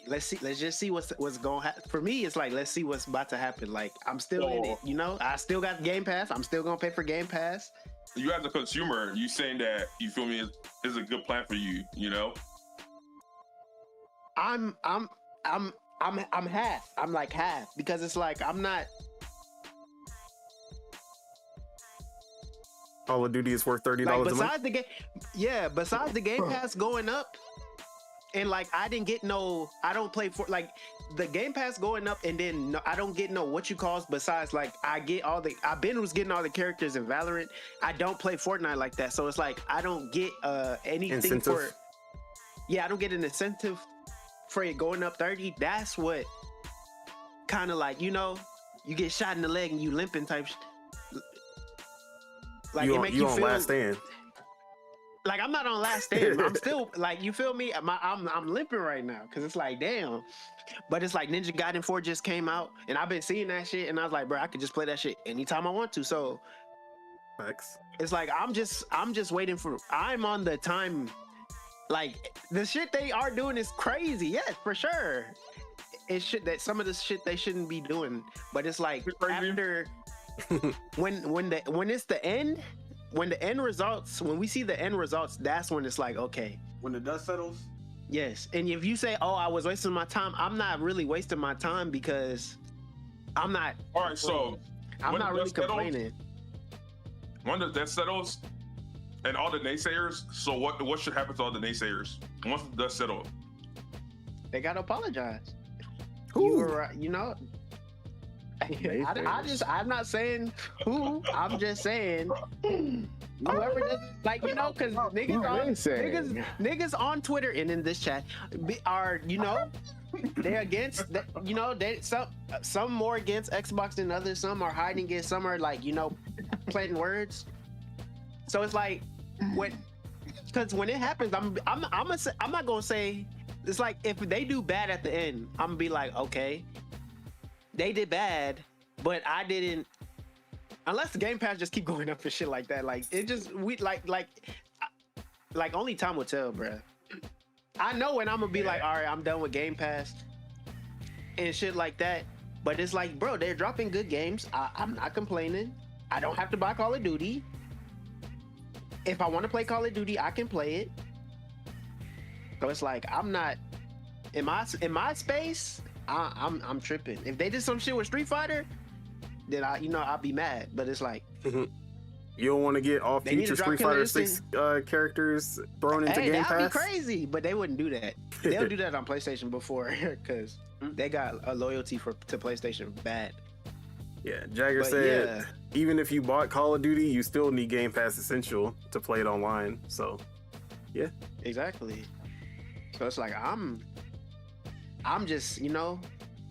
Let's just see what's going to happen. For me, it's like, let's see what's about to happen. Like, I'm still in it, I still got Game Pass. I'm still going to pay for Game Pass. You as a consumer, you saying that, you feel me, is a good plan for you, I'm half. I'm like half because it's like, I'm not. Call of Duty is worth $30 like, a month. Besides the Game Pass going up, and like I don't play for like the Game Pass going up, and then I don't get besides like I've been getting all the characters in Valorant. I don't play Fortnite like that, so it's like I don't get anything incentive. I don't get an incentive for it going up 30. That's what kind of like, you get shot in the leg and you limping type like you it on, make you feel Last Stand. like I'm not on Last Stand. I'm still like, you feel me? I'm limping right now because it's like, damn. But it's like Ninja Gaiden 4 just came out, and I've been seeing that shit, and I was like, bro, I could just play that shit anytime I want to. So Thanks. it's like I'm just waiting for. I'm on the time. Like the shit they are doing is crazy. Yes, for sure. It should that some of the shit they shouldn't be doing, but it's like after when it's the end. When the end results, when we see the end results, that's when it's like, okay. When the dust settles? Yes. And if you say, I was wasting my time, I'm not really wasting my time because I'm not. All right, so I'm not really complaining. When the dust settles and all the naysayers, so what should happen to all the naysayers once the dust settles? They got to apologize. Who? You were, I'm not saying who. I'm just saying whoever does, like, because niggas on Twitter and in this chat are, they're against, some more against Xbox than others. Some are hiding it. Some are like, planting words. So it's like because when it happens, I'm not gonna say. It's like if they do bad at the end, I'm gonna be like, okay. They did bad, but I didn't. Unless the Game Pass just keep going up and shit like that, like it just like only time will tell, bruh. I know when I'm gonna be like, all right, I'm done with Game Pass and shit like that. But it's like, bro, they're dropping good games. I'm not complaining. I don't have to buy Call of Duty. If I want to play Call of Duty, I can play it. So it's like I'm not in my space. I'm tripping. If they did some shit with Street Fighter, then I'll be mad. But it's like you don't want to get all future Street Fighter 6 characters thrown into Game Pass. That'd be crazy, but they wouldn't do that. They'll do that on PlayStation before because they got a loyalty to PlayStation bad. Yeah, Jagger said even if you bought Call of Duty, you still need Game Pass Essential to play it online. So, yeah, exactly. So it's like I'm just,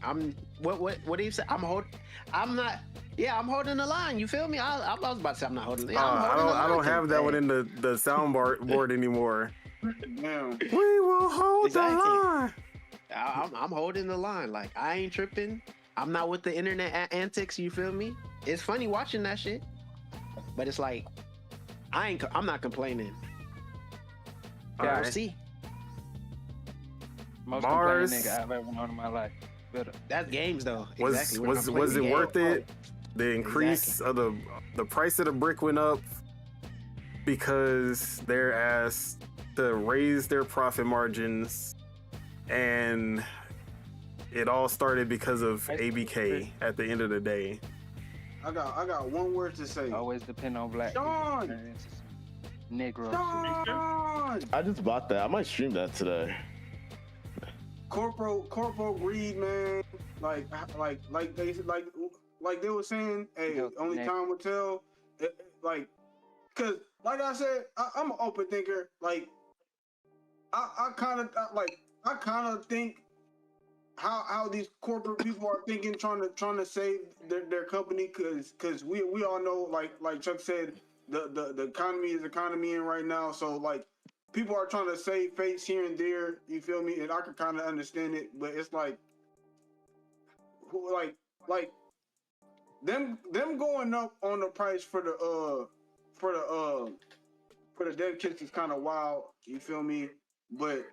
I'm what do you say? I'm holding the line. You feel me? I was about to say I'm not holding. I don't have that one in the soundboard anymore. No. We will hold the line. I'm holding the line. Like I ain't tripping. I'm not with the internet antics. You feel me? It's funny watching that shit, but it's like I'm not complaining. We'll see. Most complaining nigga I've ever known in my life. That's games though. Was it worth it? The increase of the price of the brick went up because they're asked to raise their profit margins, and it all started because of ABK at the end of the day. I got one word to say. Always depend on black Sean! people. Negro. Sean! I just bought that. I might stream that today. Corporal greed, man. Like they were saying, hey, only time will tell. Cause like I said, I'm an open thinker. Like I kind of think how these corporate people are thinking, trying to save their company, cause we all know, like Chuck said, the economy is economying right now. So like people are trying to save face here and there. You feel me? And I can kind of understand it, but it's like them going up on the price for the dev kits is kind of wild. You feel me? But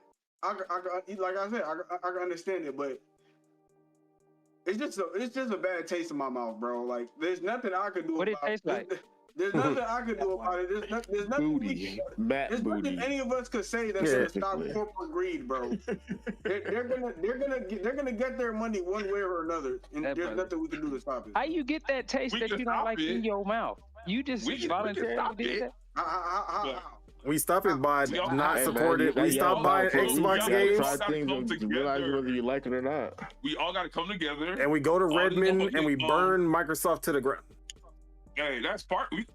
I like I said, I can understand it, but it's just a bad taste in my mouth, bro. Like there's nothing I could do. What it tastes like? There's nothing I could do about it. There's nothing. There's nothing any of us could say that's gonna stop corporate greed, bro. They're gonna get their money one way or another, and there's nothing we can do to stop it. How you get that taste that you don't like in your mouth? You just voluntarily did that. We stop it by not supporting. We stop buying Xbox games. Try things and realize whether you like it or not. We all got to come together. And we go to Redmond and we burn Microsoft to the ground. Hey, that's part. I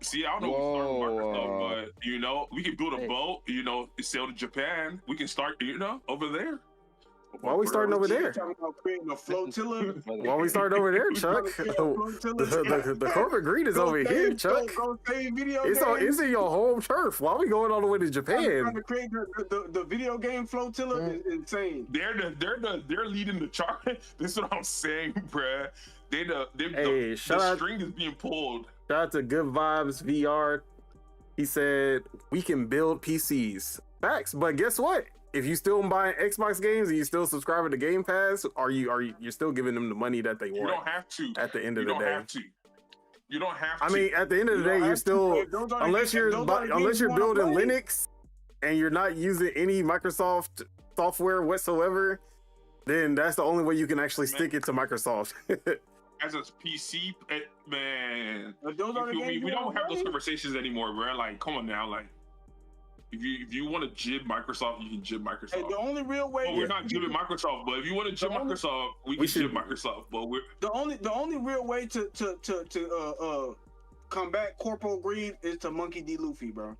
don't know if we start Microsoft, but we can build a boat. Sail to Japan. We can start. Over there. Why are we starting over there? Talking about creating a flotilla. Why are we starting over there, Chuck? The corporate greed is over here, Chuck. It's in your home turf. Why are we going all the way to Japan? Trying to create the video game flotilla is insane. They're leading the charge. This is what I'm saying, bruh. The string is being pulled. Shout out to Good Vibes VR. He said we can build PCs. Facts, but guess what? If you still buying Xbox games and you still subscribing to Game Pass, you're still giving them the money that they want? You don't have to. At the end of the day, you don't have to. I mean, at the end of the day, you're still unless you're building Linux and you're not using any Microsoft software whatsoever, then that's the only way you can actually stick it to Microsoft. As a PC, man, we don't have those conversations anymore, bro. Like, come on now, like. If you want to jib Microsoft, you can jib Microsoft. Hey, the only real way. Well, we're not jibbing Microsoft, but if you want to jib Microsoft, we can jib Microsoft. But the only real way to combat corporal greed is to Monkey D. Luffy, bro.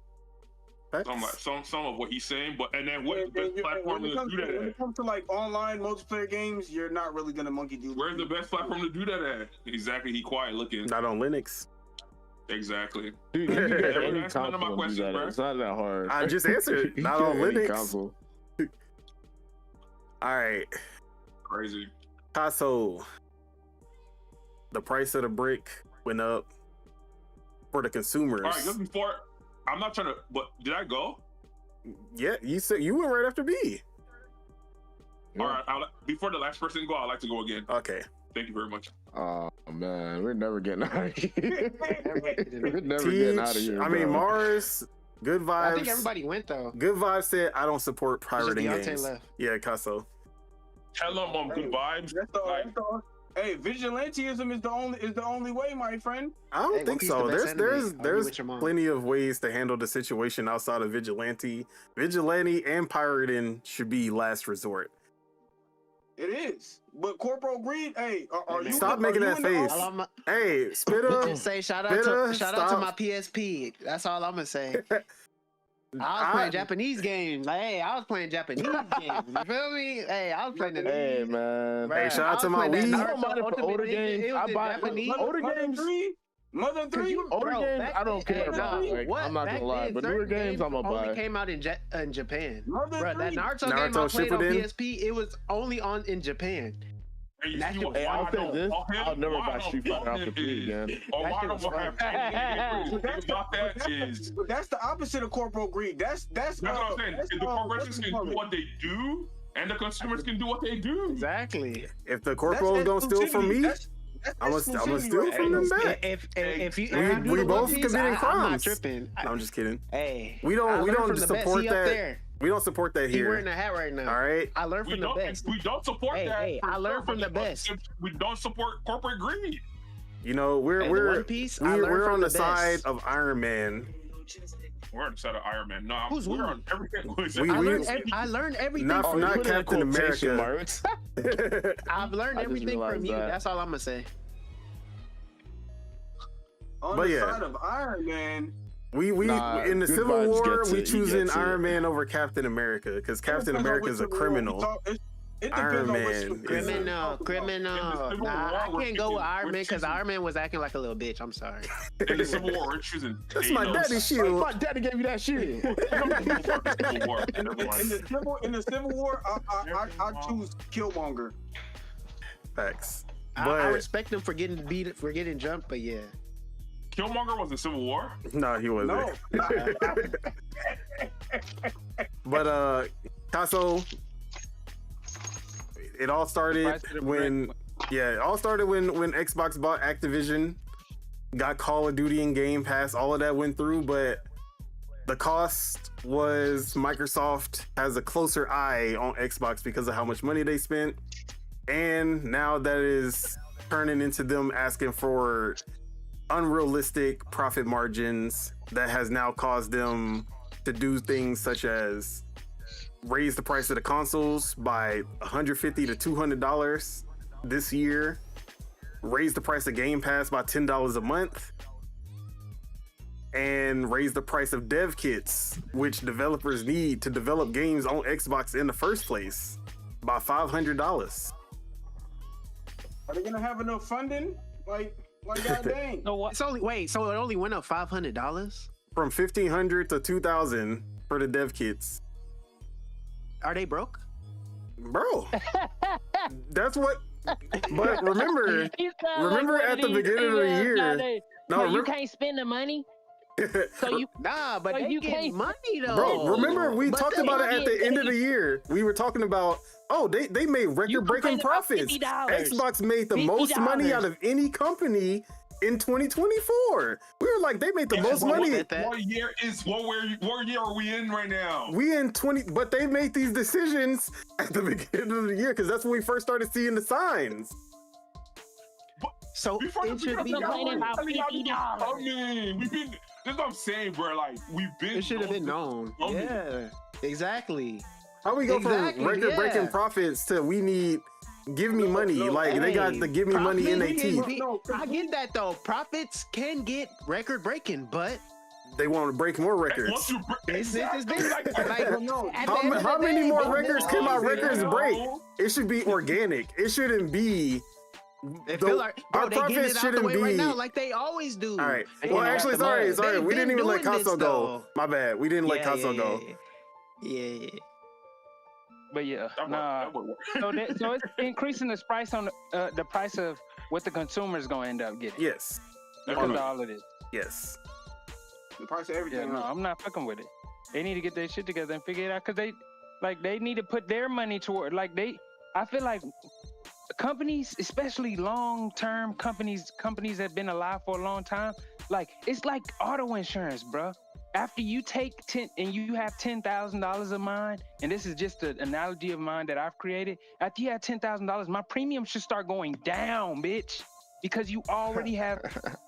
Some of what he's saying, and then what the best platform to do that at? When it comes to like online multiplayer games, you're not really gonna Monkey D. Luffy. Where's the best platform to do that at? Exactly, he quiet looking. Not on Linux. Exactly. Dude, you can get any console to do that. It's not that hard. I just answered. Not on Linux. Console. All right. Crazy. Tasso. The price of the brick went up for the consumers. All right, just before, I'm not trying to, but did I go? Yeah, you said you went right after me. Yeah. All right, before the last person go, I'd like to go again. Okay. Thank you very much. Oh man, we're never getting out of here. We're never getting out of here. I mean, Mars, Good Vibes. I think everybody went though. Good Vibes said, "I don't support pirating games." Left. Yeah, Casso. Tell them on Good Vibes. Hey, vigilantism is the only way, my friend. I don't think so. There's plenty of ways to handle the situation outside of vigilante. Vigilante and pirating should be last resort. It is. But corporal greed, hey, are you stop making that face? Hey, Spitter. Just say shout out to my PSP. That's all I'm gonna say. I was playing Japanese games. Like, hey, I was playing Japanese games. You feel me? Hey, I was playing the. Hey man. Hey, shout out to my Wii. I don't mind it for older games. I buy older games. Mother 3? Older games, I don't care about. Like, I'm not gonna lie, but newer games, I'm gonna buy. Only came out in Japan. Bro, that Naruto game Naruto I played on Shippuden? PSP, it was only on in Japan. Hey, I'll say this: I'll never buy Street Fighter off the P again. That's the opposite of corporal greed. That's what I'm saying. The corporations can do what they do, and the consumers can do what they do. Exactly. If the corporals don't steal from me, I'm gonna steal from them back. If we both committing crimes. I'm not tripping. No, I'm just kidding. Hey, we don't support that. We don't support that here. He's wearing a hat right now. All right. I learned from the best. We don't support that. Hey, I learned from the best. We don't support corporate greed. You know, we're One Piece, we're on the side of Iron Man. We're on the side of Iron Man. No, Who's we're who? on everything. I learned everything. Not from not you. Captain America. I've learned everything from you. That's all I'm gonna say. On the side of Iron Man. We in the Civil War we choosing Iron Man over Captain America because Captain America is a criminal. Iron Man, criminal. Nah, I can't go with Iron Man because Iron Man was acting like a little bitch. I'm sorry. In the Civil War, we're choosing. That's my daddy's shield. My daddy gave you that shit. In the Civil War, I choose Killmonger. Facts. I respect him for getting beat, for getting jumped, but yeah. Killmonger was in Civil War? No, he wasn't. No. But Tasso, it all started when Xbox bought Activision, got Call of Duty and Game Pass, all of that went through, but the cost was Microsoft has a closer eye on Xbox because of how much money they spent. And now that is turning into them asking for unrealistic profit margins that has now caused them to do things such as raise the price of the consoles by $150 to $200 this year, raise the price of Game Pass by $10 a month, and raise the price of dev kits, which developers need to develop games on Xbox in the first place, by $500. Are they gonna have enough funding? Like god dang. So what? So it only went up $500? From $1,500 to $2,000 for the dev kits. Are they broke? Bro, that's what. But remember at the beginning of the year. You can't spend the money. So you but they get money though. Bro, remember we talked about it at the end of the year. We were talking about they made record-breaking profits. Xbox made the most money out of any company in 2024. We were like, they made the most money. What year are we in right now? We in 20, but they made these decisions at the beginning of the year because that's when we first started seeing the signs. So it should be complaining about $50. I mean, we've been. That's what I'm saying, bro. Like we've been. It should have been known. Yeah, exactly. How we go from record-breaking profits to we need give me money? They got the give me money in their teeth. I get that though. Profits can get record-breaking, but they want to break more records. How many more records can my records break? It should be organic. It shouldn't be. Our profits shouldn't be right now, like they always do. All right. Well, actually, sorry. We didn't even let Casso go. My bad. We didn't let Casso go. Yeah. But yeah, so it's increasing the price on the price of what the consumer is going to end up getting. Yes. Because of all of this. Yes. The price of everything. Yeah, no, I'm not fucking with it. They need to get their shit together and figure it out because they need to put their money toward I feel like companies, especially long-term companies that have been alive for a long time, it's like auto insurance, bro. After you take 10 and you have $10,000 of mine, and this is just an analogy of mine that I've created. After you have $10,000, my premium should start going down, bitch, because you already have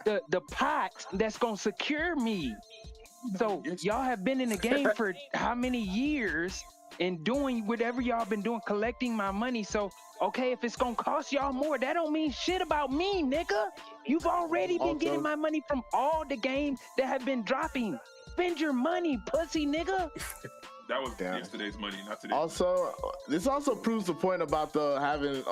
the pot that's gonna secure me. So y'all have been in the game for how many years and doing whatever y'all been doing, collecting my money. So okay, if it's gonna cost y'all more, that don't mean shit about me, nigga. You've already been getting my money from all the games that have been dropping. Spend your money, pussy nigga. That was yesterday's money, not today. Also, this also proves the point about the having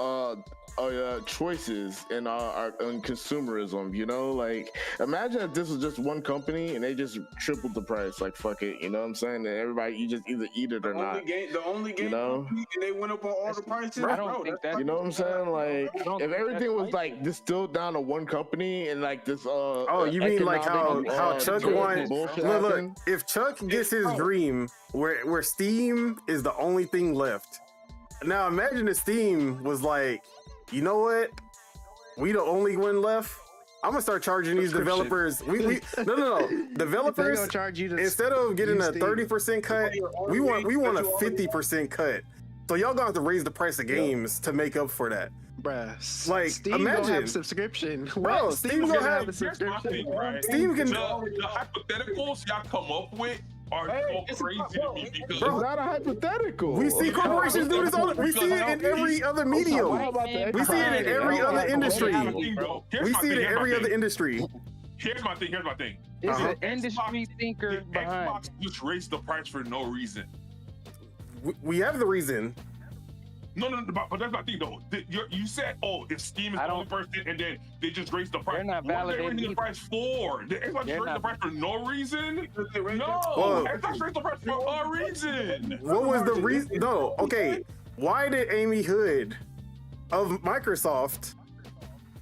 choices in consumerism. You know, like imagine if this was just one company and they just tripled the price. Like fuck it, you know what I'm saying? And everybody, you just either eat it or not. The only game, you know? And they went up on all the prices. I don't think that. You know what I'm saying? Like if everything was like distilled down to one company and like this. You mean like how Chuck won? Look, if Chuck gets his dream, where Steam is the only thing left. Now imagine if Steam was like, you know what? We the only one left. I'm gonna start charging these developers. No. Developers charge you instead of getting a 30% cut, we want a 50% cut. So y'all gonna have to raise the price of games to make up for that. Bruh, Like, Steam imagine. gonna have subscription. Bro, What? Steam gonna have a Here's my subscription. thing, right? Steam can. The hypotheticals y'all come up with are so crazy to me because Bro, It's not a hypothetical. We see corporations do this all. We see it in every other medium. We see it in every other industry. We see it in every other industry. Here's my thing. It's Uh-huh. an industry thinker The behind. Xbox just raised the price for no reason. We have the reason. No, but that's my thing though. You said, oh, if Steam is I the only don't- person, and then they just raised the price. They're not What are they validated raising the either. price for? The Xbox They're raised the not- price for no reason? No, Well- Xbox raised the price for a reason. What was the reason? No, okay. Why did Amy Hood of Microsoft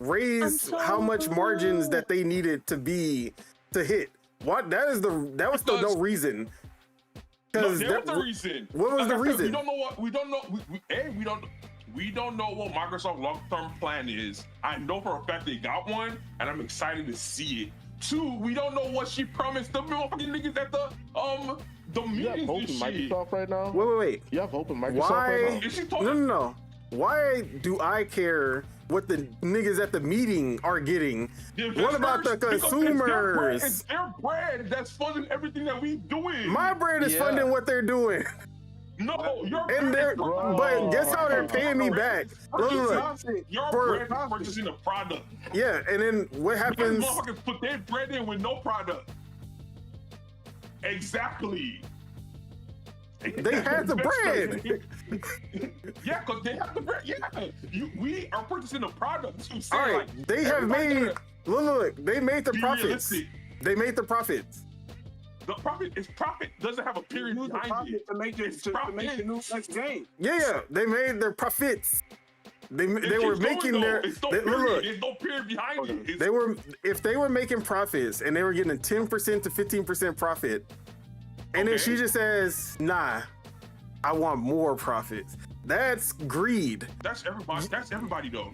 raise how much margins that they needed to hit? What? That was the no reason. No, there was the reason. What was the reason? We don't know what we don't know. We don't know what Microsoft's long-term plan is. I know for a fact they got one, and I'm excited to see it. Two, we don't know what she promised the motherfucking niggas at the You have meetings hope in and shit. Microsoft right now? Wait. You have hope in Microsoft Why? right now? Is she talking? No. Why do I care what the niggas at the meeting are getting? What about the consumers? It's their bread that's funding everything that we doing. My brand is funding what they're doing. No, your And bread they're, is but guess how they're paying me back? Look. Your For- bread is purchasing the product. Yeah, and then what Because happens? motherfuckers put their bread in with no product. Exactly. They had the bread. Yeah, because they have the bread. Yeah, we are purchasing the product. So All right, like, they have everybody made. gotta Look, they made the be profits. realistic. They made the profits. The profit doesn't have a period Use the behind profit it. to make it It's to make profit. the new next game. Yeah, they made their profits. They were It's making going, their. though. It's no they- period. look, There's no period behind it. It's, they were if they were making profits and they were getting 10% to 15% profit, and then Okay. she just says, "Nah, I want more profits." That's greed. That's everybody. That's everybody though.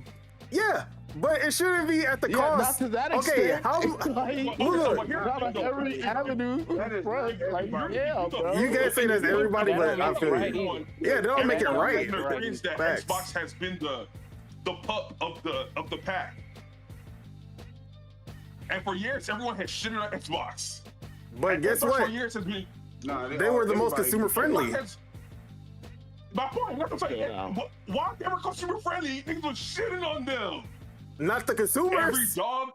Yeah, but it shouldn't be at the Yeah, not cost. to that Okay, extent. how? Like, Look, not on every avenue. That is Right? Like, yeah, bro. You can't say that's everybody, but I feel Right. you. Yeah, they don't make it right. Agrees that Facts. Xbox has been the pup of the pack, and for years everyone has shitted on Xbox. But And guess Xbox what? For years has been. Nah, They were the most everybody- consumer friendly. My point. That's what I'm saying. Yeah. Why they were consumer friendly? Niggas was shitting on them. Not the Every consumers. dog.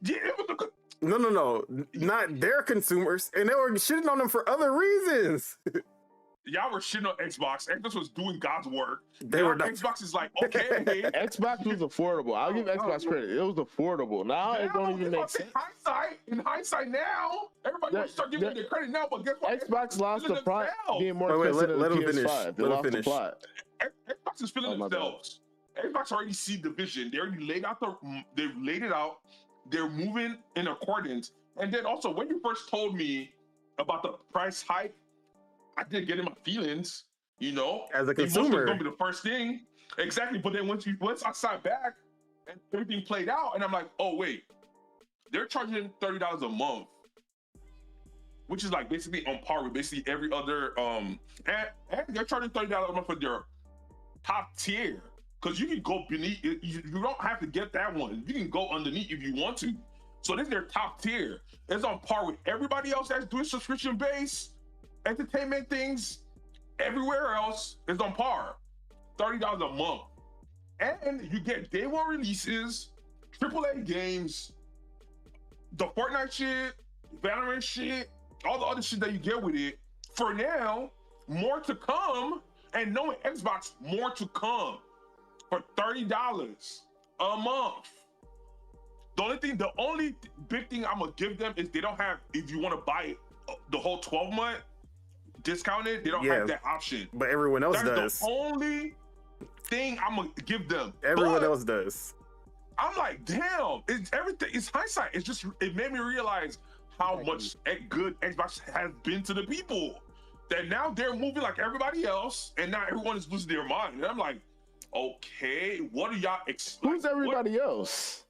Yeah, it was the. No, not their consumers, and they were shitting on them for other reasons. Y'all were shitting on Xbox. Xbox was doing God's work. They Now were not. Xbox is like, okay. Xbox was affordable. I'll give Xbox credit. It was affordable. Now it don't even make sense. In hindsight now, everybody wants to start giving their credit now, but guess what? Xbox lost the plot themselves. being more Wait, expensive let than him the finish. PS5. They Let him lost the finish. plot. Xbox is feeling Oh, my bad. themselves. Xbox already see the vision. They already laid out they laid it out. They're moving in accordance. And then also, when you first told me about the price hike, I didn't get in my feelings. You know, As a Emotion was consumer, gonna be the first thing. Exactly. But then once I sat back and everything played out, and I'm like, oh wait, they're charging $30 a month, which is like basically on par with basically every other and they're charging $30 a month for their top tier. Because you can go beneath it, you don't have to get that one. You can go underneath if you want to. So this is their top tier. It's on par with everybody else that's doing subscription-based entertainment things. Everywhere else is on par. $30 a month. And you get day one releases, AAA games, the Fortnite shit, Valorant shit, all the other shit that you get with it. For now, more to come, and knowing Xbox, more to come for $30 a month. The only big thing I'm gonna give them is they don't have, if you want to buy it, the whole 12-month discounted, they don't have that option. but everyone else That's does. the only thing I'm gonna give them. Everyone But else does. I'm like, damn, it's everything. It's hindsight. It's just, it made me realize how much good Xbox has been to the people. That now they're moving like everybody else, and now everyone is losing their mind. And I'm like, okay, what do y'all expect? Who's everybody else?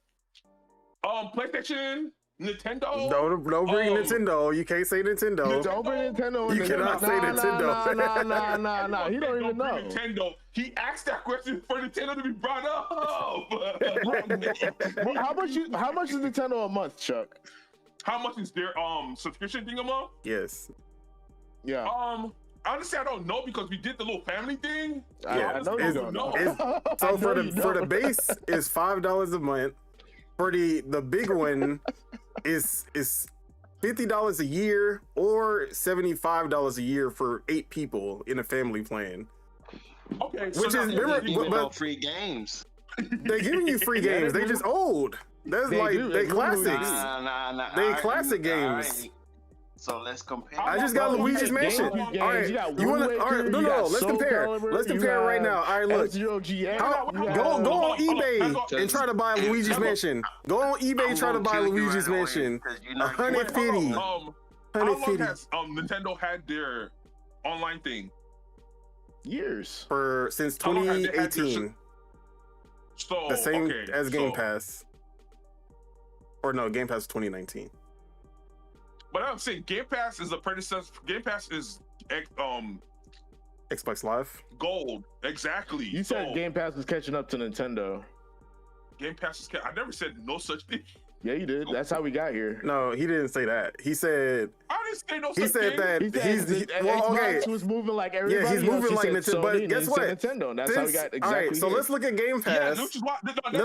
PlayStation, Nintendo. Don't bring Nintendo. You can't say Nintendo. Don't bring Nintendo. You cannot say Nintendo. Nah. He don't even know. Nintendo. He asked that question for Nintendo to be brought up. How much is Nintendo a month, Chuck? How much is their subscription thing a month? Yes. Yeah. Honestly, I don't know because we did the little family thing. Yeah, I know you don't know. So for the base is $5 a month. For the big one is $50 a year or $75 a year for 8 people in a family plan. Okay, which is remember, free games. They're giving you free games. They just old. That's they classics. Nah. They classic games. Right. So let's compare. I just got Luigi's Mansion. All right, you want to? All right, no. Let's compare. Let's compare right now. All right, look. Go on eBay and try to buy Luigi's Mansion. Go on eBay and try to buy Luigi's Mansion. 150. How long has Nintendo had their online thing? Years. Since 2018. So the same as Game Pass. Or no, Game Pass 2019. But I'm saying Game Pass is a predecessor. Game Pass is Xbox Live Gold. Exactly. You said Game Pass was catching up to Nintendo. Game Pass is. I never said no such thing. Yeah, you did. That's how we got here. No, he didn't say that. He said. I didn't say no such thing. He said that Xbox was moving like everybody. Yeah, he's moving like Nintendo. But guess what? Nintendo. And that's how we got exactly. All right, so let's look at Game Pass. Yeah, which is why. That's why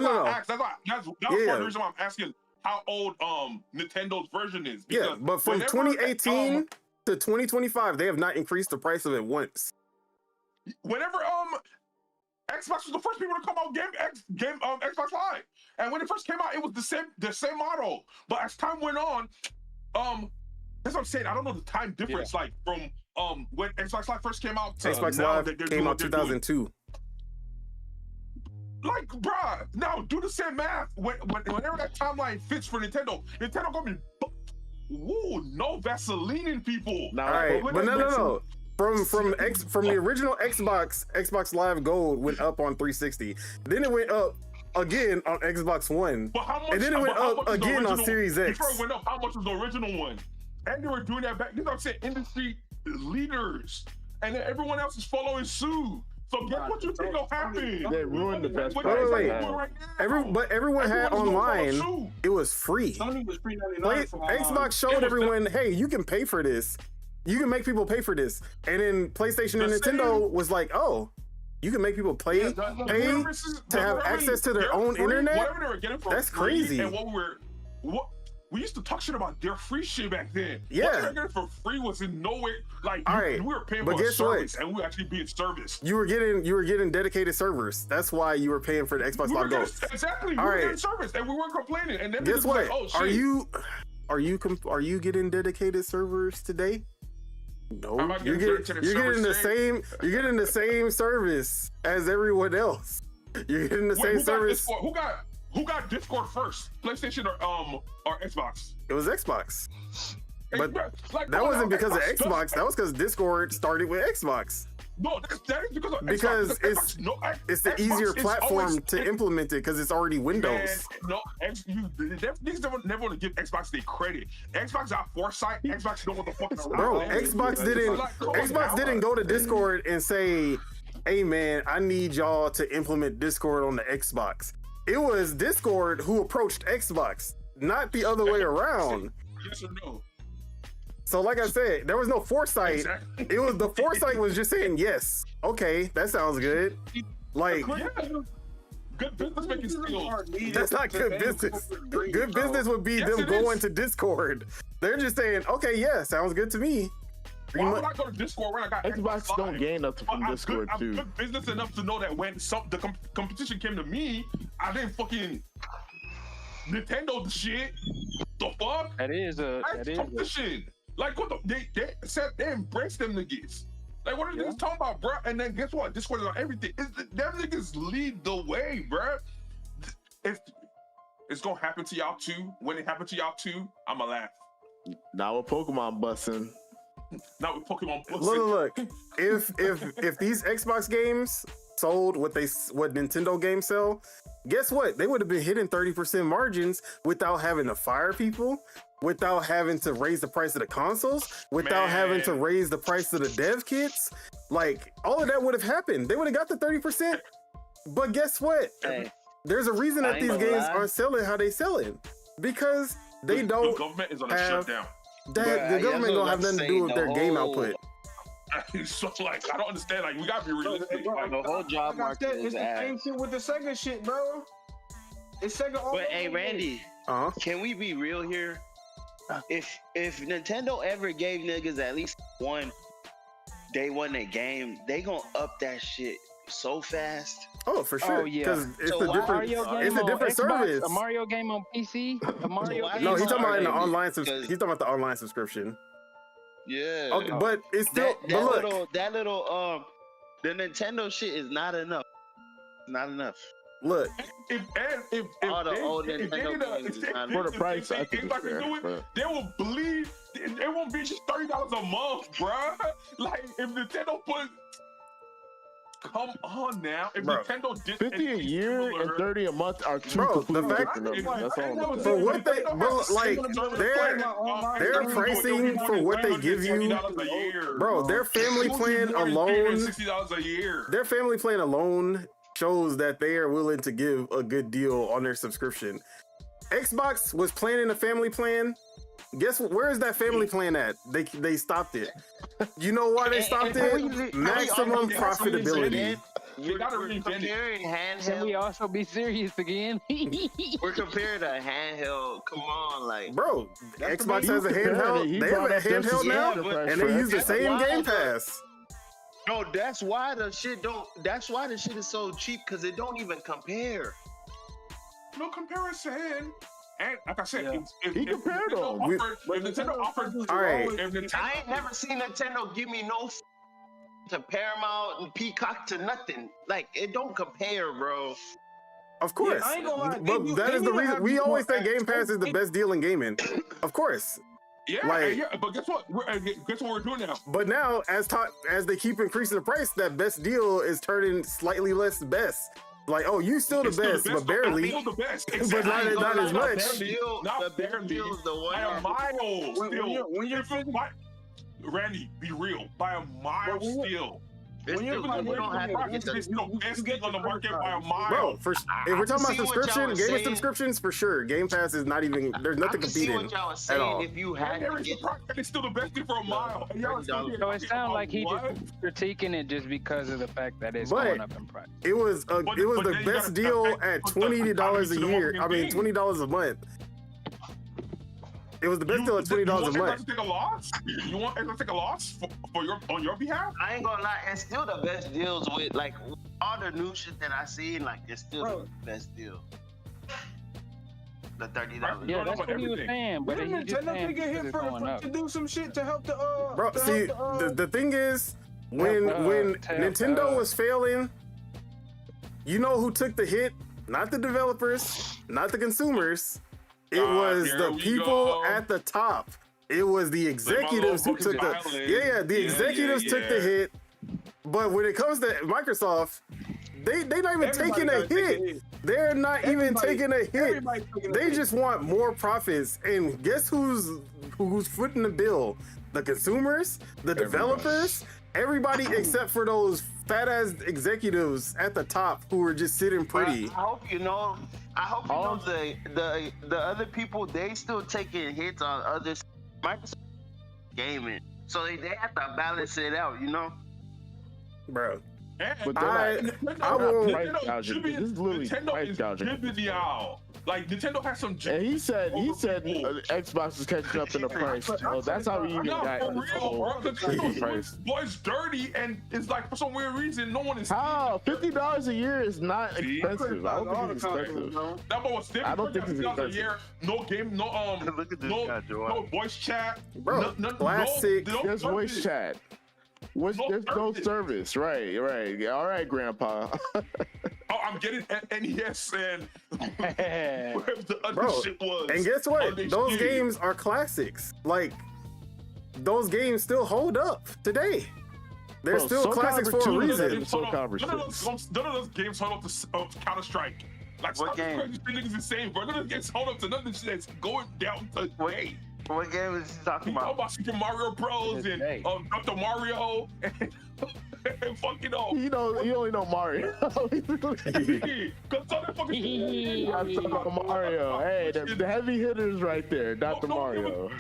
that's the reason why I'm asking how old Nintendo's version is. Yeah, but from 2018 to 2025, they have not increased the price of it once. Whenever Xbox was the first people to come out Xbox Live, and when it first came out, it was the same model. But as time went on, that's what I'm saying. I don't know the time difference, like from when Xbox Live first came out to Xbox now Live that they're came out 2002. Like, bruh, now do the same math. Whenever that timeline fits for Nintendo gonna be no Vaseline in people. All right, but no. From the original Xbox Live Gold went up on 360. Then it went up again on Xbox One. And then it went up again on Series X. Before it went up, how much was the original one? And they were doing that back. This is what I'm saying, industry leaders. And then everyone else is following suit. So guess what you think will happen? They ruined the best price. But everyone had online. It was free. Sony was free 99 Xbox showed everyone, hey, you can pay for this. You can make people pay for this. And then PlayStation and Nintendo was like, oh, you can make people pay to have access to their own internet? That's crazy. And we used to talk shit about their free shit back then. Yeah. What they were getting for free was in no way like we were paying for a service and we were actually being serviced. You were getting dedicated servers. That's why you were paying for the Xbox Live Gold. Exactly. We were getting service and we weren't complaining. And then guess what? Like, oh, shit. Are you getting dedicated servers today? No, you're getting the same service as everyone else. You're getting the same service. Who got Discord first? PlayStation or Xbox? It was Xbox. But that wasn't because of Xbox. That was because Discord started with Xbox. No, that is because of Xbox. It's the easier platform to implement it because it's already Windows. Man, niggas never want to give Xbox their credit. Xbox got foresight. Xbox know what the fuck is around. Bro, Xbox didn't go to Discord and say, hey man, I need y'all to implement Discord on the Xbox. It was Discord who approached Xbox, not the other way around. Yes or no? So like I said, there was no foresight. Exactly. It was the foresight was just saying, yes, okay, that sounds good. Like, good business making skills. That's not good business. Good business would be them going to Discord. They're just saying, okay, yeah, sounds good to me. Why would I go to Discord when I got Xbox don't gain nothing from Discord too. I'm good business enough to know that when the competition came to me, I didn't fucking Nintendo the shit. The fuck? That is competition. Like what they said they embraced them niggas. Like what are they talking about, bro? And then guess what? Discord is on everything. Them niggas lead the way, bro. If it's gonna happen to y'all too, when it happens to y'all too, I'ma laugh. Now with Pokemon busting. Not with Pokemon busting. Look. If these Xbox games sold what Nintendo games sell, guess what? They would have been hitting 30% margins without having to fire people, without having to raise the price of the consoles, without having to raise the price of the dev kits. Like, all of that would have happened. They would have got the 30%. But guess what? Hey, there's a reason that these games aren't selling how they selling. Because they don't. The government is on a shutdown. The government don't have nothing to do with their game output. So, like, I don't understand. Like, we gotta be realistic. Like, the whole job market is it's the same shit with the Sega shit, bro. It's Sega all But hey, Randy, can we be real here? If Nintendo ever gave niggas at least one day one a game, they gonna up that shit so fast. Oh, for sure. Oh, yeah. Because it's So a different, it's a different service. A Mario game on PC? A Mario game? No, he's talking about in the online. Because- He's talking about the online subscription. Yeah. Okay, but it's still. that little the Nintendo shit is not enough. Not enough. Look, if All the old they Nintendo did games is not For the price, I think anybody it's do fair. it, they will bleed. It won't be just $30 a month, bruh. Like, if Nintendo put. Come on now. If Bro, Nintendo did 50 a year and 30 a month are two Bro, the completely fact- different numbers. That's all. For what they- bro, like, their pricing for what they give you, bro, their family plan alone, $60 a year. their family plan alone shows that they are willing to give a good deal on their subscription. Xbox was planning a family plan. Guess what? Where is that family plan at? They stopped it. You know why they stopped it? Maximum profitability. You gotta We're reinvent it. comparing Can we handheld. also be serious again? We're comparing a handheld. Come on, like. Bro, Xbox has a compared handheld. it. He They have brought a up their handheld now, subscription price and they for use the Xbox. same Why Game the- Pass. No, that's why the shit don't. That's why the shit is so cheap because it don't even compare. No comparison. And like I said, Yeah. if He compared Nintendo them. offered, if Nintendo offered, All right. if Nintendo, I ain't never seen Nintendo give me no to Paramount and Peacock to nothing. Like it don't compare, bro. Of course, I ain't gonna lie, but they that is the need to reason have we more always say apps. Game Pass is the best deal in gaming. Of course, yeah, Like- yeah. But guess what? Guess what we're doing now? but now as they keep increasing the price, that best deal is turning slightly less best. Like, oh, you still the It's still best, but Still barely. the best. But Exactly. not as much. Not The best barely. deal is the one. By a mile. When you're Still. Randy, be real. By a mile But when you- still. It's When you're still- like, you don't have to get It's the. still best deal on the market by a mile. Bro, if we're talking about see what y'all subscription, was gaming saying. subscriptions for sure. Game Pass is not even. There's I nothing can see competing. what y'all was at all. saying if you had to get. It's still the best deal for a mile. And y'all are still here So it talking sounds about like he what? just critiquing it just because of the fact that it's But- going up in price. It was But the then you best gotta deal put at the $20 a economy to the year. fucking I mean, thing. $20 a month. It was the best deal at $20 a You want month. Xbox to take a loss? You want Xbox to take a loss on your behalf? I ain't gonna lie, it's still the best deals with like all the new shit that I seen. Like it's still Bro. the best deal. The $30. Yeah, that's about what he was everything. saying, but Didn't he just Nintendo saying get because hit it's for going up. to do some shit to help the Bro, to see, help the thing is, when Nintendo was failing, you know who took the hit? Not the developers, not the consumers. It was there the we people go. at the top. It was the executives who took the the executives took the hit. But when it comes to Microsoft, they not even taking a hit. They're not even taking a hit. They just want more profits. And guess who's footing the bill? The consumers, the developers, everybody except for those fat ass executives at the top who are just sitting pretty. I hope you know. I hope you know the other people, they still taking hits on other Microsoft gaming, so they have to balance it out, you know. Bro, But I I will- price gouging. This is literally price gouging. Like Nintendo has some. And he said Xbox is catching up in the price. So that's how he even No, got for this real, whole bro. Because price. boy's dirty, and it's like for some weird reason, no one is. How $50 a year is not See? expensive. I don't think it's expensive. That boy was still. I don't think it's $50 a expensive. year. No game. No Look at this no, guy, Joel. no voice chat. Bro, classic. There's voice service. chat. There's no service. Right. Yeah, all right, Grandpa. Oh, I'm getting NES and whatever the other Bro, shit was. and guess what? on this Those shit. games are classics. Like, those games still hold up today. They're still classics for a reason. None of those games hold up to Counter-Strike. Like, what game? Niggas is insane, bro. None of those games hold up to none of this shit that's going down to day. What game is he talking about? About Super Mario Bros. And Dr. Mario and fucking You only know Mario. I'm talking about Mario. Hey, the heavy hitters right there, Dr. Mario.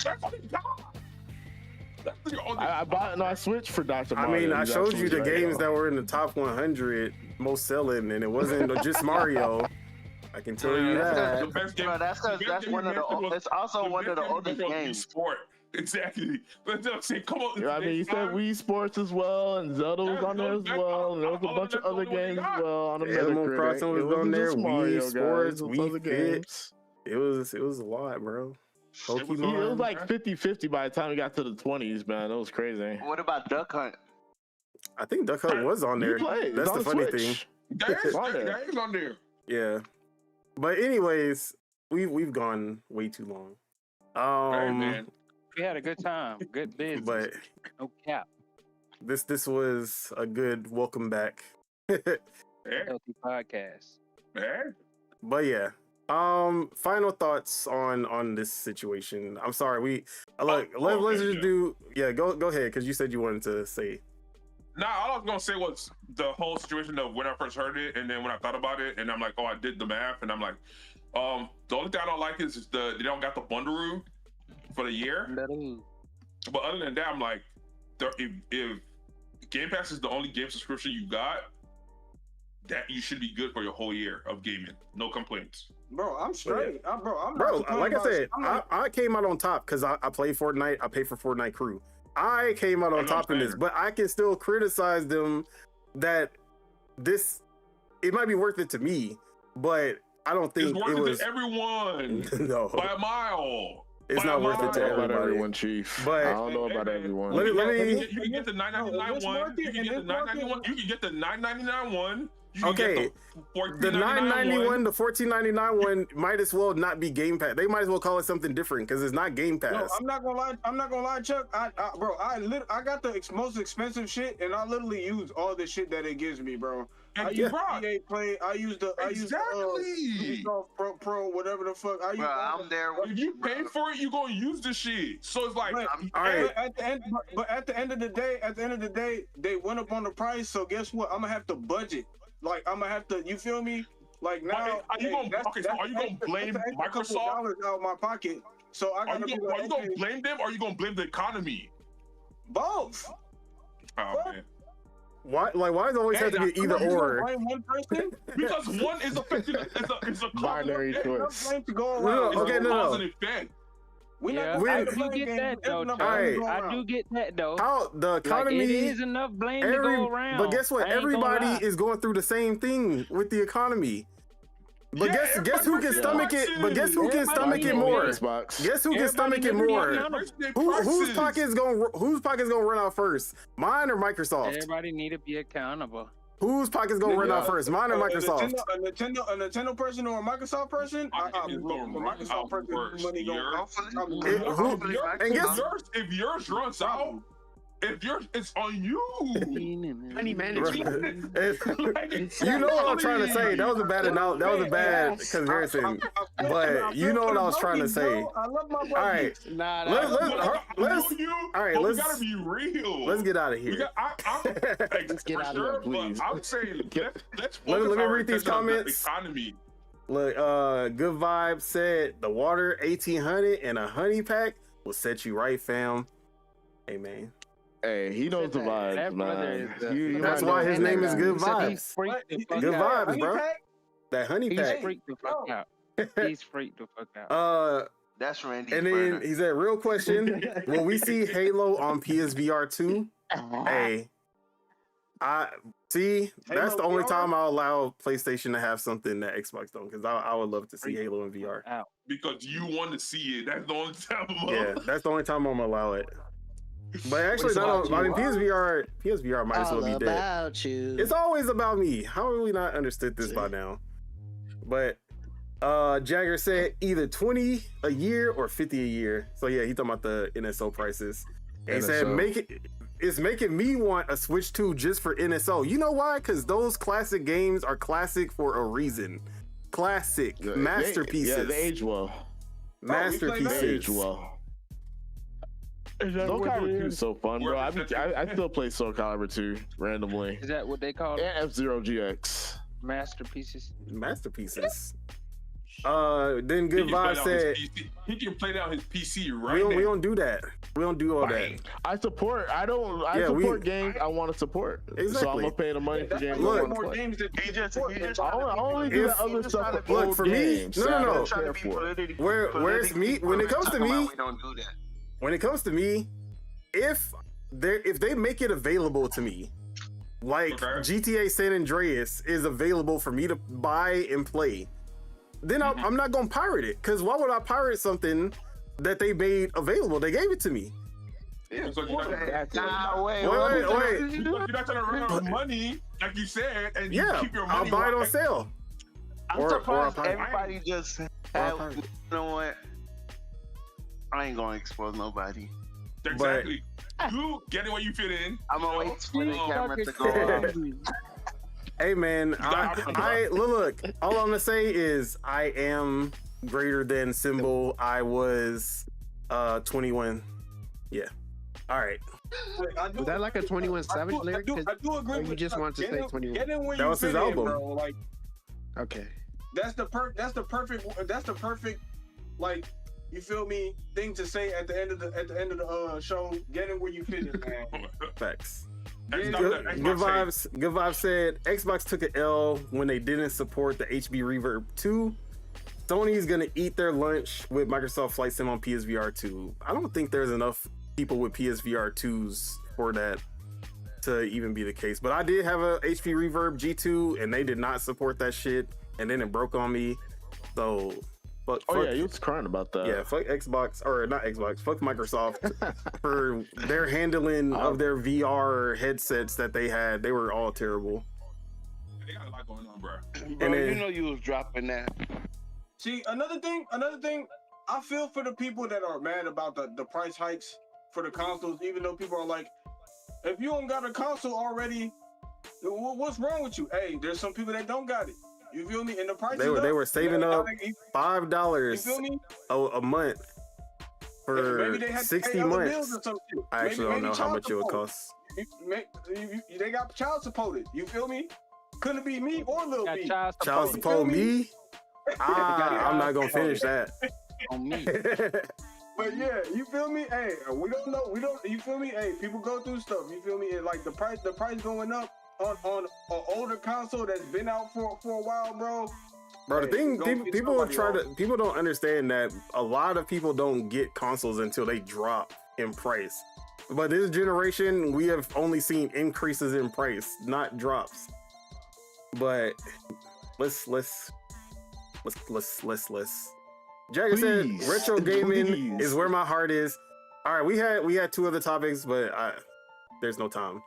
I switched for Dr. Mario. I mean, I showed you the games that were in the top 100 most selling, and it wasn't just Mario. I can tell you that. The best game, that's one of the. It's also one of the oldest games. Sport. Exactly. But say, come on. I mean, he said Wii Sports as well, and Zelda was on there as well, and there was a bunch of other games as well on the Animal Crossing was on there. Wii Sports, Wii games. It was a lot, bro. Pokemon. It was like 50-50 by the time we got to the 20s, man. It was crazy. What about Duck Hunt? I think Duck Hunt was on there. That's the funny thing. That is on there. Yeah. But anyways, we've gone way too long. Hey, man. We had a good time. Good business. But no cap. This was a good welcome back. Healthy podcast. But yeah. Final thoughts on this situation. I'm sorry. Let's just do. Yeah, go ahead, because you said you wanted to say. Nah, all I was gonna say was the whole situation of when I first heard it, and then when I thought about it, and I'm like, oh, I did the math, and I'm like, the only thing I don't like is they don't got the bundle for the year. But other than that, I'm like, if Game Pass is the only game subscription you got, that you should be good for your whole year of gaming. No complaints. Bro, I'm straight. Bro, like I said, I came out on top because I played Fortnite. I paid for Fortnite Crew. I came out on top in this, but I can still criticize them that it might be worth it to me, but I don't think it's worth it to everyone. No, by a mile. It's not worth it to everybody. Chief. But I don't know about everyone. Let me. You can get the $9.99 one. You can get the $9.99 one. You can get the $9.99 one. Okay, the $9.91, the $14.99 one might as well not be Game Pass. They might as well call it something different because it's not Game Pass. No, I'm not gonna lie, Chuck. I got the most expensive shit, and I literally use all the shit that it gives me, bro. I use EA Play. I use Pro, whatever the fuck. I'm there. If you pay for it, you gonna use the shit. So it's like, at the end of the day, they went up on the price. So guess what? I'm gonna have to budget. Like I'm gonna have to, you feel me? Like now, are you gonna blame Microsoft? Dollars out of my pocket. So I gotta. Are you gonna blame them, or are you gonna blame the economy? Both. Oh man. Why does it always have to be either or? Blame one person? Because one is affected. It's a binary choice. I do get that though. I do get that though. How the economy? Like, it is enough blame to go around. But guess what? Everybody is going through the same thing with the economy. But guess who can stomach it? But guess who can stomach it more? Guess who can stomach it more? Whose pocket's gonna run out first? Mine or Microsoft? Everybody need to be accountable. Whose pocket's gonna run out first? Mine or Microsoft? A Nintendo person or a Microsoft person? Microsoft person. Money and guess if yours runs out. It's on you. Money management. You know what I'm trying to say. That was a bad comparison. But you know what I was trying to say. All right. Let's gotta be real. Let's get out of here. Let's get out of here, please. I'm saying let's let me read these comments. Economy. Look, Good Vibe said the water 1800 and a honey pack will set you right, fam. Hey man. Hey, he knows the vibes, man. That's why his name is Good Vibes. Good vibes, bro. That honey pack. He's freaked the fuck out. He's freaked the fuck out. That's Randy. And then he said, real question, will we see Halo on PSVR 2? Hey, I see. That's the only time I'll allow PlayStation to have something that Xbox don't, because I would love to see Halo in VR. Because you want to see it. That's the only time. Yeah, that's the only time I'm gonna allow it. But actually, PSVR might as well be dead. It's always about me. How have we not understood this by now? But Jagger said either 20 a year or 50 a year. So yeah, he's talking about the NSO prices. And he said it's making me want a Switch 2 just for NSO. You know why? Because those classic games are classic for a reason. Classic masterpieces. They age well. Masterpieces. They age well. Soul Calibur 2 is so fun, bro. I still play Soul Calibur 2 randomly. Is that what they call it? And F-Zero GX. Masterpieces. Then Good Vibe said he can play that on his PC right we don't do that. We don't do all that. I support games I want to support. Exactly. So I'm gonna pay the money for games. Look, more games that He just I only do the other stuff. Look, for me, no. trying to be politically. Where's me? When it comes to me, we don't do that. when it comes to me, if they make it available to me, like GTA San Andreas is available for me to buy and play, then I'm not gonna pirate it. Because why would I pirate something that they made available? They gave it to me. Yeah, so you're Wait. not trying to run out of money, like you said, and you keep your money. I'll buy it on sale. I'm surprised everybody just had. You know what? I ain't gonna expose nobody. Exactly. You get it where you fit in. I'm gonna wait for the camera to go off. Hey man, I look. All I'm gonna say is I am greater than symbol. I was 21. Yeah. All right. Was that like a 21 Savage lyric? I do agree. Or you just want to say 21? That was his album. Bro. Like, okay. That's the perfect. Like, you feel me? Thing to say at the end of the show. Get in where you fit in, man. Facts. Yeah, Good Vibes said Xbox took an L when they didn't support the HB Reverb 2. Sony's gonna eat their lunch with Microsoft Flight Sim on PSVR 2. I don't think there's enough people with PSVR 2s for that to even be the case. But I did have a HP Reverb G2 and they did not support that shit, and then it broke on me. So fuck, yeah, you was crying about that. Yeah, fuck Xbox, or not Xbox, fuck Microsoft for their handling of their VR headsets that they had. They were all terrible. They got a lot going on, bro. Bro, you know you was dropping that. See, another thing, I feel for the people that are mad about the price hikes for the consoles, even though people are like, if you don't got a console already, what's wrong with you? Hey, there's some people that don't got it. You feel me? And the price they were saving up $5 a month for 60 months. I actually don't know how much it would cost. They got child supported. You feel me? Couldn't be me or Lil B. Child support me? I'm not gonna finish that. On me. But yeah, you feel me? Hey, we don't know. You feel me? Hey, people go through stuff. You feel me? And like the price going up on an older console that's been out for a while, bro. Bro, the thing, people don't understand that a lot of people don't get consoles until they drop in price. But this generation, we have only seen increases in price, not drops. But let's. Jagger said retro gaming is where my heart is. All right, we had two other topics, but there's no time.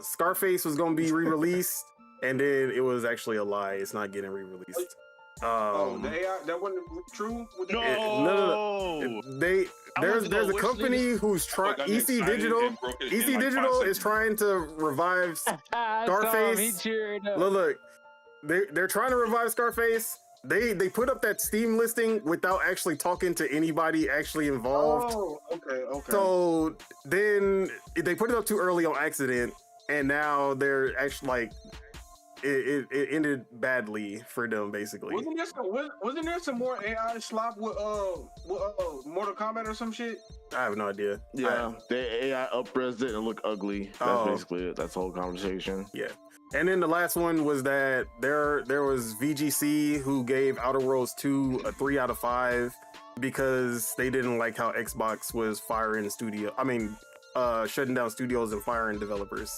Scarface was gonna be re-released, and then it was actually a lie. It's not getting re-released. The AI, that wasn't true. No. There's a company who's trying. EC Digital is trying to revive Scarface. Look, they're trying to revive Scarface. They put up that Steam listing without actually talking to anybody actually involved. Oh, okay. So then they put it up too early on accident, and now they're actually like it ended badly for them basically. Wasn't there some more AI slop with Mortal Kombat or some shit? I have no idea. Yeah, the AI up-resed it and looked ugly. That's basically it. That's the whole conversation. Yeah. And then the last one was that there was VGC who gave Outer Worlds 2 a 3 out of 5 because they didn't like how Xbox was shutting down studios and firing developers,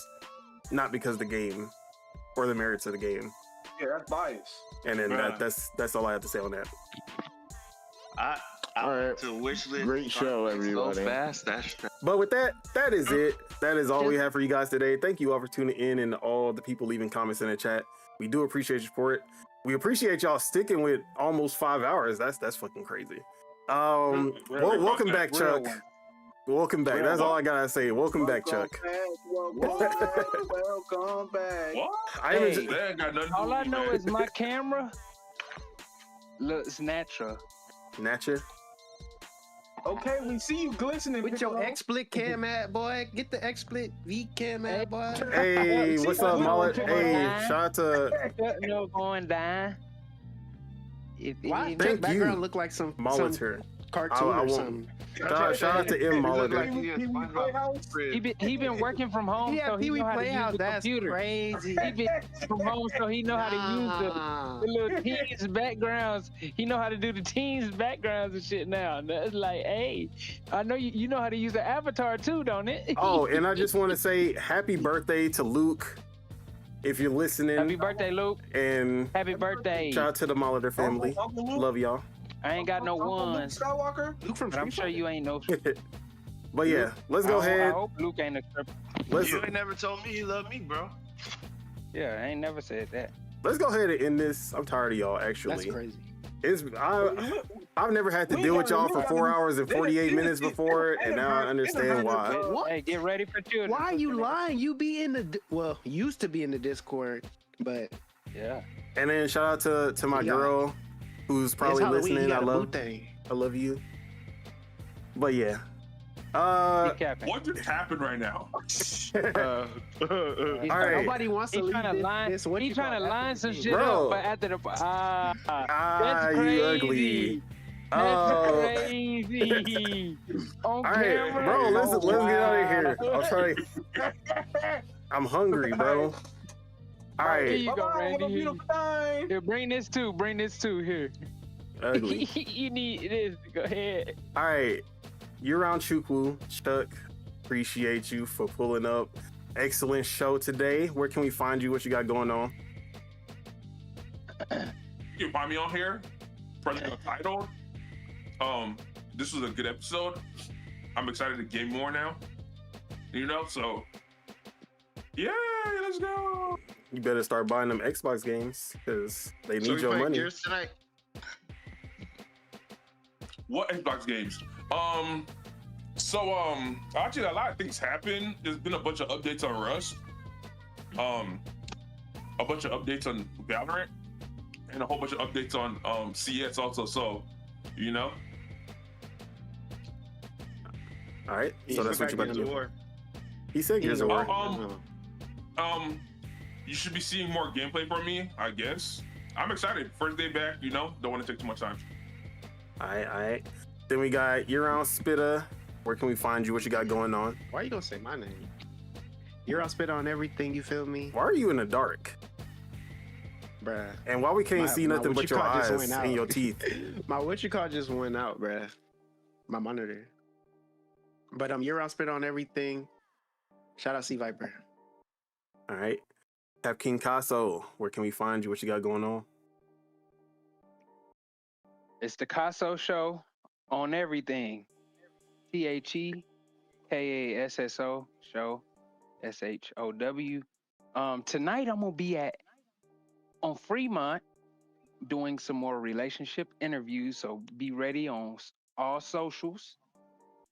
not because of the game or the merits of the game. Yeah, that's bias. And then that's all I have to say on that. All right. To wish list. Great show, everybody. But with that is it. That is all we have for you guys today. Thank you all for tuning in and all the people leaving comments in the chat. We do appreciate your support. We appreciate y'all sticking with almost 5 hours. That's fucking crazy. Welcome back, Chuck. Welcome back. That's all I gotta say. Welcome back, Chuck. Welcome back. What? Hey, all I know is my camera looks natural. Natural? Okay, we see you glistening with your XSplit cam at, boy. Get the XSplit V cam at, boy. Hey, what's up, Mullet? Hey, shout out to no going down. Why does your background look like some cartoon or something? Shout out to M Mullet. He been working from home, so he know how to use the computer. Crazy. He been from home, so he know how to use the little teens backgrounds. He know how to do the teens backgrounds and shit now. And it's like, hey, I know you know how to use an avatar too, don't it? Oh, and I just want to say happy birthday to Luke. If you're listening. Happy birthday, Luke. And happy birthday. Shout out to the Molitor family. Love y'all. I ain't got no one. Skywalker? Luke from I'm sure you ain't no. But yeah, let's go ahead. I hope Luke ain't a stripper. You ain't never told me you love me, bro. Yeah, I ain't never said that. Let's go ahead and end this. I'm tired of y'all, actually. That's crazy. I've never had to deal with y'all for 4 hours and 48 minutes before, and now I understand why. What? Hey, get ready for children. Why are you lying? You be in the used to be in the Discord, but yeah. And then shout out to my girl, who's probably listening. I love you. But yeah. What just happened right now? All right. Nobody wants to leave this. He's trying to line some shit Bro. up, but after the that's crazy. You ugly. That's crazy. All right, bro. Let's get out of here. I'm sorry. I'm hungry, bro. All right. Here you go, Randy. Here, bring this too. Here. Ugly. You need this. Go ahead. All right. You're on Chukwu. Chuck, appreciate you for pulling up. Excellent show today. Where can we find you? What you got going on? You can find me on here, President Untitled. This was a good episode. I'm excited to game more now. So yeah, let's go. You better start buying them Xbox games because they need your money. Gears tonight? What Xbox games? Actually a lot of things happened. There's been a bunch of updates on Rust. A bunch of updates on Valorant, and a whole bunch of updates on CS also. So, All right. So that's what you're about to do. He said Gears of War. You should be seeing more gameplay from me, I guess. I'm excited. First day back, don't want to take too much time. All right. Then we got You're on Spitta. Where can we find you? What you got going on? Why are you gonna say my name? You're on Spitta on everything, you feel me? Why are you in the dark? Bruh. And why we can't see nothing but your eyes and your teeth? My just went out, bruh. My monitor. But you're on Spitta on everything. Shout out C Viper. All right. Tap King Casso. Where can we find you? What you got going on? It's the Casso Show on everything. TheKasso show. SHOW. Tonight I'm gonna be on Fremont doing some more relationship interviews. So be ready on all socials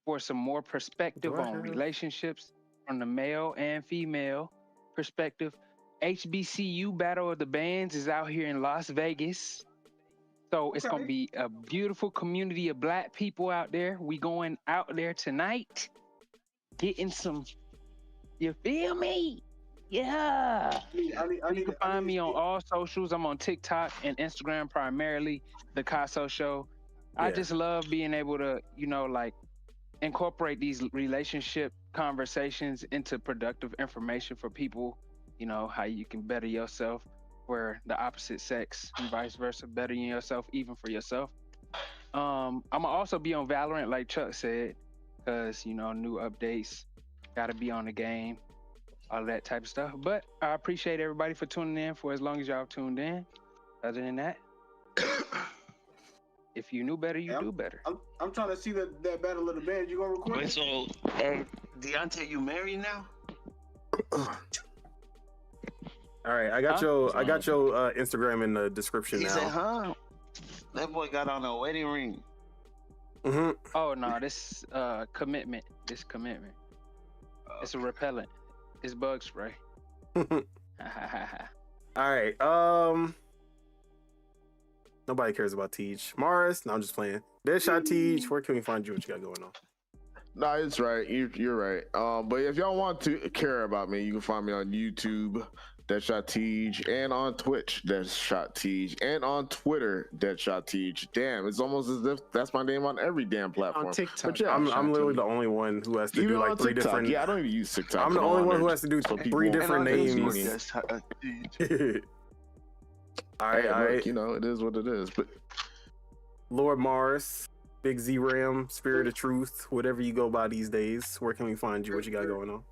for some more perspective on relationships from the male and female perspective. HBCU Battle of the Bands is out here in Las Vegas. So it's going to be a beautiful community of Black people out there. We going out there tonight, getting some, you feel me? Yeah. You can find me on all socials. I'm on TikTok and Instagram primarily, The Casso Show. Yeah. I just love being able to, incorporate these relationship conversations into productive information for people, how you can better yourself for the opposite sex and vice versa, bettering yourself even for yourself. I'm gonna also be on Valorant, like Chuck said, because new updates, gotta be on the game, all that type of stuff. But I appreciate everybody for tuning in for as long as y'all tuned in. Other than that, if you knew better, you do better. I'm trying to see that Battle of the Bands. You gonna record? Wait, so Deontay, you married now? All right, I got your Instagram in the description now. He said, huh? That boy got on a wedding ring. Mm-hmm. Oh no, this commitment. This commitment. It's a repellent. It's bug spray. All right. Nobody cares about Teach. Mars, no, I'm just playing. Deadshot Teach, where can we find you? What you got going on? No, it's right. You're right. But if y'all want to care about me, you can find me on YouTube, Deadshot Teach, and on Twitch, Deadshot Teach, and on Twitter, Deadshot Teach. Damn, it's almost as if that's my name on every damn platform. On TikTok. But yeah, I'm literally the only one who has to even do like on 3 TikTok. different. Yeah, I don't even use TikTok. I'm the only one who has to do so 3 different names. All right, Hey, all look, right. you know, it is what it is. But Lord Mars, Big Z Ram, Spirit of Truth, whatever you go by these days. Where can we find you? What you got going on?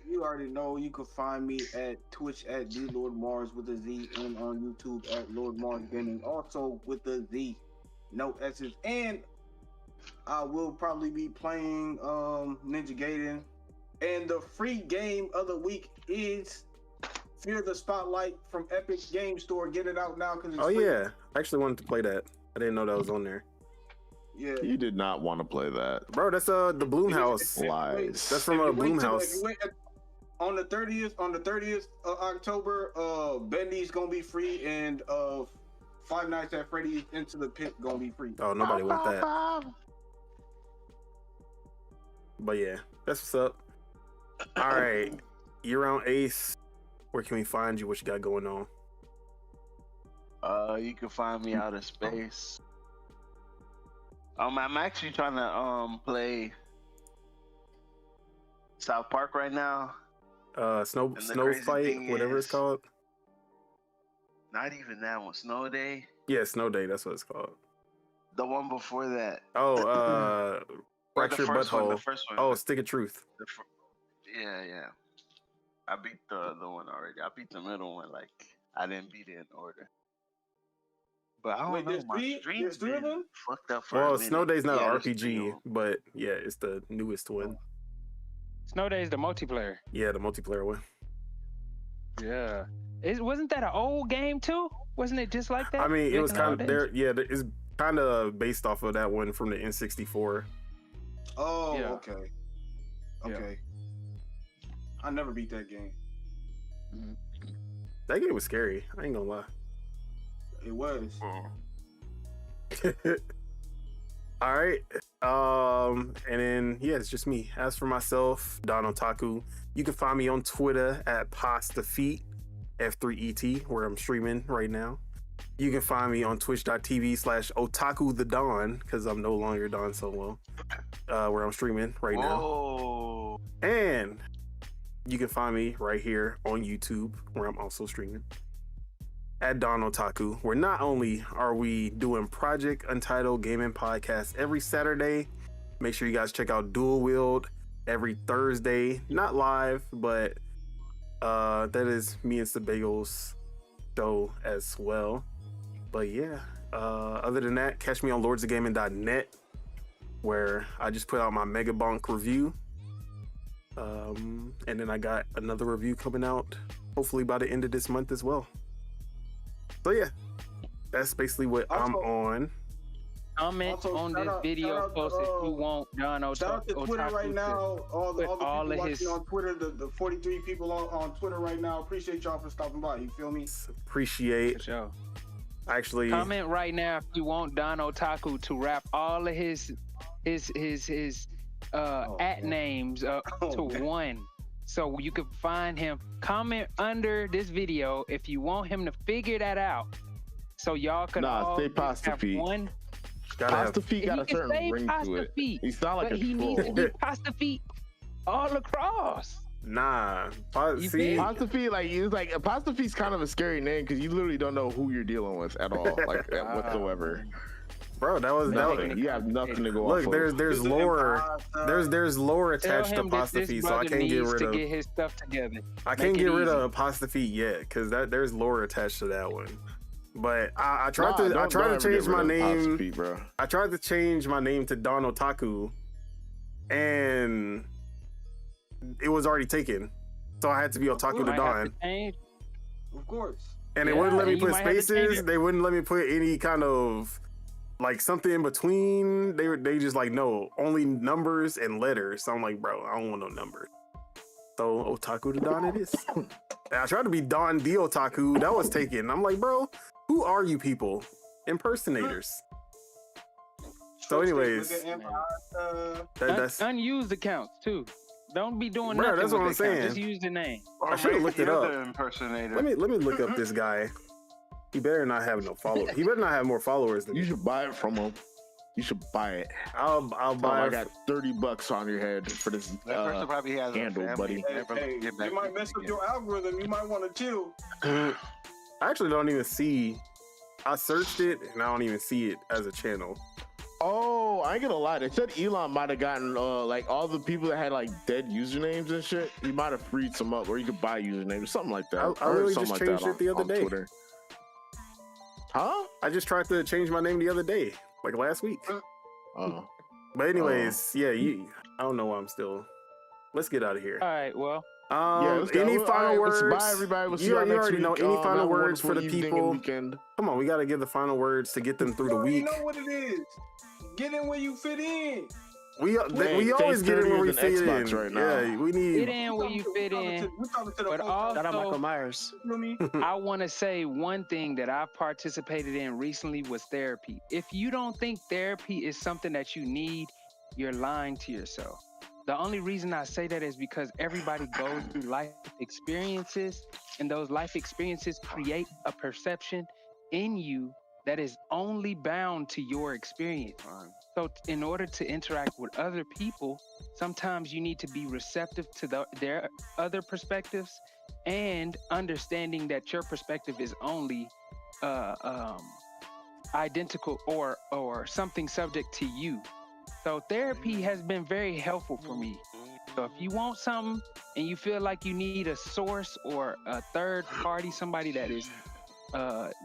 You already know you can find me at Twitch at the Lord Mars with a Z, and on YouTube at Lord Mars Gaming, also with a Z, no S's. And I will probably be playing Ninja Gaiden. And the free game of the week is Fear the Spotlight from Epic Game Store. Get it out now because it's free. Yeah, I actually wanted to play that. I didn't know that was on there. Yeah. you did not want to play that. Bro, that's the Bloomhouse. Lies. That's from Bloomhouse. On the 30th of October, Bendy's gonna be free, and Five Nights at Freddy's Into the Pit gonna be free. Oh, nobody want that. But yeah, that's what's up. All right, you're on Ace. Where can we find you? What you got going on? You can find me out of space. I'm actually trying to play South Park right now. Snow crazy Fight, thing whatever it's is- called. Not even that one. Snow Day. Yeah, Snow Day. That's what it's called. The one before that. Oh, Or Fracture the first one. Butthole. The first one. Oh, Stick of Truth. Yeah. I beat the one already. I beat the middle one. Like I didn't beat it in order. But I don't Wait, know. there's My three? stream's There's 3 of been them? fucked up for a Well, minute. Snow Day's not Yeah, an there's 3 RPG, of 'em. but yeah, it's the newest one. Snow Day is the multiplayer. Yeah, the multiplayer one. Yeah. Wasn't that an old game too? Wasn't it just like that? I mean, it was Back in kind the of old days? there. Yeah, it's kind of based off of that one from the N64. Oh, Yeah. okay. Yeah. Okay. I never beat that game. That game was scary. I ain't gonna lie. It was. All right. And then yeah, it's just me. As for myself, Don Otaku, you can find me on Twitter at PastaFeet, F3ET, where I'm streaming right now. You can find me on twitch.tv/OtakuTheDon, because I'm no longer Don Solo, where I'm streaming right now. And you can find me right here on YouTube, where I'm also streaming at Don Otaku, where not only are we doing Project Untitled Gaming Podcast every Saturday, make sure you guys check out Dual Wield every Thursday, not live, but that is me and Sebago's show as well. But yeah, other than that, catch me on lordsofgaming.net, where I just put out my Mega Bonk review. And then I got another review coming out hopefully by the end of this month as well. So yeah, that's basically what I'm on. Comment Also, on shout this out- video shout out post to, if you want Don Shout out to Twitter Otaku right now. All the people all of watching his- on Twitter, the 43 people on Twitter right now. Appreciate y'all for stopping by. You feel me? Appreciate. For sure. Actually, Comment right now if you want Don Otaku to wrap all of his at names to man. one, so you can find him. Comment under this video if you want him to figure that out, so y'all can all say just Pasta have Feet. one. Pasta Feet got He a can certain say ring Pasta to it. Feet, He sound like but a he needs to troll. be Pasta Feet all across. nah. You See, feel? Pasta Feet, like Pasta Feet's kind of a scary name because you literally don't know who you're dealing with at all, like whatsoever. bro, that was Nothing. You have nothing to go Look, off there's This is lore. There's lore Tell attached to him this Pasta Feet, so I brother can't get needs rid to of. get his stuff together. I Make can't it get rid easy. of Pasta Feet yet because there's lore attached to that one. But I tried Nah, to don't ever change get my rid of Pasta name. Feet, bro. I tried to change my name to Don Otaku, and it was already taken. So I had to be Otaku You the might have Don. to change. Of course. And they Yeah, wouldn't let me and you put might have to change spaces. it. They wouldn't let me put any kind of like something in between. They just like, no, only numbers and letters. So I'm like, bro, I don't want no numbers. So Otaku to Don it is. And I tried to be Don the Otaku. That was taken. I'm like, bro, who are you people? Impersonators. So anyways, that's unused accounts too. Don't be doing nothing. That's what I'm saying. Just use the name. I should have looked it up. Impersonator. Let me look up this guy. He better not have no followers. He better not have more followers than you. me. Should buy it from him. You should buy it. I'll buy. I got $30 on your head for this that person probably has handle, buddy. Hey, you might mess up your algorithm. You might want to chill. I actually don't even see. I searched it and I don't even see it as a channel. Oh, I ain't gonna lie. They said Elon might have gotten like all the people that had like dead usernames and shit. He might have freed some up, or you could buy usernames, something like that. I really just changed it the other day. Twitter. Huh? I just tried to change my name the other day, like last week. Oh. But anyways, yeah, I don't know why I'm still. Let's get out of here. All right, well. Any final words? Bye, everybody. We'll see you y'all next already week. know. Any final words for the people? Weekend. Come on, we got to give the final words to get them through the week. You know what it is. Get in where you fit in. We always get in where we fit in. Right now. Yeah, we need get in where you fit in. But also, shout out Michael Myers. I want to say one thing that I've participated in recently was therapy. If you don't think therapy is something that you need, you're lying to yourself. The only reason I say that is because everybody goes through life experiences, and those life experiences create a perception in you that is only bound to your experience. So in order to interact with other people, sometimes you need to be receptive to their other perspectives and understanding that your perspective is only identical or something subject to you. So therapy has been very helpful for me. So if you want something and you feel like you need a source or a third party, somebody that is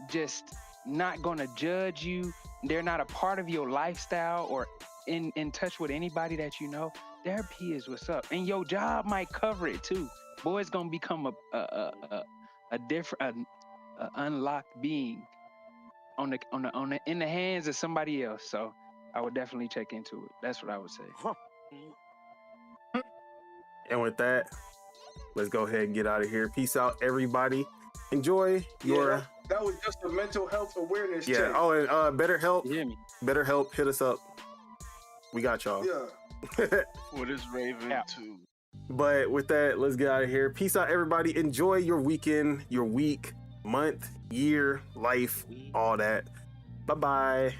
just not going to judge you, they're not a part of your lifestyle or in touch with anybody that you know, therapy is what's up. And your job might cover it too. Boy, it's going to become a different, unlocked being in the hands of somebody else. So I would definitely check into it. That's what I would say. And with that, let's go ahead and get out of here. Peace out, everybody. Enjoy your. That was just a mental health awareness check. Yeah. Oh, and BetterHelp. You hear me? BetterHelp, hit us up. We got y'all. Yeah. What is Raven 2? But with that, let's get out of here. Peace out, everybody. Enjoy your weekend, your week, month, year, life, all that. Bye-bye.